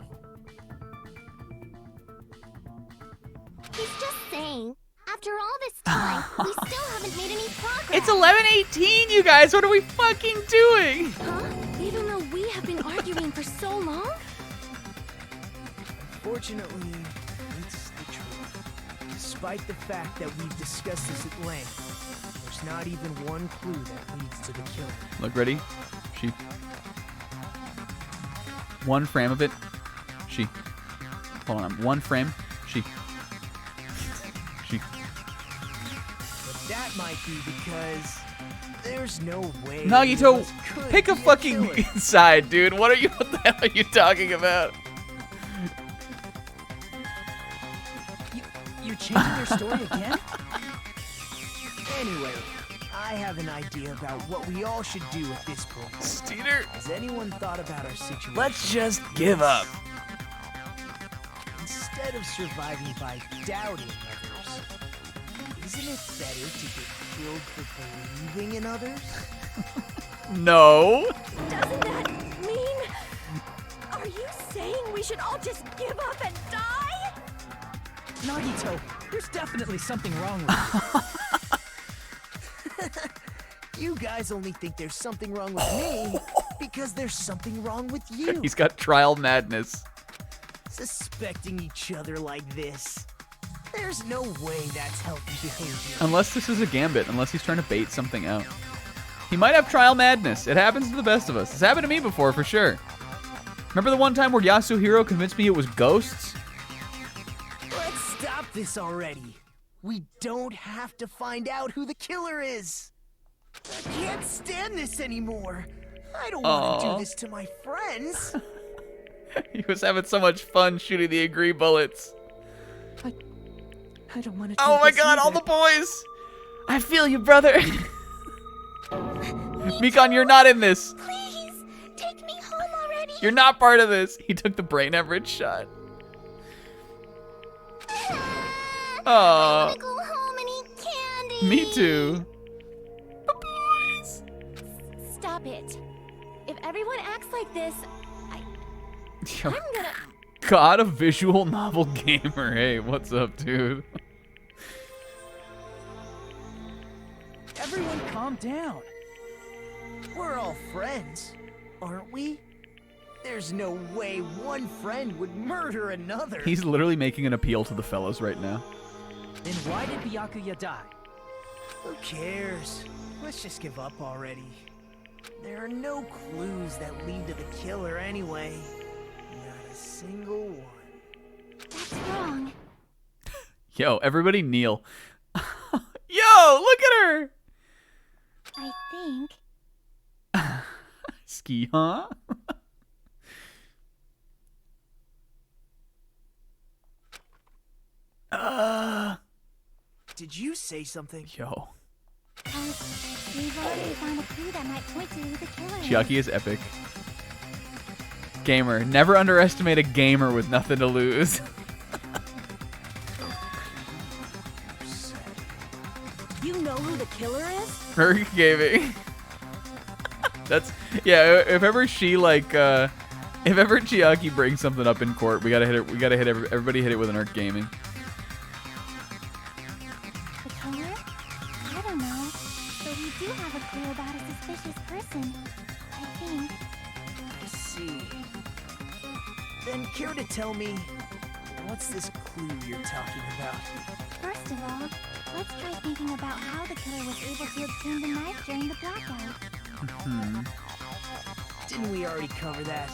He's just saying, after all this time, we still haven't made any progress. It's 11:18, you guys. What are we fucking doing? Huh? Even though we have been arguing for so long? Fortunately, it's the truth. Despite the fact that we've discussed this at length, there's not even one clue that leads to the killer. Look, ready? She. One frame of it. She. Hold on. One frame. She. She. But that might be because there's no way. Nagito, this could pick a be fucking killer. side, dude. What are you? What the hell are you talking about? You're changing your story again? Anyway, I have an idea about what we all should do at this point. Steiner. Has anyone thought about our situation? Let's just give up. Instead of surviving by doubting others, isn't it better to get killed for believing in others? No. Doesn't that mean... Are you saying we should all just give up and die? Nagito, there's definitely something wrong with you. You guys only think there's something wrong with me because there's something wrong with you. He's got trial madness. Suspecting each other like this. There's no way that's healthy behavior. Unless this is a gambit. Unless he's trying to bait something out. He might have trial madness. It happens to the best of us. It's happened to me before, for sure. Remember the one time where Yasuhiro convinced me it was ghosts? Let's stop this already. We don't have to find out who the killer is. I can't stand this anymore. I don't want to Aw. do this to my friends. He was having so much fun shooting the agree bullets. I don't want to. Oh my god, all the boys! I feel you, brother. Mikon, you're not in this. Please, take me home already. You're not part of this. He took the brain hemorrhage shot. I Oh, wanna go home and eat candy. me too. Stop it. If everyone acts like this, Yo, I'm gonna... God, a visual novel gamer. Hey, what's up, dude? Everyone calm down. We're all friends, aren't we? There's no way one friend would murder another. He's literally making an appeal to the fellows right now. Then why did Byakuya die? Who cares? Let's just give up already. There are no clues that lead to the killer anyway. Not a single one. That's wrong. Yo, everybody kneel. Yo, look at her. I think. Ski, huh? Did you say something? Yo. We've already found a clue that might point to who the killer is. Chucky is epic. Gamer. Never underestimate a gamer with nothing to lose. You know who the killer is? Merc Gaming. That's, yeah, if ever she like, if ever Chiaki brings something up in court, we gotta hit it, everybody hit it with an Merc Gaming. The killer? I don't know. But we do have a clue about a suspicious person. I think. I see. Then care to tell me, what's this clue you're talking about? First of all, let's try thinking about how the killer was able to obtain the knife during the blackout. Didn't we already cover that?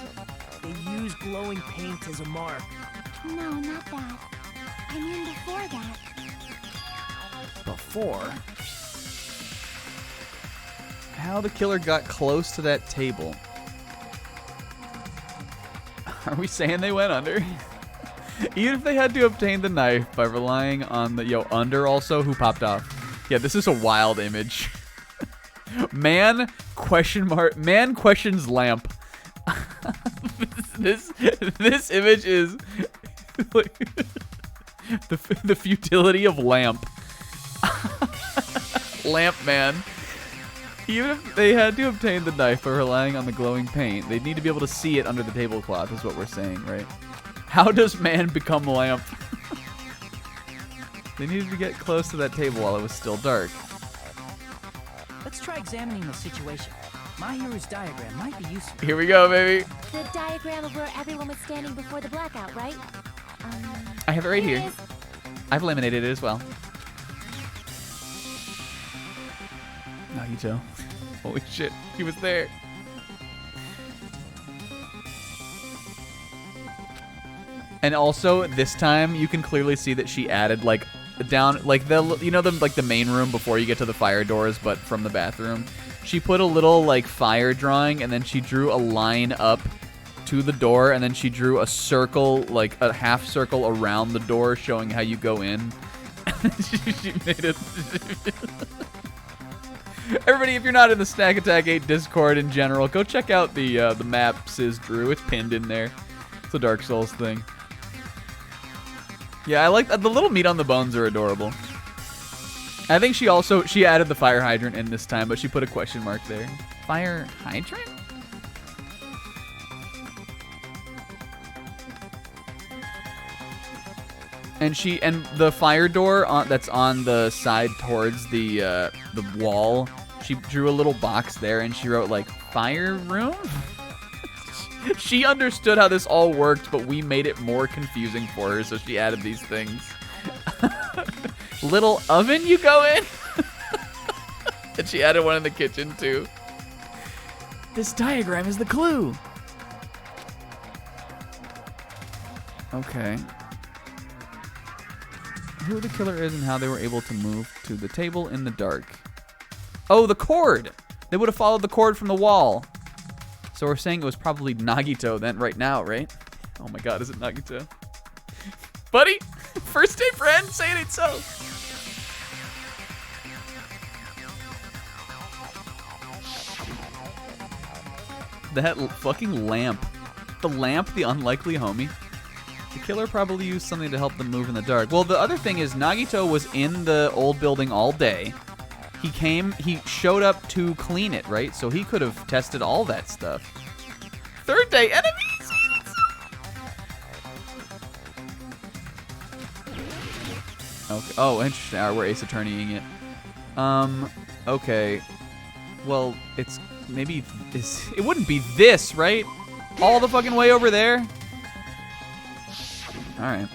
They use glowing paint as a mark. No, not that. I mean before that. Before? How the killer got close to that table. Are we saying they went under? Even if they had to obtain the knife by relying on the... Yo, under also? Who popped off? Yeah, this is a wild image. Man, man questions lamp. this image is... like, the futility of lamp. Lamp man. Even if they had to obtain the knife by relying on the glowing paint, they'd need to be able to see it under the tablecloth, is what we're saying, right? How does man become lamp? They needed to get close to that table while it was still dark. Let's try examining the situation. My hero's diagram might be useful. Here we go, baby. The diagram of where everyone was standing before the blackout, right? I have it right Here here. it is. I've laminated it as well. Nagito. Holy shit, he was there. And also, this time you can clearly see that she added like down like the the main room before you get to the fire doors, but from the bathroom. She put a little like fire drawing, and then she drew a line up to the door, and then she drew a circle, like a half circle around the door, showing how you go in. she made it. Everybody, if you're not in the Snack Attack 8 Discord in general, go check out the map Sis drew. It's pinned in there. It's a Dark Souls thing. Yeah, I like the little meat on the bones are adorable. I think she added the fire hydrant in this time, but she put a question mark there. Fire hydrant? And the fire door that's on the side towards the wall, she drew a little box there, and she wrote like fire room. She understood how this all worked, but we made it more confusing for her, so she added these things. Little oven you go in? And she added one in the kitchen too. This diagram is the clue. Okay. Who the killer is and how they were able to move to the table in the dark. Oh, the cord! They would have followed the cord from the wall. So we're saying it was probably Nagito then right now, right? Oh my god, is it Nagito? Buddy? First day friend? Say it ain't so. That fucking lamp. The lamp, the unlikely homie. The killer probably used something to help them move in the dark. Well, the other thing is Nagito was in the old building all day. He showed up to clean it, right? So he could have tested all that stuff. Third day enemies! Okay. Oh, interesting. All right, we're Ace Attorneying it. Okay. Well, it wouldn't be this, right? All the fucking way over there? Alright.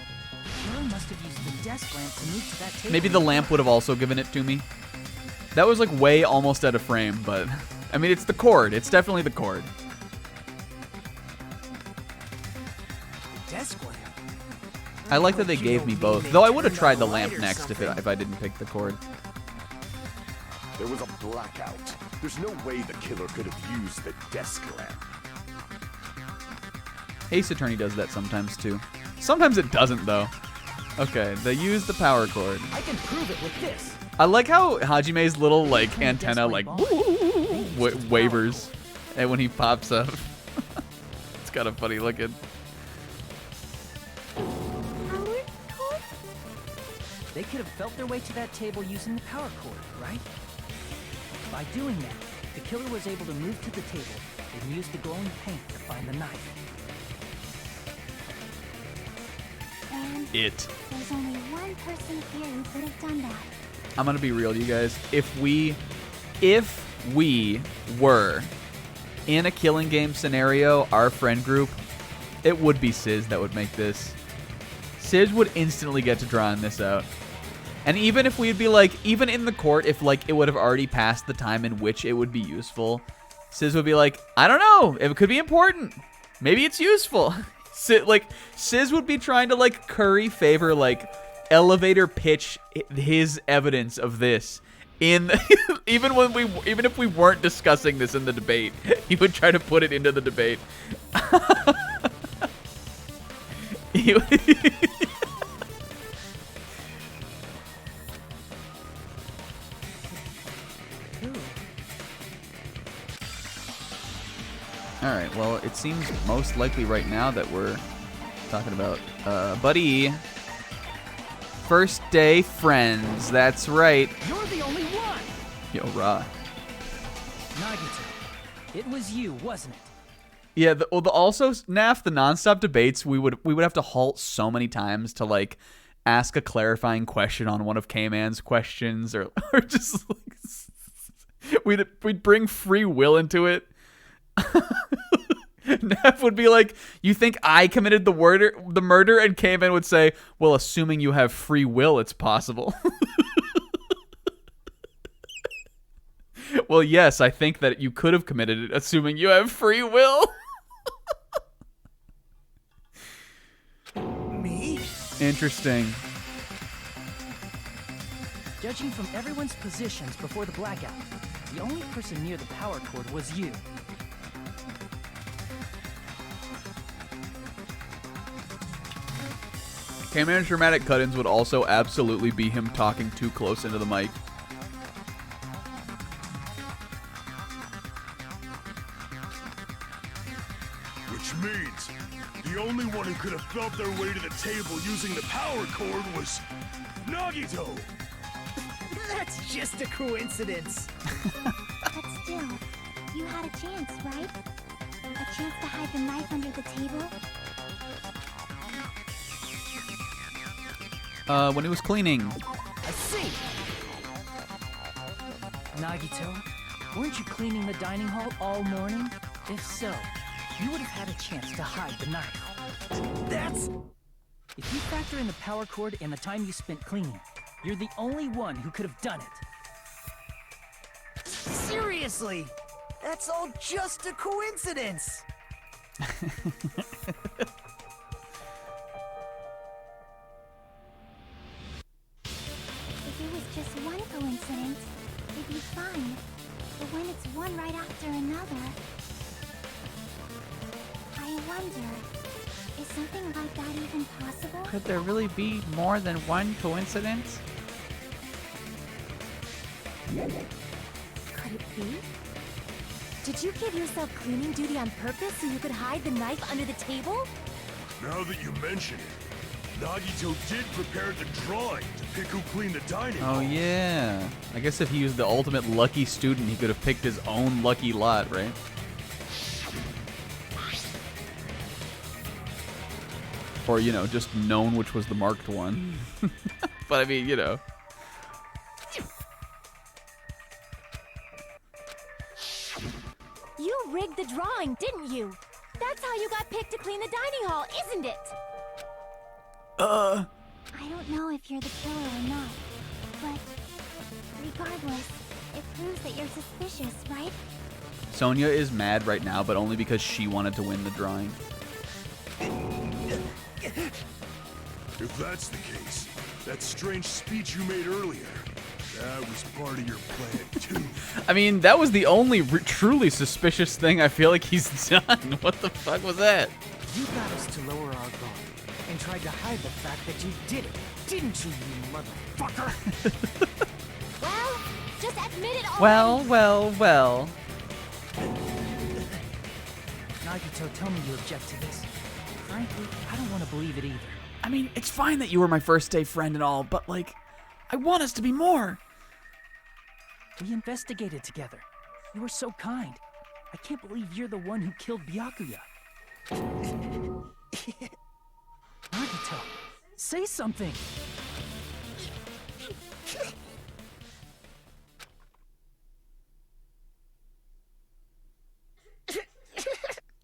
Must have used the desk lamp to move to that table. Maybe the lamp would have also given it to me. That was like way almost out of frame, but I mean, it's the cord. It's definitely the cord. Desk lamp. I like that they gave me both. Though I would have tried the lamp next if I didn't pick the cord. There was a blackout. There's no way the killer could have used the desk lamp. Ace Attorney does that sometimes too. Sometimes it doesn't though. Okay, they use the power cord. I can prove it with this. I like how Hajime's little like antenna like wavers and when he pops up. It's kind of funny looking. They could have felt their way to that table using the power cord, right? By doing that, the killer was able to move to the table and use the glowing paint to find the knife. And It. there's only one person here who could have done that. I'm gonna be real, you guys. If we were in a killing game scenario, our friend group, it would be Sizz that would make this. Sizz would instantly get to drawing this out. And even if we'd be like, even in the court, if like it would have already passed the time in which it would be useful, Sizz would be like, I don't know, it could be important. Maybe it's useful. Sizz would be trying to like curry favor, like elevator pitch his evidence of this in even if we weren't discussing this in the debate, he would try to put it into the debate. Alright, well, it seems most likely right now that we're talking about Buddy. First day friends, that's right. You're the only one! Yo, Ra. Nagito, it was you, wasn't it? Yeah, also, Naf, the nonstop debates, we would have to halt so many times to, like, ask a clarifying question on one of K-Man's questions, or just, like, we'd bring free will into it. Naf would be like, you think I committed the murder? And K-Man would say, well, assuming you have free will, it's possible. Well, yes, I think that you could have committed it, assuming you have free will. Me? Interesting. Judging from everyone's positions before the blackout, the only person near the power cord was you. K-Man's dramatic cut-ins would also absolutely be him talking too close into the mic. Which means the only one who could have felt their way to the table using the power cord was Nagito! That's just a coincidence. But still, you had a chance, right? A chance to hide the knife under the table? When he was cleaning. I see! Nagito, weren't you cleaning the dining hall all morning? If so, you would have had a chance to hide the knife. That's... If you factor in the power cord and the time you spent cleaning, you're the only one who could have done it. Seriously? That's all just a coincidence. If it was just one coincidence, it'd be fine. But when it's one right after another... I wonder, is something like that even possible? Could there really be more than one coincidence? Could it be? Did you give yourself cleaning duty on purpose so you could hide the knife under the table? Now that you mention it, Nagito did prepare the drawing to pick who cleaned the dining hall. Oh yeah. I guess if he was the ultimate lucky student, he could have picked his own lucky lot, right? Or, you know, just known which was the marked one. But I mean, you know. You rigged the drawing, didn't you? That's how you got picked to clean the dining hall, isn't it? I don't know if you're the killer or not, but regardless, it proves that you're suspicious, right? Sonia is mad right now, but only because she wanted to win the drawing. If that's the case, that strange speech you made earlier, that was part of your plan too. I mean, that was the only truly suspicious thing I feel like he's done. What the fuck was that? You got us to lower our guard and tried to hide the fact that you did it, didn't you, you motherfucker? Well, just admit it already. Well. Nagito, tell me you object to this. Frankly, I don't want to believe it either. I mean, it's fine that you were my first day friend and all, but like, I want us to be more. We investigated together. You were so kind. I can't believe you're the one who killed Byakuya. Nagito, say something.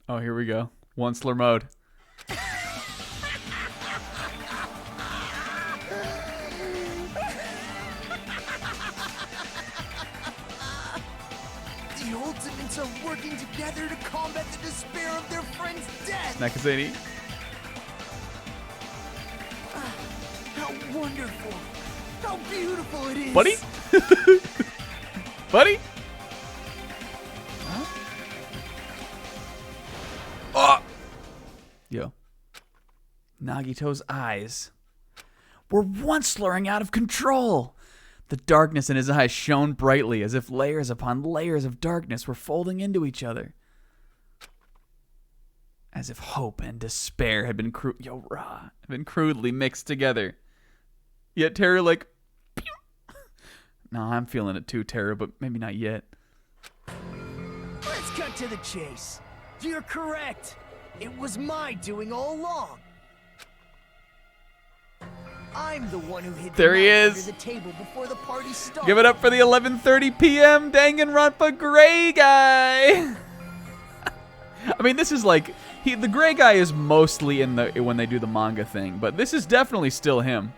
Oh, here we go. Once-ler mode. The Ultimates are working together to combat the despair of their friend's death. Nakazeni. How wonderful. How beautiful it is. Buddy? Buddy? Huh? Oh! Yo. Nagito's eyes were once slurring out of control. The darkness in his eyes shone brightly, as if layers upon layers of darkness were folding into each other. As if hope and despair had been crudely mixed together. Yet terror like... Pew! No, I'm feeling it too, Terror, but maybe not yet. Let's cut to the chase. You're correct. It was my doing all along. I'm the one who hid There the he knife is. under the table before the party started. Give it up for the 11:30 p.m. Danganronpa Gray Guy. I mean, this is like the Gray Guy is mostly in the when they do the manga thing, but this is definitely still him.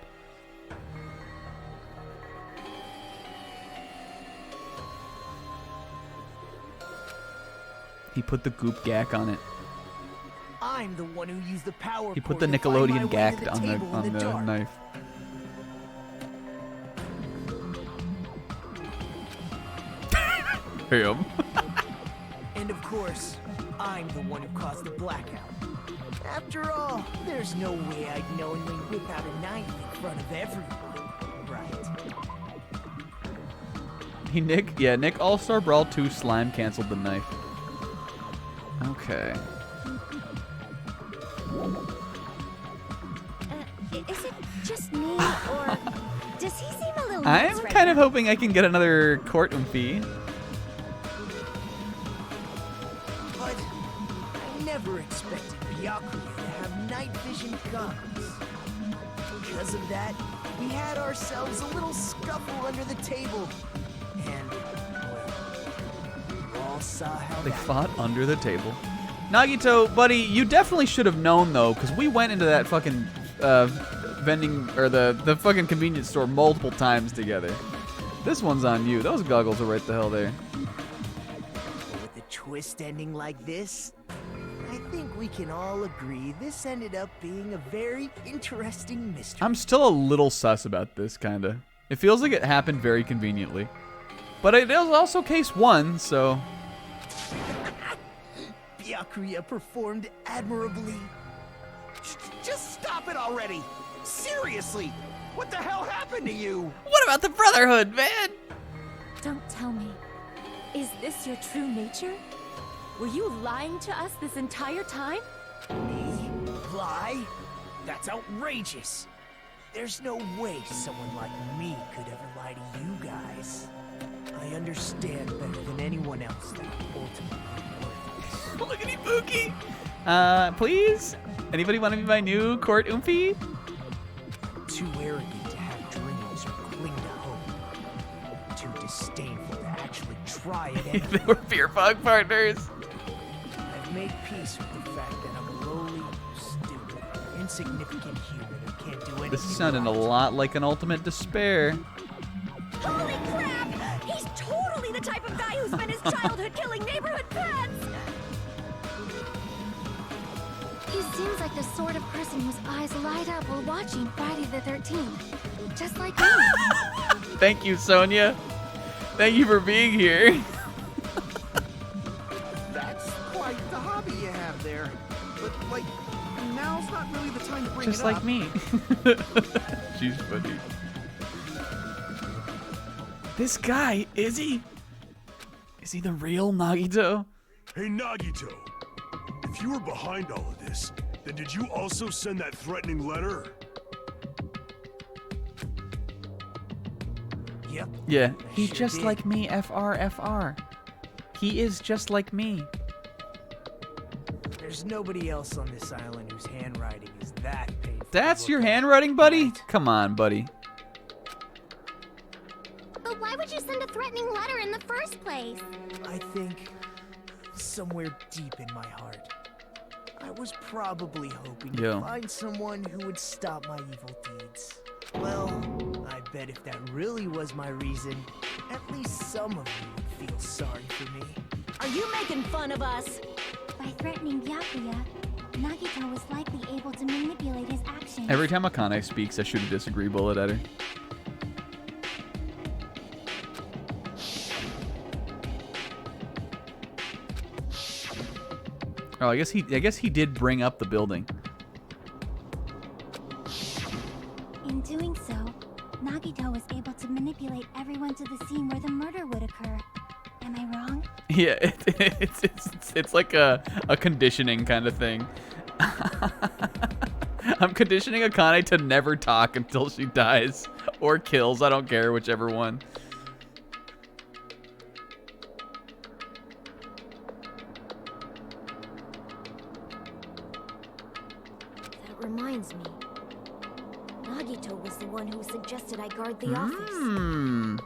He put the goop gack on it. I'm the one who used the power. He put the Nickelodeon gack on the knife. Him. And of course, I'm the one who caused the blackout. After all, there's no way I'd knowingly whip out a knife in front of everyone, right? Nick All-Star Brawl 2 Slime canceled the knife. Okay. Is it just me, or does he seem a little I'm nuts right kind of now? hoping I can get another courtroom fee. But I never expected Byakuya to have night vision goggles. Because of that, we had ourselves a little scuffle under the table. And, well, we all saw how They that fought under the table. Nagito, buddy, you definitely should have known, though, because we went into that fucking vending, or the fucking convenience store multiple times together. This one's on you. Those goggles are right the hell there. With a twist ending like this, I think we can all agree this ended up being a very interesting mystery. I'm still a little sus about this, kinda. It feels like it happened very conveniently. But it is also case 1, so... Byakuya performed admirably. Just stop it already. Seriously. What the hell happened to you? What about the Brotherhood, man? Don't tell me. Is this your true nature? Were you lying to us this entire time? Me? Lie? That's outrageous. There's no way someone like me could ever lie to you guys. I understand better than anyone else that I'm ultimately worthless. Look at Ibuki! Please? Anybody want to be my new court oomphy? Too arrogant to have dreams or cling to hope. Too disdainful to actually try it anyway. They were beer pong partners. I've made peace with the fact that I'm a lowly, stupid, insignificant human who can't do anything. This is sounding a lot like an ultimate despair. Holy crap! He's totally the type of guy who spent his childhood killing neighborhood pets! He seems like the sort of person whose eyes light up while watching Friday the 13th. Just like me. Thank you, Sonia. Thank you for being here. That's quite the hobby you have there. But, like, now's not really the time to bring Just it like up. me. She's funny. This guy, is he? Is he the real Nagito? Hey, Nagito. If you were behind all of this, then did you also send that threatening letter? Yep. Yeah, he's Sure just did. like me, FR. He is just like me. There's nobody else on this island whose handwriting is that painful. That's your handwriting, buddy? Come on, buddy. But why would you send a threatening letter in the first place? I think somewhere deep in my heart, I was probably hoping Yo. to find someone who would stop my evil deeds. Well, I bet if that really was my reason, at least some of you would feel sorry for me. Are you making fun of us? By threatening Byakuya, Nagito was likely able to manipulate his actions. Every time Akane speaks, I shoot a disagree bullet at her. Oh, I guess he did bring up the building. In doing so, Nagito was able to manipulate everyone to the scene where the murder would occur. Am I wrong? Yeah, it's like a conditioning kind of thing. I'm conditioning Akane to never talk until she dies or kills. I don't care, whichever one. That reminds me. Nagito was the one who suggested I guard the office. Hmm.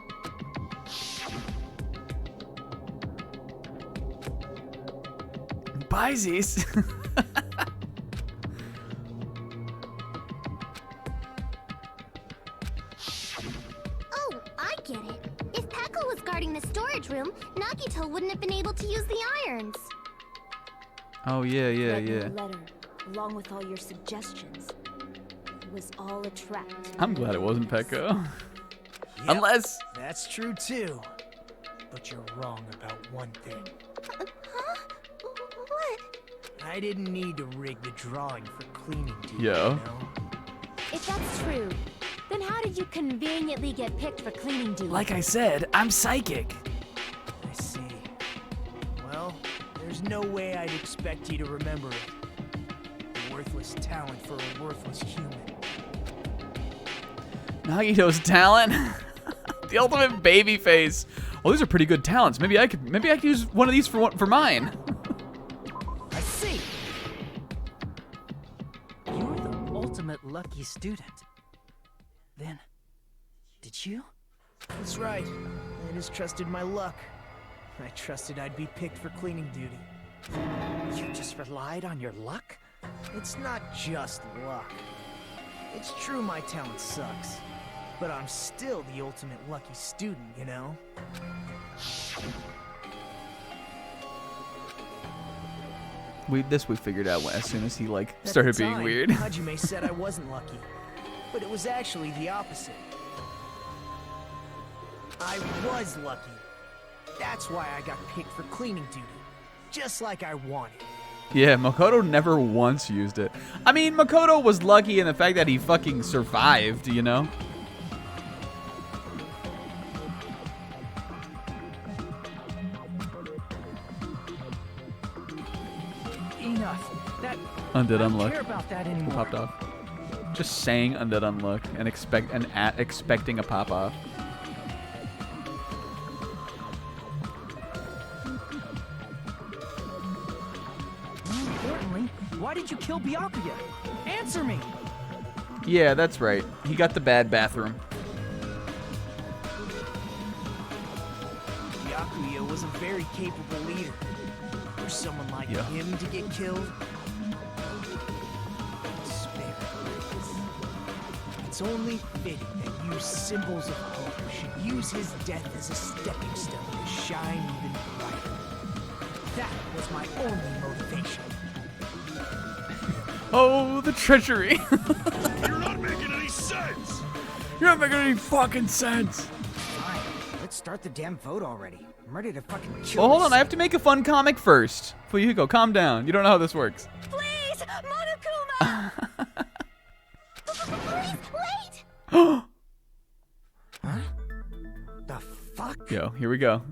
Pisces. Oh, I get it. If Peko was guarding the storage room, Nagito wouldn't have been able to use the irons. Oh yeah. Threatening letter, along with all your suggestions. It was all a trap. I'm glad it wasn't Peko. Yep, Unless that's true too. But you're wrong about one thing. Huh? What? I didn't need to rig the drawing for cleaning duty. Yo. You know? If that's true, then how did you conveniently get picked for cleaning duty? like I said, I'm psychic. I see. Well, there's no way I'd expect you to remember it. A worthless talent for a worthless human. Nagito's talent. The ultimate baby face. Well, these are pretty good talents. Maybe I could use one of these for mine. I see. You're the ultimate lucky student. Then, did you? That's right. I just trusted my luck. I trusted I'd be picked for cleaning duty. You just relied on your luck? It's not just luck. It's true my talent sucks. But I'm still the ultimate lucky student, you know? We figured out as soon as he started being time, weird. Hajime said I wasn't lucky, but it was actually the opposite. I was lucky. That's why I got picked for cleaning duty, just like I wanted. Yeah, Makoto never once used it. I mean, Makoto was lucky in the fact that he fucking survived, you know? Enough. That Undead I don't Unlock. care about that It anymore. popped off. Just saying Undead Unlock and expecting a pop off. More importantly, why did you kill Byakuya? Answer me. Yeah, that's right. He got the bad bathroom. Byakuya was a very capable leader. For someone like him to get killed, spare. It's only fitting that you symbols of hope should use his death as a stepping stone to shine even brighter. That was my only motivation. Oh, the treachery. You're not making any sense! You're not making any fucking sense. Fine, let's start the damn vote already. I'm ready to fucking kill. Well, hold on. I have to make a fun comic first. Fuyuhiko, calm down. You don't know how this works. Please, Monokuma! Please, wait! Huh? The fuck? Yo, here we go.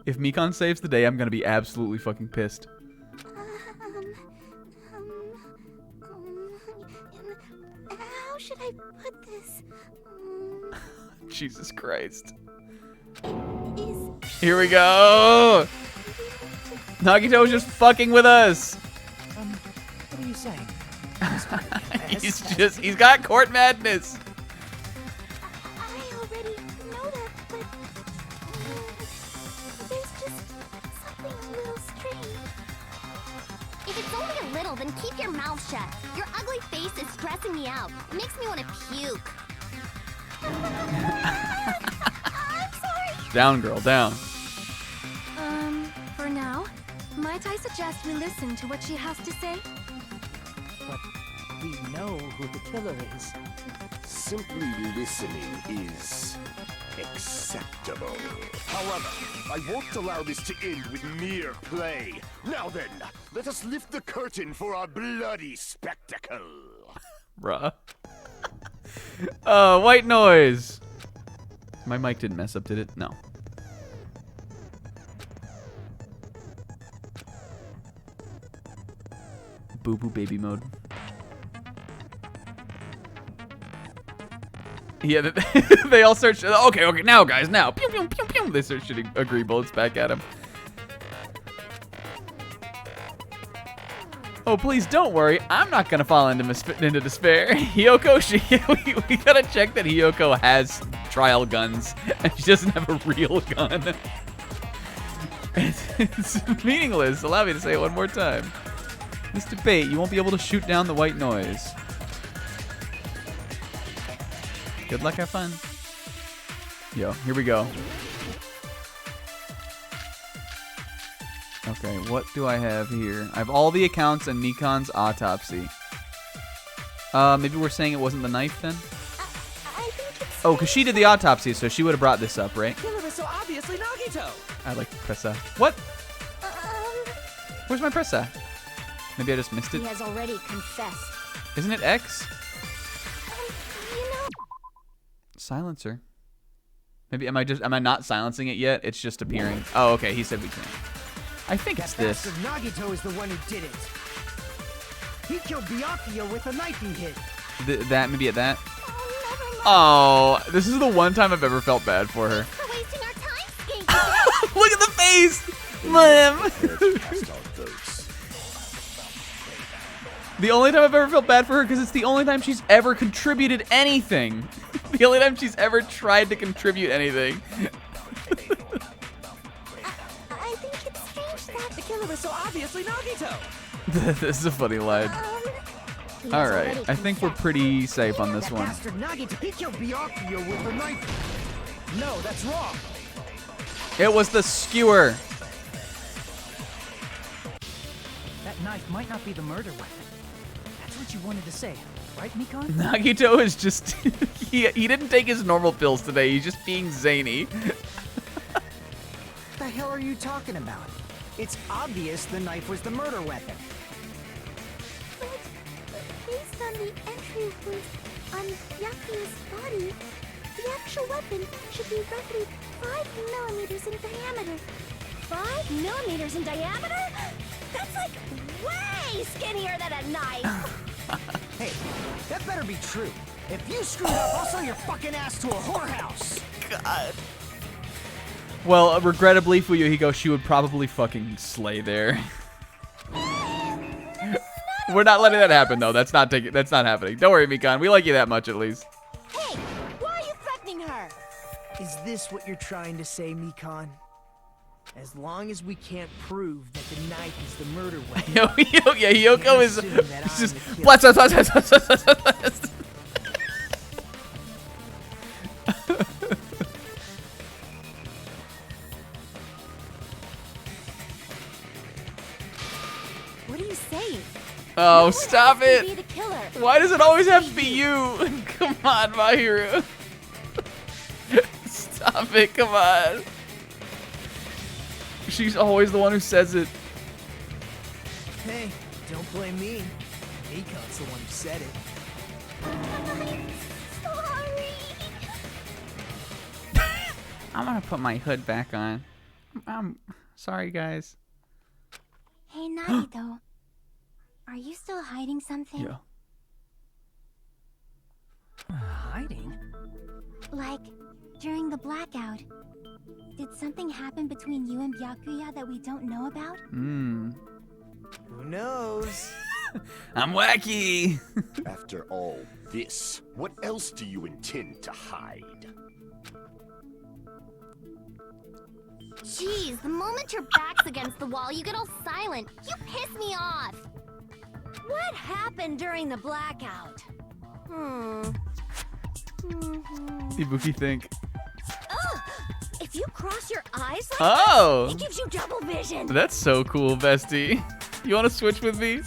If Mikon saves the day, I'm gonna be absolutely fucking pissed. How should I put this? Jesus Christ. Here we go. Nagito is just fucking with us. What are you saying? He's got court madness. I already know that, but there's just something a little strange. If it's only a little, then keep your mouth shut. Your ugly face is stressing me out. It makes me want to puke. I'm sorry. Down, girl, down. For now, might I suggest we listen to what she has to say? But we know who the killer is. Simply listening is acceptable. However, I won't allow this to end with mere play. Now then, let us lift the curtain for our bloody spectacle. Bruh. White noise. My mic didn't mess up, did it? No. Boo boo baby mode. Yeah, they all start. Okay, now guys, now. Pew, pew, pew, pew. They start shooting agree bullets back at him. Oh, please don't worry. I'm not gonna fall into despair. Hiyoko, we gotta check that Hiyoko has trial guns and she doesn't have a real gun. It's meaningless. Allow me to say it one more time. This debate, you won't be able to shoot down the white noise. Good luck, have fun. Yo, here we go. Okay, what do I have here? I have all the accounts and Mikon's autopsy. Maybe we're saying it wasn't the knife then? I think it's... Oh, because she did the autopsy, so she would have brought this up, right? Killer is so obviously Nagito. I like Pressa. What? Where's my Pressa? Maybe I just missed it. He has already confessed. Isn't it X? You know... Silencer. Maybe am I not silencing it yet? It's just appearing. Oh, okay. He said we can't. I think it's this. Bastard Nagito is the one who did it. He killed Byakuya with a knife he hid. That maybe at that. Oh, this is the one time I've ever felt bad for her. We're wasting our time, Skanky. Look at the face, Lim. The only time I've ever felt bad for her because it's the only time she's ever contributed anything. The only time she's ever tried to contribute anything. I think it's strange that... The killer is so obviously Nagito. This is a funny line. All right, I think we're pretty safe on this one. Bastard Nagito, he killed Byakuya with a knife. No, that's wrong. It was the skewer. That knife might not be the murder weapon. That's what you wanted to say, right, Mikon? Nagito is just he didn't take his normal pills today. He's just being zany. What the hell are you talking about? It's obvious the knife was the murder weapon. But based on the entry wounds on Byakuya's body, the actual weapon should be roughly 5 millimeters in diameter. 5 millimeters in diameter? That's like way skinnier than a knife. Hey, that better be true. If you screwed up, I'll sell your fucking ass to a whorehouse. God. Well, regrettably, Fuyuhiko, she would probably fucking slay there. We're not letting that happen, though. That's not happening. Don't worry, Mikan. We like you that much, at least. Hey, why are you threatening her? Is this what you're trying to say, Mikan? As long as we can't prove that the knife is the murder weapon. Yeah, Yoko is just What are you saying? Oh, No stop one else can it! be the killer. Why does it always have to be you? Come on, Mahiru. Stop it, come on. She's always the one who says it. Hey, don't blame me. Mikan's the one who said it. I'm gonna put my hood back on. I'm sorry, guys. Hey, Nagito. Are you still hiding something? Yeah. Hiding? Like, during the blackout, did something happen between you and Byakuya that we don't know about? Who knows? I'm wacky. After all this, what else do you intend to hide? Jeez, the moment your back's against the wall, you get all silent. You piss me off. What happened during the blackout? Ibuki think. Oh, if you cross your eyes like Oh. this, it gives you double vision. That's so cool, bestie. You want to switch with me?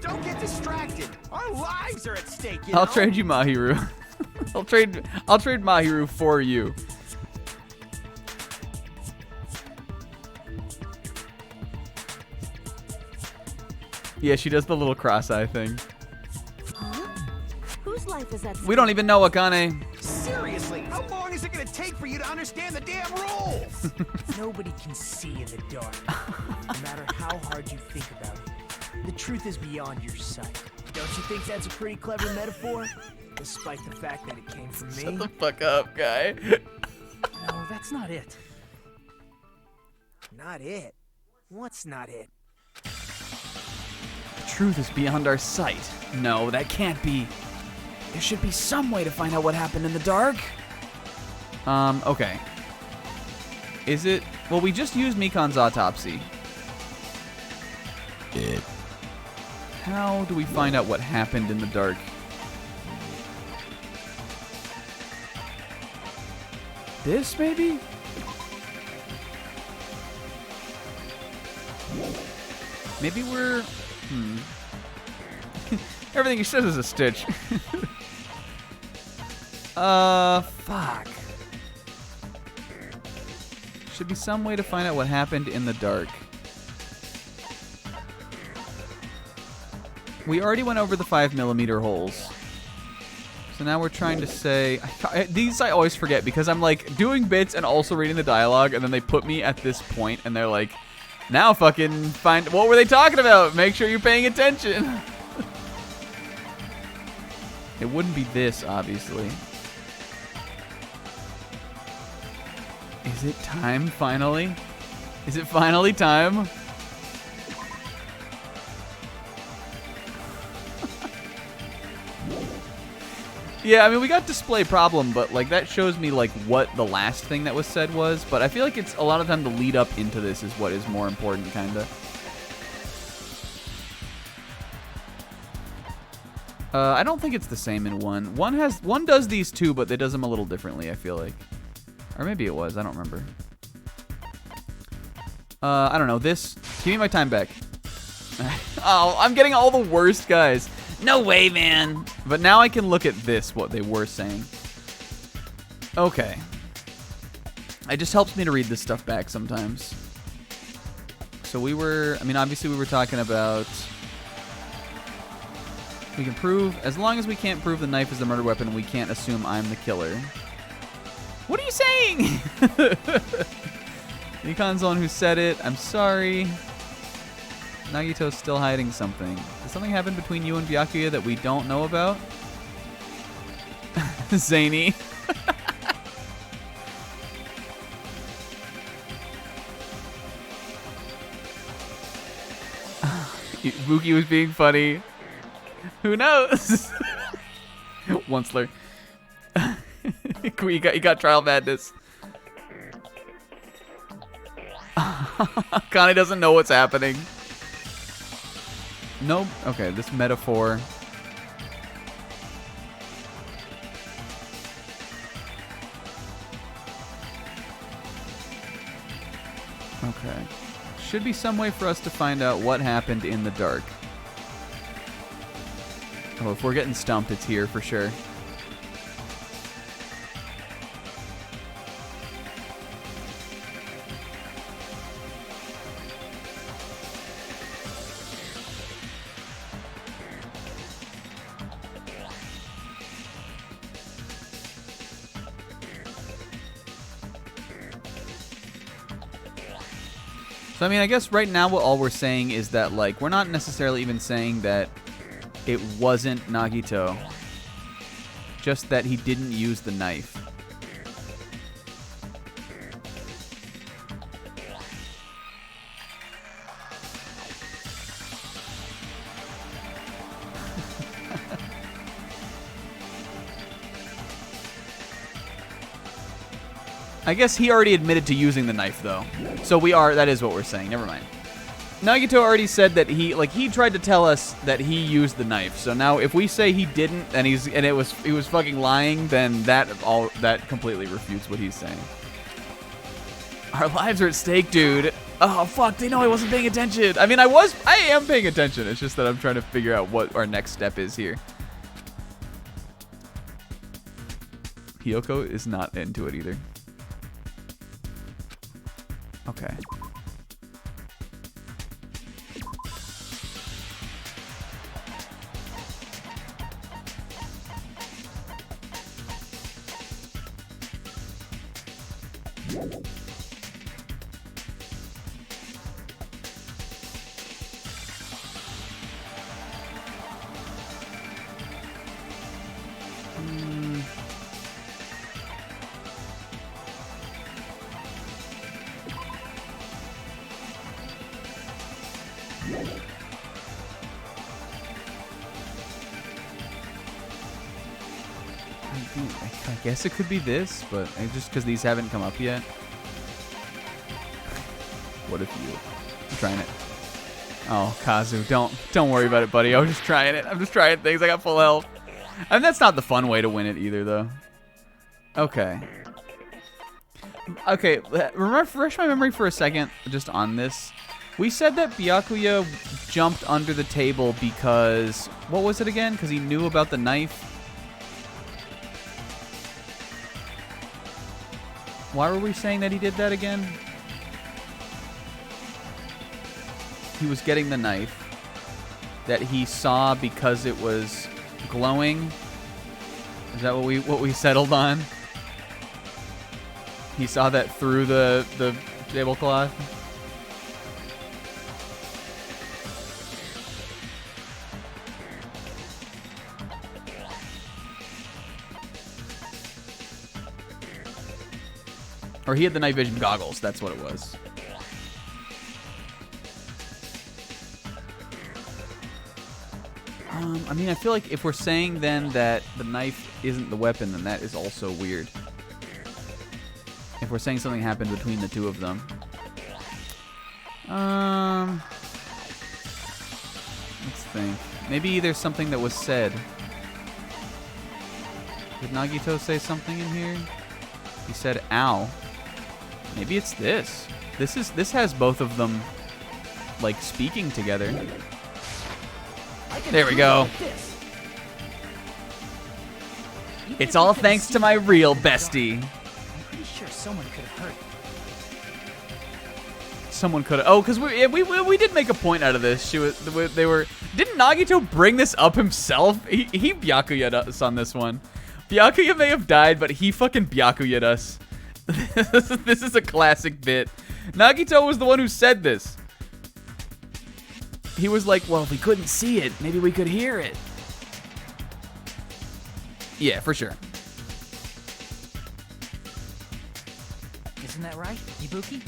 Don't get distracted. Our lives are at stake, you know? I'll trade you Mahiru. I'll trade Mahiru for you. Yeah, she does the little cross-eye thing. Huh? Whose life is at stake? We don't even know, Akane. Seriously, how long is it gonna take for you to understand the damn rules? Nobody can see in the dark, no matter how hard you think about it. The truth is beyond your sight. Don't you think that's a pretty clever metaphor? Despite the fact that it came from me. Shut the fuck up, guy. No, that's not it. Not it? What's not it? The truth is beyond our sight. No, that can't be. There should be some way to find out what happened in the dark. Okay. Is it? Well, we just used Mikan's autopsy. How do we find out what happened in the dark? This, maybe? Maybe we're... Everything he says is a stitch. Fuck. Should be some way to find out what happened in the dark. We already went over the 5mm holes. So now we're trying to say... These I always forget because I'm like doing bits and also reading the dialogue, and then they put me at this point and they're like, now fucking find... What were they talking about? Make sure you're paying attention. It wouldn't be this, obviously. Is it time, finally? Is it finally time? Yeah, I mean, we got display problem, but, like, that shows me, like, what the last thing that was said was. But I feel like it's a lot of time to lead up into this is what is more important, kind of. I don't think it's the same in one. One does these too, but it does them a little differently, I feel like. Or maybe it was, I don't remember. I don't know, this... Give me my time back. Oh, I'm getting all the worst guys. No way, man. But now I can look at this, what they were saying. Okay. It just helps me to read this stuff back sometimes. So we were... I mean, obviously we were talking about... We can prove... As long as we can't prove the knife is the murder weapon, we can't assume I'm the killer. What are you saying? Nikon's the one who said it. I'm sorry. Nagito's still hiding something. Did something happen between you and Byakuya that we don't know about? Zany. Buki was being funny. Who knows? Onceler. you got trial madness. Connie doesn't know what's happening. Nope. Okay, this metaphor. Okay. Should be some way for us to find out what happened in the dark. Oh, if we're getting stumped, it's here for sure. So, I mean, I guess right now all we're saying is that, like, we're not necessarily even saying that it wasn't Nagito. Just that he didn't use the knife. I guess he already admitted to using the knife, though. So that is what we're saying. Never mind. Nagito already said that he tried to tell us that he used the knife. So now if we say he didn't and he was fucking lying, then that completely refutes what he's saying. Our lives are at stake, dude. Oh fuck, they know I wasn't paying attention. I mean, I am paying attention. It's just that I'm trying to figure out what our next step is here. Hiyoko is not into it either. Okay. I guess it could be this, but just because these haven't come up yet. What if you? I'm trying it. Oh, Kazu, don't worry about it, buddy. I was just trying it. I'm just trying things. I got full health. And that's not the fun way to win it either, though. Okay. Okay, refresh my memory for a second just on this. We said that Byakuya jumped under the table because... What was it again? Because he knew about the knife? Why were we saying that he did that again? He was getting the knife that he saw because it was glowing. Is that what we settled on? He saw that through the tablecloth. Or he had the night vision goggles. That's what it was. I mean, I feel like if we're saying then that the knife isn't the weapon, then that is also weird. If we're saying something happened between the two of them. Let's think. Maybe there's something that was said. Did Nagito say something in here? He said, ow. Maybe it's this. This has both of them, like, speaking together. There we go. It's all thanks to my real bestie. I'm pretty sure someone could have heard it. Someone could have. Oh, because we did make a point out of this. They were. Didn't Nagito bring this up himself? He Byakuya'd us on this one. Byakuya may have died, but he fucking Byakuya'd us. This is a classic bit. Nagito was the one who said this. He was like, well, if we couldn't see it, maybe we could hear it. Yeah, for sure. Isn't that right, Ibuki?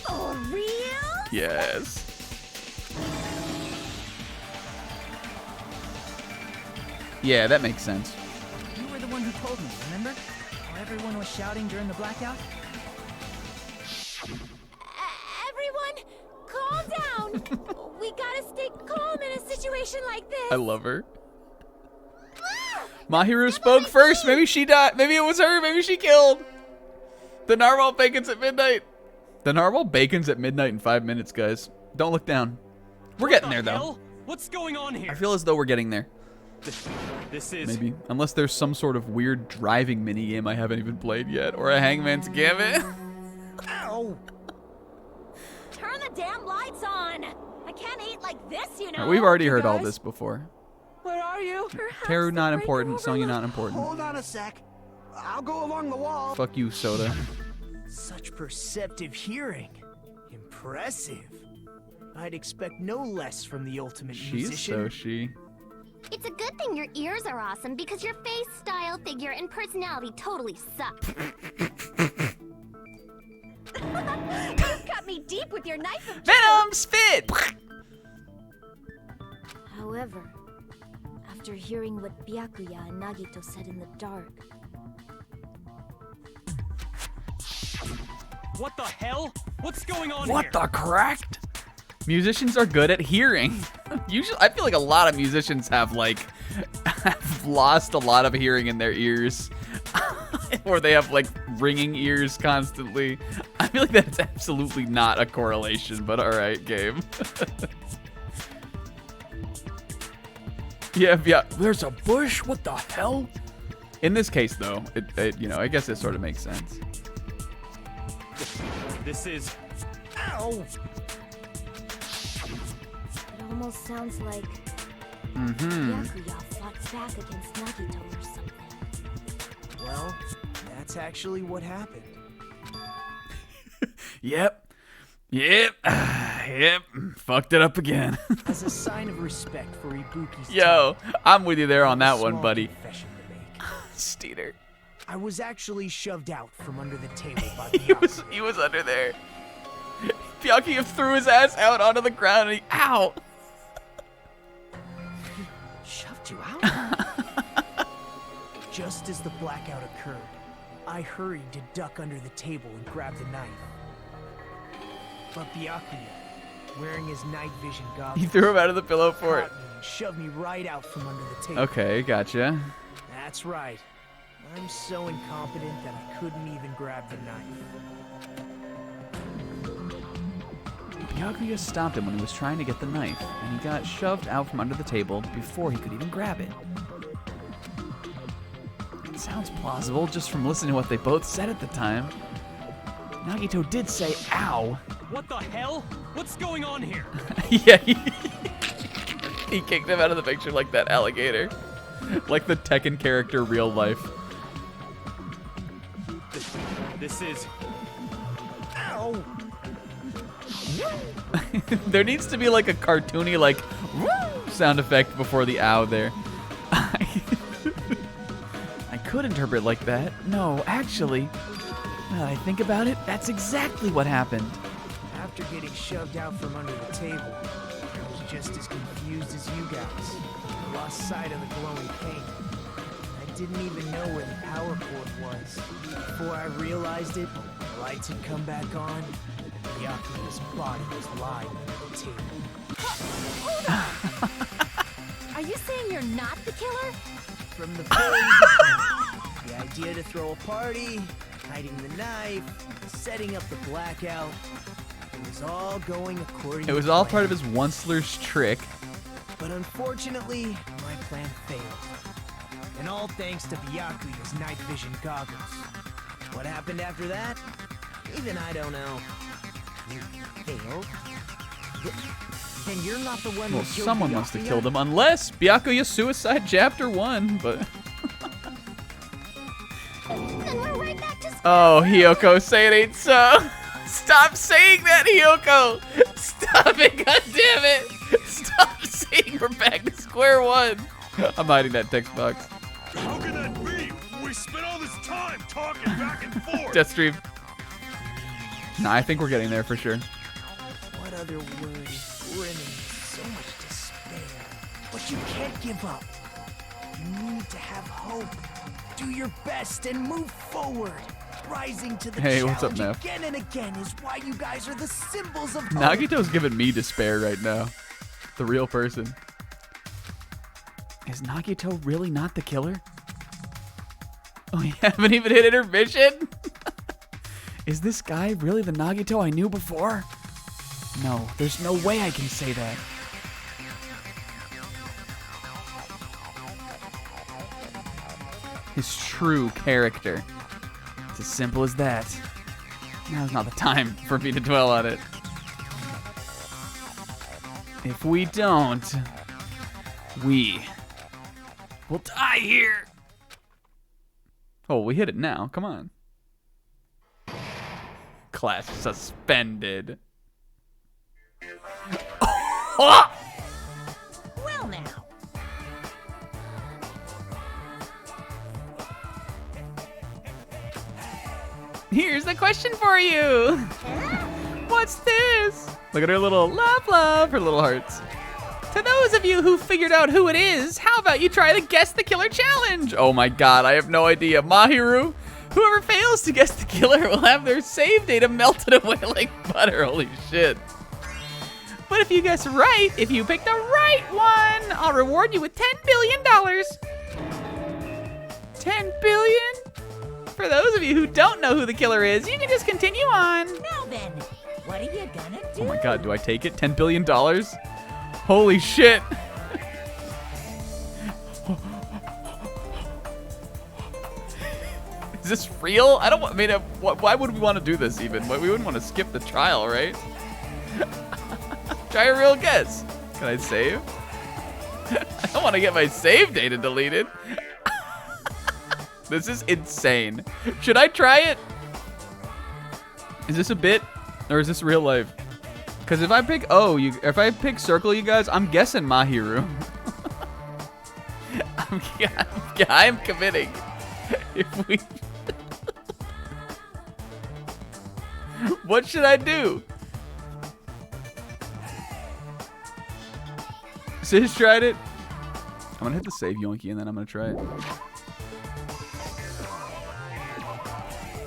For real? Yes. Yeah, that makes sense. You were the one who told me, remember? How everyone was shouting during the blackout? Everyone, calm down. We gotta stay calm in a situation like this. I love her. Mahiru spoke first. Maybe she died. Maybe it was her. Maybe she killed. The narwhal bacon's at midnight. The narwhal bacon's at midnight in 5 minutes, guys. Don't look down. We're getting there, though. What's going on here? I feel as though we're getting there. This is... Maybe. Unless there's some sort of weird driving minigame I haven't even played yet. Or a Hangman's Gambit. Ow! Turn the damn lights on! I can't eat like this, you know. We've already heard all this before. Where are you? Teru not important. Sonya not important. Hold on a sec. I'll go along the wall. Fuck you, Soda. Such perceptive hearing. Impressive. I'd expect no less from the ultimate She's musician. so she. It's a good thing your ears are awesome because your face, style, figure, and personality totally suck. You cut me deep with your knife of Venom spit! However, after hearing what Byakuya and Nagito said in the dark, What the hell? What's going on What here? the cracked? Musicians are good at hearing. Usually, I feel like a lot of musicians have have lost a lot of hearing in their ears, or they have like ringing ears constantly. I feel like that's absolutely not a correlation, but all right, game. Yeah. There's a bush. What the hell? In this case, though, I guess it sort of makes sense. This is... Ow! It almost sounds like Byakuya fought back against Nagito or something. Well, that's actually what happened. Yep. Fucked it up again. As a sign of respect for Ibuki's Yo, time, I'm with you there on that one, small buddy. confession to make. Steeder. I was actually shoved out from under the table by the He was under there. Byakuya threw his ass out onto the ground and ow! Shoved you out? Just as the blackout occurred, I hurried to duck under the table and grab the knife. But Byakuya, wearing his night vision goggles, He threw him out of the pillow fort. caught me and shoved me right out from under the table. Okay, gotcha. That's right. I'm so incompetent that I couldn't even grab the knife. Byakuya stopped him when he was trying to get the knife, and he got shoved out from under the table before he could even grab it. It sounds plausible just from listening to what they both said at the time. Nagito did say, ow. What the hell? What's going on here? Yeah, he kicked him out of the picture like that alligator. Like the Tekken character real life. This is... Ow! There needs to be like a cartoony like sound effect before the ow there. I could interpret like that. No, actually, now that I think about it, that's exactly what happened. After getting shoved out from under the table, I was just as confused as you guys. I lost sight of the glowing paint. I didn't even know where the power cord was. Before I realized it, the lights had come back on, and Byakuya's body was lying under the table. Hold on! Are you saying you're not the killer? From the very beginning, the idea to throw a party, hiding the knife, setting up the blackout, it was all going according It was to all plan. part of his Onceler's trick. But unfortunately, my plan failed. And all thanks to Byakuya's night vision goggles. What happened after that? Even I don't know. You failed? Then you're not the one Well, who killed someone must have Byakuya? killed him, unless Byakuya Suicide Chapter 1, but... Then we're right back to Oh, Hiyoko, say it ain't so. Stop saying that, Hiyoko. Stop it, goddammit. Stop saying we're back to square one. I'm hiding that text box. How can that be? We spent all this time talking back and forth. Death stream. Nah, I think we're getting there for sure. What other word is brimming with so much despair? But you can't give up. You need to have hope. Do your best and move forward. Rising to the Hey, challenge what's up, Neff? again and again is why you guys are the symbols of hope. Nagito's giving me despair right now. The real person. Is Nagito really not the killer? Oh, we haven't even hit intermission? Is this guy really the Nagito I knew before? No, there's no way I can say that. His true character. It's as simple as that. Now's not the time for me to dwell on it. If we don't, we will die here. Oh, we hit it now. Come on. Class suspended. Oh! Well now. Here's the question for you. What's this? Look at her little love, her little hearts. To those of you who figured out who it is, how about you try the Guess the Killer challenge? Oh my god, I have no idea. Mahiru? Whoever fails to guess the killer will have their save data melted away like butter. Holy shit. But if you guess right, if you pick the right one, I'll reward you with $10 billion. $10 billion? For those of you who don't know who the killer is, you can just continue on. Now then, what are you gonna do? Oh my god, do I take it? $10 billion? Holy shit. Is this real? I don't want, I mean, why would we want to do this even? We wouldn't want to skip the trial, right? Try a real guess. Can I save? I don't want to get my save data deleted. This is insane. Should I try it? Is this a bit? Or is this real life? Because if I pick if I pick circle, you guys, I'm guessing Mahiru. I'm committing. If we... What should I do? Sis tried it. I'm gonna hit the save yoinky and then I'm gonna try it.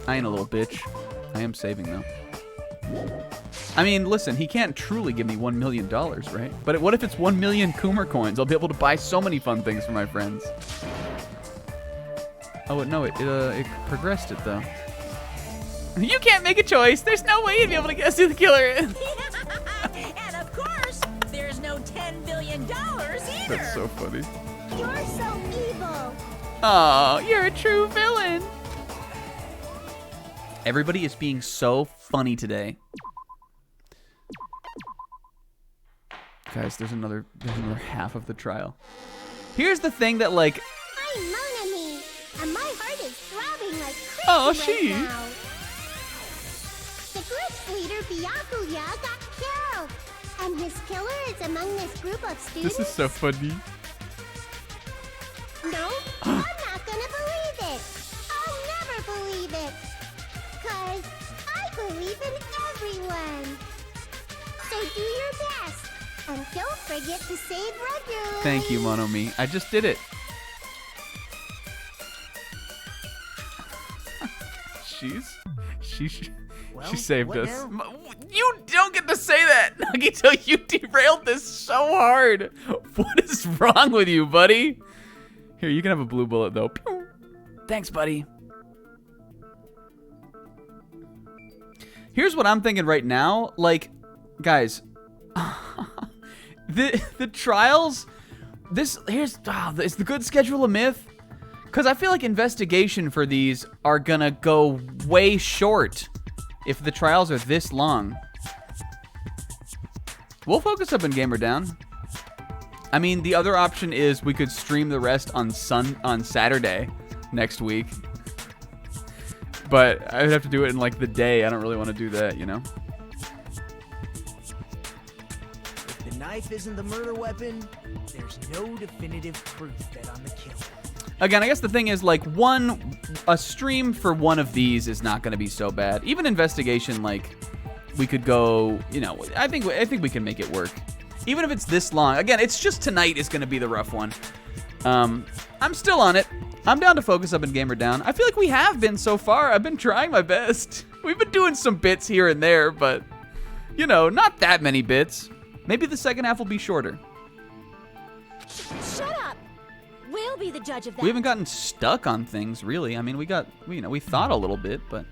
I ain't a little bitch. I am saving though. I mean, listen, he can't truly give me $1 million, right? But what if it's 1 million Coomer coins? I'll be able to buy so many fun things for my friends. Oh, no, it progressed it though. You can't make a choice. There's no way you'd be able to guess who the killer is. And of course, there's no $10 billion either. That's so funny. You're so evil. Oh, you're a true villain. Everybody is being so funny today. Guys, there's another half of the trial. Here's the thing that, like... I'm Monami, and my heart is throbbing like crazy she. right now. The group's leader, Byakuya, got killed, and his killer is among this group of students. This is so funny. No, I'm not gonna believe it. I'll never believe it. 'Cause I believe in everyone. So do your best. And don't forget to save regularly. Thank you, Monomi. I just did it. She saved us. You don't get to say that, Nagito. You derailed this so hard. What is wrong with you, buddy? Here, you can have a blue bullet, though. Pew. Thanks, buddy. Here's what I'm thinking right now. Like, guys, the trials. Is the good schedule a myth? Because I feel like investigation for these are gonna go way short if the trials are this long. We'll focus up in Gamer Down. I mean, the other option is we could stream the rest on Saturday next week. But I would have to do it in like the day. I don't really want to do that, you know? If the knife isn't the murder weapon, there's no definitive proof that I'm the killer. Again, I guess the thing is, like, a stream for one of these is not going to be so bad. Even investigation, like, we could go, you know, I think we can make it work. Even if it's this long. Again, it's just tonight is going to be the rough one. I'm still on it. I'm down to focus up and gamer down. I feel like we have been so far. I've been trying my best. We've been doing some bits here and there, but, you know, not that many bits. Maybe the second half will be shorter. Shut up! We'll be the judge of that. We haven't gotten stuck on things, really. I mean, we thought a little bit, but...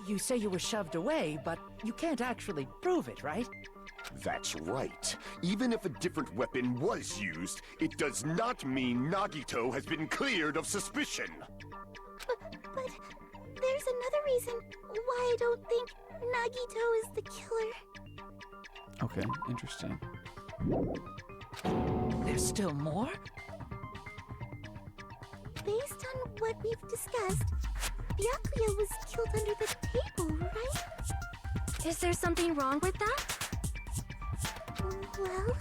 You say you were shoved away, but you can't actually prove it, right? That's right. Even if a different weapon was used, it does not mean Nagito has been cleared of suspicion. But there's another reason why I don't think Nagito is the killer. Okay, interesting. There's still more? Based on what we've discussed, Byakuya was killed under the table, right? Is there something wrong with that? Well,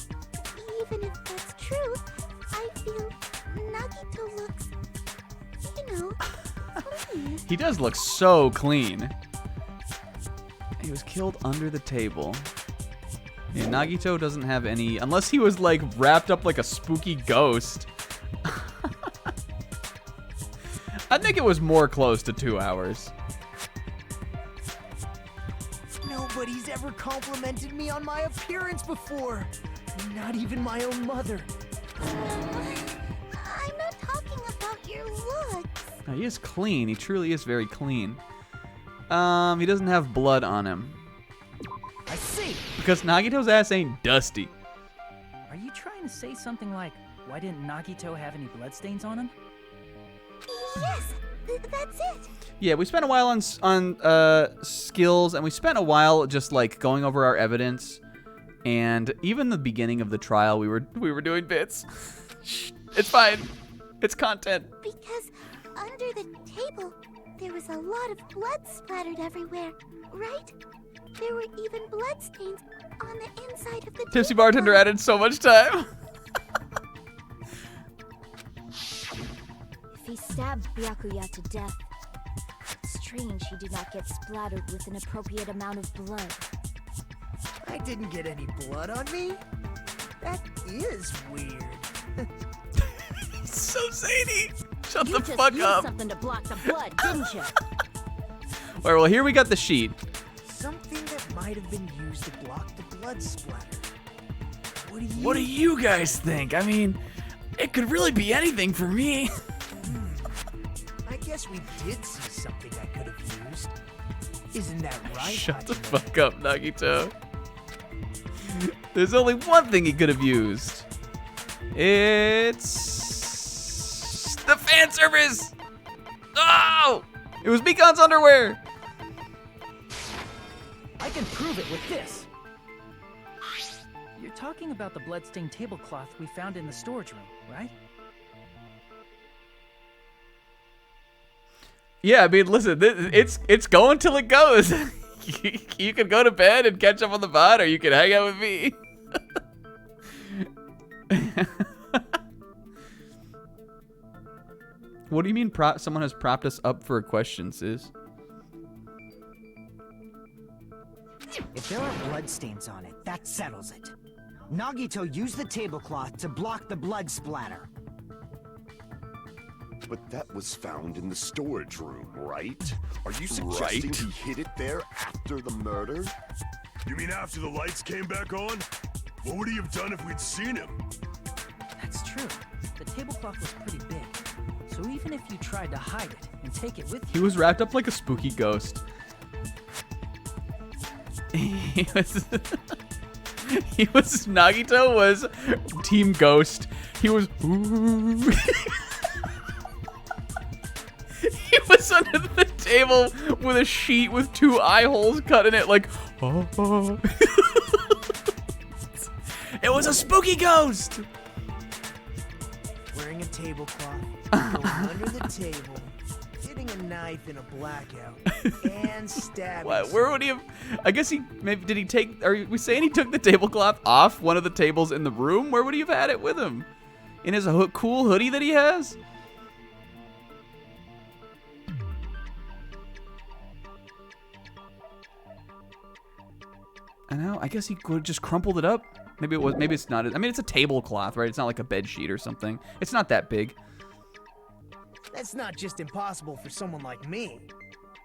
even if that's true, I feel Nagito looks, you know, clean. He does look so clean. He was killed under the table. Yeah, Nagito doesn't have any, unless he was like wrapped up like a spooky ghost. I think it was more close to 2 hours. Nobody's ever complimented me on my appearance before. Not even my own mother. I'm not talking about your looks. Now, he is clean. He truly is very clean. He doesn't have blood on him. I see. Because Nagito's ass ain't dusty. Are you trying to say something like, why didn't Nagito have any bloodstains on him? Yes, that's it. Yeah, we spent a while on skills, and we spent a while just like going over our evidence, and even the beginning of the trial, we were doing bits. It's fine. It's content. Because under the table, there was a lot of blood splattered everywhere, right? There were even bloodstains on the inside of the Tipsy bartender added so much time. If he stabbed Byakuya to death, strange he did not get splattered with an appropriate amount of blood. I didn't get any blood on me? That is weird. So zany. Shut You the just fuck used up. something to block the blood, didn't you? All right, well, here we got the sheet. Something that might have been used to block the blood splatter. What do you guys think? I mean, it could really be anything for me. I guess we did see something I could have used. Isn't that right? Shut the fuck up, Nagito. There's only one thing he could have used. It's the fan service. Oh! It was Mikan's underwear. I can prove it with this. You're talking about the bloodstained tablecloth we found in the storage room, right? Yeah, I mean, listen, it's going till it goes. You can go to bed and catch up on the VOD, or you can hang out with me. What do you mean someone has propped us up for a question, sis? If there are bloodstains on it, that settles it. Nagito used the tablecloth to block the blood splatter. But that was found in the storage room, right? Are you suggesting he hid it there after the murder? You mean after the lights came back on? What would he have done if we'd seen him? That's true. The tablecloth was pretty big. So even if you tried to hide it and take it with you... He was wrapped up like a spooky ghost. Nagito was Team Ghost. He was... He was under the table with a sheet with 2 eye holes cut in it, like, oh. It was a spooky ghost. Wearing a tablecloth, going under the table, getting using a knife in a blackout and stabbing. What? Where would he have? I guess he maybe did he take? Are we saying he took the tablecloth off one of the tables in the room? Where would he have had it with him? In his cool hoodie that he has? I know. I guess he could have just crumpled it up. Maybe it was. Maybe it's not. I mean, it's a tablecloth, right? It's not like a bed sheet or something. It's not that big. That's not just impossible for someone like me.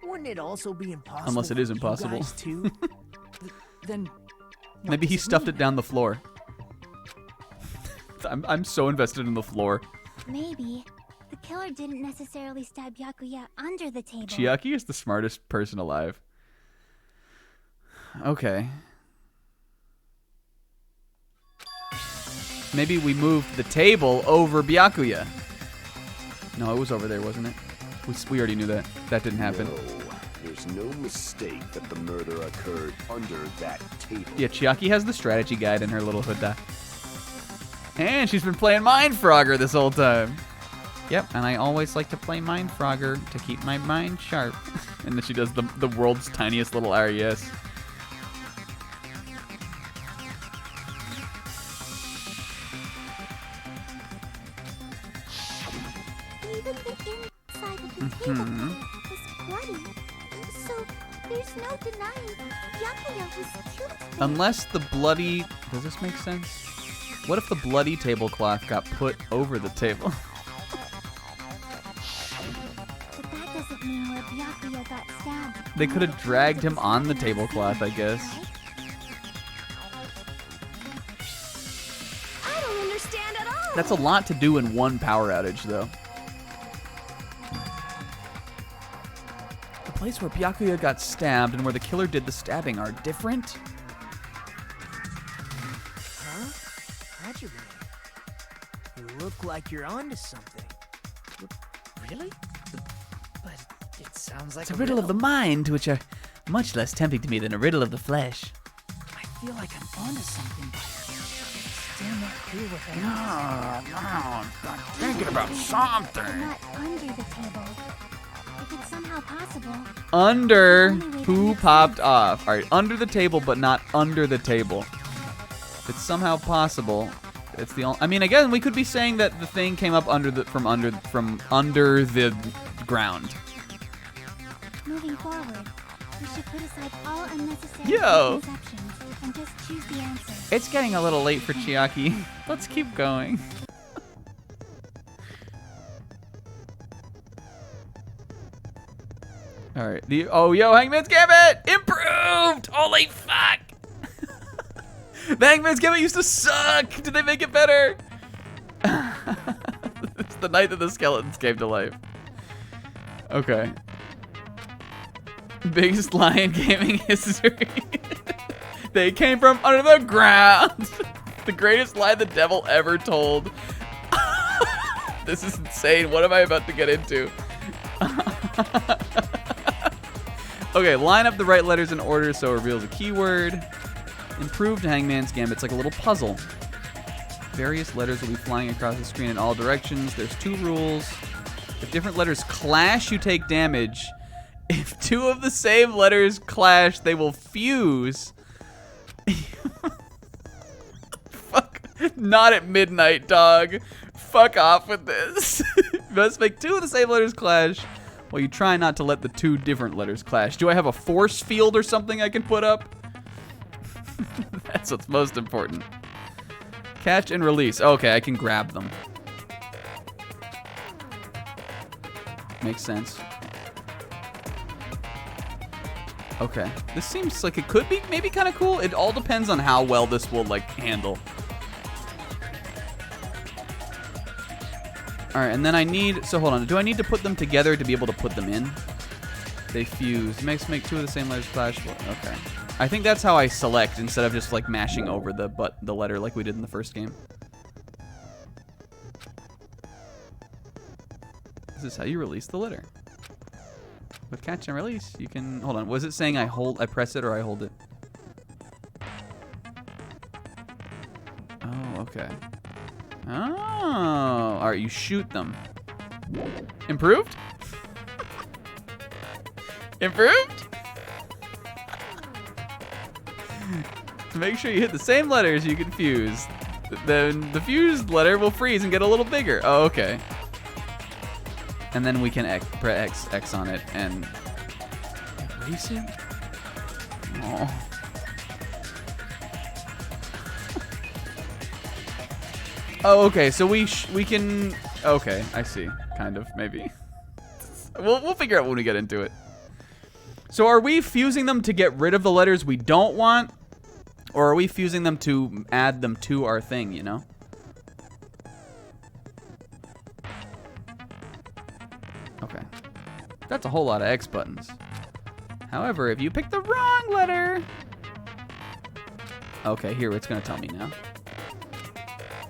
Wouldn't it also be impossible? Unless it is for impossible. You guys too? Then Maybe he stuffed it down the floor. I'm so invested in the floor. Maybe. The killer didn't necessarily stab Byakuya under the table. Chiaki is the smartest person alive. Okay. Maybe we moved the table over Byakuya. No, it was over there, wasn't it? We already knew that. That didn't happen. No, there's no mistake that the murder occurred under that table. Yeah, Chiaki has the strategy guide in her little hood. And she's been playing Mind Frogger this whole time. Yep, and I always like to play Mind Frogger to keep my mind sharp. And then she does the world's tiniest little RES. Even the inside of the table was bloody. So there's no denying Byakuya was killed there. Unless the bloody... Does this make sense? What if the bloody tablecloth got put over the table? But that doesn't mean where Byakuya got stabbed. They could have dragged him on the tablecloth, I guess. I don't understand at all. That's a lot to do in one power outage, though. The place where Byakuya got stabbed and where the killer did the stabbing are different? Huh? Hajime, you look like you're onto something. Really? But it sounds like It's a riddle of the mind, which are much less tempting to me than a riddle of the flesh. I feel like I'm onto something, but still not clear what that is. I'm thinking about something. Not under the table. If it's somehow possible. Under who popped off. All right, under the table, but not under the table. If it's somehow possible, it's the only. I mean, again, we could be saying that the thing came up from under the ground. Moving forward, we should put aside all unnecessary Yo. preconceptions and just choose the answer. It's getting a little late for Chiaki. Let's keep going. All right. Yo, Hangman's Gambit improved. Holy fuck! The Hangman's Gambit used to suck. Did they make it better? It's the night that the skeletons came to life. Okay. Biggest lie in gaming history. They came from under the ground. The greatest lie the devil ever told. This is insane. What am I about to get into? Okay, line up the right letters in order so it reveals a keyword. Improved Hangman's Gambit. It's like a little puzzle. Various letters will be flying across the screen in all directions. There's 2 rules. If different letters clash, you take damage. If 2 of the same letters clash, they will fuse. Fuck. Not at midnight, dog. Fuck off with this. You must make 2 of the same letters clash. Well, you try not to let the 2 different letters clash. Do I have a force field or something I can put up? That's what's most important. Catch and release. Okay, I can grab them. Makes sense. Okay. This seems like it could be maybe kind of cool. It all depends on how well this will, like, handle. All right, and then I need... So, hold on. Do I need to put them together to be able to put them in? They fuse. Make 2 of the same letters clash. Okay. I think that's how I select instead of just, like, mashing over the letter like we did in the first game. This is how you release the letter. With catch and release, you can... Hold on. Was it saying I press it or I hold it? Oh, okay. Oh. All right, you shoot them. Improved? Improved? To make sure you hit the same letters you can fuse. Then the fused letter will freeze and get a little bigger. Oh, okay. And then we can press X on it and erase it? Oh. Oh, okay. So we can. Okay, I see. Kind of, maybe. We'll figure out when we get into it. So are we fusing them to get rid of the letters we don't want, or are we fusing them to add them to our thing? You know. Okay. That's a whole lot of X buttons. However, if you pick the wrong letter... Okay, here, it's going to tell me now.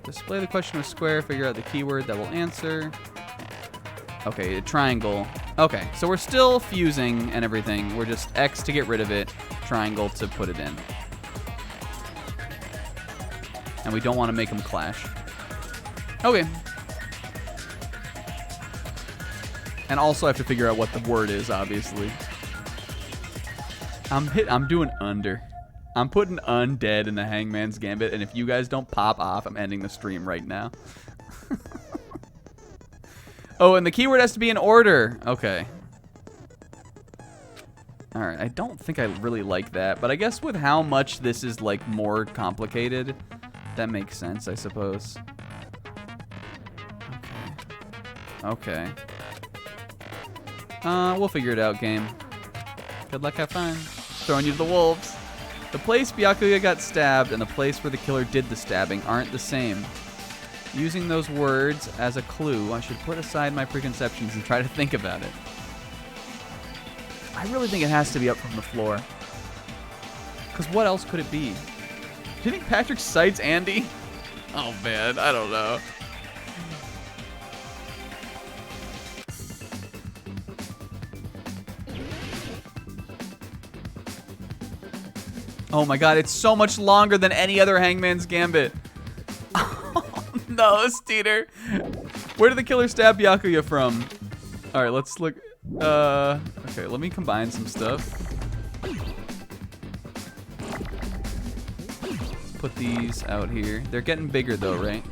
Display the question with square, figure out the keyword that will answer. Okay, a triangle. Okay, so we're still fusing and everything. We're just X to get rid of it, triangle to put it in. And we don't want to make them clash. Okay. And also I have to figure out what the word is, obviously. I'm doing under. I'm putting undead in the Hangman's Gambit, and if you guys don't pop off, I'm ending the stream right now. Oh, and the keyword has to be in order. Okay. Alright, I don't think I really like that, but I guess with how much this is, like, more complicated, that makes sense, I suppose. Okay. We'll figure it out, game. Good luck, have fun. Throwing you to the wolves. The place Byakuya got stabbed and the place where the killer did the stabbing aren't the same. Using those words as a clue, I should put aside my preconceptions and try to think about it. I really think it has to be up from the floor. Because what else could it be? Do you think Patrick cites Andy? Oh man, I don't know. Oh my god, it's so much longer than any other Hangman's Gambit. Oh no, Steeder. Where did the killer stab Byakuya from? Alright, let's look. Okay, let me combine some stuff. Let's put these out here. They're getting bigger though, right?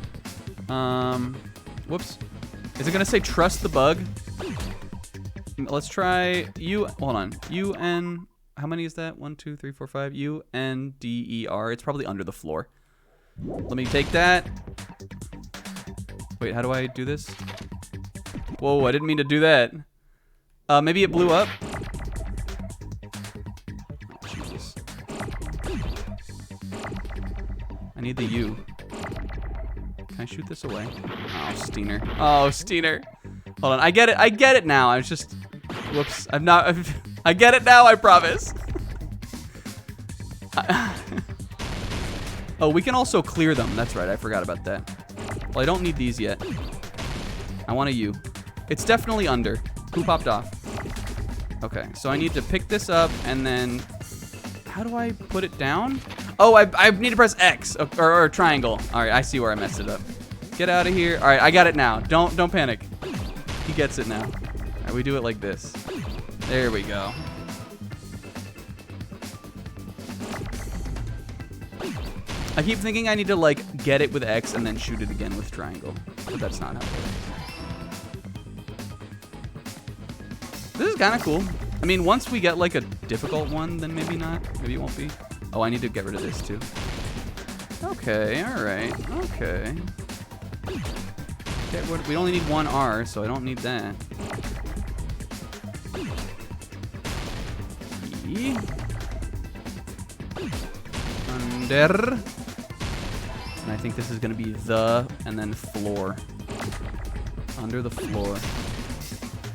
Whoops. Is it gonna say trust the bug? Let's try hold on. UN. How many is that? 1, 2, 3, 4, 5. UNDER. It's probably under the floor. Let me take that. Wait, how do I do this? Whoa, I didn't mean to do that. Maybe it blew up. Oh, Jesus. I need the U. Can I shoot this away? Oh, Steiner. Oh, Steiner. Hold on. I get it now. I was just... Whoops. I get it now, I promise. Oh, we can also clear them. That's right, I forgot about that. Well, I don't need these yet. I want a U. It's definitely under. Who popped off? Okay, so I need to pick this up and then... How do I put it down? Oh, I need to press X or triangle. All right, I see where I messed it up. Get out of here. All right, I got it now. Don't panic. He gets it now. All right, we do it like this. There we go. I keep thinking I need to, like, get it with X and then shoot it again with triangle. But that's not how it works. This is kind of cool. I mean, once we get, like, a difficult one, then maybe not. Maybe it won't be. Oh, I need to get rid of this, too. Okay, alright. Okay. Okay, we only need one R, so I don't need that. Under. And I think this is going to be the, and then floor. Under the floor.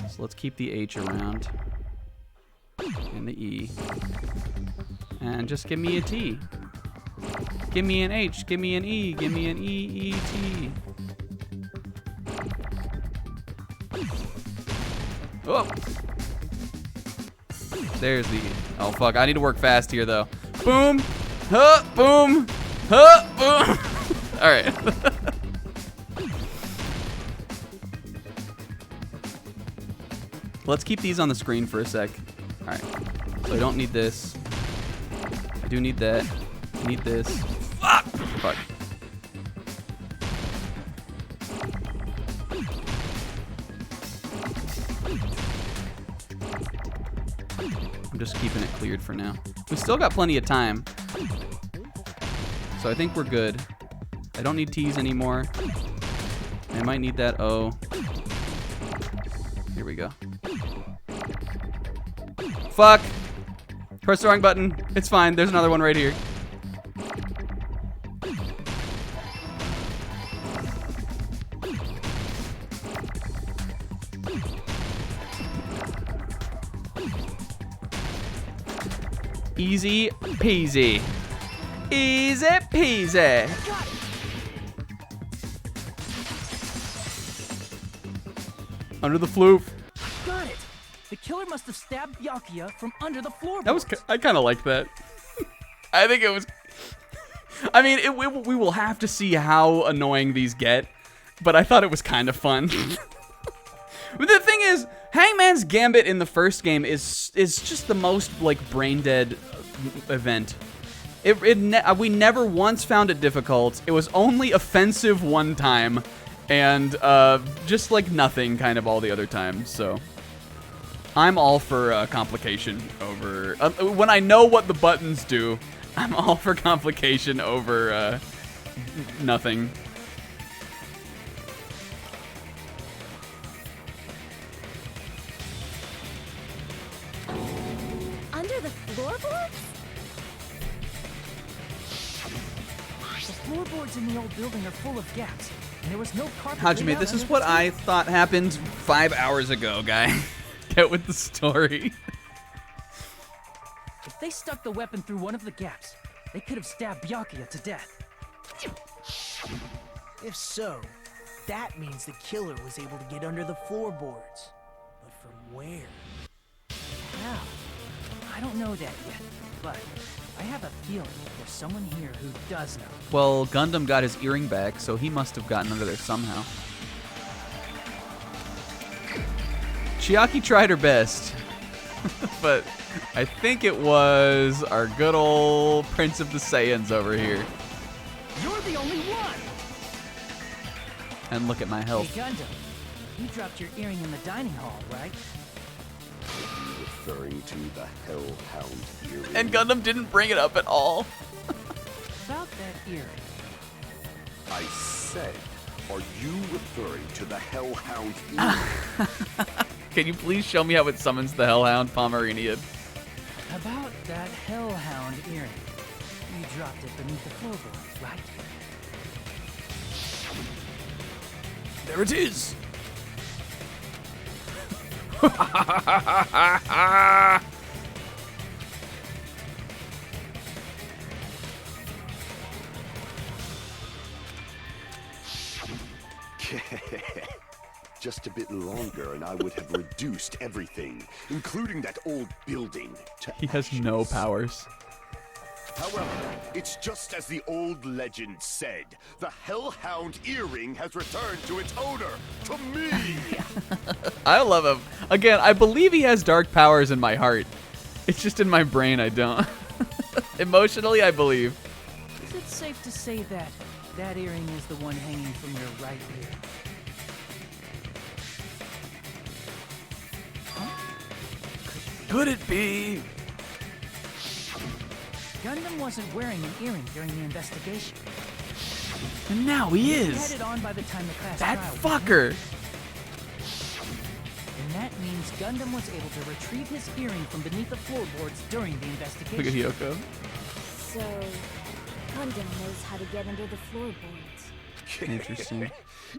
So let's keep the H around. And the E. And just give me a T. Give me an H. Give me an E. Give me an E, E, T. Oh! There's the... Oh, fuck. I need to work fast here, though. Boom! Huh! Boom! Huh! Boom! Alright. Let's keep these on the screen for a sec. Alright. So I don't need this. I do need that. I need this. Ah! Fuck. I'm just keeping it cleared for now. We still got plenty of time. So I think we're good. I don't need T's anymore. I might need that O. Here we go. Fuck! Press the wrong button. It's fine. There's another one right here. Easy peasy. Easy peasy. Under the floof. Got it. The killer must have stabbed Byakuya from under the floorboards. That was. I kind of like that. I think it was. I mean, we will have to see how annoying these get, but I thought it was kind of fun. But the thing is, Hangman's Gambit in the first game is just the most like brain dead event. We never once found it difficult. It was only offensive one time, and just like nothing kind of all the other times. So I'm all for complication over when I know what the buttons do. I'm all for complication over nothing. Under the floorboards? The floorboards in the old building are full of gaps, and there was no carpet. Hajime, this is what I thought happened 5 hours ago, guy. Get with the story. If they stuck the weapon through one of the gaps, they could have stabbed Byakuya to death. If so, that means the killer was able to get under the floorboards. But from where? How? I don't know that yet, but I have a feeling there's someone here who does know. Well, Gundam got his earring back, so he must have gotten under there somehow. Chiaki tried her best, but I think it was our good old Prince of the Saiyans over here. You're the only one! And look at my health. Hey, Gundam, you dropped your earring in the dining hall, right? Referring to the Hellhound earring. And Gundam didn't bring it up at all. About that earring. I said, are you referring to the Hellhound earring? Can you please show me how it summons the Hellhound, Pomeranian? About that Hellhound earring. You dropped it beneath the floorboards, right? There it is. Just a bit longer and I would have reduced everything, including that old building, to He has no powers. However, it's just as the old legend said. The Hellhound earring has returned to its owner, to me! I love him. Again, I believe he has dark powers in my heart. It's just in my brain I don't. Emotionally, I believe. Is it safe to say that that earring is the one hanging from your right ear? Could it be? Gundam wasn't wearing an earring during the investigation. And now he He is. had it on by the time the class That trial fucker. And that means Gundam was able to retrieve his earring from beneath the floorboards during the investigation. Look at Hyoko. So, Gundam knows how to get under the floorboards. Interesting.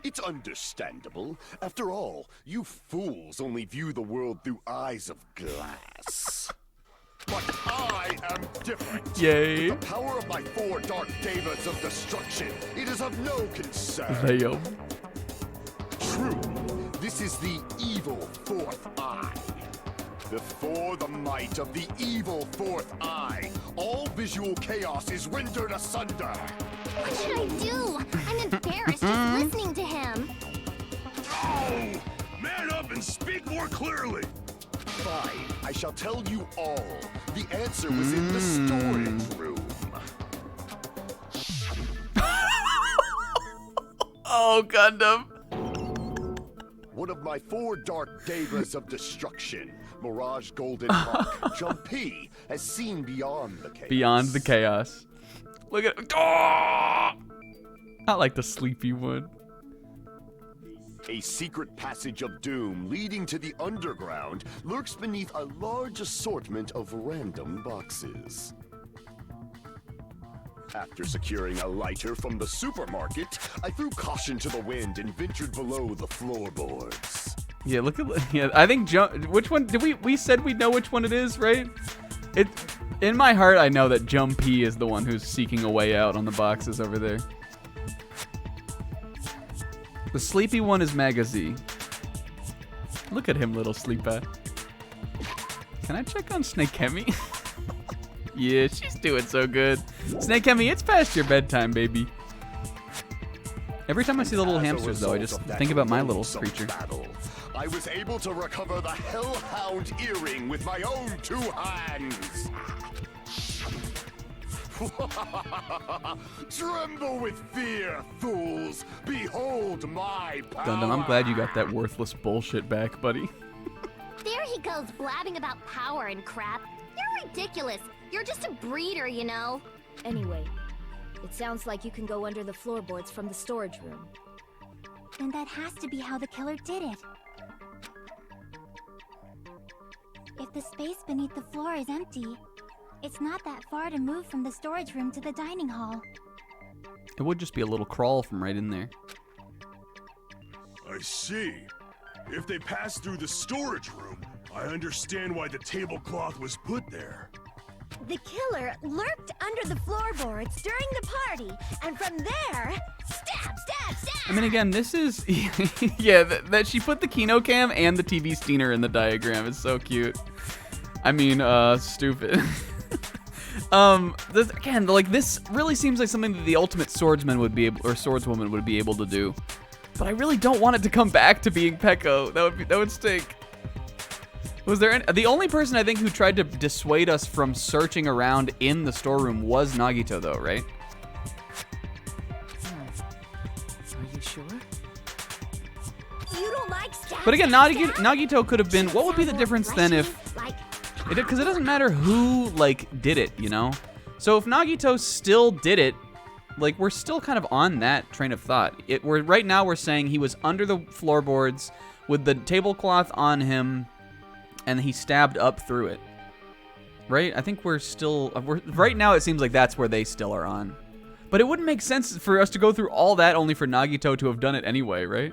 It's understandable. After all, you fools only view the world through eyes of glass. But I am different. Yay. With the power of my 4 dark devas of destruction, it is of no concern. Damn. True, this is the evil 4th eye. Before the might of the evil 4th eye, all visual chaos is rendered asunder. What should I do? I'm embarrassed just listening to him. Oh! Man up and speak more clearly! Fine, I shall tell you all. The answer was in the storage room. Oh, Gundam. One of my 4 dark devas of destruction, Mirage Golden Hawk, Jumpy, has seen beyond the chaos. Beyond the chaos. Look at oh! Not like the sleepy one. A secret passage of doom leading to the underground lurks beneath a large assortment of random boxes. After securing a lighter from the supermarket, I threw caution to the wind and ventured below the floorboards. Yeah, look at I think which one did we said we know which one it is, right? It in my heart I know that Jumpy is the one who's seeking a way out on the boxes over there. The sleepy one is Magazine. Look at him, little sleeper. Can I check on Snakemi? Yeah, she's doing so good. Snakemi, it's past your bedtime, baby. Every time I see the little hamsters, though, I just think about my little creature. I was able to recover the Hellhound earring with my own 2 hands. Tremble with fear, fools! Behold my power! Gundam, I'm glad you got that worthless bullshit back, buddy. There he goes blabbing about power and crap. You're ridiculous. You're just a breeder, you know. Anyway, it sounds like you can go under the floorboards from the storage room. Then that has to be how the killer did it. If the space beneath the floor is empty, it's not that far to move from the storage room to the dining hall. It would just be a little crawl from right in there. I see. If they passed through the storage room, I understand why the tablecloth was put there. The killer lurked under the floorboards during the party, and from there, stab, stab, stab! I mean, again, this is... yeah, that she put the Kino Cam and the TV Steener in the diagram is so cute. I mean, stupid. Again, like, this really seems like something that the ultimate swordsman would be able, or swordswoman would be able to do. But I really don't want it to come back to being Peko. That would stink. Was there the only person I think who tried to dissuade us from searching around in the storeroom was Nagito, though, right? Are you sure? You don't like stab, But again, stab, Nagito could have been. What would be the difference then if? Because it doesn't matter who like did it, you know. So if Nagito still did it, like we're still kind of on that train of thought. Right now we're saying he was under the floorboards with the tablecloth on him. And he stabbed up through it, right? I think we're still... right now, it seems like that's where they still are on. But it wouldn't make sense for us to go through all that only for Nagito to have done it anyway, right?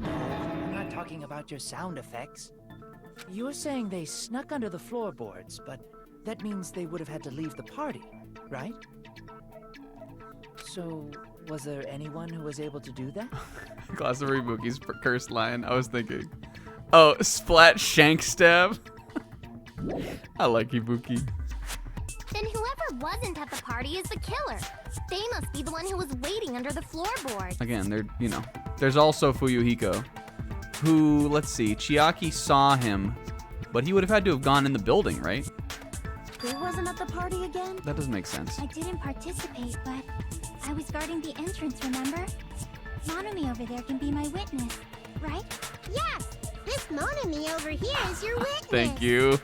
I'm not talking about your sound effects. You're saying they snuck under the floorboards, but that means they would have had to leave the party, right? So, was there anyone who was able to do that? Class of Ibuki's cursed line. I was thinking... Oh, splat shank stab. I like Ibuki. Then whoever wasn't at the party is the killer. They must be the one who was waiting under the floorboard. Again, there's also Fuyuhiko, who, let's see, Chiaki saw him, but he would have had to have gone in the building, right? Who wasn't at the party again? That doesn't make sense. I didn't participate, but I was guarding the entrance, remember? Monami over there can be my witness, right? Yes! This Monami over here is your witness! Thank you.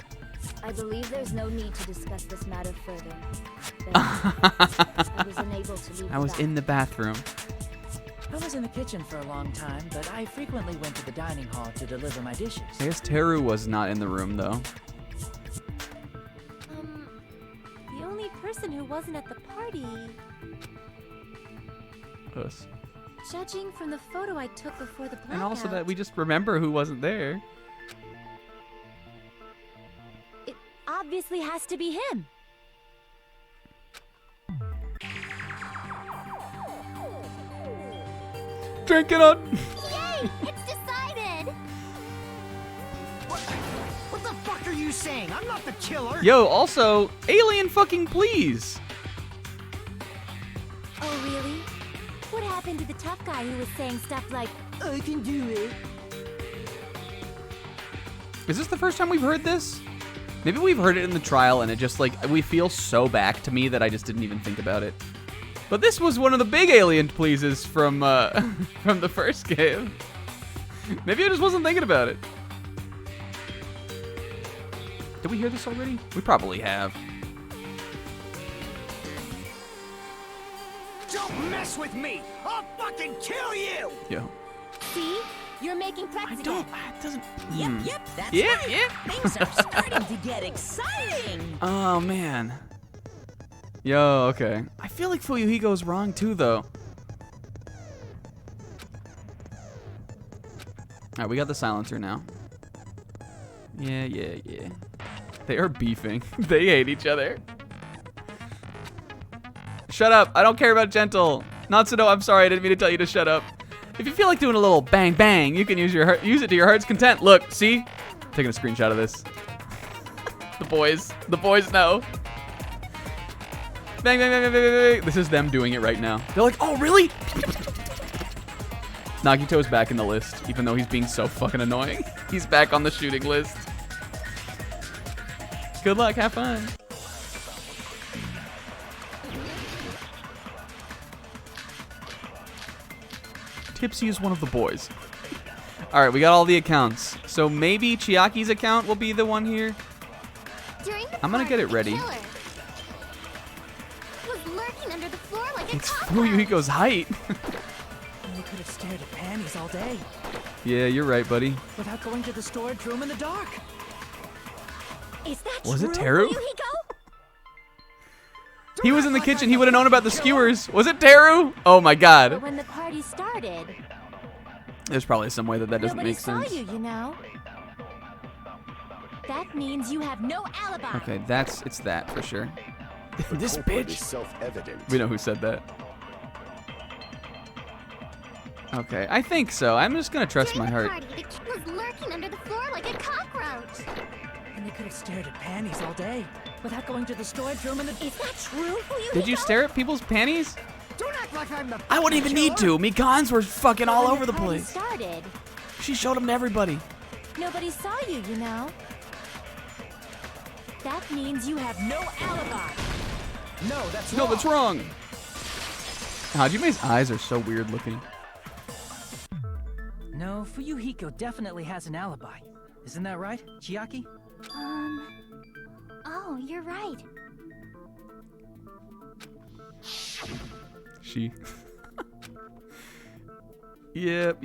I believe there's no need to discuss this matter further. I was unable to leave. I was in the bathroom. I was in the kitchen for a long time, but I frequently went to the dining hall to deliver my dishes. I guess Teru was not in the room, though. The only person who wasn't at the party... Us. Judging from the photo I took before the blackout... And also that we just remember who wasn't there. It obviously has to be him. Drink it up! Yay! It's decided! What the fuck are you saying? I'm not the killer! Yo, also, alien fucking please! Oh, really? What happened to the tough guy who was saying stuff like, I can do it? Is this the first time we've heard this? Maybe we've heard it in the trial and it just like, we feel so back to me that I just didn't even think about it. But this was one of the big alien pleases from from the first game. Maybe I just wasn't thinking about it. Did we hear this already? We probably have. Don't mess with me! I'll fucking kill you! Yo. See? You're making threats again. It doesn't. Yep, that's Yep, right. yep. Things are starting to get exciting. Oh, man. Yo, okay. I feel like Fuyuhiko's wrong, too, though. Alright, we got the silencer now. Yeah. They are beefing. They hate each other. Shut up. I don't care about gentle. Natsuno, I'm sorry. I didn't mean to tell you to shut up. If you feel like doing a little bang bang, you can use it to your heart's content. Look, see? Taking a screenshot of this. The boys know. Bang, bang, bang, bang, bang, bang. This is them doing it right now. They're like, oh, really? Nagito's back in the list, even though he's being so fucking annoying. He's back on the shooting list. Good luck, have fun. Tipsy is one of the boys. All right, we got all the accounts. So maybe Chiaki's account will be the one here. I'm gonna get it ready. It's Fuyuhiko's height. You could have stared at panties all day Yeah, you're right, buddy. without going to the storage room in the dark. Is that Was true, it Teru? Fuyuhiko? He was in the kitchen. He would have known about the skewers. Was it Teru? Oh my But god. when the party started, There's probably some way that doesn't nobody make saw sense. you know. That means you have no alibi. Okay, it's that for sure. This culprit is bitch. self-evident. We know who said that. Okay, I think so. I'm just gonna trust my heart. The kid was lurking under the floor like a cockroach. And they could have stared at panties all day without going to the storage room in the... Is that true, Fuyuhiko? Did you stare at people's panties? Don't act like I'm the I wouldn't even need to. Me cons were fucking all over the Party place. started, She showed them to everybody. nobody saw you know. That means you have no alibi. No, that's No, wrong. that's wrong. Hajime's eyes are so weird looking. No, Fuyuhiko definitely has an alibi. Isn't that right, Chiaki? Oh, you're right. She. Yep.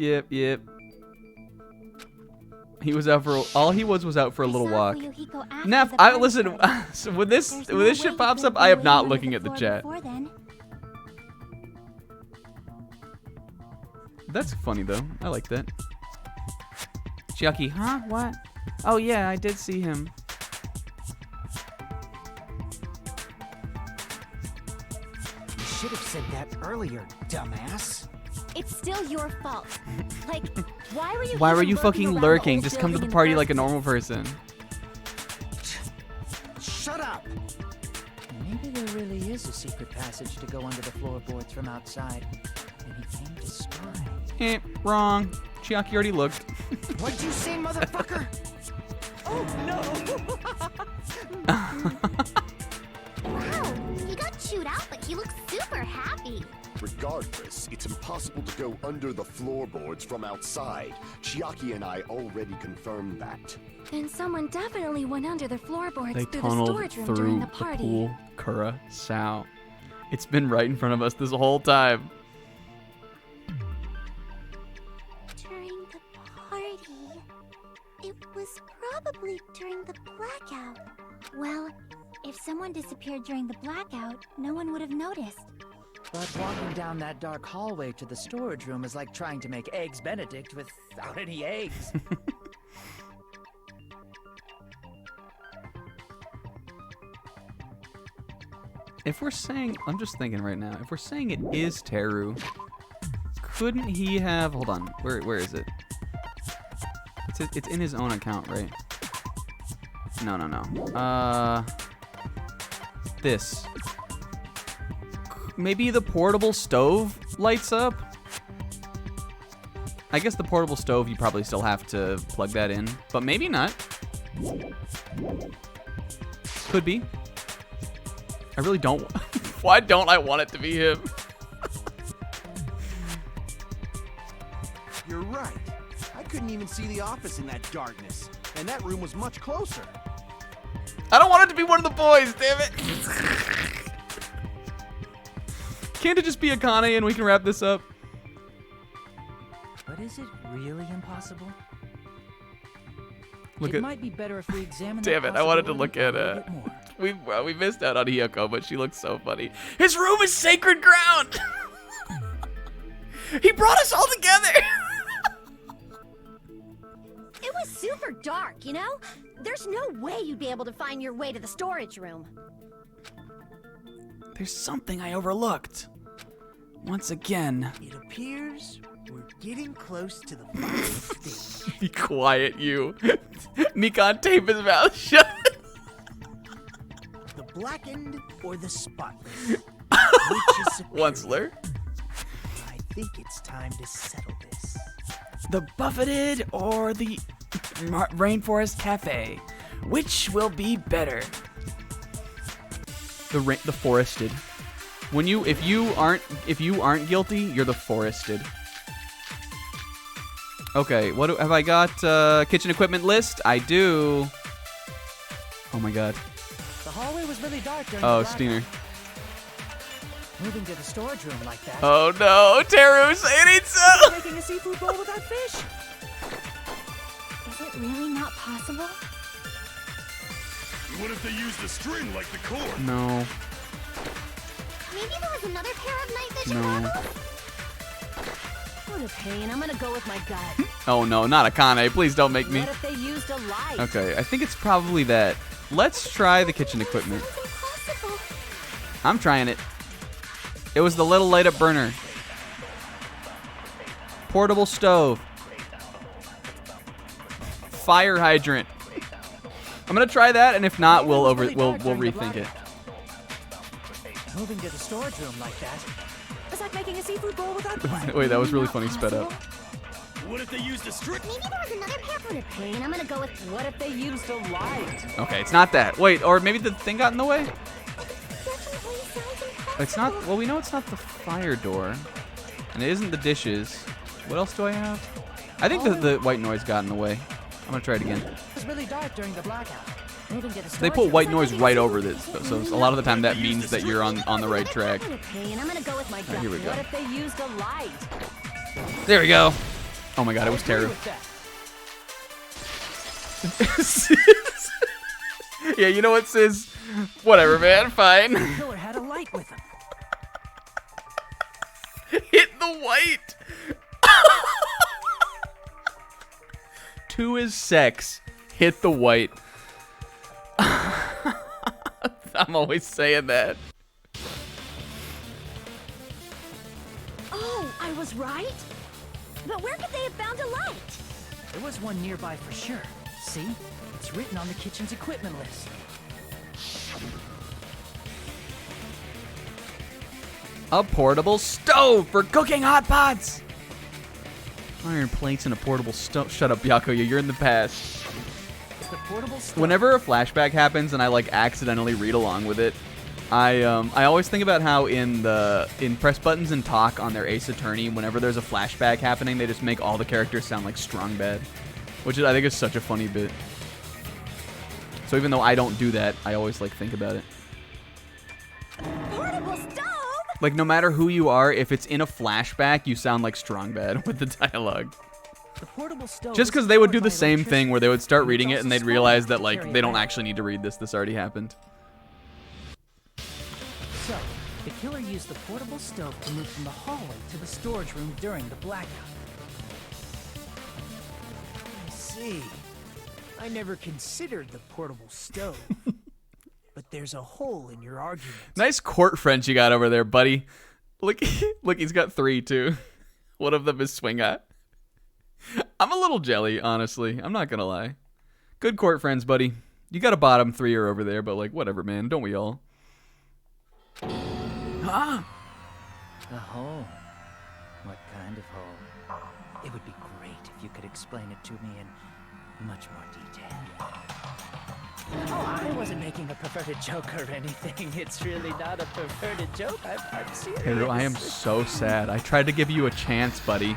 He was out for all he was out for a little walk. Fuyuhiko after Neff, the I party listen. started. So when this There's when no this way shit he pops could up, have I been am not waiting looking on at the floor chat. before then. That's funny though. I like that. Chiaki, huh? What? Oh yeah, I did see him. You should have said that earlier, dumbass. It's still your fault. Like, why were you? Why were even you lurking fucking around the lurking? old Just come to the building in party first like a normal place? person. Shut up. Maybe there really is a secret passage to go under the floorboards from outside. And he came to spy. Wrong. Chiaki already looked. What'd you say, motherfucker? Oh no! Wow, he got chewed out, but he looks super happy. Regardless, it's impossible to go under the floorboards from outside. Chiaki and I already confirmed that. Then someone definitely went under the floorboards They through the tunneled storage room through during the the party. pool Curacao. It's been right in front of us this whole time. During the party. It was probably during the blackout. Well, if someone disappeared during the blackout, no one would have noticed. But walking down that dark hallway to the storage room is like trying to make Eggs Benedict without any eggs. If we're saying, I'm just thinking right now, if we're saying it is Teru, couldn't he have, hold on, where is it? It's in his own account, right? No. This. Maybe the portable stove lights up? I guess the portable stove, you probably still have to plug that in, but maybe not. Could be. I really don't. Why don't I want it to be him? You're right. I couldn't even see the office in that darkness, and that room was much closer. I don't want it to be one of the boys, damn it. Can't it just be Akane and we can wrap this up? But is it really impossible? Look It at. might be better if we examine Damn that it! I wanted to look possibility at. a little bit more. We missed out on Hiyoko, but she looks so funny. His room is sacred ground. He brought us all together. It was super dark, you know? There's no way you'd be able to find your way to the storage room. There's something I overlooked. Once again. It appears we're getting close to the final stage. Be quiet, you. Nikon, tape his mouth shut. The blackened or the spotless? Which is superior? Onceler. I think it's time to settle this. The buffeted or the Rainforest Cafe? Which will be better? The forested. If you aren't guilty, you're the forested. Okay, what have I got? Kitchen equipment list? I do. Oh my god. The hallway was really dark during Oh, the blackout. Steiner. Moving to the storage room like that. Oh no, Teru, say it ain't so. Making a seafood bowl without fish. Is it really not possible? What if they used a string like the cord? No. Maybe there was another pair of night vision No. goggles? What a pain. I'm gonna go with my gut. Oh no, not Akane. Please don't make me. What if they used a light? Okay, I think it's probably that. Let's try the kitchen equipment. I'm trying it. It was the little light up burner. Portable stove. Fire hydrant. I'm gonna try that, and if not, we'll rethink it. Moving to the storage room like that. It's like making a seafood bowl without fish. Wait, that was really funny. Sped up. What if they used a string? Maybe there was another pair What a pain. I'm gonna go with. What if they used a light? Okay, it's not that. Wait, or maybe the thing got in the way? It's not. Well, we know it's not the fire door, and it isn't the dishes. What else do I have? I think the white noise got in the way. I'm gonna try it again. It was really dark during the blackout. Moving to the They storage put room. white noise right over this, so a lot of the time that means that you're on the right track. What a pain. I'm gonna go with my gut. Here we go. What if they used a light? There we go. Oh my god, it was Agree Teru. with that. Yeah, you know what, Sis? Whatever, man. Fine. The killer had a light with him. Hit the white. Two is sex. Hit the white. I'm always saying that. Oh, I was right? But where could they have found a light? There was one nearby for sure. See? It's written on the kitchen's equipment list. A portable stove for cooking hot pots. Iron plates and a portable stove. Shut up, Byakuya. You're in the past. The portable stove. Whenever a flashback happens and I like accidentally read along with it, I always think about how in Press Buttons and Talk on their Ace Attorney, whenever there's a flashback happening, they just make all the characters sound like Strong Bad, which I think is such a funny bit. So even though I don't do that, I always like think about it. Portable stove? Like no matter who you are, if it's in a flashback, you sound like Strong Bad with the dialogue. The portable stove Just is because they would do powered the by same thing where they would start electricity, reading it it's and also they'd small realize enough that to like carry they don't around. actually need to read this. This already happened. So, the killer used the portable stove to move from the hallway to the storage room during the blackout. I see. I never considered the portable stove. But there's a hole in your argument. Nice court French you got over there, buddy. Look, look, he's got 3 too. One of them is swing at. I'm a little jelly, honestly. I'm not gonna lie. Good court friends, buddy. You got a bottom 3er over there, but like whatever, man. Don't we all? Ah. A hole. What kind of hole? It would be great if you could explain it to me in much more detail. Oh, I wasn't making a perverted joke or anything. It's really not a perverted joke. I'm serious. Teru, I am so sad. I tried to give you a chance, buddy.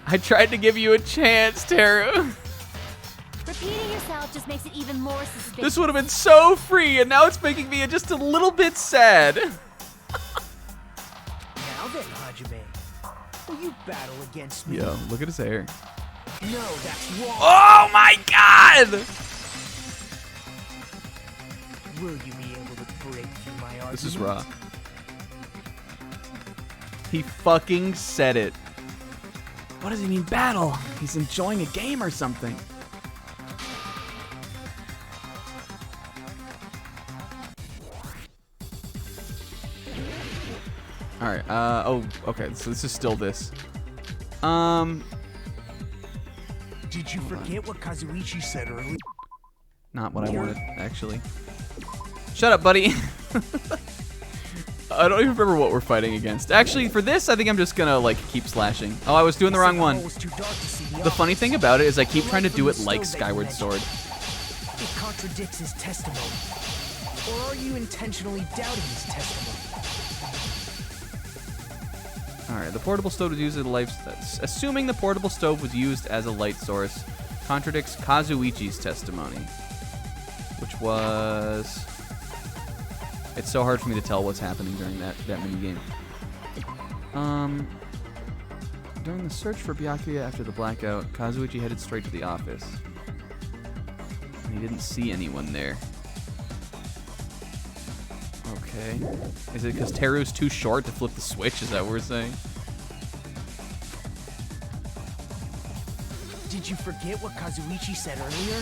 I tried to give you a chance, Teru. Repeating yourself just makes it even more suspicious. This would have been so free, and now it's making me just a little bit sad. Now then, Hajime, will you battle against me? Yo, look at his hair. No, that's wrong. Oh my god! Will you be able to break through my argument? This is raw. He fucking said it. What does he mean battle? He's enjoying a game or something. Alright, oh, okay, so this is still this. Did you forget what Kazuichi said earlier? Not what I wanted, actually. Shut up, buddy. I don't even remember what we're fighting against. Actually, for this, I think I'm just gonna, like, keep slashing. Oh, I was doing the wrong one. The funny thing about it is I keep trying to do it like Skyward Sword. It contradicts his testimony. Or are you intentionally doubting his testimony? Alright, the portable stove was used as a light... Assuming the portable stove was used as a light source, contradicts Kazuichi's testimony. Which was... It's so hard for me to tell what's happening during that minigame. During the search for Byakuya after the blackout, Kazuichi headed straight to the office. And he didn't see anyone there. Okay. Is it because Teru's too short to flip the switch? Is that what we're saying? Did you forget what Kazuichi said earlier?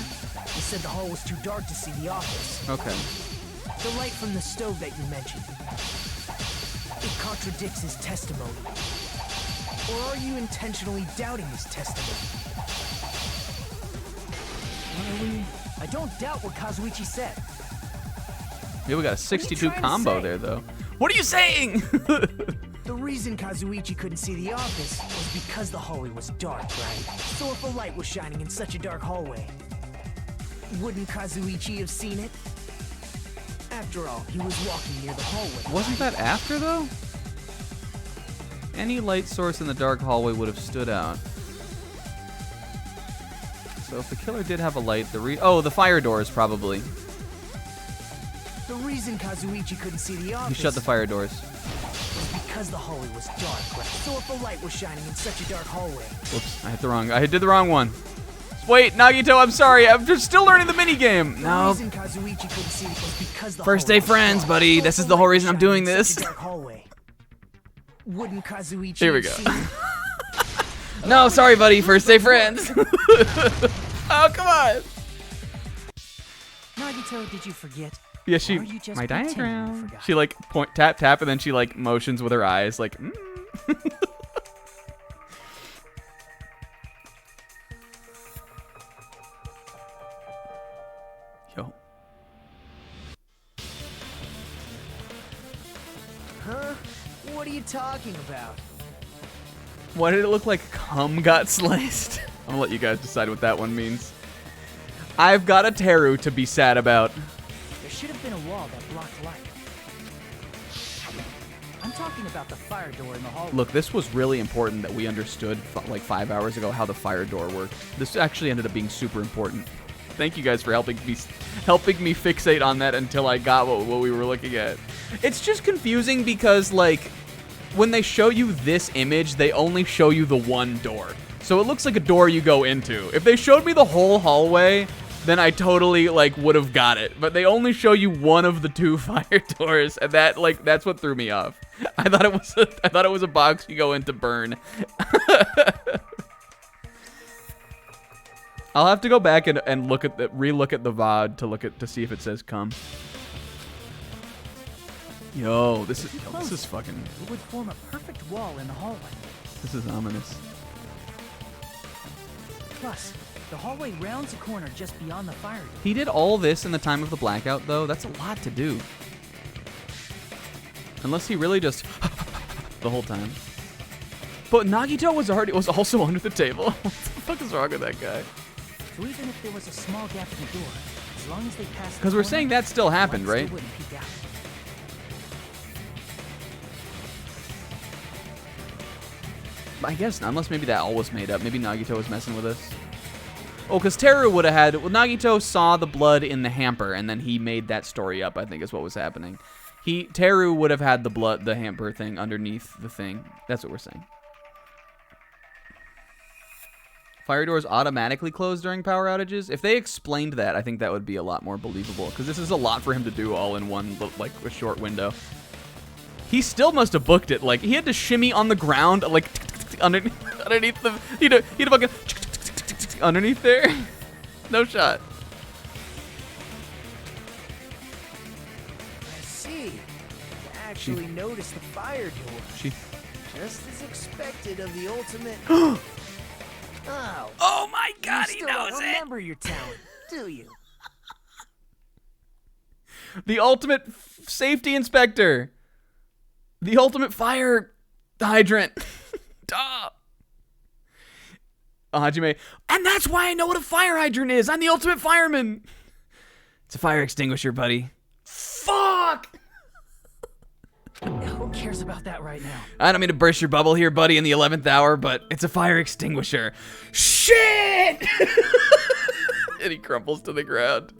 He said the hall was too dark to see the office. Okay. The light from the stove that you mentioned. It contradicts his testimony. Or are you intentionally doubting his testimony? I don't doubt what Kazuichi said. Yeah, we got a 62 combo there, though. What are you saying? The reason Kazuichi couldn't see the office was because the hallway was dark, right? So if a light was shining in such a dark hallway, wouldn't Kazuichi have seen it? After all, he was walking near the hallway. Wasn't that after, though? Any light source in the dark hallway would have stood out. So if the killer did have a light, the fire doors, probably. The reason Kazuichi couldn't see the office... He shut the fire doors. ...was because the hallway was dark, right? So if a light was shining in such a dark hallway... Whoops, I did the wrong one. Wait, Nagito, I'm sorry. I'm just still learning the minigame. No. The reason Kazuichi couldn't see it was because the First day friends, buddy. This is the whole reason I'm doing this. Wouldn't Kazuichi Here we go. No, sorry, buddy. First day friends. Oh, come on. Nagito, did you forget? Yeah, my diagram. She like tap, and then she like motions with her eyes, like. Yo. Huh? What are you talking about? Why did it look like cum got sliced? I'm gonna let you guys decide what that one means. I've got a Teru to be sad about. There should have been a wall that blocked light. I'm talking about the fire door in the hallway. Look, this was really important that we understood like 5 hours ago how the fire door worked. This actually ended up being super important. Thank you guys for helping me fixate on that until I got what we were looking at. It's just confusing because like when they show you this image, they only show you the one door. So it looks like a door you go into. If they showed me the whole hallway, then I totally like would have got it. But they only show you one of the two fire doors, and that's what threw me off. I thought it was a box you go in to burn. I'll have to go back and relook at the VOD to see if it says come. Yo, this is fucking. It would form a perfect wall in the hallway. This is ominous. Plus, the hallway rounds a corner just beyond the fire door. He did all this in the time of the blackout, though. That's a lot to do. Unless he really just the whole time. But Nagito was also under the table. What the fuck is wrong with that guy? So even if there was a small gap in the door, as long as they passed the Because we're corner, saying that still happened, light still right? wouldn't peek out. I guess not, unless maybe that all was made up. Maybe Nagito was messing with us. Oh, because Teru would have had... Well, Nagito saw the blood in the hamper, and then he made that story up, I think is what was happening. Teru would have had the hamper thing underneath the thing. That's what we're saying. Fire doors automatically close during power outages. If they explained that, I think that would be a lot more believable. Because this is a lot for him to do all in one, like, a short window. He still must have booked it. Like, he had to shimmy on the ground, like, underneath the... He'd fucking... underneath there. No shot. I see. You actually noticed the fire door. Just as expected of the ultimate... Oh my God, you he still knows don't it. remember your talent, do you? The ultimate safety inspector. The ultimate fire hydrant. Duh. Hajime. And that's why I know what a fire hydrant is. I'm the ultimate fireman. It's a fire extinguisher, buddy. Fuck! Who cares about that right now? I don't mean to burst your bubble here, buddy, in the 11th hour, but it's a fire extinguisher. Shit! And he crumples to the ground.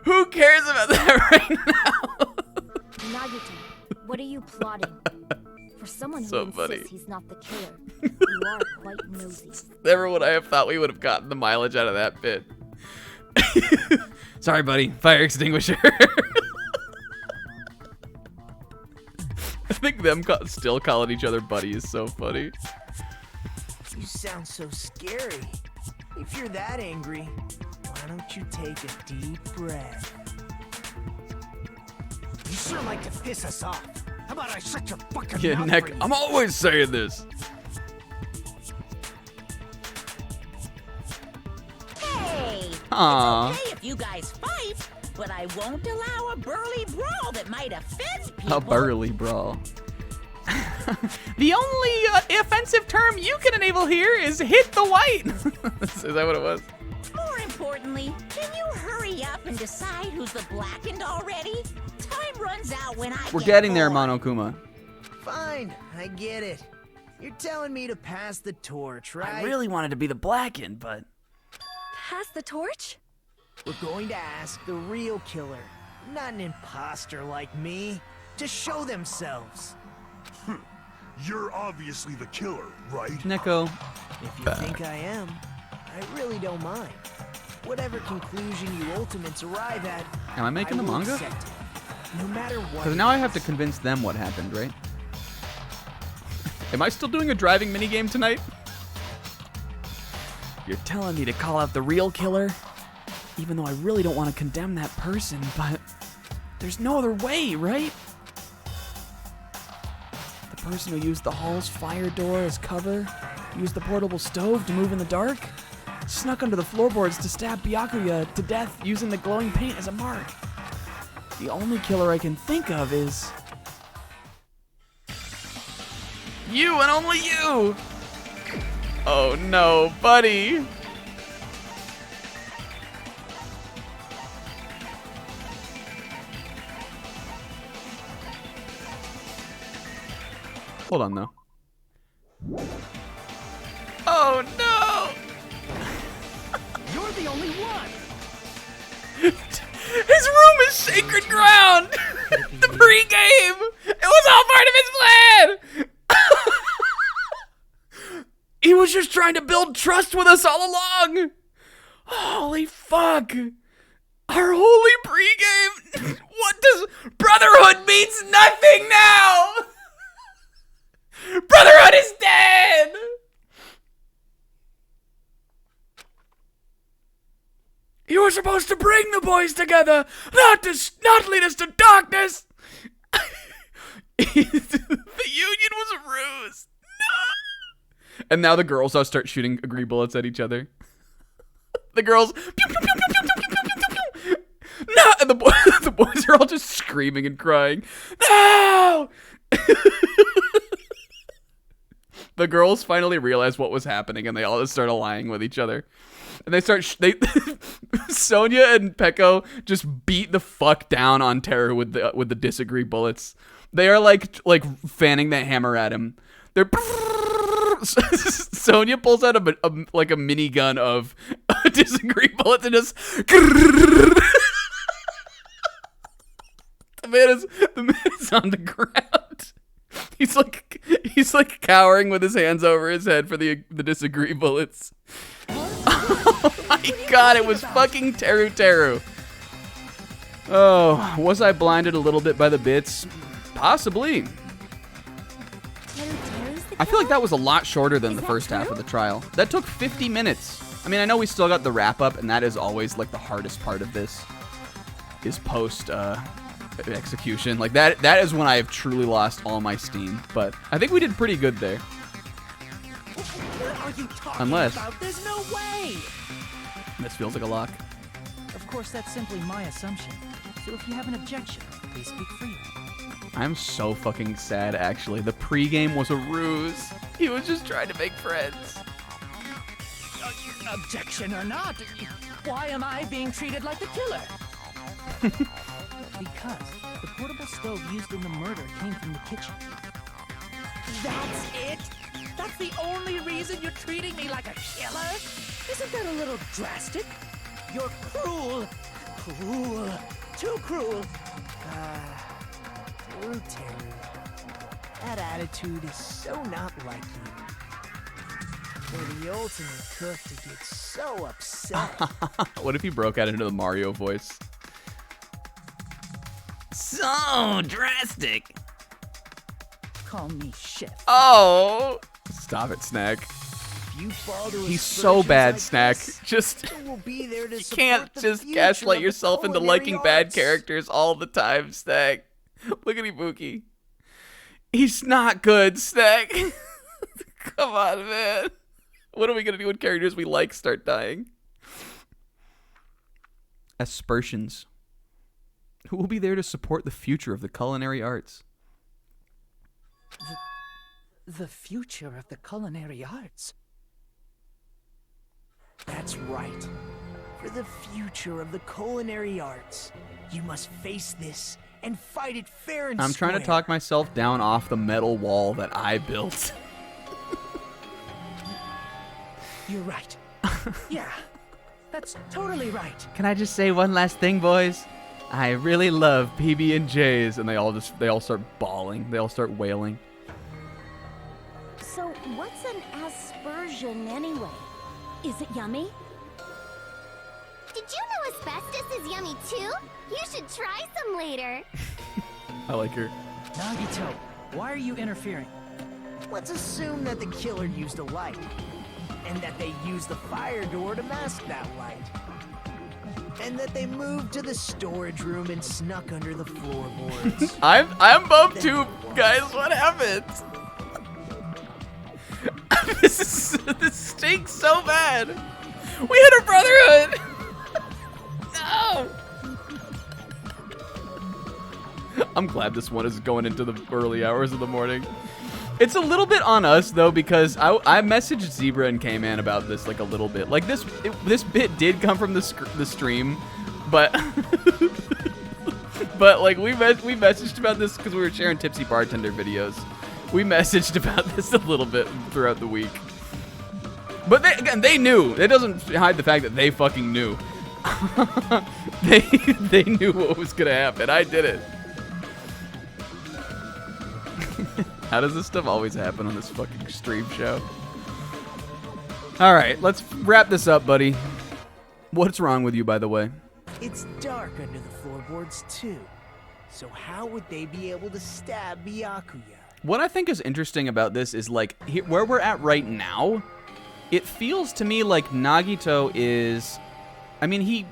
Who cares about that right now? Nagito, what are you plotting? For someone who So insists funny. he's not the killer, you are quite nosy. Never would I have thought we would have gotten the mileage out of that bit. Sorry, buddy. Fire extinguisher. I think them still calling each other buddy is so funny. You sound so scary. If you're that angry, why don't you take a deep breath? You sure like to piss us off. How about I shut your fucking Yeah, mouth Neck. for you? I'm always saying this. Hey! Aw. It's okay if you guys fight, but I won't allow a burly brawl that might offend people. A burly brawl. The only offensive term you can enable here is hit the white. Is that what it was? More importantly, can you hurry up and decide who's the blackened already? Time runs out when I We're get getting there, bored. Monokuma. Fine, I get it. You're telling me to pass the torch, right? I really wanted to be the blackened, but... Pass the torch? We're going to ask the real killer, not an imposter like me, to show themselves. You're obviously the killer, right? Neko. If you think I am, I really don't mind. Whatever conclusion you ultimates arrive at, Am I making the will manga? accept it. No matter what. Because now I have to convince them what happened, right? Am I still doing a driving minigame tonight? You're telling me to call out the real killer? Even though I really don't want to condemn that person, but... There's no other way, right? The person who used the hall's fire door as cover, used the portable stove to move in the dark, snuck under the floorboards to stab Byakuya to death using the glowing paint as a mark. The only killer I can think of is... You and only you! Oh no, buddy! Hold on, though. Oh no! You're the only one! His room is sacred ground! The pregame! It was all part of his plan! He was just trying to build trust with us all along! Holy fuck! Our holy pregame! What does... Brotherhood means nothing now! Brotherhood is dead! You were supposed to bring the boys together, not lead us to darkness. The union was a ruse. No. And now the girls all start shooting agree bullets at each other. The girls, pew, pew, pew, pew, pew, pew, pew, pew, pew, pew. No, and the boys are all just screaming and crying. No. The girls finally realized what was happening, and they all just started lying with each other. And they Sonya and Peko just beat the fuck down on Teru with the disagree bullets. They are like fanning the hammer at him. They're Sonya pulls out a minigun of disagree bullets and just the man is on the ground. He's like cowering with his hands over his head for the disagree bullets. Oh my god, it was fucking Teru. Oh, was I blinded a little bit by the bits? Possibly. I feel like that was a lot shorter than the first half of the trial. That took 50 minutes. I mean, I know we still got the wrap up, and that is always like the hardest part of this, is post execution. Like that is when I have truly lost all my steam. But I think we did pretty good there. What are you talking Unless about? There's no way! This feels like a lock. Of course, that's simply my assumption. So if you have an objection, please speak freely. I'm so fucking sad, actually. The pregame was a ruse. He was just trying to make friends. Objection or not, why am I being treated like the killer? Because the portable stove used in the murder came from the kitchen. That's it? That's the only reason you're treating me like a killer? Isn't that a little drastic? You're cruel. Cruel. Too cruel. Poor Teru. That attitude is so not like you. For the ultimate cook to get so upset. What if he broke out into the Mario voice? So drastic. Call me chef. Oh! Stop it, Snack. You fall to He's so bad, like Snack. this, Just we'll be there to you can't just future gaslight of yourself into culinary liking bad arts. characters all the time, Snack. Look at Ibuki. He's not good, Snack. Come on, man. What are we gonna do when characters we like start dying? Aspersions. Who will be there to support the future of the culinary arts? The future of the culinary arts. That's right. For the future of the culinary arts, you must face this and fight it fair and I'm square. trying to talk myself down off the metal wall that I built. You're right. Yeah, that's totally right. Can I just say one last thing, boys? I really love PB&Js, and they all start bawling. They all start wailing. So, what's an aspersion anyway? Is it yummy? Did you know asbestos is yummy too? You should try some later. I like her. Nagito, why are you interfering? Let's assume that the killer used a light, and that they used the fire door to mask that light. And that they moved to the storage room and snuck under the floorboards. I'm bummed too, guys. What happened? This stinks so bad. We had a brotherhood. No. I'm glad this one is going into the early hours of the morning. It's a little bit on us though, because I messaged Zebra and K-Man about this like a little bit. Like this bit did come from the stream, but but like we messaged about this because we were sharing Tipsy Bartender videos. We messaged about this a little bit throughout the week. But they knew. It doesn't hide the fact that they fucking knew. they knew what was gonna happen. I did it. How does this stuff always happen on this fucking stream show? Alright, let's wrap this up, buddy. What's wrong with you, by the way? It's dark under the floorboards, too. So how would they be able to stab Byakuya? What I think is interesting about this is, like, where we're at right now, it feels to me like Nagito is... I mean, he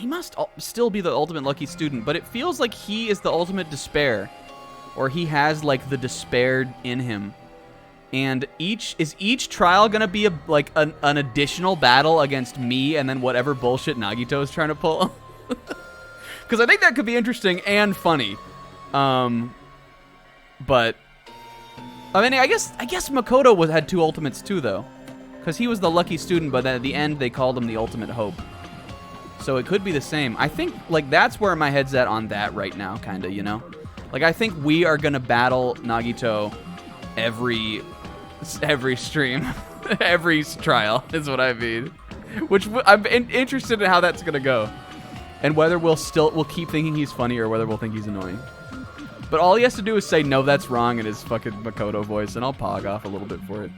must still be the ultimate lucky student, but it feels like he is the ultimate despair. Or he has, like, the despair in him. And each trial gonna be an additional battle against me and then whatever bullshit Nagito is trying to pull? Because I think that could be interesting and funny. But I mean, I guess Makoto had 2 ultimates too, though, because he was the lucky student, but then at the end they called him the ultimate hope. So it could be the same. I think like that's where my head's at on that right now, kind of, you know. Like I think we are gonna battle Nagito every stream, every trial is what I mean. Which I'm interested in how that's gonna go, and whether we'll keep thinking he's funny or whether we'll think he's annoying. But all he has to do is say, no, that's wrong in his fucking Makoto voice, and I'll pog off a little bit for it.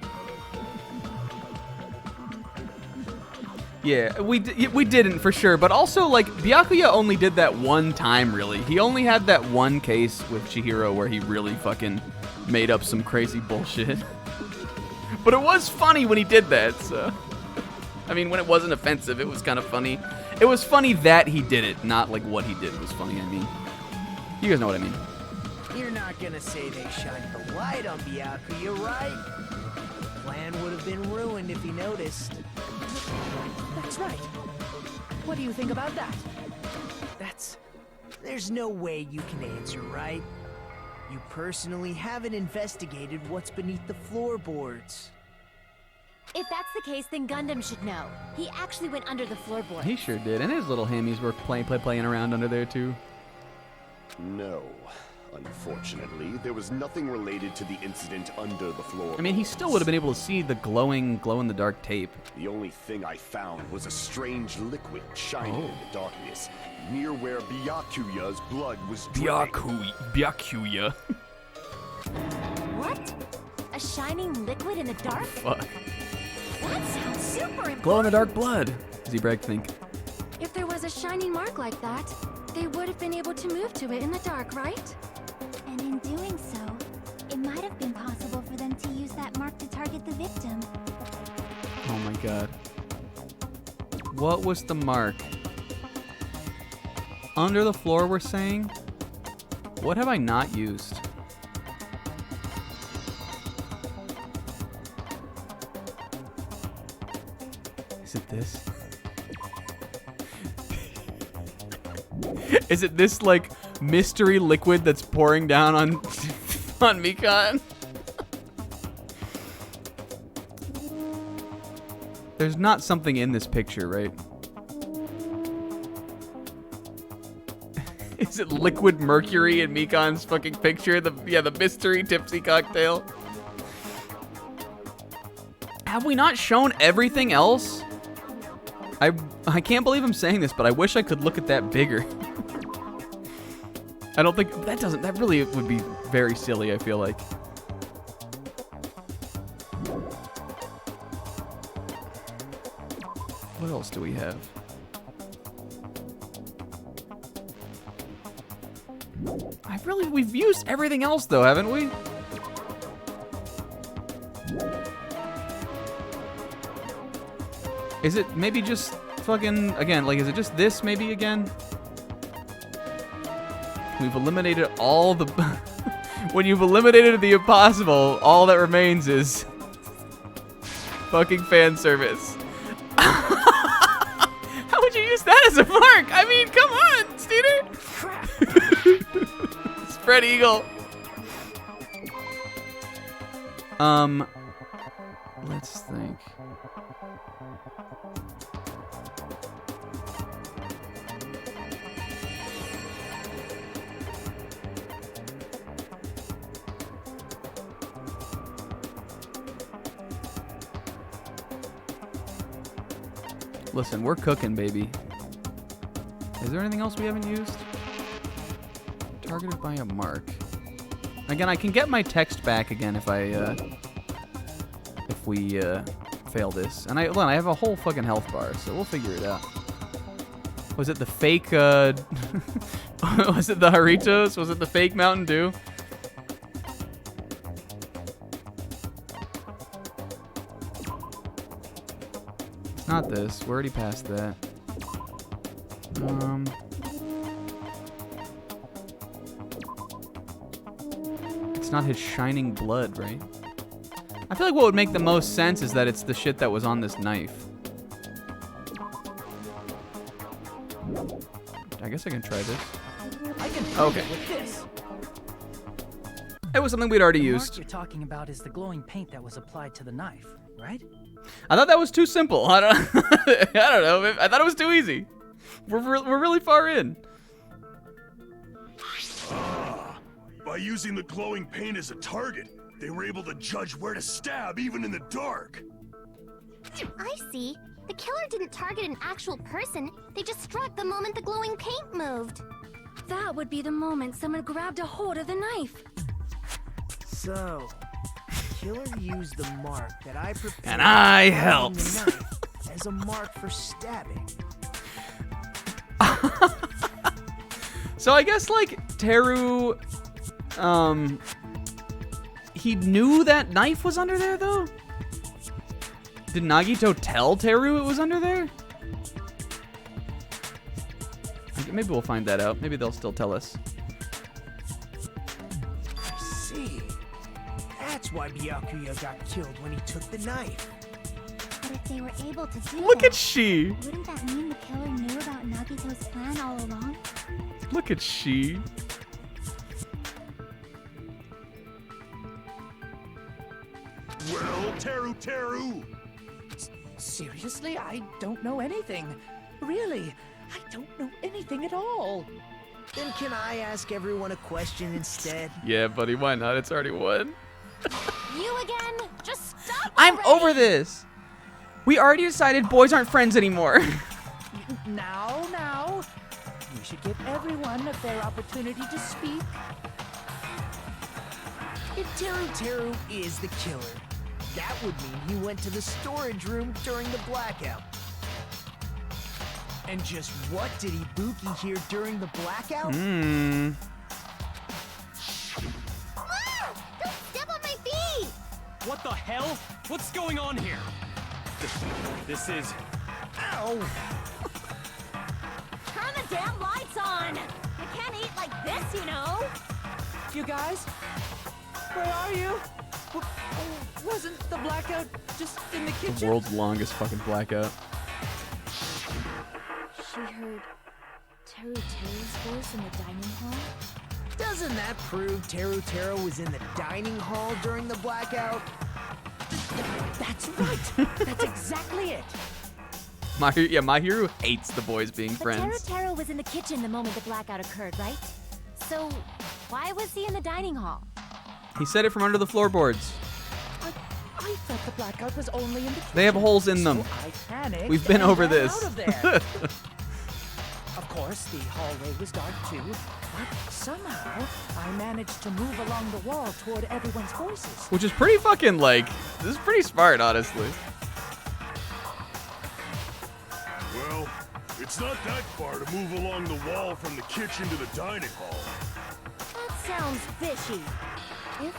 Yeah, we didn't, for sure. But also, like, Byakuya only did that one time, really. He only had that one case with Chihiro where he really fucking made up some crazy bullshit. But it was funny when he did that, so... I mean, when it wasn't offensive, it was kind of funny. It was funny that he did it, not, like, what he did was funny, I mean. You guys know what I mean. You're not gonna say they shined the light on Byakuya, right? The plan would have been ruined if he noticed. That's right. What do you think about that? There's no way you can answer, right? You personally haven't investigated what's beneath the floorboards. If that's the case, then Gundam should know. He actually went under the floorboard. He sure did, and his little hammies were playing around under there, too. No. Unfortunately, there was nothing related to the incident under the floor. I mean, he still would have been able to see the glow-in-the-dark tape. The only thing I found was a strange liquid shining in the darkness, near where Byakuya's blood was drained. Byakuya. What? A shining liquid in the dark? Fuck. That sounds super important. Glow-in-the-dark blood, does Bragg think? If there was a shining mark like that, they would have been able to move to it in the dark, right? And in doing so, it might have been possible for them to use that mark to target the victim. Oh my god. What was the mark? Under the floor, we're saying? What have I not used? Is it this? Is it this, like, mystery liquid that's pouring down on Mikan? There's not something in this picture, right? Is it liquid mercury in Mikan's fucking picture? The mystery tipsy cocktail. Have we not shown everything else? I can't believe I'm saying this, but I wish I could look at that bigger. I don't think that really would be very silly, I feel like. What else do we have? We've used everything else though, haven't we? Is it maybe just fucking, again, like, is it just this maybe again? We've eliminated all the... When you've eliminated the impossible, all that remains is fucking fan service. How would you use that as a mark? I mean, come on, Steeder. Spread eagle. Let's think. Listen, we're cooking, baby. Is there anything else we haven't used? Targeted by a mark. Again, I can get my text back again if we fail this. And I have a whole fucking health bar, so we'll figure it out. Was it the fake? Was it the Haritos? Was it the fake Mountain Dew? Not this. We're already past that. It's not his shining blood, right? I feel like what would make the most sense is that it's the shit that was on this knife. I guess I can try this. I can okay. with this. It was something we'd already The used. mark you're talking about is the glowing paint that was applied to the knife, right? I thought that was too simple. I don't know. I thought it was too easy. We're really far in. By using the glowing paint as a target, they were able to judge where to stab even in the dark. I see. The killer didn't target an actual person. They just struck the moment the glowing paint moved. That would be the moment someone grabbed a hold of the knife. So, the killer used the mark that I prepared And I on the helped. knife as a mark for stabbing. So I guess like Teru, he knew that knife was under there though? Did Nagito tell Teru it was under there? Maybe we'll find that out. Maybe they'll still tell us. I see. That's why Byakuya got killed when he took the knife. But if they were able to do Look that, at she. wouldn't that mean the killer knew about Nagito's plan all along? Look at she. Well, Teru. Seriously, I don't know anything. Really, I don't know anything at all. Then can I ask everyone a question instead? Yeah, buddy, why not? It's already won. You again? Just stop I'm already. over this. We already decided boys aren't friends anymore. Now, we should give everyone a fair opportunity to speak. If Teru is the killer, that would mean he went to the storage room during the blackout. And just what did Ibuki hear during the blackout? Ah! Don't step on my feet! What the hell? What's going on here? This is... Ow! Turn the damn lights on! You can't eat like this, you know! You guys, where are you? Wasn't the blackout just in the kitchen? The world's longest fucking blackout. She heard Teru's voice in the dining hall? Doesn't that prove Teru was in the dining hall during the blackout? That's right. That's exactly it. Mahiru hates the boys being But friends. Teru was in the kitchen the moment the blackout occurred, right? So, why was he in the dining hall? He said it from under the floorboards. I thought the blackout was only in the kitchen. They have holes in them. So I panicked We've been and over ran this. out of there. Of course, the hallway was dark too, but somehow I managed to move along the wall toward everyone's voices. Which is pretty fucking like, this is pretty smart, honestly. Well, it's not that far to move along the wall from the kitchen to the dining hall. That sounds fishy.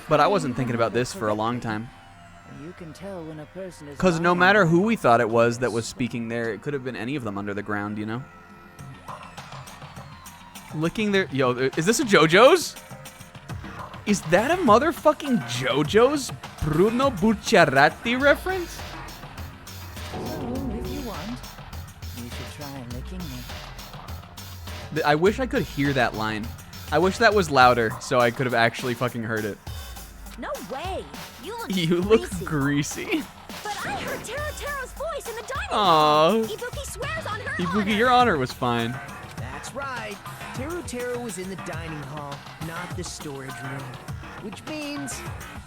But I wasn't thinking about this for a long time. You can tell when a person is Because no lying. matter who we thought it was that was speaking there, it could have been any of them under the ground, you know? Licking their... Yo, is this a JoJo's? Is that a motherfucking JoJo's Bruno Bucciarati reference? Oh, if you want, you should try licking me. I wish I could hear that line. I wish that was louder so I could have actually fucking heard it. No way! You look greasy. But I heard Teru's voice in the dining Aw. hall! Ibuki swears on her Ibuki, your honor was fine. That's right. Teru was in the dining hall, not the storage room. Which means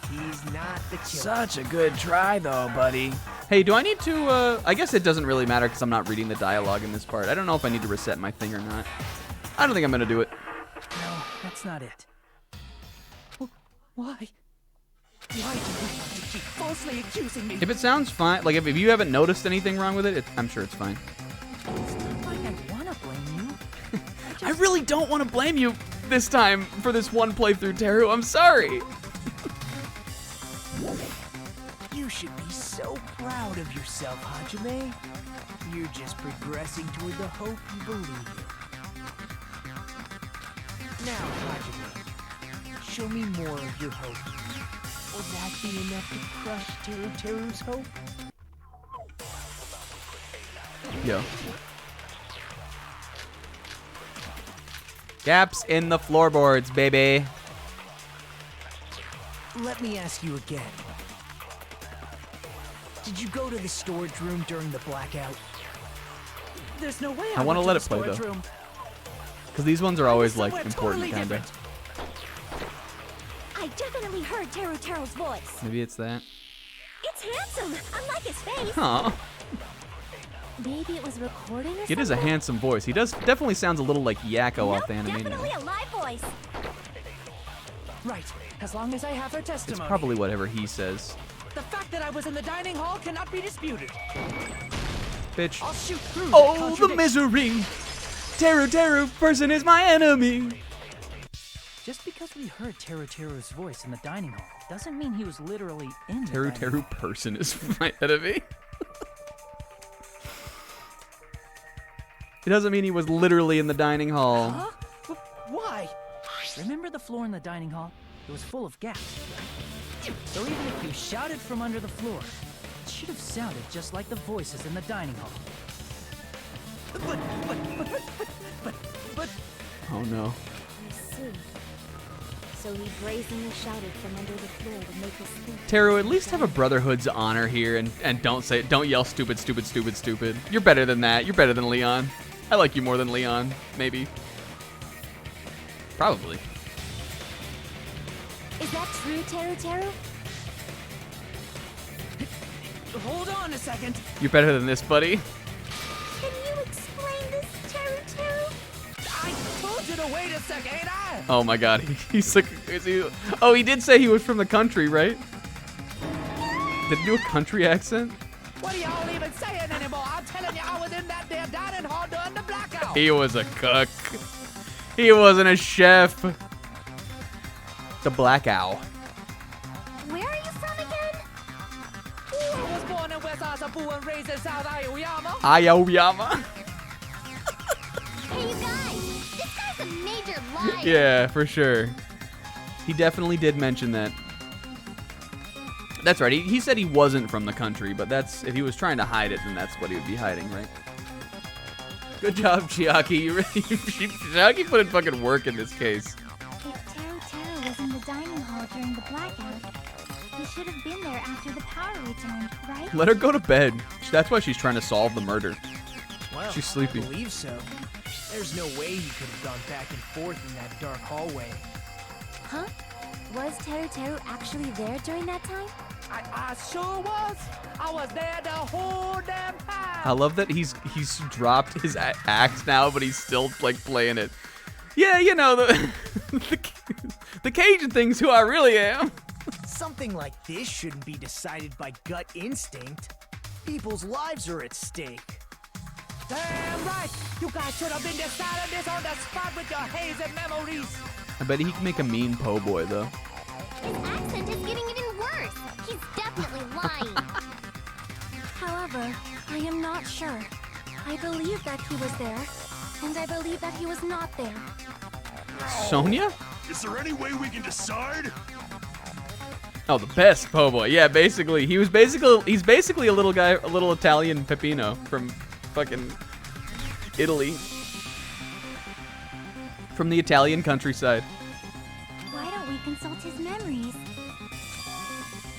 he's not the killer. Such a good try, though, buddy. Hey, do I need to, I guess it doesn't really matter because I'm not reading the dialogue in this part. I don't know if I need to reset my thing or not. I don't think I'm going to do it. No, that's not it. Why? Why do you want to keep falsely accusing me? If it sounds fine, like if you haven't noticed anything wrong with it, I'm sure it's fine. It's not like I want to blame you. I really don't want to blame you this time for this one playthrough, Teru. I'm sorry. You should be so proud of yourself, Hajime. You're just progressing toward the hope you believe in. Now, Hajime, show me more of your hope. Will that be enough to crush Teru's hope? Yo. Gaps in the floorboards, baby. let me ask you again. Did you go to the storage room during the blackout? There's no way I want to went let the it play storage though, room. because these ones are always like somewhere important, totally kinda. different. I definitely heard Teru's voice. Maybe it's that. It's handsome, unlike his face. Huh. Maybe it was recording or something? It is a handsome voice. He definitely sounds a little like Yakko off the Animaniacs. Definitely a live voice. Right, as long as I have her testimony. It's probably whatever he says. The fact that I was in the dining hall cannot be disputed. Bitch. I'll shoot through that Oh, the contradiction. misery! Teru, person is my enemy! Just because we heard Teru's voice in the dining hall doesn't mean he was literally in the dining Teru, person is my enemy. It doesn't mean he was literally in the dining hall. Huh? Why? Remember the floor in the dining hall? It was full of gaps, right? So even if you shouted from under the floor, it should have sounded just like the voices in the dining hall. But... Oh no. I see. So he brazenly shouted from under the floor to make us think. Teru, at least have a brotherhood's honor here and don't yell stupid. You're better than that. You're better than Leon. I like you more than Leon, maybe. Probably. Is that true, Teru? Hold on a second. You're better than this, buddy. Can you explain this, Teru? I told you to wait a second, ain't I? Oh my god, he's like, oh, he did say he was from the country, right? Did he do a country accent? What are y'all even saying anymore? I'm telling you, I was in that damn dining hall during the blackout. He was a cook. He wasn't a chef. The Black Owl. Where are you from again? I was born in West Asabu and raised in South Aoyama. Aoyama? Hey, you guys! This guy's a major liar! Yeah, for sure. He definitely did mention that. That's right. He said he wasn't from the country, but that's if he was trying to hide it, then that's what he would be hiding, right? Good job, Chiaki. You really, Chiaki put in fucking work in this case. If Teru was in the dining hall during the blackout, he should have been there after the power returned, right? Let her go to bed. That's why she's trying to solve the murder. Well, She's sleepy. I believe so. There's no way he could have gone back and forth in that dark hallway. Huh? Was Teru actually there during that time? I sure was. I was there the whole damn time. I love that he's dropped his axe now, but he's still like playing it. Yeah, you know the Cajun thing's who I really am. Something like this shouldn't be decided by gut instinct. People's lives are at stake. Damn right. You guys should have been deciding this on the spot with your hazy memories. I bet he can make a mean po' boy though. His accent is getting even worse. He's definitely lying. However, I am not sure. I believe that he was there, and I believe that he was not there. Sonia? Is there any way we can decide? Oh, the best po' boy. Yeah, basically, he's basically a little guy, a little Italian Peppino from fucking Italy, from the Italian countryside. Why don't we consult his memories?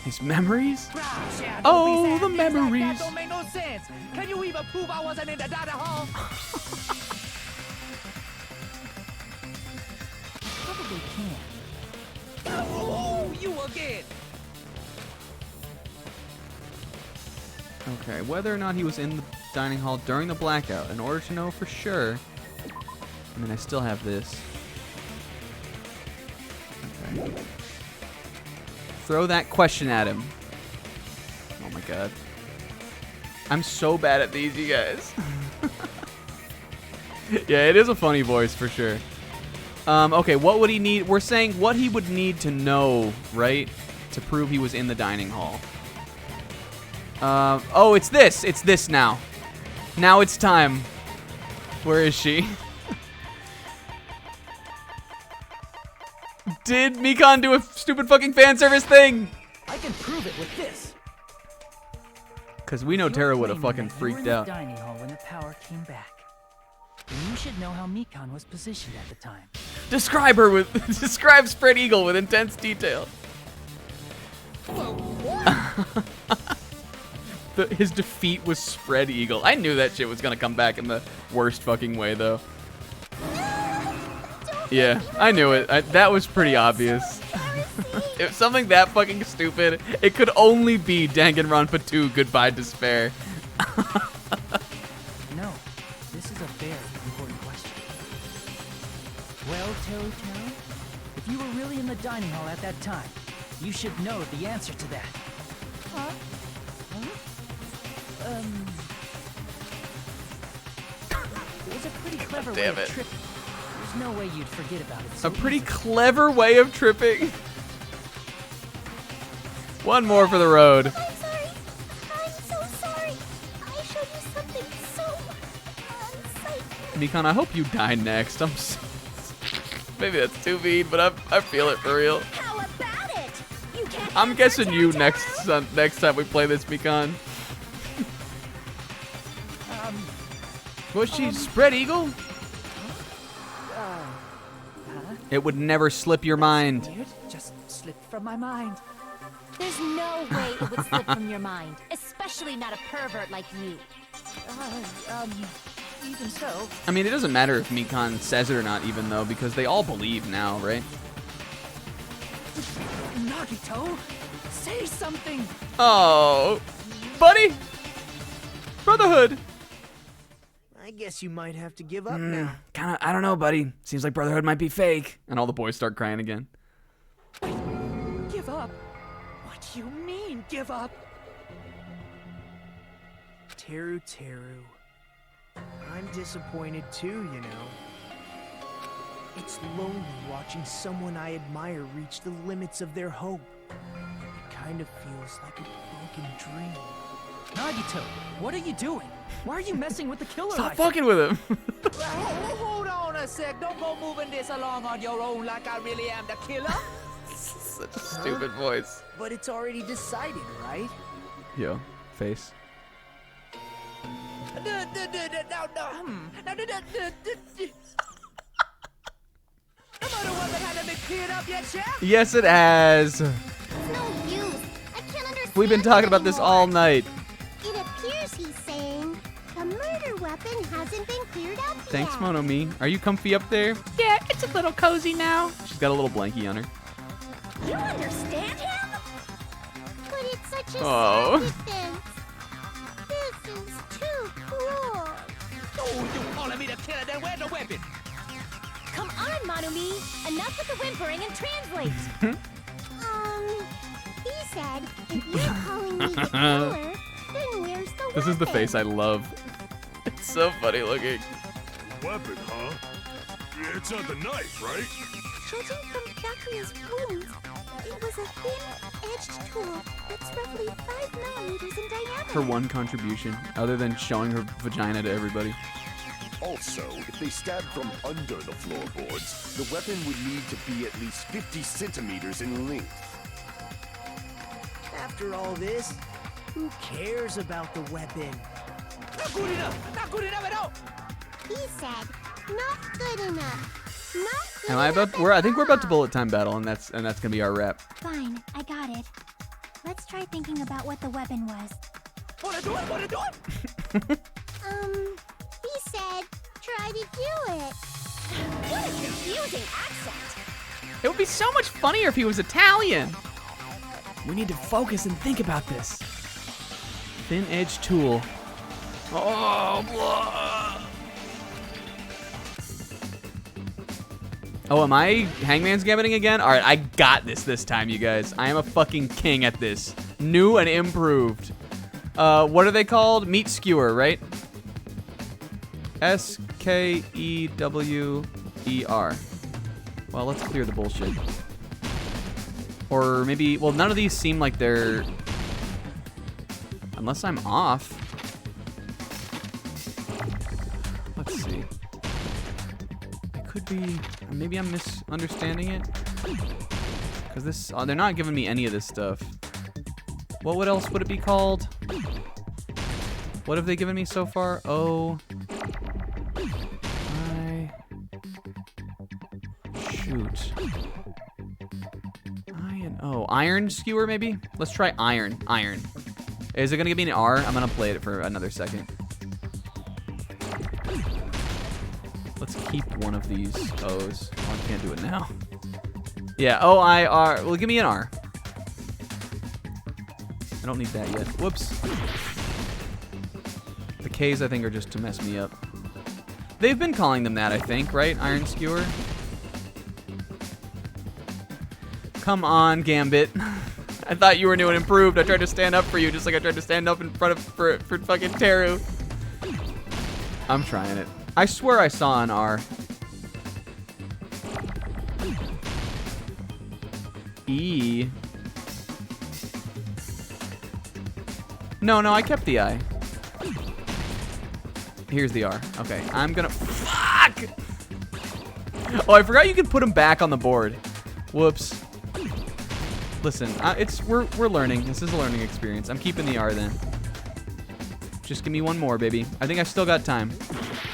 His memories? Yeah, Oh, the things like memories. that don't make no sense. Can you even prove I wasn't in the dining hall? Probably can. Oh, you again. Okay, whether or not he was in the dining hall during the blackout, in order to know for sure. I mean, I still have this. Okay. Throw that question at him. Oh my god. I'm so bad at these, you guys. Yeah, it is a funny voice for sure. Okay, what would he need? We're saying what he would need to know, right? To prove he was in the dining hall. Oh, it's this. It's this now. Now it's time. Where is she? Did Mikan do a stupid fucking fan service thing? I can prove it with this. Because we know Tara would have fucking freaked You were in out. the dining hall when the power came back. And you should know how Mikan was positioned at the time. Describe her with describe Spread Eagle with intense detail. His defeat was Spread Eagle. I knew that shit was gonna come back in the worst fucking way, though. Yeah, I knew it. That was pretty obvious. If something that fucking stupid, it could only be Danganronpa 2 Goodbye Despair. No, this is a very important question. Well, Teru, if you were really in the dining hall at that time, you should know the answer to that. Huh? It was a pretty clever way of tripping. There's no way you'd forget about it. So a pretty clever way of tripping. One more for the road. I'm sorry. I'm so sorry. I showed you something so unsightly. Mikon, I hope you die next. Maybe that's too mean, but I feel it for real. How about it? You can't. I'm guessing you next time we play this, Mikon. Was she Spread Eagle? It would never slip your mind. Weird. Just slipped from my mind. There's no way it would slip from your mind, especially not a pervert like you. Even so. I mean, it doesn't matter if Mikon says it or not, even though, because they all believe now, right? Nagito, say something. Oh, buddy, Brotherhood. I guess you might have to give up now. Kinda, I don't know, buddy. Seems like Brotherhood might be fake. And all the boys start crying again. Give up? What do you mean, give up? Teru. I'm disappointed too, you know. It's lonely watching someone I admire reach the limits of their hope. It kind of feels like a broken dream. Nagito, what are you doing? Why are you messing with the killer? Stop fucking with him. Hold on a sec. Don't go moving this along on your own like I really am the killer. Such a stupid voice. But it's already decided, right? Yo, face. Yes, it has. No use. I can't understand. We've been talking about this all night. It appears he's saying the murder weapon hasn't been cleared out yet. Thanks, Monomi. Are you comfy up there? Yeah, it's a little cozy now. She's got a little blankie on her. You understand him? But it's such a Oh. self-defense. This is too cruel. Oh, you calling me the killer? Then where's the weapon? Come on, Monumi. Enough with the whimpering and translate. He said, if you're calling me the killer, then where's the weapon? This is the face I love. It's so funny looking. Weapon, huh? It's not the knife, right? Judging from Byakuya's wounds, it was a thin-edged tool that's roughly 5 millimeters in diameter. Her one contribution, other than showing her vagina to everybody. Also, if they stabbed from under the floorboards, the weapon would need to be at least 50 centimeters in length. After all this, who cares about the weapon? Not good enough. Not good enough at all. He said, not good enough. Not good Am I about? I think we're about to bullet time battle, and that's gonna be our wrap. Fine, I got it. Let's try thinking about what the weapon was. Wanna do it? Wanna do it? He said, try to do it. What a confusing accent. It would be so much funnier if he was Italian. We need to focus and think about this. Thin edge tool. Oh, blah. Oh, am I Hangman's Gambiting again? All right, I got this time, you guys. I am a fucking king at this. New and improved. What are they called? Meat skewer, right? Skewer. Well, let's clear the bullshit. Or maybe, well, none of these seem like they're... Unless I'm off. Let's see. It could be, maybe I'm misunderstanding it. Because this, they're not giving me any of this stuff. What else would it be called? What have they given me so far? Oh. Shoot. an O. Iron skewer, maybe? Let's try iron. Iron. Is it going to give me an R? I'm going to play it for another second. Let's keep one of these O's. Oh, I can't do it now. Yeah, O-I-R. Well, give me an R. I don't need that yet. Whoops. The K's, I think, are just to mess me up. They've been calling them that, I think, right? Iron skewer. Come on, Gambit. I thought you were new and improved. I tried to stand up for you just like I tried to stand up in front of for fucking Teru. I'm trying it. I swear I saw an R. E. No, I kept the I. Here's the R. Okay, I'm gonna... Fuck! Oh, I forgot you could put them back on the board. Whoops. Listen, we're learning. This is a learning experience. I'm keeping the R then. Just give me one more, baby. I think I still got time.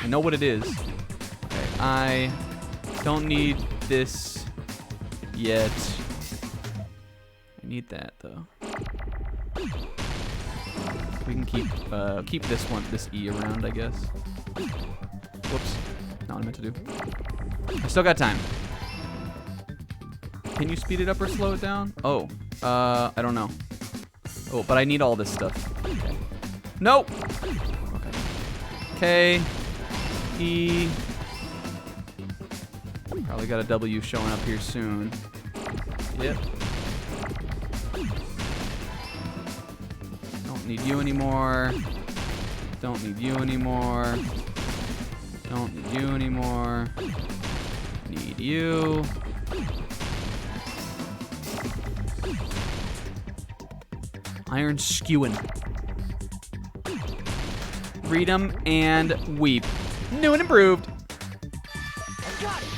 I know what it is. Okay, I don't need this yet. I need that though. We can keep this one, this E around, I guess. Whoops. Not what I meant to do. I still got time. Can you speed it up or slow it down? Oh, I don't know. Oh, but I need all this stuff. Okay. Nope. Okay. K, E. Probably got a W showing up here soon. Yep. Don't need you anymore. Don't need you anymore. Don't need you anymore. Need you. Iron skewing. Read 'em and weep. New and improved. I got it.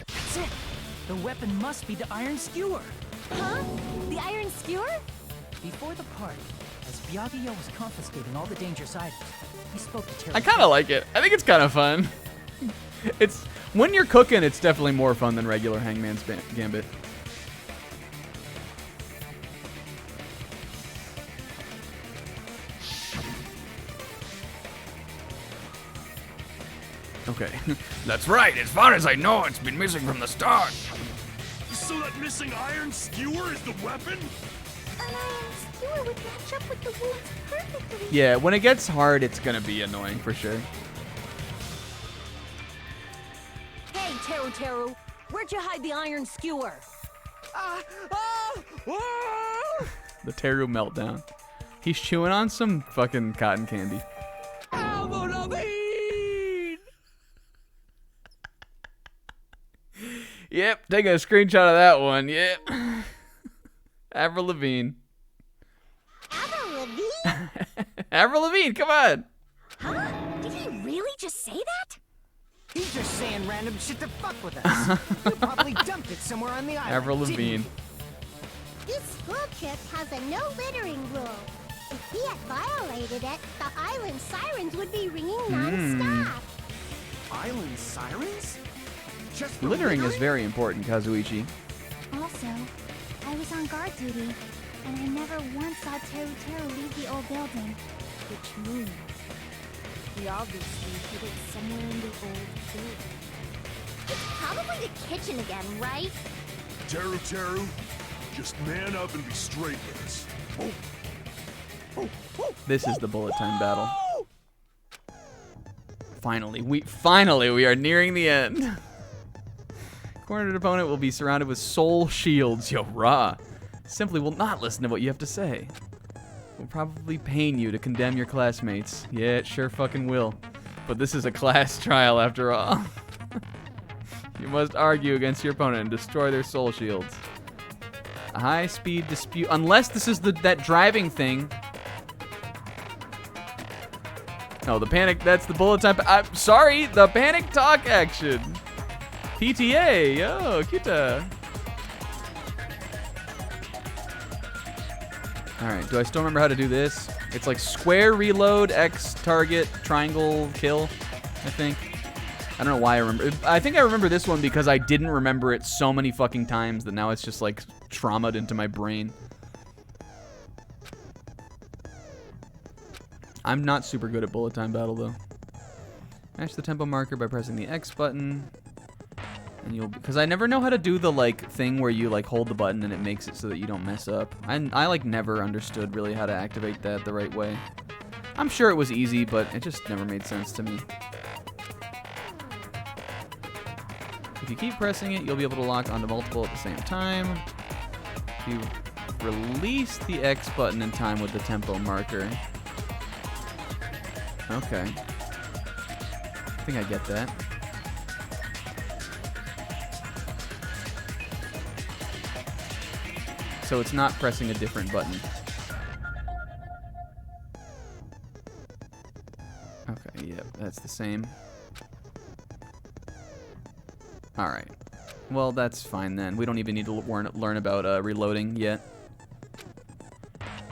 That's it. The weapon must be the iron skewer. Huh? The iron skewer? Before the party, as Byakuya was confiscating all the dangerous items, he spoke to Teru. I kind of like it. I think it's kind of fun. It's when you're cooking, it's definitely more fun than regular Hangman's Gambit. Okay. That's right. As far as I know, it's been missing from the start. So that missing iron skewer is the weapon? An iron skewer would match up with the wounds perfectly. Yeah, when it gets hard, it's gonna be annoying for sure. Hey, Teru, where'd you hide the iron skewer? The Teru meltdown. He's chewing on some fucking cotton candy. Yep, taking a screenshot of that one. Yep. Avril Lavigne. Avril Lavigne? Avril Lavigne, come on. Huh? Did he really just say that? He's just saying random shit to fuck with us. You probably dumped it somewhere on the island. Avril Lavigne. This school trip has a no littering rule. If he had violated it, the island sirens would be ringing non-stop. Island sirens? Just Littering is very important, Kazuichi. Also, I was on guard duty, and I never once saw Teru leave the old building. Which means he obviously hid it somewhere in the old building. It's probably the kitchen again, right? Teru, just man up and be straight with us. This is the bullet time battle. Finally, we are nearing the end. Cornered opponent will be surrounded with soul shields. Yo, rah. Simply will not listen to what you have to say. Will probably pain you to condemn your classmates. Yeah, it sure fucking will. But this is a class trial after all. You must argue against your opponent and destroy their soul shields. A high-speed dispute. Unless this is that driving thing. Oh, the panic. That's the bullet time. I'm sorry, the panic talk action. PTA, yo, kita. Alright, do I still remember how to do this? It's like square reload, X target, triangle kill, I think. I don't know why I remember. I think I remember this one because I didn't remember it so many fucking times that now it's just like traumatized into my brain. I'm not super good at bullet time battle though. Match the tempo marker by pressing the X button. And you'll, because I never know how to do the like thing where you like hold the button and it makes it so that you don't mess up. I like never understood really how to activate that the right way. I'm sure it was easy, but it just never made sense to me. If you keep pressing it, you'll be able to lock onto multiple at the same time. If you release the X button in time with the tempo marker. Okay. I think I get that. So it's not pressing a different button. Okay, yep, that's the same. Alright. Well, that's fine then. We don't even need to learn about reloading yet.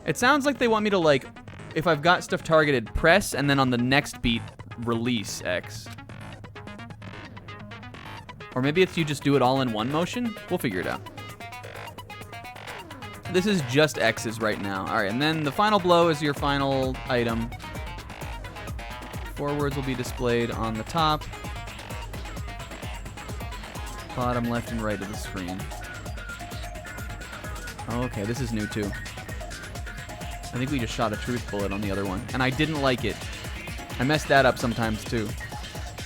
It sounds like they want me to, like, if I've got stuff targeted, press, and then on the next beat, release X. Or maybe it's you just do it all in one motion? We'll figure it out. This is just X's right now. Alright, and then the final blow is your final item. 4 words will be displayed on the top, bottom, left, and right of the screen. Okay, this is new too. I think we just shot a truth bullet on the other one, and I didn't like it. I messed that up sometimes too.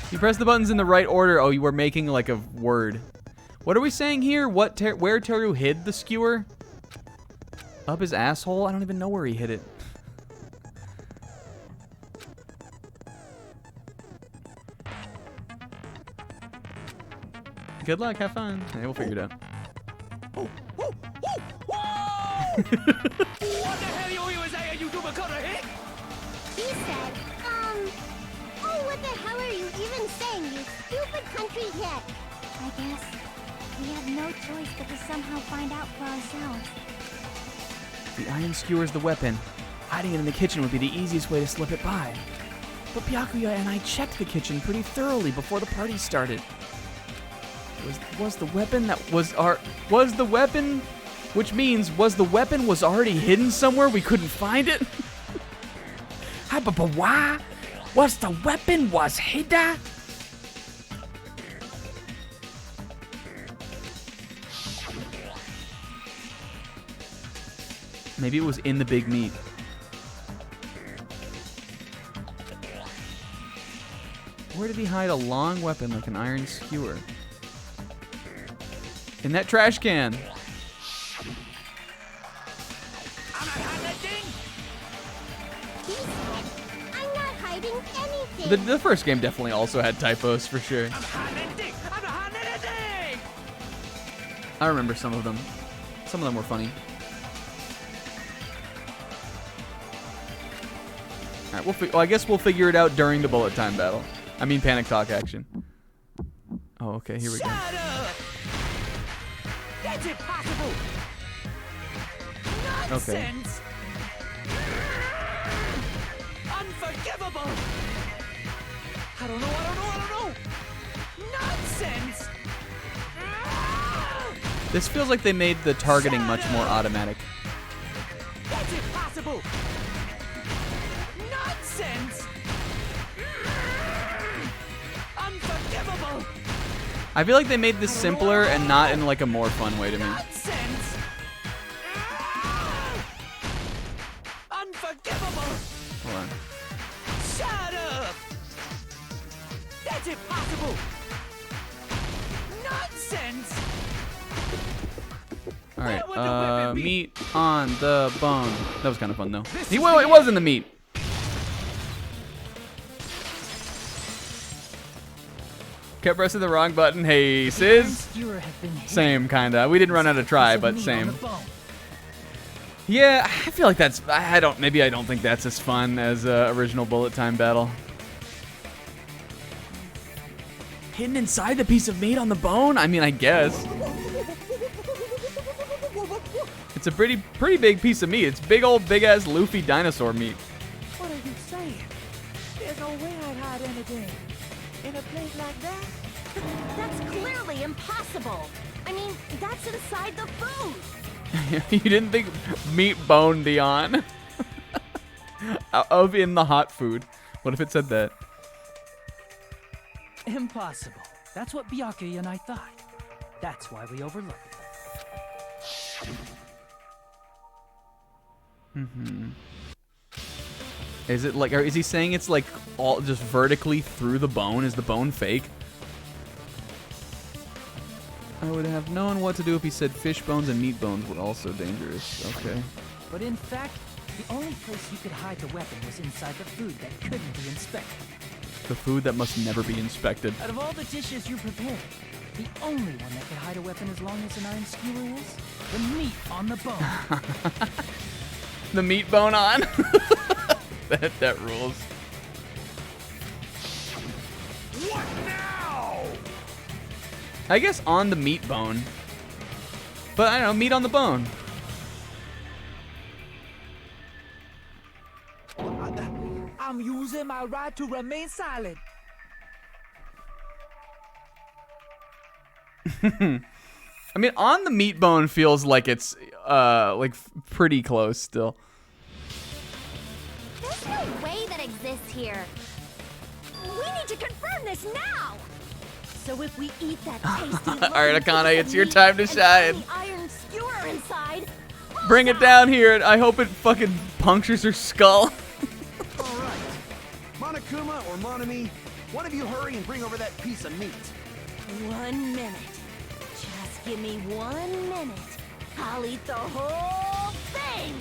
You press the buttons in the right order. Oh, you were making like a word. What are we saying here? Where Teru hid the skewer? Up his asshole? I don't even know where he hid it. Good luck, have fun. Hey, we'll figure it out. What the hell you saying, you hick? He said, oh, what the hell are you even saying, you stupid country kid? I guess we have no choice but to somehow find out for ourselves. The iron skewer's the weapon. Hiding it in the kitchen would be the easiest way to slip it by. But Byakuya and I checked the kitchen pretty thoroughly before the party started. Was the weapon that was the weapon, which means was the weapon was already hidden somewhere we couldn't find it? Why? Was the weapon was hidden? Maybe it was in the big meat. Where did he hide a long weapon like an iron skewer? In that trash can. He said, I'm not hiding anything. The first game definitely also had typos for sure. I remember some of them. Some of them were funny. All right, I guess we'll figure it out during the bullet time battle. I mean panic talk action. Oh, okay, here we go. That's impossible. Okay. Nonsense. Unforgivable. I don't know. Nonsense. This feels like they made the targeting much more automatic. That's impossible. Nonsense. Unforgivable. I feel like they made this simpler and not in like a more fun way to me. Nonsense. Unforgivable. Hold on. Shut up. That's impossible. Nonsense. All right, meat on the bone. That was kind of fun though. It was in the meat. Kept pressing the wrong button. Hey, Sis. Same, kinda. We didn't run out of try, but same. Yeah, I feel like that's. Maybe I don't think that's as fun as original bullet time battle. Hidden inside the piece of meat on the bone? I mean, I guess. It's a pretty big piece of meat. It's big ass Luffy dinosaur meat. What are you saying? There's no way I'd hide anything. In a place like that? That's clearly impossible. I mean, that's inside the food. You didn't think meat bone Dion? Of in the hot food. What if it said that? Impossible. That's what Byakuya and I thought. That's why we overlooked it. Mm-hmm. Is it like, or is he saying it's like all just vertically through the bone? Is the bone fake? I would have known what to do if he said fish bones and meat bones were also dangerous. Okay. But in fact, the only place you could hide the weapon was inside the food that couldn't be inspected. The food that must never be inspected. Out of all the dishes you prepared, the only one that could hide a weapon as long as an iron skewer is the meat on the bone. The meat bone on? that rules. What now? I guess on the meat bone. But I don't know, meat on the bone. I'm using my right to remain silent. I mean, on the meat bone feels like it's like pretty close still. There's no way that exists here. We need to confirm this now. So if we eat that tasty All right, Akane, it's your time to shine. the iron skewer inside, Bring it down here, and I hope it fucking punctures her skull. All right. Monokuma or Monami, one of you hurry and bring over that piece of meat. 1 minute. Just give me 1 minute. I'll eat the whole thing.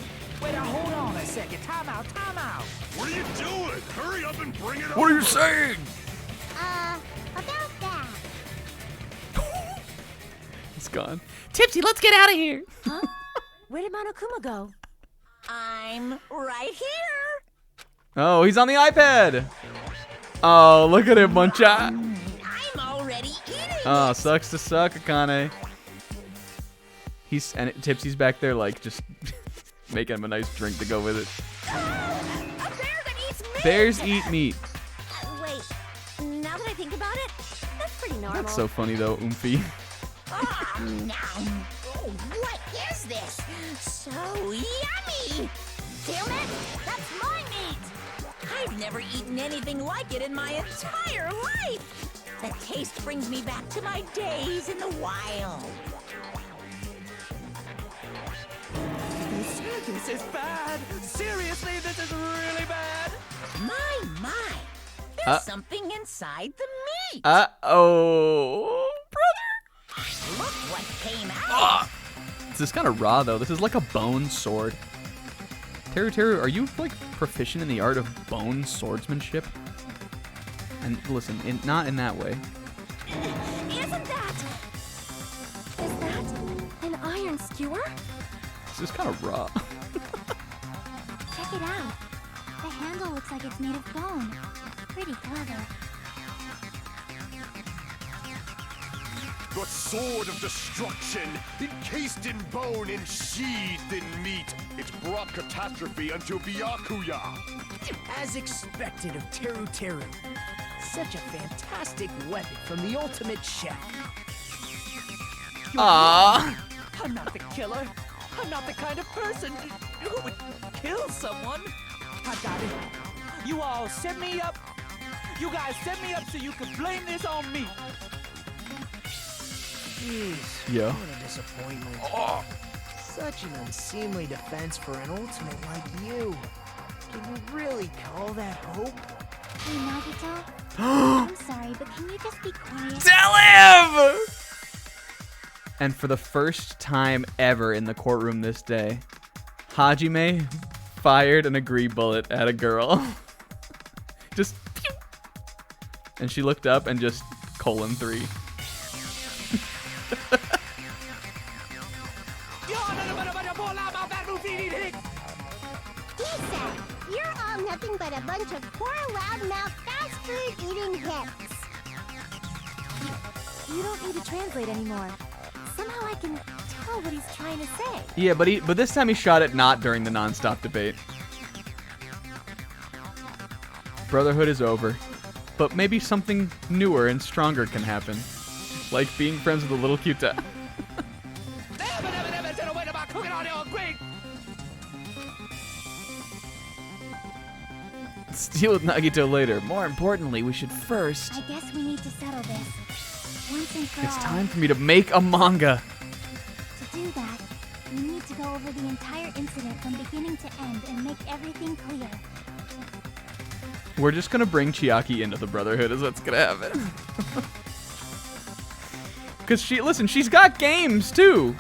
Wait, now hold on a second. Time out, time out. What are you doing? Hurry up and bring it over. What are you saying? About that. It's gone. Tipsy, let's get out of here. Huh? Where did Monokuma go? I'm right here. Oh, he's on the iPad. Oh, look at him, Muncha. I'm already eating. Oh, sucks to suck, Akane. Tipsy's back there, like, just making him a nice drink to go with it. A bear that eats meat. Bears eat meat. Wait, now that I think about it, that's pretty normal. That's so funny, though, Oomphy. Oh, what is this? So yummy! Damn it! That's my meat! I've never eaten anything like it in my entire life! The taste brings me back to my days in the wild. This is bad. Seriously, this is really bad. My. There's something inside the meat. Uh-oh. Brother. Look what came out. This is kind of raw, though. This is like a bone sword. Teru, are you, like, proficient in the art of bone swordsmanship? And listen, not in that way. Isn't that? Is that an iron skewer? This is kind of raw. Check it out. The handle looks like it's made of bone. Pretty clever. The sword of destruction, encased in bone and sheathed in meat. It brought catastrophe unto Byakuya. As expected of Teru. Such a fantastic weapon from the ultimate chef. Aww. I'm not the killer. I'm not the kind of person who would kill someone. I got it. You all set me up. You guys set me up so you could blame this on me. Jeez. Yeah. What a disappointment. Such an unseemly defense for an ultimate like you. Can you really call that hope? Hey, Nagito. I'm sorry, but can you just be quiet? Tell him! And for the first time ever in the courtroom this day, Hajime fired an agree bullet at a girl. Just pew! And she looked up and just :3. Lisa, you're all nothing but a bunch of poor, loudmouth, fast food eating hips. You don't need to translate anymore. Somehow I can tell what he's trying to say. Yeah, but this time he shot it not during the non-stop debate. Brotherhood is over. but maybe something newer and stronger can happen. Like being friends with a little Kyuta. Let's deal with Nagito later. More importantly, we should first... I guess we need to settle this. Once and for all. It's time for me to make a manga. To do that, we need to go over the entire incident from beginning to end and make everything clear. We're just gonna bring Chiaki into the Brotherhood is what's gonna happen. Cause she's got games too.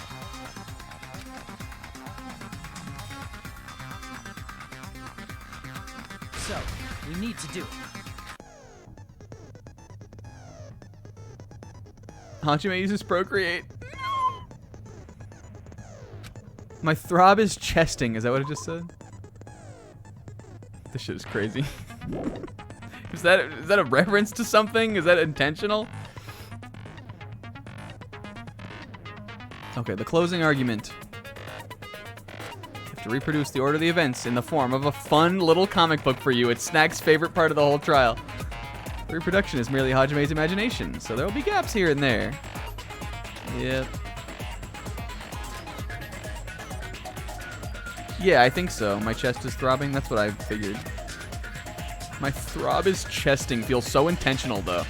So, we need to do it. Hajime uses Procreate. My throb is chesting. Is that what it just said? This shit is crazy. Is that a reference to something? Is that intentional? Okay, the closing argument. You have to reproduce the order of the events in the form of a fun little comic book for you. It's Snack's favorite part of the whole trial. The reproduction is merely Hajime's imagination, so there will be gaps here and there. Yep. Yeah, I think so. My chest is throbbing. That's what I figured. My throb is chesting feels so intentional, though.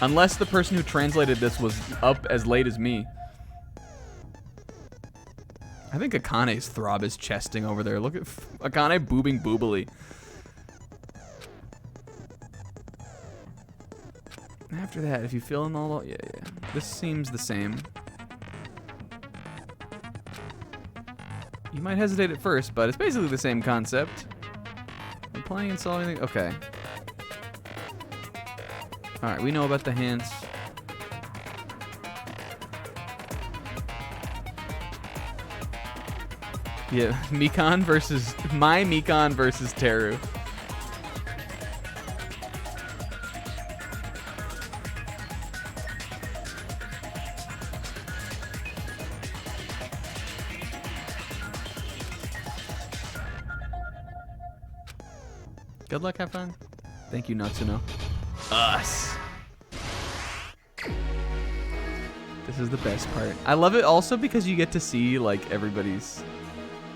Unless the person who translated this was up as late as me. I think Akane's throb is chesting over there. Look at Akane boobing boobily. After that, if you fill in all... Yeah. This seems the same. You might hesitate at first, but it's basically the same concept. Applying and solving... Okay. Alright, we know about the hints. Yeah, Mikan versus... My Mikan versus Teru. Good luck, have fun. Thank you, Natsuno. Us. This is the best part. I love it also because you get to see, like, everybody's...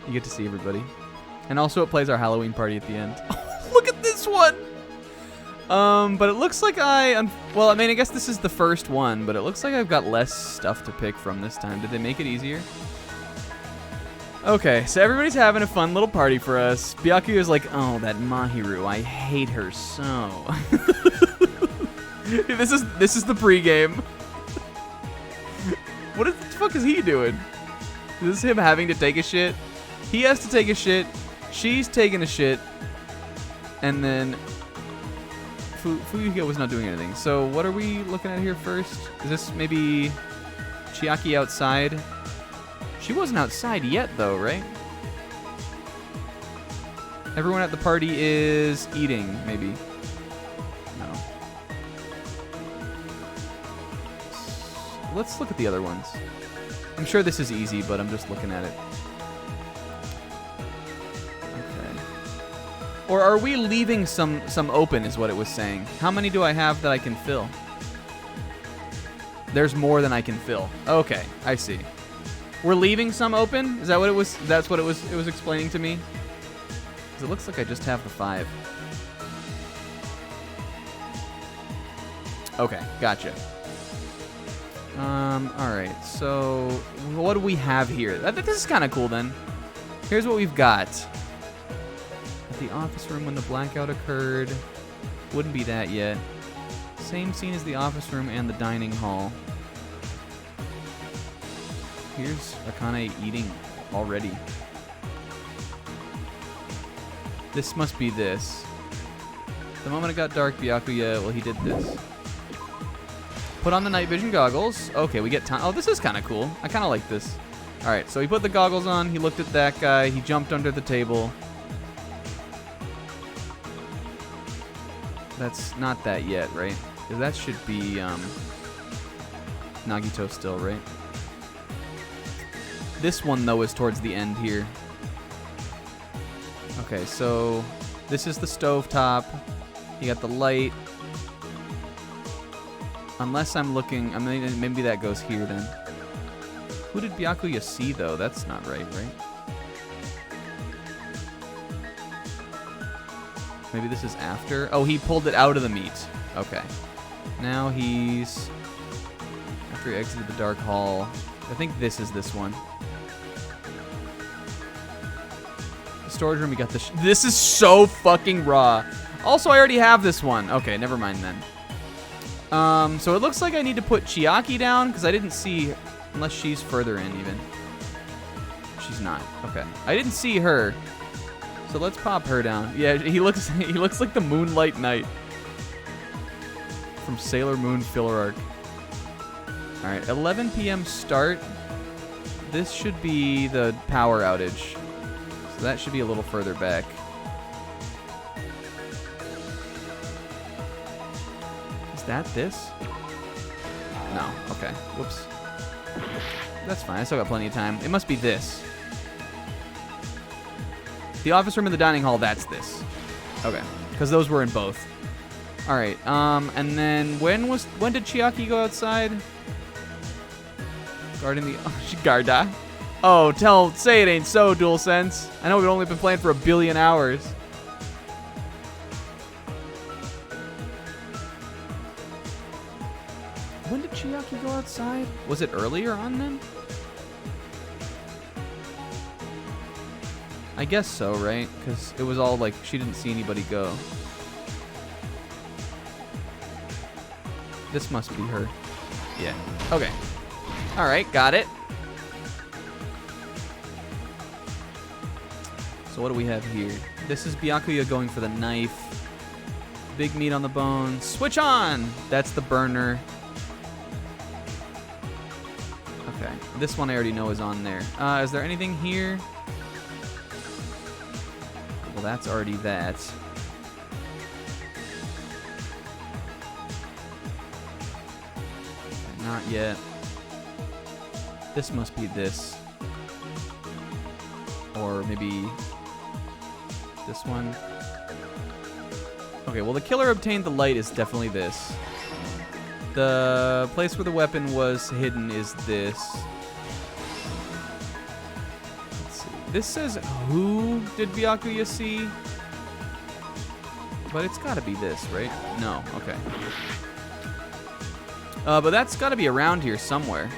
You get to see everybody. And also it plays our Halloween party at the end. Oh, look at this one! But it looks like well, I mean, I guess this is the first one, but it looks like I've got less stuff to pick from this time. Did they make it easier? Okay, so everybody's having a fun little party for us. Byakuya is like, oh, that Mahiru, I hate her so. This is the pregame. What the fuck is he doing? Is this him having to take a shit? He has to take a shit. She's taking a shit. And then Fuyuhiko was not doing anything. So what are we looking at here first? Is this maybe Chiaki outside? She wasn't outside yet, though, right? Everyone at the party is eating, maybe. No. Let's look at the other ones. I'm sure this is easy, but I'm just looking at it. Okay. Or are we leaving some open, is what it was saying. How many do I have that I can fill? There's more than I can fill. Okay, I see. We're leaving some open? Is that what it was? That's what it was explaining to me? Because it looks like I just have the 5. Okay, gotcha. Alright, so what do we have here? This is kind of cool then. Here's what we've got. At the office room when the blackout occurred. Wouldn't be that yet. Same scene as the office room and the dining hall. Here's Akane eating already. This must be this. The moment it got dark, Byakuya, well, he did this. Put on the night vision goggles. Okay, we get time. Oh, this is kind of cool. I kind of like this. All right, so he put the goggles on. He looked at that guy. He jumped under the table. That's not that yet, right? 'Cause that should be Nagito still, right? This one, though, is towards the end here. Okay, so this is the stovetop. You got the light. Unless I'm looking, I mean, maybe that goes here then. Who did Byakuya see though? That's not right, right? Maybe this is after. Oh, he pulled it out of the meat. Okay. Now he's after he exited the dark hall. I think this is this one. The storage room. We got this. This is so fucking raw. Also, I already have this one. Okay, never mind then. So it looks like I need to put Chiaki down because I didn't see, unless she's further in even. She's not. Okay. I didn't see her. So let's pop her down. Yeah, he looks like the Moonlight Knight from Sailor Moon filler arc. All right, 11 p.m. start. This should be the power outage. So that should be a little further back. Is that this? No. Okay. Whoops. That's fine. I still got plenty of time. It must be this. The office room and the dining hall, that's this. Okay. Because those were in both. All right. And then when did Chiaki go outside? Guarding the Garda. Oh, say it ain't so, DualSense. I know we've only been playing for 1 billion hours. When did Chiaki go outside? Was it earlier on then? I guess so, right? Because it was all like she didn't see anybody go. This must be her. Yeah. Okay. All right, got it. So what do we have here? This is Byakuya going for the knife. Big meat on the bone. Switch on! That's the burner. Okay. This one I already know is on there. Is there anything here? Well, that's already that. Okay, not yet. This must be this. Or maybe this one. Okay, well, the killer obtained the light is definitely this. The place where the weapon was hidden is this. Let's see. This says who did Byakuya see? But it's gotta be this, right? No, okay. But that's gotta be around here somewhere.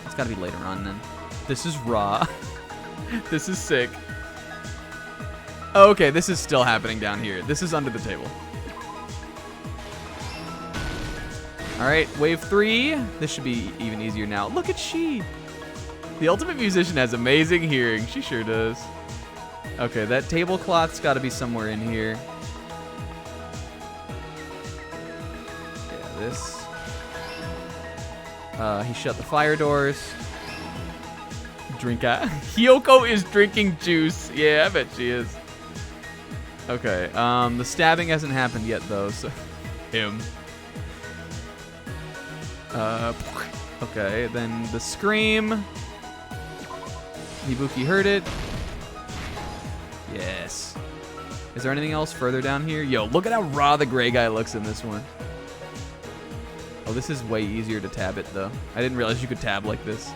It's gotta be later on then. This is raw. This is sick. Oh, okay, this is still happening down here. This is under the table. All right, wave 3. This should be even easier now. Look at she. The ultimate musician has amazing hearing. She sure does. Okay, that tablecloth's got to be somewhere in here. Yeah, this. He shut the fire doors. Drink out. Hiyoko is drinking juice. Yeah, I bet she is. Okay, the stabbing hasn't happened yet though, so him. Okay, then the scream. Ibuki heard it. Yes. Is there anything else further down here? Yo, look at how raw the gray guy looks in this one. Oh, this is way easier to tab it though. I didn't realize you could tab like this.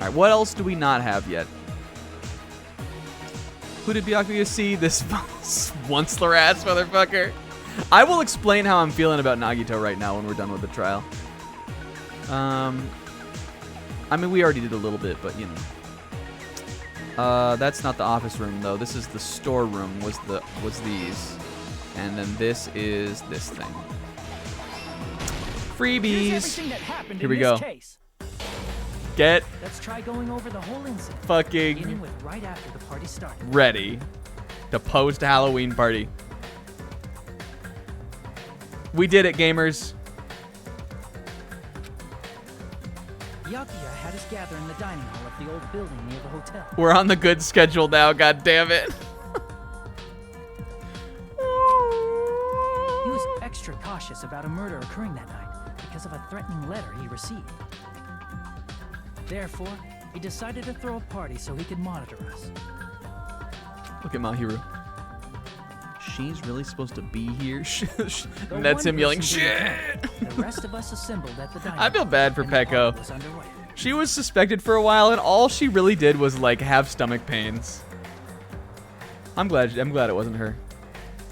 All right, what else do we not have yet? Who did Byakuya see? This once-ler ass motherfucker. I will explain how I'm feeling about Nagito right now when we're done with the trial. I mean, we already did a little bit, but you know. That's not the office room though. This is the storeroom. Was these, and then this is this thing. Freebies. Here we go. Get Let's try going over the whole incident. Fucking beginning with right after the party started. Ready to post Halloween party. We did it, gamers. Byakuya had us gather in the dining hall of the old building near the hotel. We're on the good schedule now, god damn it. He was extra cautious about a murder occurring that night because of a threatening letter he received. Therefore, he decided to throw a party so he could monitor us. Look at Mahiru. She's really supposed to be here? The And that's one him yelling, person didn't shit! come. The rest of us assembled at the dining I feel hall, bad for and the party Peko. was underway. She was suspected for a while, and all she really did was, like, have stomach pains. I'm glad it wasn't her.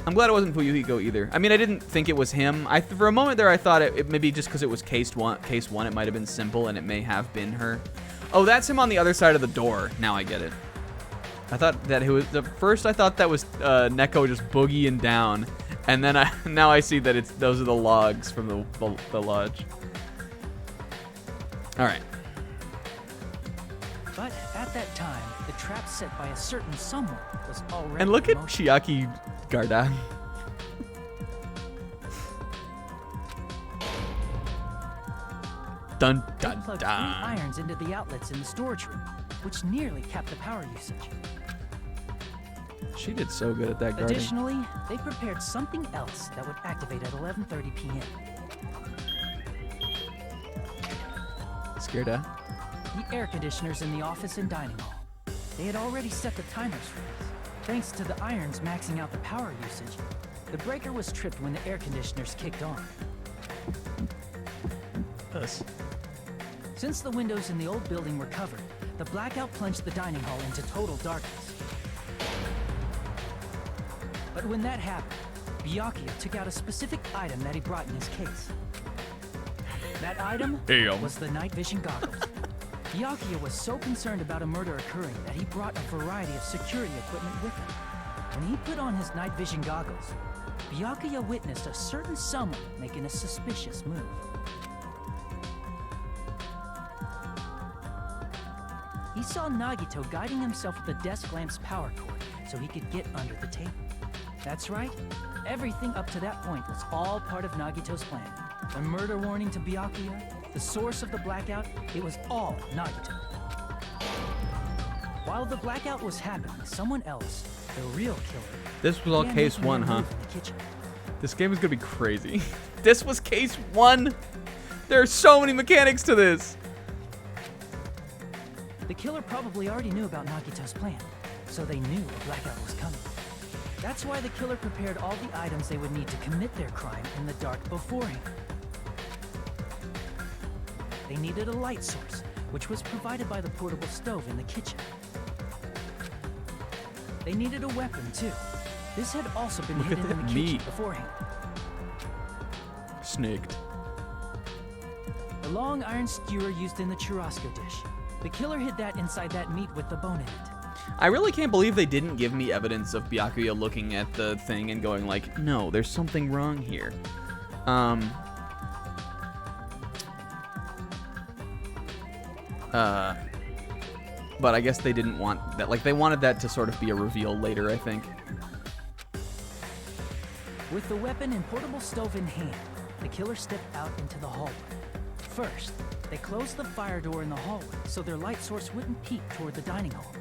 I'm glad it wasn't Fuyuhiko either. I mean, I didn't think it was him. For a moment there, I thought it maybe just because it was case one, it might have been simple, and it may have been her. Oh, that's him on the other side of the door. Now I get it. I thought that first I thought that was Neko just boogieing down, and then now I see that those are the logs from the lodge. All right. But at that time, the trap set by a certain someone was already And look at in motion. Chiaki Garda. Dun They dun plugged dun. 3 irons into the outlets in the storage room, which nearly capped the power usage. She did so good at that guarding. Additionally, they prepared something else that would activate at 11:30 p.m. Scared of? The air conditioners in the office and dining hall. They had already set the timers for this. Thanks to the irons maxing out the power usage, the breaker was tripped when the air conditioners kicked on. Us. Since the windows in the old building were covered, the blackout plunged the dining hall into total darkness. But when that happened, Byakuya took out a specific item that he brought in his case. That item Damn. was the night vision goggles. Byakuya was so concerned about a murder occurring that he brought a variety of security equipment with him. When he put on his night vision goggles, Byakuya witnessed a certain someone making a suspicious move. He saw Nagito guiding himself with the desk lamp's power cord so he could get under the table. That's right, everything up to that point was all part of Nagito's plan. The murder warning to Byakuya, the source of the blackout, it was all Nagito. While the blackout was happening, someone else, the real killer, This was all began case making one, a huh? move in the kitchen. This game is gonna be crazy. This was case one. There are so many mechanics to this. The killer probably already knew about Nagito's plan, so they knew a blackout was coming. That's why the killer prepared all the items they would need to commit their crime in the dark beforehand. They needed a light source, which was provided by the portable stove in the kitchen. They needed a weapon, too. This had also been Look at hidden in that the kitchen meat. beforehand. Snaked. The long iron skewer used in the churrasco dish. The killer hid that inside that meat with the bone in it. I really can't believe they didn't give me evidence of Byakuya looking at the thing and going like, no, there's something wrong here. But I guess they didn't want that. Like, they wanted that to sort of be a reveal later, I think. With the weapon and portable stove in hand, the killer stepped out into the hallway. First, they closed the fire door in the hallway so their light source wouldn't peek toward the dining hall.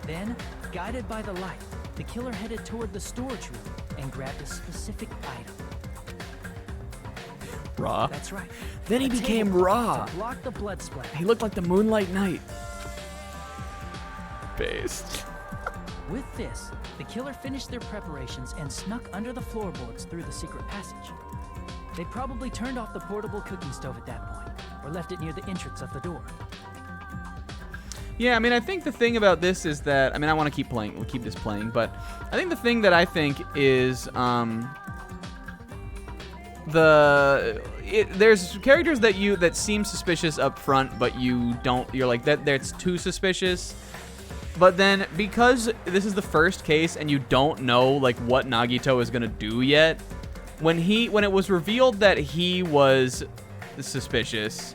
Then, guided by the light, the killer headed toward the storage room and grabbed a specific item. Raw. That's right. Then he A became tablecloth raw. to block the blood splatter. He looked like the Moonlight Knight. Based. With this, the killer finished their preparations and snuck under the floorboards through the secret passage. They probably turned off the portable cooking stove at that point, or left it near the entrance of the door. Yeah, I mean, I think the thing about this is that, I mean, I want to keep playing, we'll keep this playing, but I think the thing that I think is, there's characters that seem suspicious up front, but you're like, that's too suspicious. But then, because this is the first case and you don't know, like, what Nagito is gonna do yet, when it was revealed that he was suspicious,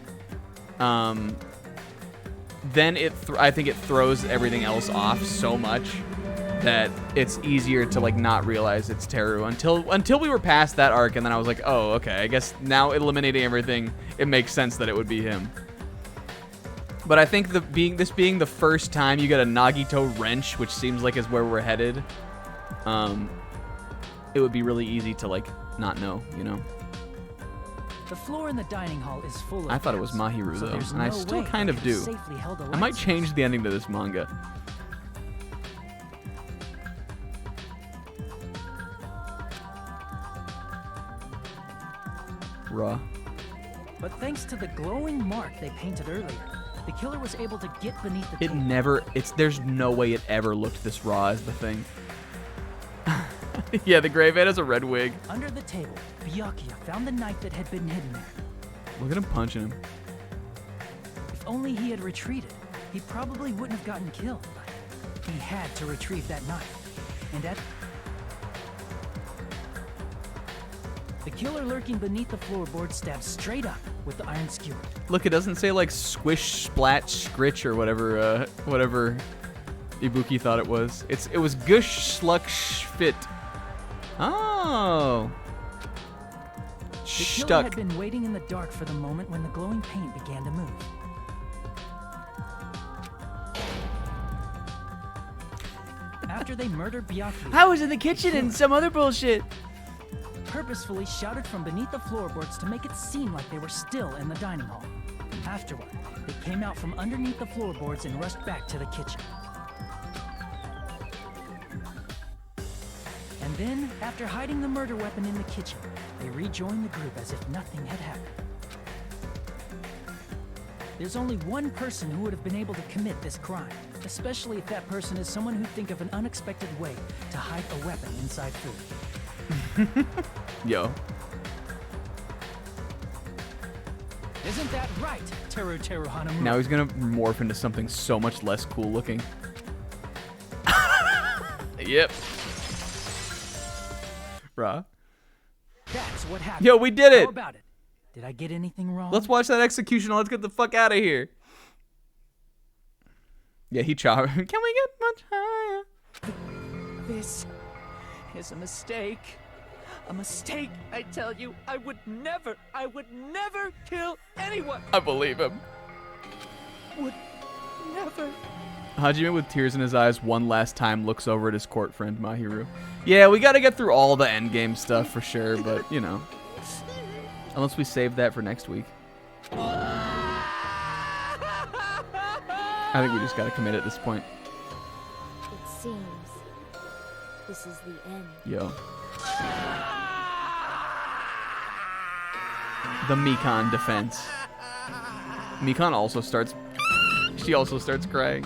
then I think it throws everything else off so much that it's easier to, like, not realize it's Teru until we were past that arc, and then I was like, oh, okay, I guess now eliminating everything, it makes sense that it would be him. But I think this being the first time you get a Nagito wrench, which seems like is where we're headed, it would be really easy to, like, not know, you know? The floor in the dining hall is full of I thought it was tabs, Mahiru, so though, there's and I no still way kind they of could have do. safely held a I might light change the ending to this manga. Raw. But thanks to the glowing mark they painted earlier, the killer was able to get beneath the It table. never, there's no way it ever looked this raw as the thing. Yeah, the Gravehead has a red wig. Under the table, Byakuya found the knife that had been hidden there. Look at him punching him. If only he had retreated, he probably wouldn't have gotten killed. But he had to retrieve that knife. And at the killer lurking beneath the floorboard stabbed straight up with the iron skewer. Look, it doesn't say like squish, splat, scritch, or whatever, whatever Ibuki thought it was. It was gush, sluck, fit. Oh. The killer Stuck. had been waiting in the dark for the moment when the glowing paint began to move. After they murdered Byakuya, I was in the kitchen and some other bullshit. Purposefully shouted from beneath the floorboards to make it seem like they were still in the dining hall. Afterward, they came out from underneath the floorboards and rushed back to the kitchen. And then, after hiding the murder weapon in the kitchen, they rejoined the group as if nothing had happened. There's only one person who would have been able to commit this crime, especially if that person is someone who'd think of an unexpected way to hide a weapon inside food. Yo. Isn't that right, Teru Teru Hanamura? Now he's gonna morph into something so much less cool looking. Yep. Bruh. That's what happened. Yo, we did it. How about it? Did I get anything wrong? Let's watch that execution. Let's get the fuck out of here. Yeah, he chopped. Can we get much higher? This is a mistake. A mistake, I tell you. I would never kill anyone. I believe him. Would never. Hajime, with tears in his eyes, one last time looks over at his court friend Mahiru. Yeah, we gotta get through all the endgame stuff for sure, but, you know. Unless we save that for next week. I think we just gotta commit at this point. It seems this is the end. Yo. The Mikan defense. Mikan also starts... She also starts crying.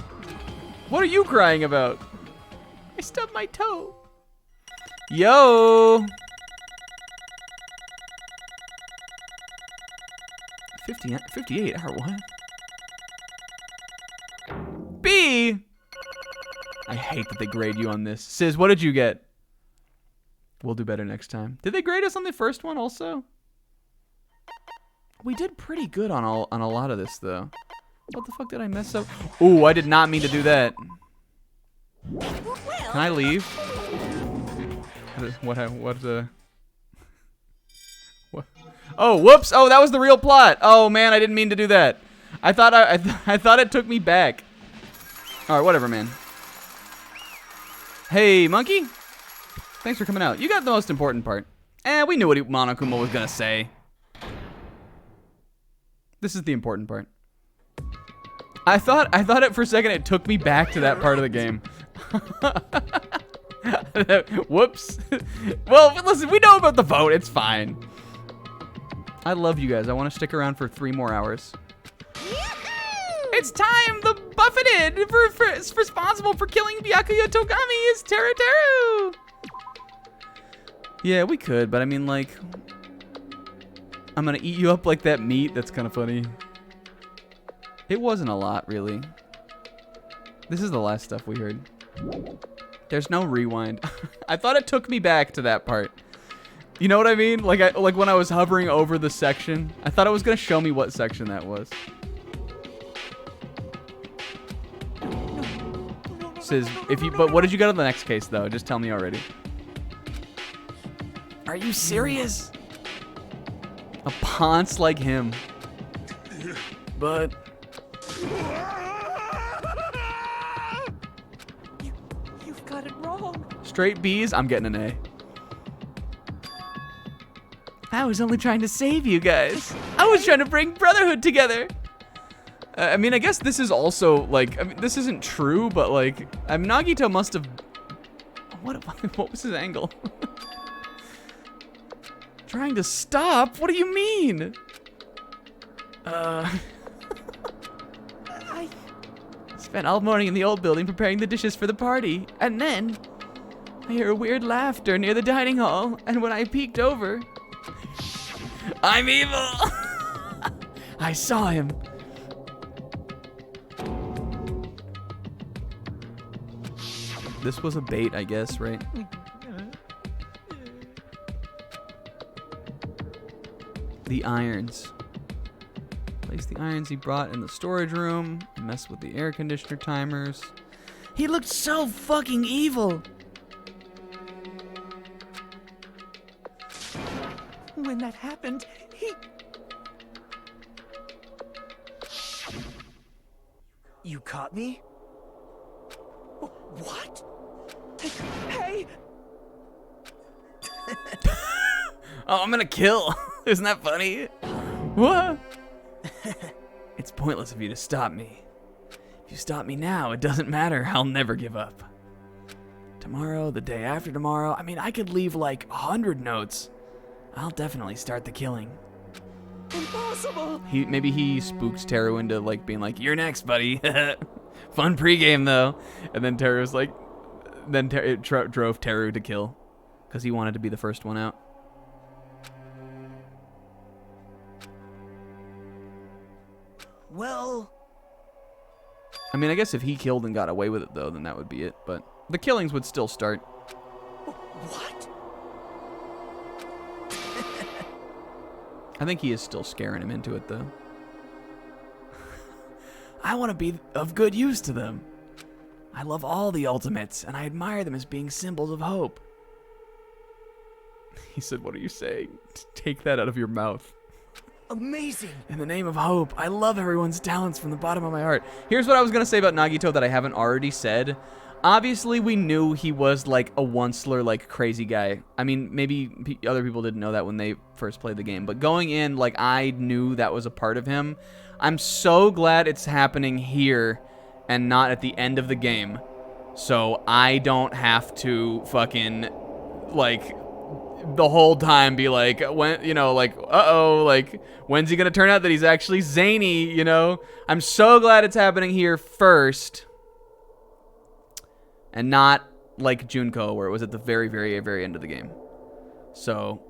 What are you crying about? I stubbed my toe. Yo! 58 or what? B! I hate that they grade you on this. Sis, what did you get? We'll do better next time. Did they grade us on the first one also? We did pretty good on a lot of this though. What the fuck did I mess up? Ooh, I did not mean to do that. Can I leave? What? Oh, whoops! Oh, that was the real plot. Oh man, I didn't mean to do that. I thought I thought it took me back. All right, whatever, man. Hey, monkey. Thanks for coming out. You got the most important part. We knew what Monokuma was gonna say. This is the important part. I thought it for a second it took me back to that part of the game. Whoops. Well, listen, we know about the vote. It's fine. I love you guys. I want to stick around for 3 more hours. It's time! The buffeted responsible for killing Byakuya Togami is Teru Teru! Yeah, we could, but I mean, like... I'm gonna eat you up like that meat. That's kind of funny. It wasn't a lot, really. This is the last stuff we heard. There's no rewind. I thought it took me back to that part. You know what I mean? Like when I was hovering over the section, I thought it was gonna show me what section that was. Says but what did you get on the next case though? Just tell me already. Are you serious? A ponce like him. But You've got it wrong. straight B's, I'm getting an A. I was only trying to save you guys. I was trying to bring Brotherhood together. I mean, I guess this is also, like, I mean, this isn't true, but, like, Nagito must have... What was his angle? Trying to stop? What do you mean? I spent all morning in the old building preparing the dishes for the party, and then I hear a weird laughter near the dining hall, and when I peeked over, I'm evil! I saw him. This was a bait, I guess, right? The irons. Place the irons he brought in the storage room. Mess with the air conditioner timers. He looked so fucking evil. When that happened, he... You caught me? What? Hey! Oh, I'm gonna kill. Isn't that funny? What? It's pointless of you to stop me. If you stop me now, it doesn't matter. I'll never give up. Tomorrow, the day after tomorrow, I mean, I could leave like 100 notes. I'll definitely start the killing. Impossible! Maybe he spooks Teru into like being like, "You're next, buddy." Fun pregame though. And then Teru's like, it drove Teru to kill because he wanted to be the first one out. Well, I mean, I guess if he killed and got away with it though, then that would be it. But the killings would still start. what? I think he is still scaring him into it though. I want to be of good use to them. I love all the ultimates, and I admire them as being symbols of hope. He said, "What are you saying? Take that out of your mouth." Amazing. In the name of hope, I love everyone's talents from the bottom of my heart. Here's what I was going to say about Nagito that I haven't already said. Obviously, we knew he was like a onceler, like crazy guy. I mean, maybe other people didn't know that when they first played the game. But going in, like, I knew that was a part of him. I'm so glad it's happening here and not at the end of the game. So I don't have to fucking, like, the whole time be like, when, you know, like, uh-oh, like, when's he gonna turn out that he's actually zany, you know? I'm so glad it's happening here first and not like Junko, where it was at the very, very, very end of the game. So,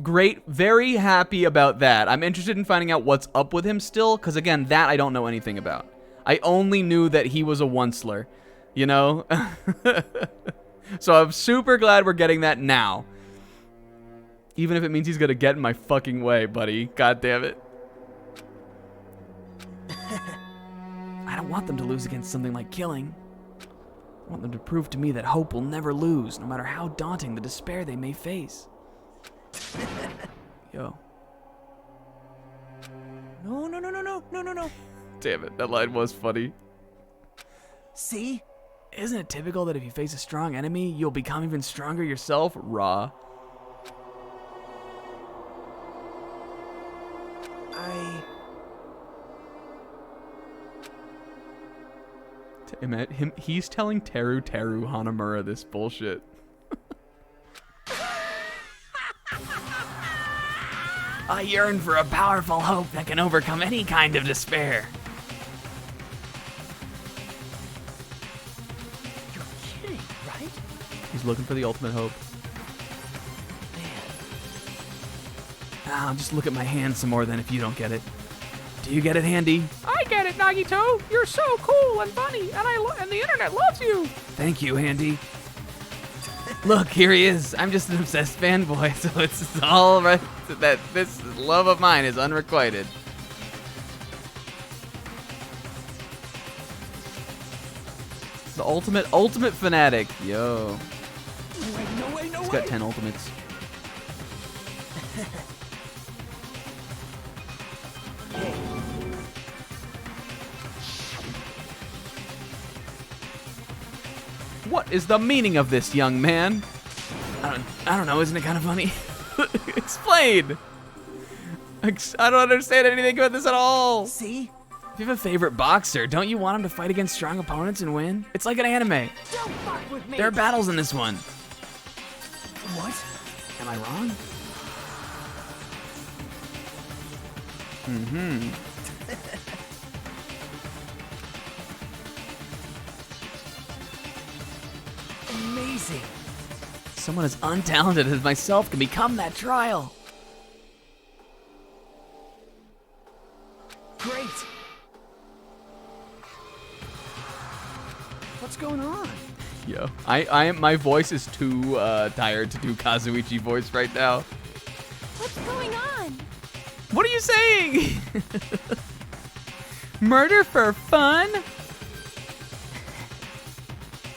great, very happy about that. I'm interested in finding out what's up with him still, because again, that I don't know anything about. I only knew that he was a onceler, you know? So I'm super glad we're getting that now. Even if it means he's gonna get in my fucking way, buddy. God damn it. I don't want them to lose against something like killing. I want them to prove to me that hope will never lose, no matter how daunting the despair they may face. Yo. No. Damn it, that line was funny. See? Isn't it typical that if you face a strong enemy, you'll become even stronger yourself? Raw. He's telling Teru Hanamura this bullshit. I yearn for a powerful hope that can overcome any kind of despair. You're kidding, right? He's looking for the ultimate hope. I'll just look at my hand some more then if you don't get it. Do you get it, Handy? I get it, Nagito. You're so cool and funny, and the internet loves you. Thank you, Handy. Look, here he is. I'm just an obsessed fanboy, so it's all right that this love of mine is unrequited. The ultimate fanatic. Yo. No way. He's got 10 ultimates. What is the meaning of this, young man? I don't know, isn't it kind of funny? Explain. I don't understand anything about this at all. See? If you have a favorite boxer, don't you want him to fight against strong opponents and win? It's like an anime. Don't fuck with me! There are battles in this one. What? Am I wrong? Mm-hmm. Amazing. Someone as untalented as myself can become that trial. Great. What's going on? Yo, my voice is too tired to do Kazuichi voice right now. What's going on? What are you saying? Murder for fun?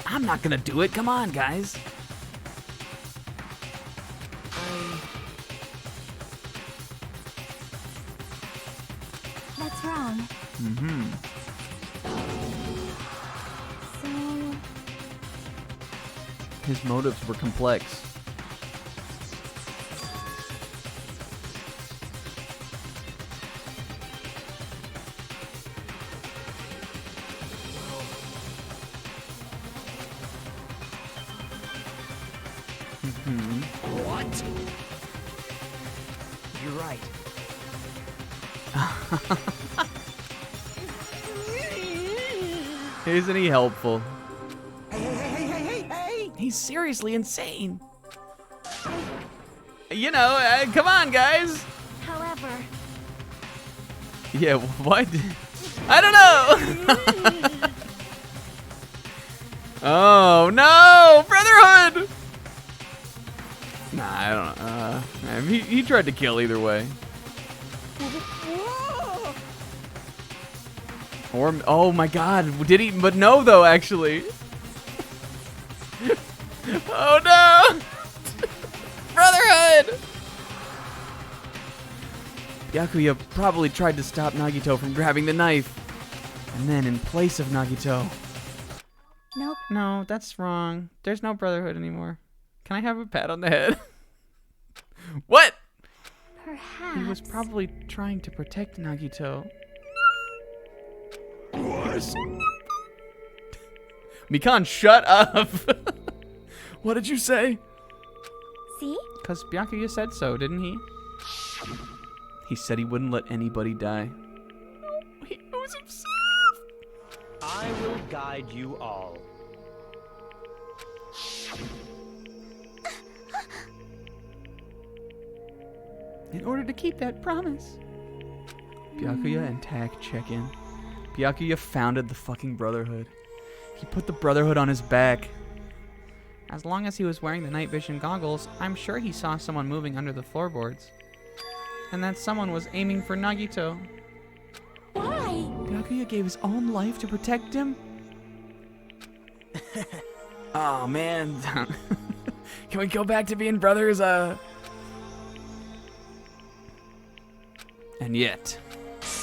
I'm not gonna do it. Come on, guys. What's wrong? Mm-hmm. So, His motives were complex. What? You're right. Isn't he helpful? Hey! He's seriously insane. You know, come on, guys. however, Yeah, what? I don't know. Oh no, Brotherhood! Nah, I don't know. He tried to kill either way. Or oh my God, did he? But no, though actually. Oh no, Brotherhood! Byakuya probably tried to stop Nagito from grabbing the knife, and then in place of Nagito. nope. No, that's wrong. There's no Brotherhood anymore. Can I have a pat on the head? What? Perhaps. He was probably trying to protect Nagito. What? Mikan, shut up! What did you say? See? Because Byakuya said so, didn't he? He said he wouldn't let anybody die. He owes himself! I will guide you all. In order to keep that promise. Byakuya and Tak check in. Byakuya founded the fucking Brotherhood. He put the Brotherhood on his back. As long as he was wearing the night vision goggles, I'm sure he saw someone moving under the floorboards. And that someone was aiming for Nagito. Why? Byakuya gave his own life to protect him? Oh man. Can we go back to being brothers? And yet,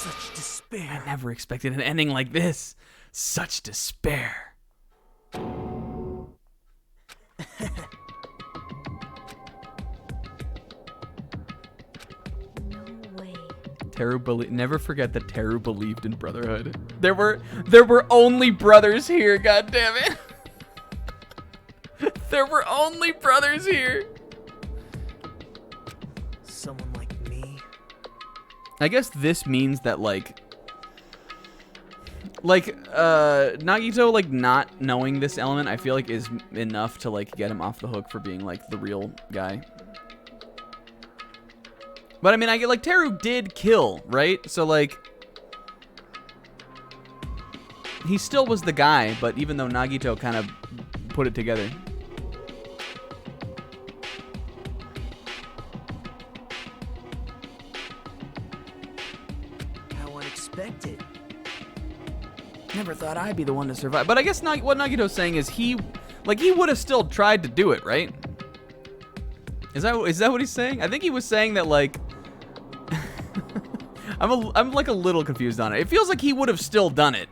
Such despair. I never expected an ending like this. Such despair. No way. Never forget that Teru believed in Brotherhood. There were only brothers here, god damn it. There were only brothers here. Someone like me. I guess this means that Nagito not knowing this element, I feel like is enough to get him off the hook for being the real guy. But I mean, I get Teru did kill, right? So he still was the guy, but even though Nagito kind of put it together. How unexpected. Never thought I'd be the one to survive. But I guess what Nagito's saying is he would have still tried to do it, right? Is that what he's saying? I think he was saying that I'm a little confused on it. It feels like he would have still done it.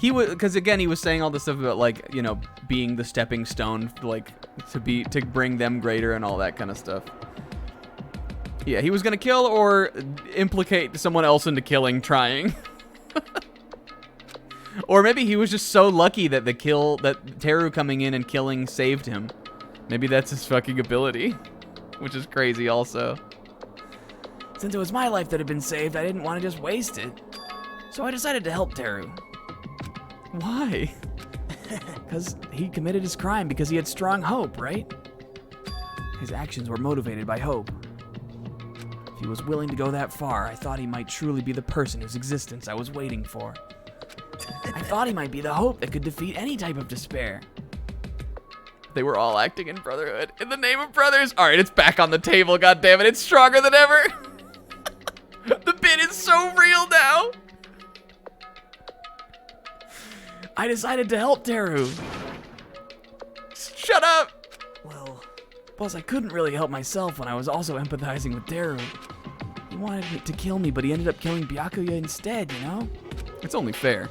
He would, because again he was saying all this stuff about being the stepping stone to bring them greater and all that kind of stuff. Yeah, he was gonna kill or implicate someone else into killing, trying. Or maybe he was just so lucky that that Teru coming in and killing saved him. Maybe that's his fucking ability, which is crazy also. Since it was my life that had been saved, I didn't want to just waste it. So I decided to help Teru. Why? Because he committed his crime because he had strong hope, right? His actions were motivated by hope. If he was willing to go that far, I thought he might truly be the person whose existence I was waiting for. I thought he might be the hope that could defeat any type of despair. They were all acting in brotherhood. In the name of brothers. All right, it's back on the table. God damn it, it's stronger than ever. The bit is so real now. I decided to help Teru. Shut up. Well, plus I couldn't really help myself when I was also empathizing with Teru. He wanted to kill me, but he ended up killing Byakuya instead, you know? It's only fair.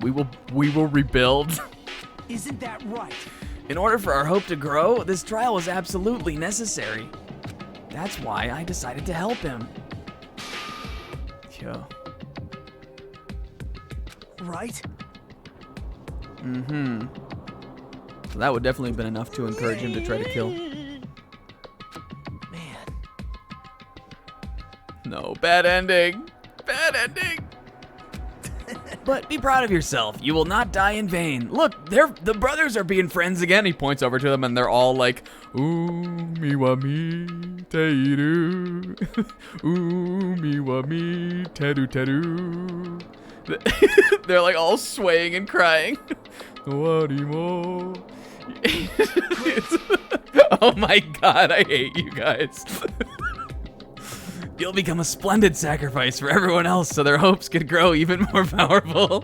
We will rebuild. Isn't that right? In order for our hope to grow, this trial was absolutely necessary. That's why I decided to help him. Yeah. Right? Mm-hmm. So that would definitely have been enough to encourage him to try to kill. Man. No, bad ending. Bad ending. But be proud of yourself. You will not die in vain. Look, the brothers are being friends again. He points over to them and they're all like, "Ooh, mi wa mi, teiru. Ooh, mi wa mi, teru teru." They're like all swaying and crying. Oh my god, I hate you guys. You'll become a splendid sacrifice for everyone else so their hopes could grow even more powerful.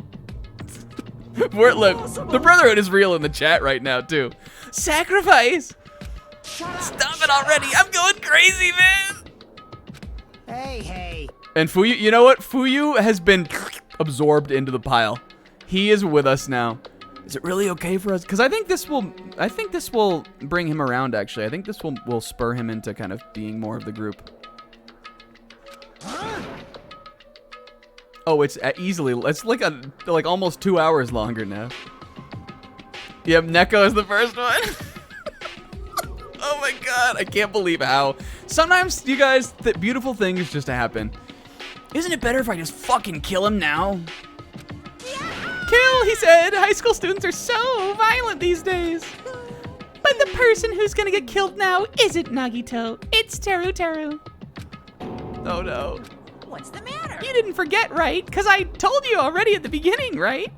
Look, the brotherhood is real in the chat right now, too. Sacrifice! Stop it already! I'm going crazy, man! Hey. And Fuyu, you know what? Fuyu has been absorbed into the pile. He is with us now. Is it really okay for us? Because I think this will bring him around, actually. I think this will spur him into kind of being more of the group. Oh, it's easily. It's like almost 2 hours longer now. Yep, Neko is the first one. Oh my god, I can't believe how. Sometimes, you guys, beautiful things just happen. Isn't it better if I just fucking kill him now? Kill, he said. High school students are so violent these days. But the person who's gonna get killed now isn't Nagito. It's Teru. Oh no. What's the matter? You didn't forget, right? Because I told you already at the beginning, right?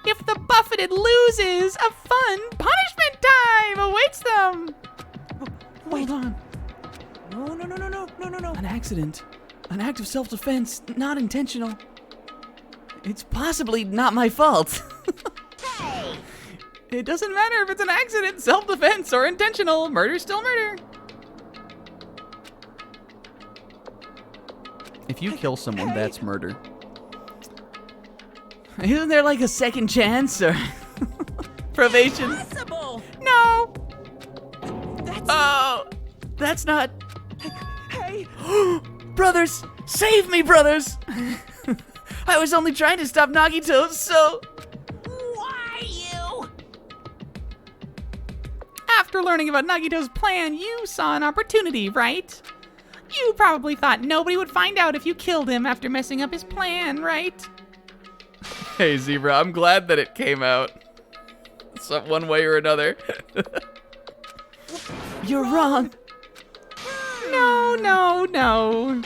If the buffeted loses, a fun punishment time awaits them. Hold on. No. An accident. An act of self-defense, not intentional. It's possibly not my fault. Hey! It doesn't matter if it's an accident, self-defense, or intentional. Murder's still murder. If you kill someone, that's murder. Isn't there like a second chance or probation? Impossible! No. That's not. Hey! Brothers, save me, brothers! I was only trying to stop Nagito, so. Why you? After learning about Nagito's plan, you saw an opportunity, right? You probably thought nobody would find out if you killed him after messing up his plan, right? Hey, Zebra, I'm glad that it came out. One way or another. You're wrong. No.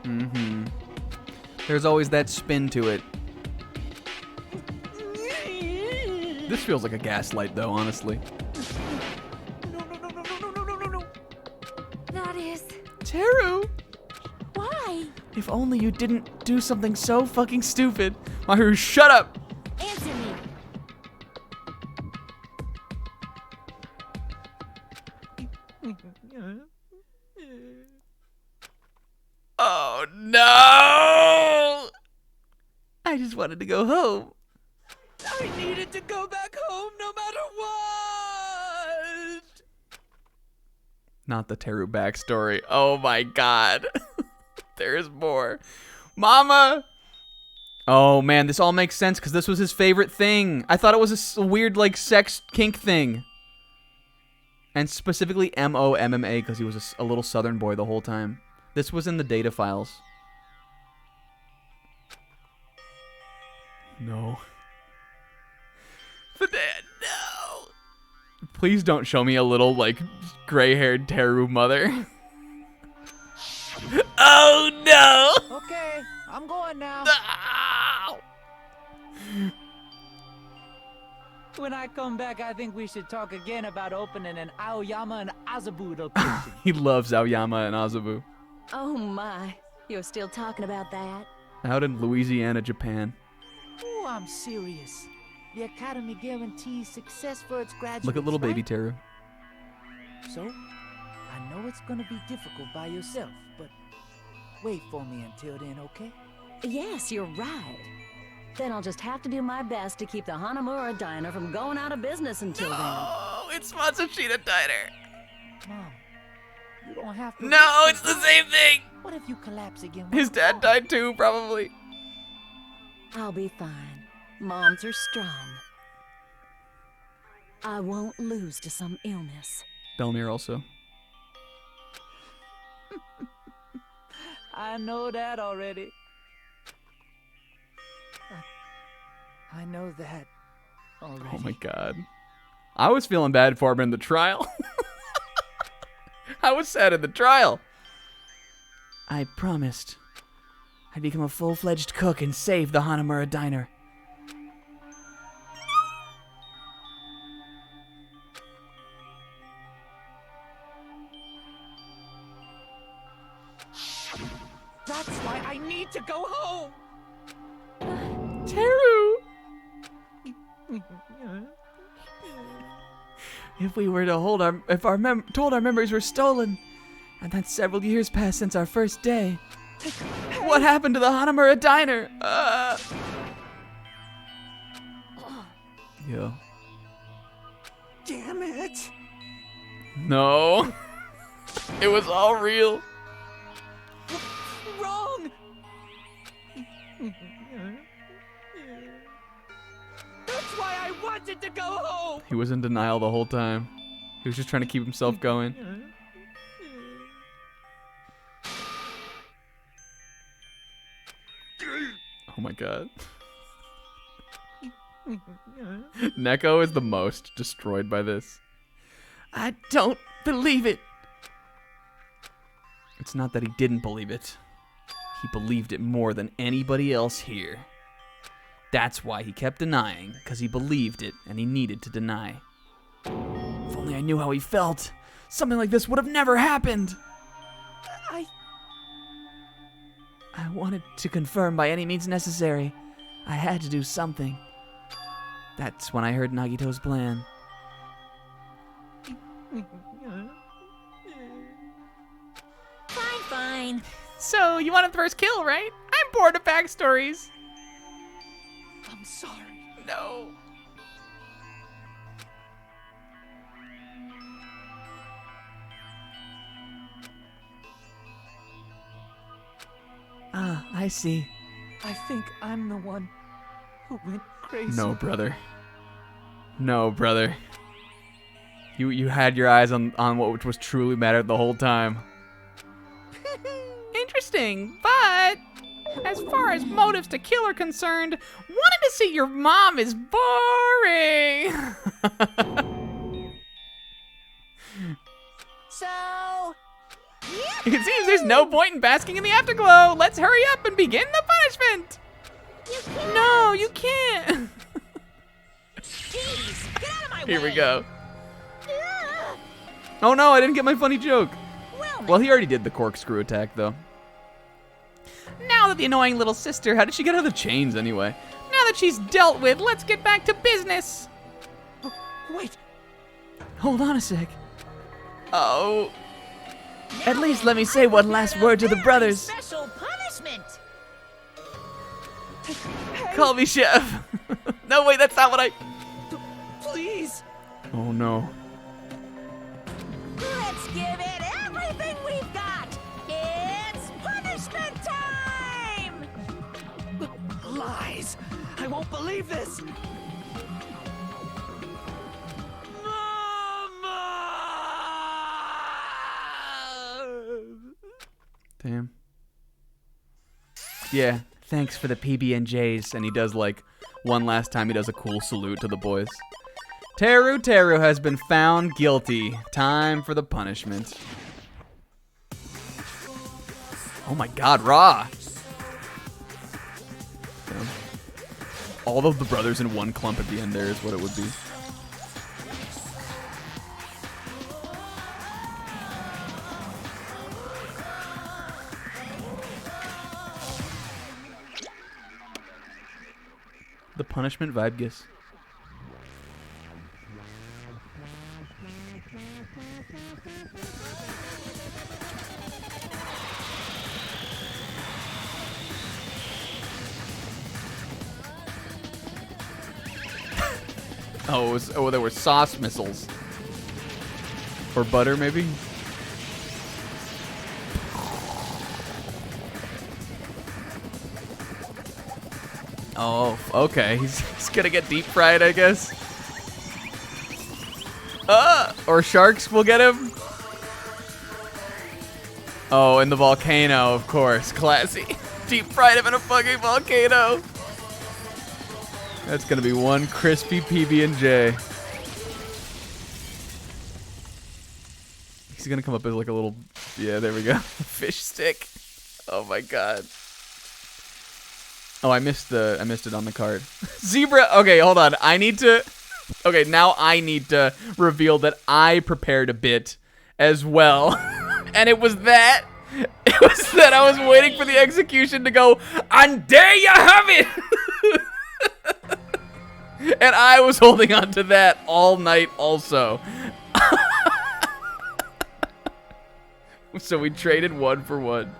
Mm-hmm. There's always that spin to it. This feels like a gaslight, though, honestly. No. That is... Teru! Why? If only you didn't do something so fucking stupid. Mahiru, shut up! Answer me. Oh, no! I just wanted to go home. I needed to go back home no matter what. Not the Teru backstory. Oh my god. There's more. Mama! Oh man, this all makes sense because this was his favorite thing. I thought it was a weird, like, sex kink thing. And specifically M-O-M-M-A because he was a little southern boy the whole time. This was in the data files. No. The dad, no! Please don't show me a little, like, gray-haired Teru mother. Oh no! Okay, I'm going now. When I come back, I think we should talk again about opening an Aoyama and Azabu location. He loves Aoyama and Azabu. Oh my, you're still talking about that? Out in Louisiana, Japan. Oh, I'm serious. The Academy guarantees success for its graduates. Look at little baby right? Teru. So, I know it's gonna be difficult by yourself, but wait for me until then, okay? Yes, you're right. Then I'll just have to do my best to keep the Hanamura Diner from going out of business until then. Oh, it's Matsushita Diner. Mom, you don't have to. No, it's the same thing. What if you collapse again? His dad died too, probably. I'll be fine. Moms are strong. I won't lose to some illness. Belmir also. I know that already. I know that already. Oh my god. I was feeling bad for him in the trial. I was sad in the trial. I promised I'd become a full-fledged cook and save the Hanamura Diner. That's why I need to go home. Teru! If we were to hold our, told our memories were stolen, and that's several years passed since our first day. What happened to the Hanamura Diner? Yo. Damn it! No. It was all real. Wrong! That's why I wanted to go home! He was in denial the whole time. He was just trying to keep himself going. Oh my god. Neko is the most destroyed by this. I don't believe it. It's not that he didn't believe it. He believed it more than anybody else here. That's why he kept denying, because he believed it and he needed to deny. If only I knew how he felt, something like this would have never happened. I wanted to confirm by any means necessary. I had to do something. That's when I heard Nagito's plan. Fine. So, you wanted the first kill, right? I'm bored of backstories. I'm sorry. No. Ah, I see. I think I'm the one who went crazy. No, brother. No, brother. You had your eyes on what was truly mattered the whole time. Interesting, but as far as motives to kill are concerned, wanting to see your mom is boring. So, It seems there's no point in basking in the afterglow. Let's hurry up and begin the punishment. No, you can't. jeez, get out of my way. Here we go. Oh no, I didn't get my funny joke. Well, he already did the corkscrew attack, though. Now that the annoying little sister, How did she get out of the chains, anyway? now that she's dealt with, let's get back to business. Wait. Hold on a sec. Oh. At least let me say one last word to the brothers. Special punishment. Call me chef. No, wait, that's not what I... Please. Oh, no. Let's give it everything we've got. It's punishment time. Lies. I won't believe this. Damn. Yeah, thanks for the PB&Js. And he does, like, one last time he does a cool salute to the boys. Teru has been found guilty. Time for the punishment. Oh my god, Ra! Damn. All of the brothers in one clump at the end there is what it would be. The punishment vibe gets. Oh, there were sauce missiles. Or butter, maybe? Oh, okay. He's gonna get deep fried, I guess. Or sharks will get him. Oh, in the volcano, of course. Classy. Deep fried him in a fucking volcano. That's gonna be one crispy PB&J. He's gonna come up as like a little, yeah, there we go. Fish stick. Oh my god. Oh, I missed it on the card. Zebra. Okay, hold on. Okay, now I need to reveal that I prepared a bit as well. And it was that. It was that I was waiting for the execution to go, and there you have it. And I was holding on to that all night also. So we traded one for one.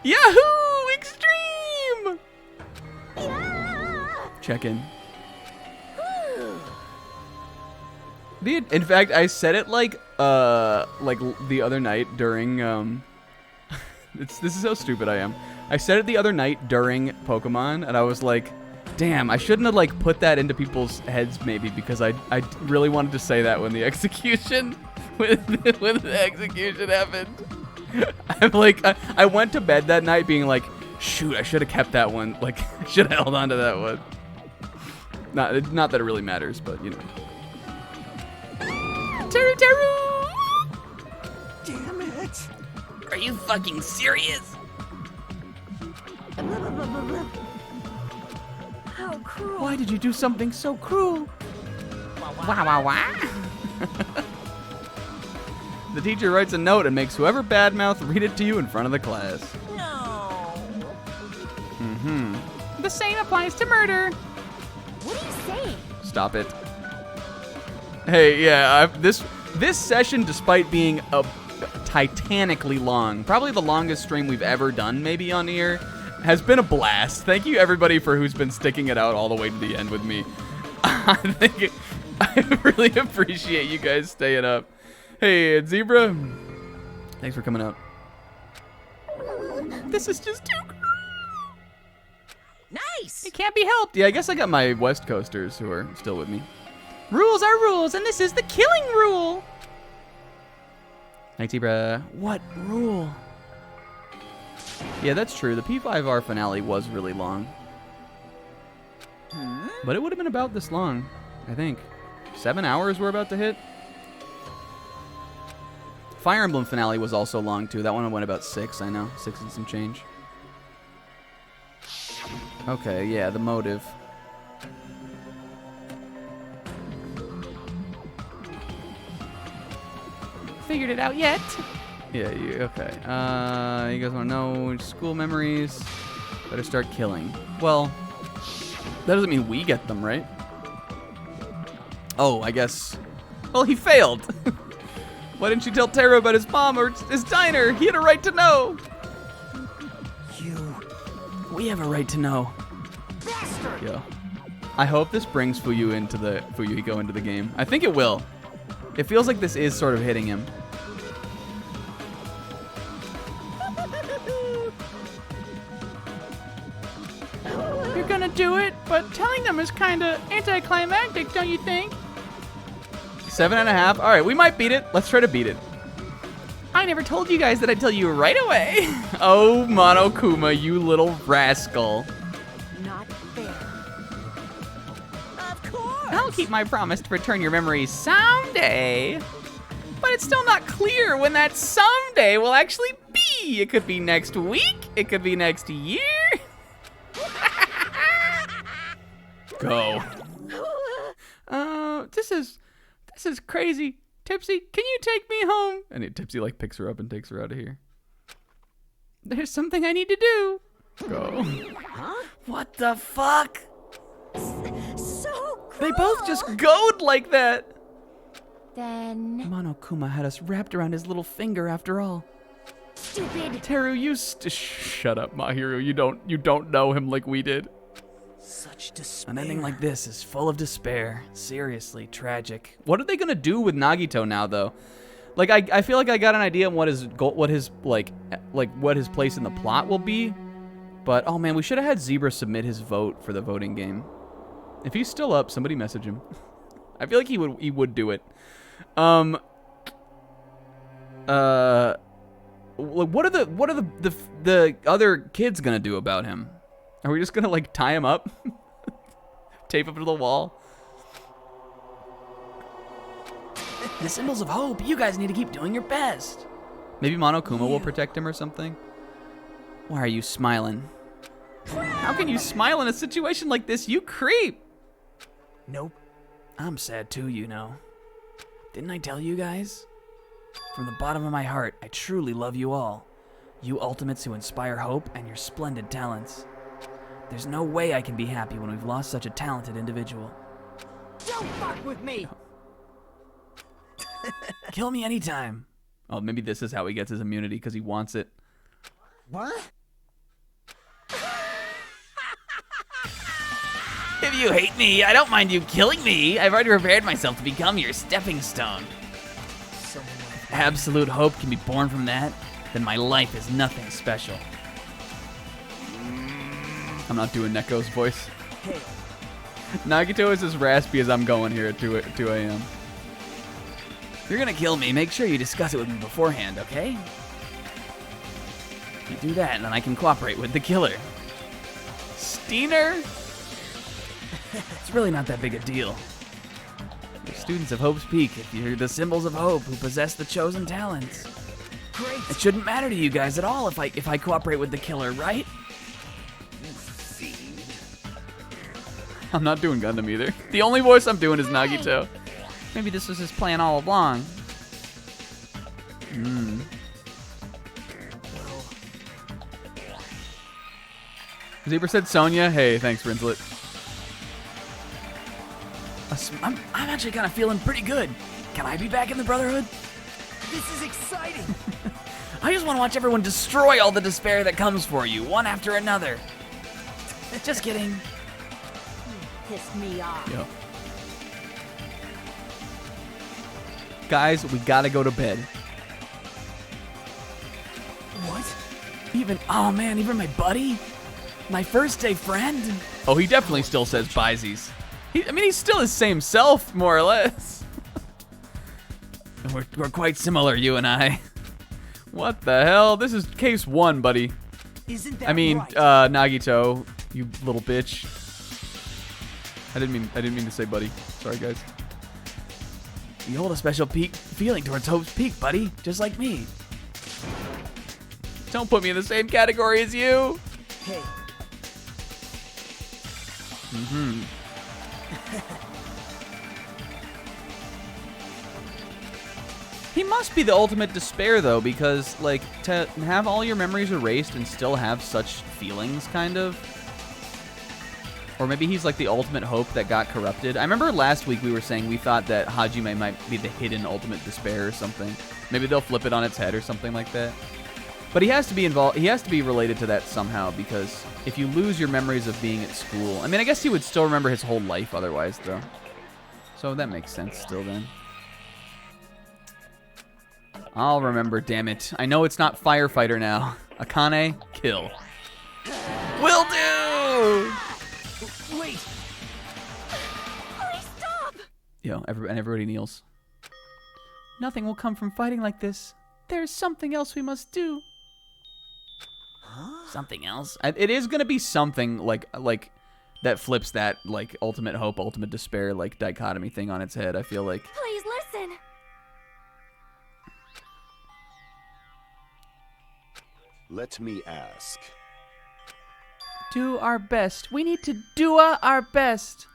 Yahoo! Extreme! Check in. In fact, I said it like the other night during this is how stupid I am. I said it the other night during Pokemon, and I was like, damn, I shouldn't have like put that into people's heads maybe, because I really wanted to say that when the execution when the execution happened. I'm like, I went to bed that night being like, shoot, I should have kept that one. Like, I should have held on to that one. Not that it really matters, but you know. Teru! Damn it! Are you fucking serious? How cruel. Why did you do something so cruel? Wah. The teacher writes a note and makes whoever badmouth read it to you in front of the class. No. Mm-hmm. The same applies to murder. What are you saying? Stop it. Hey, yeah, this session, despite being titanically long, probably the longest stream we've ever done, maybe on here, has been a blast. Thank you, everybody, for who's been sticking it out all the way to the end with me. I really appreciate you guys staying up. Hey, it's Zebra. Thanks for coming out. This is just too cruel. Nice. It can't be helped. Yeah, I guess I got my West Coasters who are still with me. Rules are rules, and this is the killing rule. Thanks, Zebra. What rule? Yeah, that's true. The P5R finale was really long. But it would have been about this long, I think. 7 hours we're about to hit. Fire Emblem finale was also long, too. That one went about 6, I know. 6 and some change. Okay, yeah, the motive. Figured it out yet? Yeah, okay. You guys want to know school memories? Better start killing. Well, that doesn't mean we get them, right? Oh, I guess. Well, he failed. Why didn't you tell Taro about his mom or his diner? He had a right to know. We have a right to know. Bastard! Yo. I hope this brings Fuyuhiko into the game. I think it will. It feels like this is sort of hitting him. You're gonna do it, but telling them is kinda anticlimactic, don't you think? 7.5. All right, we might beat it. Let's try to beat it. I never told you guys that I'd tell you right away. Oh, Monokuma, you little rascal. Not fair. I'll keep my promise to return your memories someday. But it's still not clear when that someday will actually be. It could be next week. It could be next year. Go. This is crazy. Tipsy, can you take me home? And Tipsy like picks her up and takes her out of here. There's something I need to do. Go. Huh? What the fuck? So cool. They both just goed like that. Then... Monokuma had us wrapped around his little finger after all. Stupid. Teru, you shut up, Mahiru. You don't know him like we did. Such despair. An ending like this is full of despair. Seriously, tragic. What are they gonna do with Nagito now, though? Like, I feel like I got an idea on what his place in the plot will be. But oh man, we should have had Zebra submit his vote for the voting game. If he's still up, somebody message him. I feel like he would do it. What are the other kids gonna do about him? Are we just gonna like tie him up, tape him to the wall? The symbols of hope. You guys need to keep doing your best. Maybe Monokuma will protect him or something. Why are you smiling? How can you smile in a situation like this? You creep. Nope. I'm sad too, you know. Didn't I tell you guys? From the bottom of my heart, I truly love you all. You ultimates who inspire hope and your splendid talents. There's no way I can be happy when we've lost such a talented individual. Don't fuck with me! Kill me anytime. Oh, maybe this is how he gets his immunity, because he wants it. What? If you hate me, I don't mind you killing me. I've already prepared myself to become your stepping stone. If absolute hope can be born from that, then my life is nothing special. I'm not doing Neko's voice. Hey. Nagito is as raspy as I'm going here at 2 a.m. If you're gonna kill me, make sure you discuss it with me beforehand, okay? You do that, and then I can cooperate with the killer. Steiner? It's really not that big a deal. You're students of Hope's Peak if you're the symbols of hope who possess the chosen talents. Great. It shouldn't matter to you guys at all if I cooperate with the killer, right? I'm not doing Gundam either. The only voice I'm doing is Nagito. Maybe this was his plan all along. Zebra said Sonya. Hey, thanks, Rinslet. I'm actually kind of feeling pretty good. Can I be back in the Brotherhood? This is exciting! I just want to watch everyone destroy all the despair that comes for you, one after another. Just kidding. Pissed me off. Yo. Guys, we gotta go to bed. What? Even my buddy? My first day friend? Oh, he definitely still says Byzies. He's still his same self, more or less. We're quite similar, you and I. What the hell? This is case 1, buddy. Isn't that right? Nagito, you little bitch. I didn't mean to say buddy. Sorry, guys. You hold a special feeling towards Hope's Peak, buddy, just like me. Don't put me in the same category as you. Hey. He must be the ultimate despair, though, because, like, to have all your memories erased and still have such feelings, kind of. Or maybe he's, like, the ultimate hope that got corrupted. I remember last week we were saying we thought that Hajime might be the hidden ultimate despair or something. Maybe they'll flip it on its head or something like that. But he has to be involved. He has to be related to that somehow, because if you lose your memories of being at school, I mean, I guess he would still remember his whole life otherwise, though. So that makes sense still then. I'll remember, damn it. I know it's not firefighter now. Akane, kill. Will do! Wait! Please stop! Yo, everybody kneels. Nothing will come from fighting like this. There's something else we must do. Something else? It is gonna be something like that flips that like ultimate hope, ultimate despair like dichotomy thing on its head. I feel like. Please listen. Let me ask. Do our best. We need to do our best.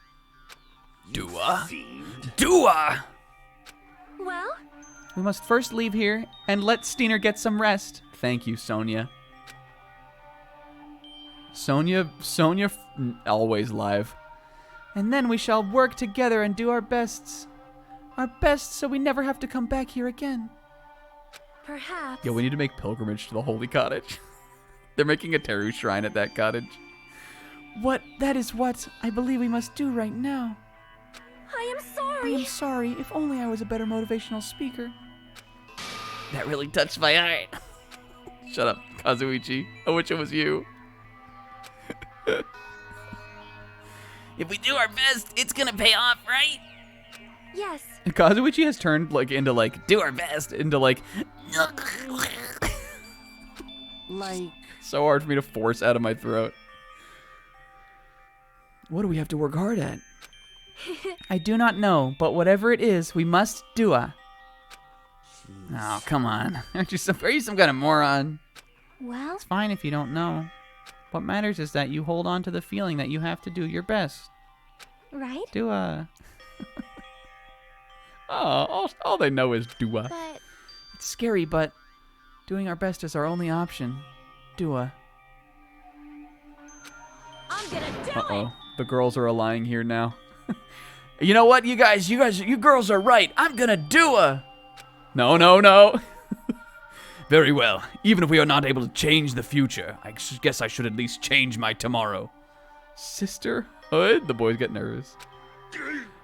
Dua? Dua! Well? We must first leave here and let Steiner get some rest. Thank you, Sonia. Sonia, always live. And then we shall work together and do our bests. Our best so we never have to come back here again. Perhaps. Yo, we need to make pilgrimage to the Holy Cottage. They're making a Teru shrine at that cottage. That is what I believe we must do right now. I am sorry. I am sorry. If only I was a better motivational speaker. That really touched my heart. Shut up, Kazuichi. I wish it was you. If we do our best, it's gonna pay off, right? Yes. Kazuichi has turned into do our best into Like... so hard for me to force out of my throat. What do we have to work hard at? I do not know, but whatever it is, we must do it. Oh, come on. Are you some kind of moron? Well? It's fine if you don't know. What matters is that you hold on to the feeling that you have to do your best. Right? Dua. all they know is Dua. But... It's scary, but doing our best is our only option. Dua. I'm gonna do Uh-oh. The girls are allying here now. You know what, you girls are right. I'm gonna Dua. No. Very well. Even if we are not able to change the future, I guess I should at least change my tomorrow. Sisterhood? The boys get nervous.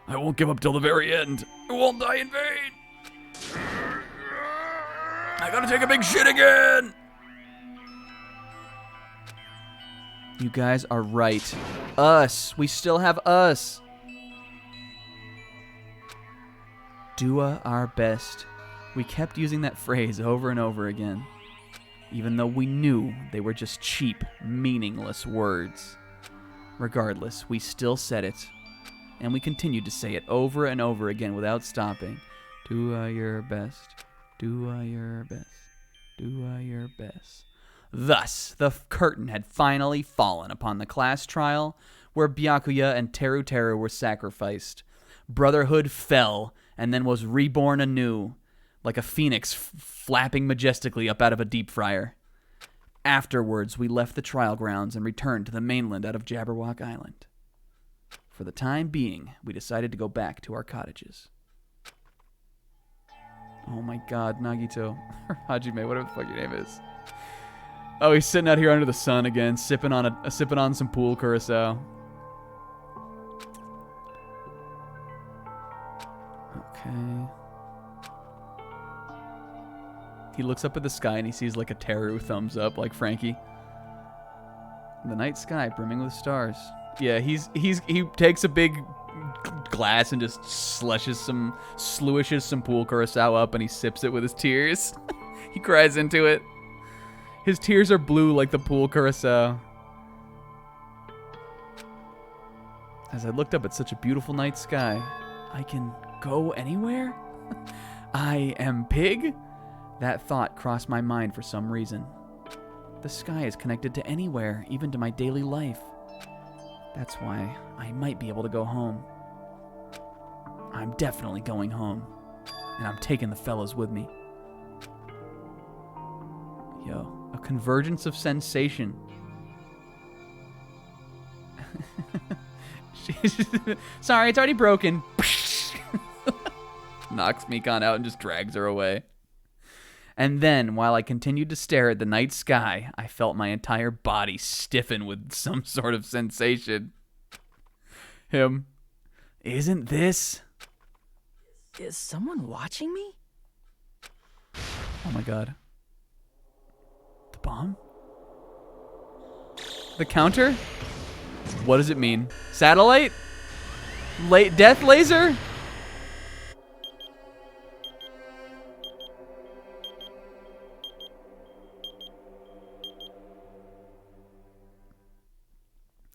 I won't give up till the very end. I won't die in vain. I gotta take a big shit again. You guys are right. Us. We still have us. Dua our best. We kept using that phrase over and over again, even though we knew they were just cheap, meaningless words. Regardless, we still said it, and we continued to say it over and over again without stopping. Do your best. Do your best. Do your best. Thus, the curtain had finally fallen upon the class trial where Byakuya and Teru Teru were sacrificed. Brotherhood fell and then was reborn anew, like a phoenix flapping majestically up out of a deep fryer. Afterwards, we left the trial grounds and returned to the mainland out of Jabberwock Island. For the time being, we decided to go back to our cottages. Oh my god, Nagito. Or Hajime, whatever the fuck your name is. Oh, he's sitting out here under the sun again, sipping on some pool curacao. Okay. He looks up at the sky and he sees like a Teru thumbs up, like Frankie. The night sky brimming with stars. Yeah, he takes a big glass and just slushes some pool curacao up and he sips it with his tears. He cries into it. His tears are blue like the pool curacao. As I looked up at such a beautiful night sky, I can go anywhere? I am Pig? That thought crossed my mind for some reason. The sky is connected to anywhere, even to my daily life. That's why I might be able to go home. I'm definitely going home. And I'm taking the fellas with me. Yo, a convergence of sensation. Sorry, it's already broken. Knocks Mikan out and just drags her away. And then, while I continued to stare at the night sky, I felt my entire body stiffen with some sort of sensation. Him. Isn't this? Is someone watching me? Oh my god. The bomb? The counter? What does it mean? Satellite? Death laser?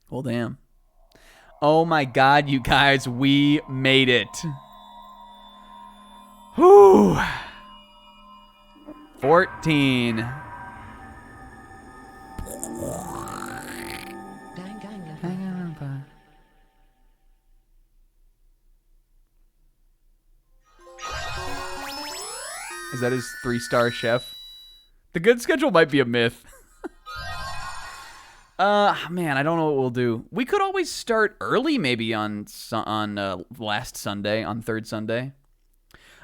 Well, damn. Oh my god, you guys, we made it. Whew. 14. Danganronpa. Is that his 3-star chef? The good schedule might be a myth. Man, I don't know what we'll do. We could always start early, maybe on last Sunday, on third Sunday.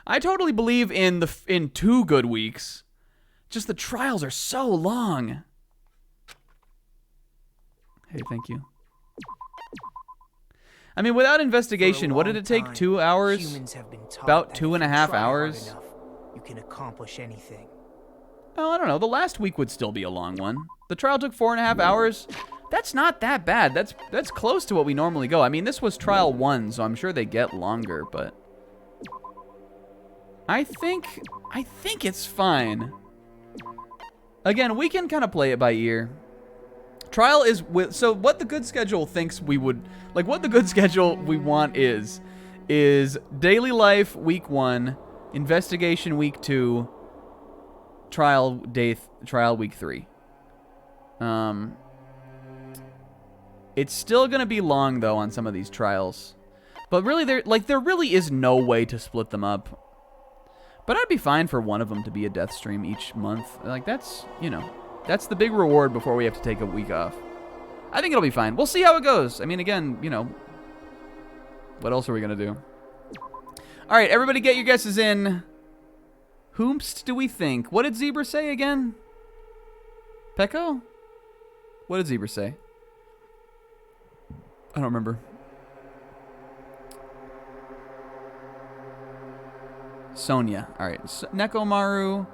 I totally believe in 2 good weeks. Just the trials are so long. Hey, thank you. I mean, without investigation, what did it take? 2 hours? Humans have been taught About that 2.5 if you try hard hours? enough, you can accomplish anything. Oh, I don't know. The last week would still be a long one. The trial took 4.5 hours. That's not that bad. That's close to what we normally go. I mean, this was trial 1, so I'm sure they get longer, but I think it's fine. Again, we can kind of play it by ear. Trial is so what the good schedule thinks we would like. What the good schedule we want is daily life week 1, investigation week 2, trial week 3. It's still gonna be long though on some of these trials, but really there really is no way to split them up. But I'd be fine for one of them to be a death stream each month. Like that's that's the big reward before we have to take a week off. I think it'll be fine. We'll see how it goes. I mean, again, what else are we gonna do? All right, everybody, get your guesses in. Whomst do we think? What did Zebra say again? Pecco? What did Zebra say? I don't remember. Sonya. All right. Nekomaru,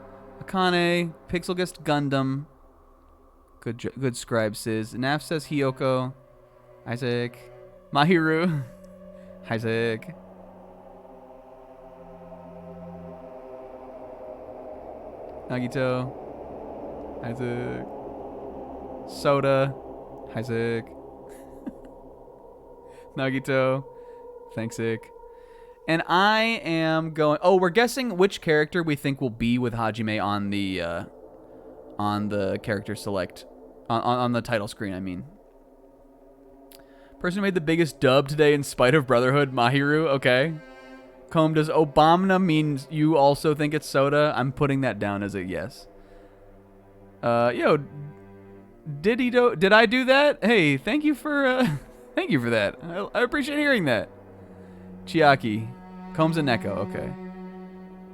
Akane, Pixelgust Gundam. Good scribe says. Naf says Hiyoko. Isaac. Mahiru. Isaac. Nagito. Isaac. Soda. Isaac. Nagito. Thanks, Ick. And I am going... Oh, we're guessing which character we think will be with Hajime on the character select. On the title screen, I mean. Person who made the biggest dub today in spite of Brotherhood, Mahiru. Okay. Comb, does Obamna mean you also think it's Soda? I'm putting that down as a yes. Yo, did I do that? Hey, thank you for thank you for that. I appreciate hearing that. Chiaki, Combs and Neko. Okay.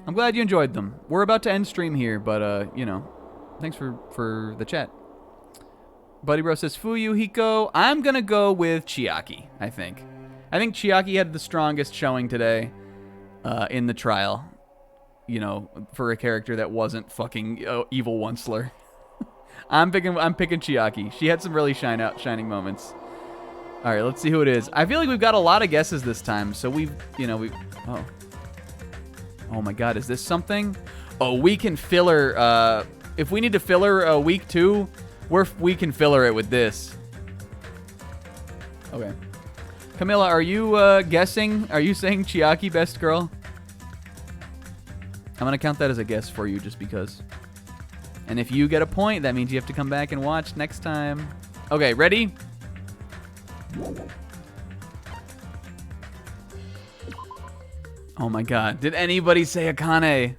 I'm glad you enjoyed them. We're about to end stream here, but thanks for the chat. Buddy Bro says Fuyu Hiko. I'm gonna go with Chiaki. I think Chiaki had the strongest showing today in the trial. For a character that wasn't fucking evil Onceler. I'm picking Chiaki. She had some really shining moments. All right, let's see who it is. I feel like we've got a lot of guesses this time, so oh my God, is this something? Oh, we can filler. If we need to filler week 2, we can filler it with this. Okay. Camilla, are you guessing? Are you saying Chiaki best girl? I'm gonna count that as a guess for you, just because. And if you get a point, that means you have to come back and watch next time. Okay, ready? Oh my God, did anybody say Akane?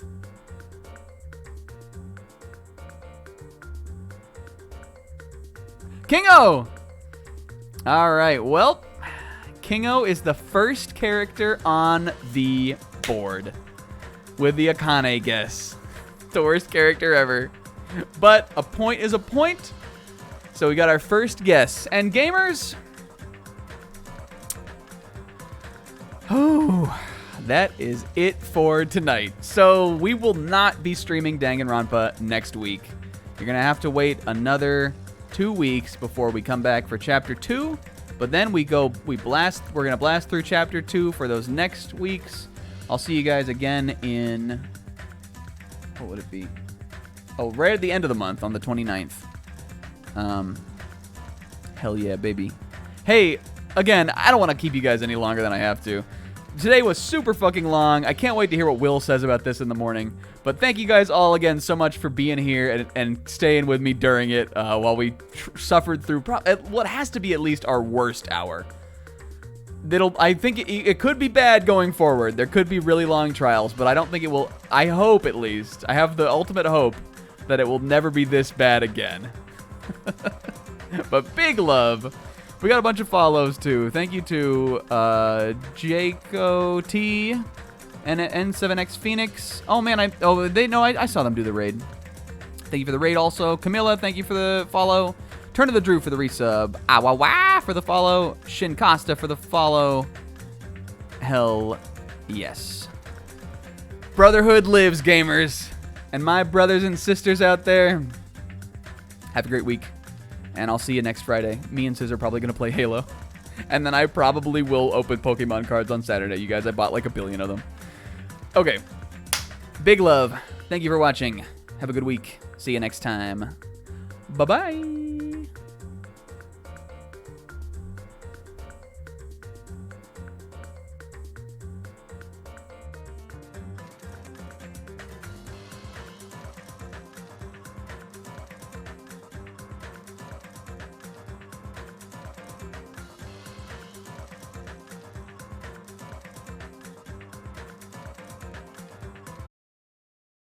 Kingo! All right, well, Kingo is the first character on the board with the Akane guess. the worst character ever. But a point is a point. So we got our first guess. And gamers, oh, that is it for tonight. So we will not be streaming Danganronpa next week. You're going to have to wait another 2 weeks before we come back for Chapter 2. But then we're going to blast through Chapter 2 for those next weeks. I'll see you guys again in, what would it be? Oh, right at the end of the month on the 29th. Hell yeah, baby. Hey, again, I don't want to keep you guys any longer than I have to. Today was super fucking long. I can't wait to hear what Will says about this in the morning. But thank you guys all again so much for being here and staying with me during it while we suffered through what has to be at least our worst hour. I think it could be bad going forward. There could be really long trials, but I don't think it will. I hope at least. I have the ultimate hope that it will never be this bad again. But big love. We got a bunch of follows too. Thank you to Jaco T and N7X Phoenix. Oh man, I saw them do the raid. Thank you for the raid also. Camilla, thank you for the follow. Turn to the Drew for the resub. Awawa for the follow. Shin Costa for the follow. Hell yes. Brotherhood lives, gamers. And my brothers and sisters out there, have a great week. And I'll see you next Friday. Me and Sis are probably going to play Halo. And then I probably will open Pokemon cards on Saturday. You guys, I bought like 1 billion of them. Okay. Big love. Thank you for watching. Have a good week. See you next time. Bye-bye.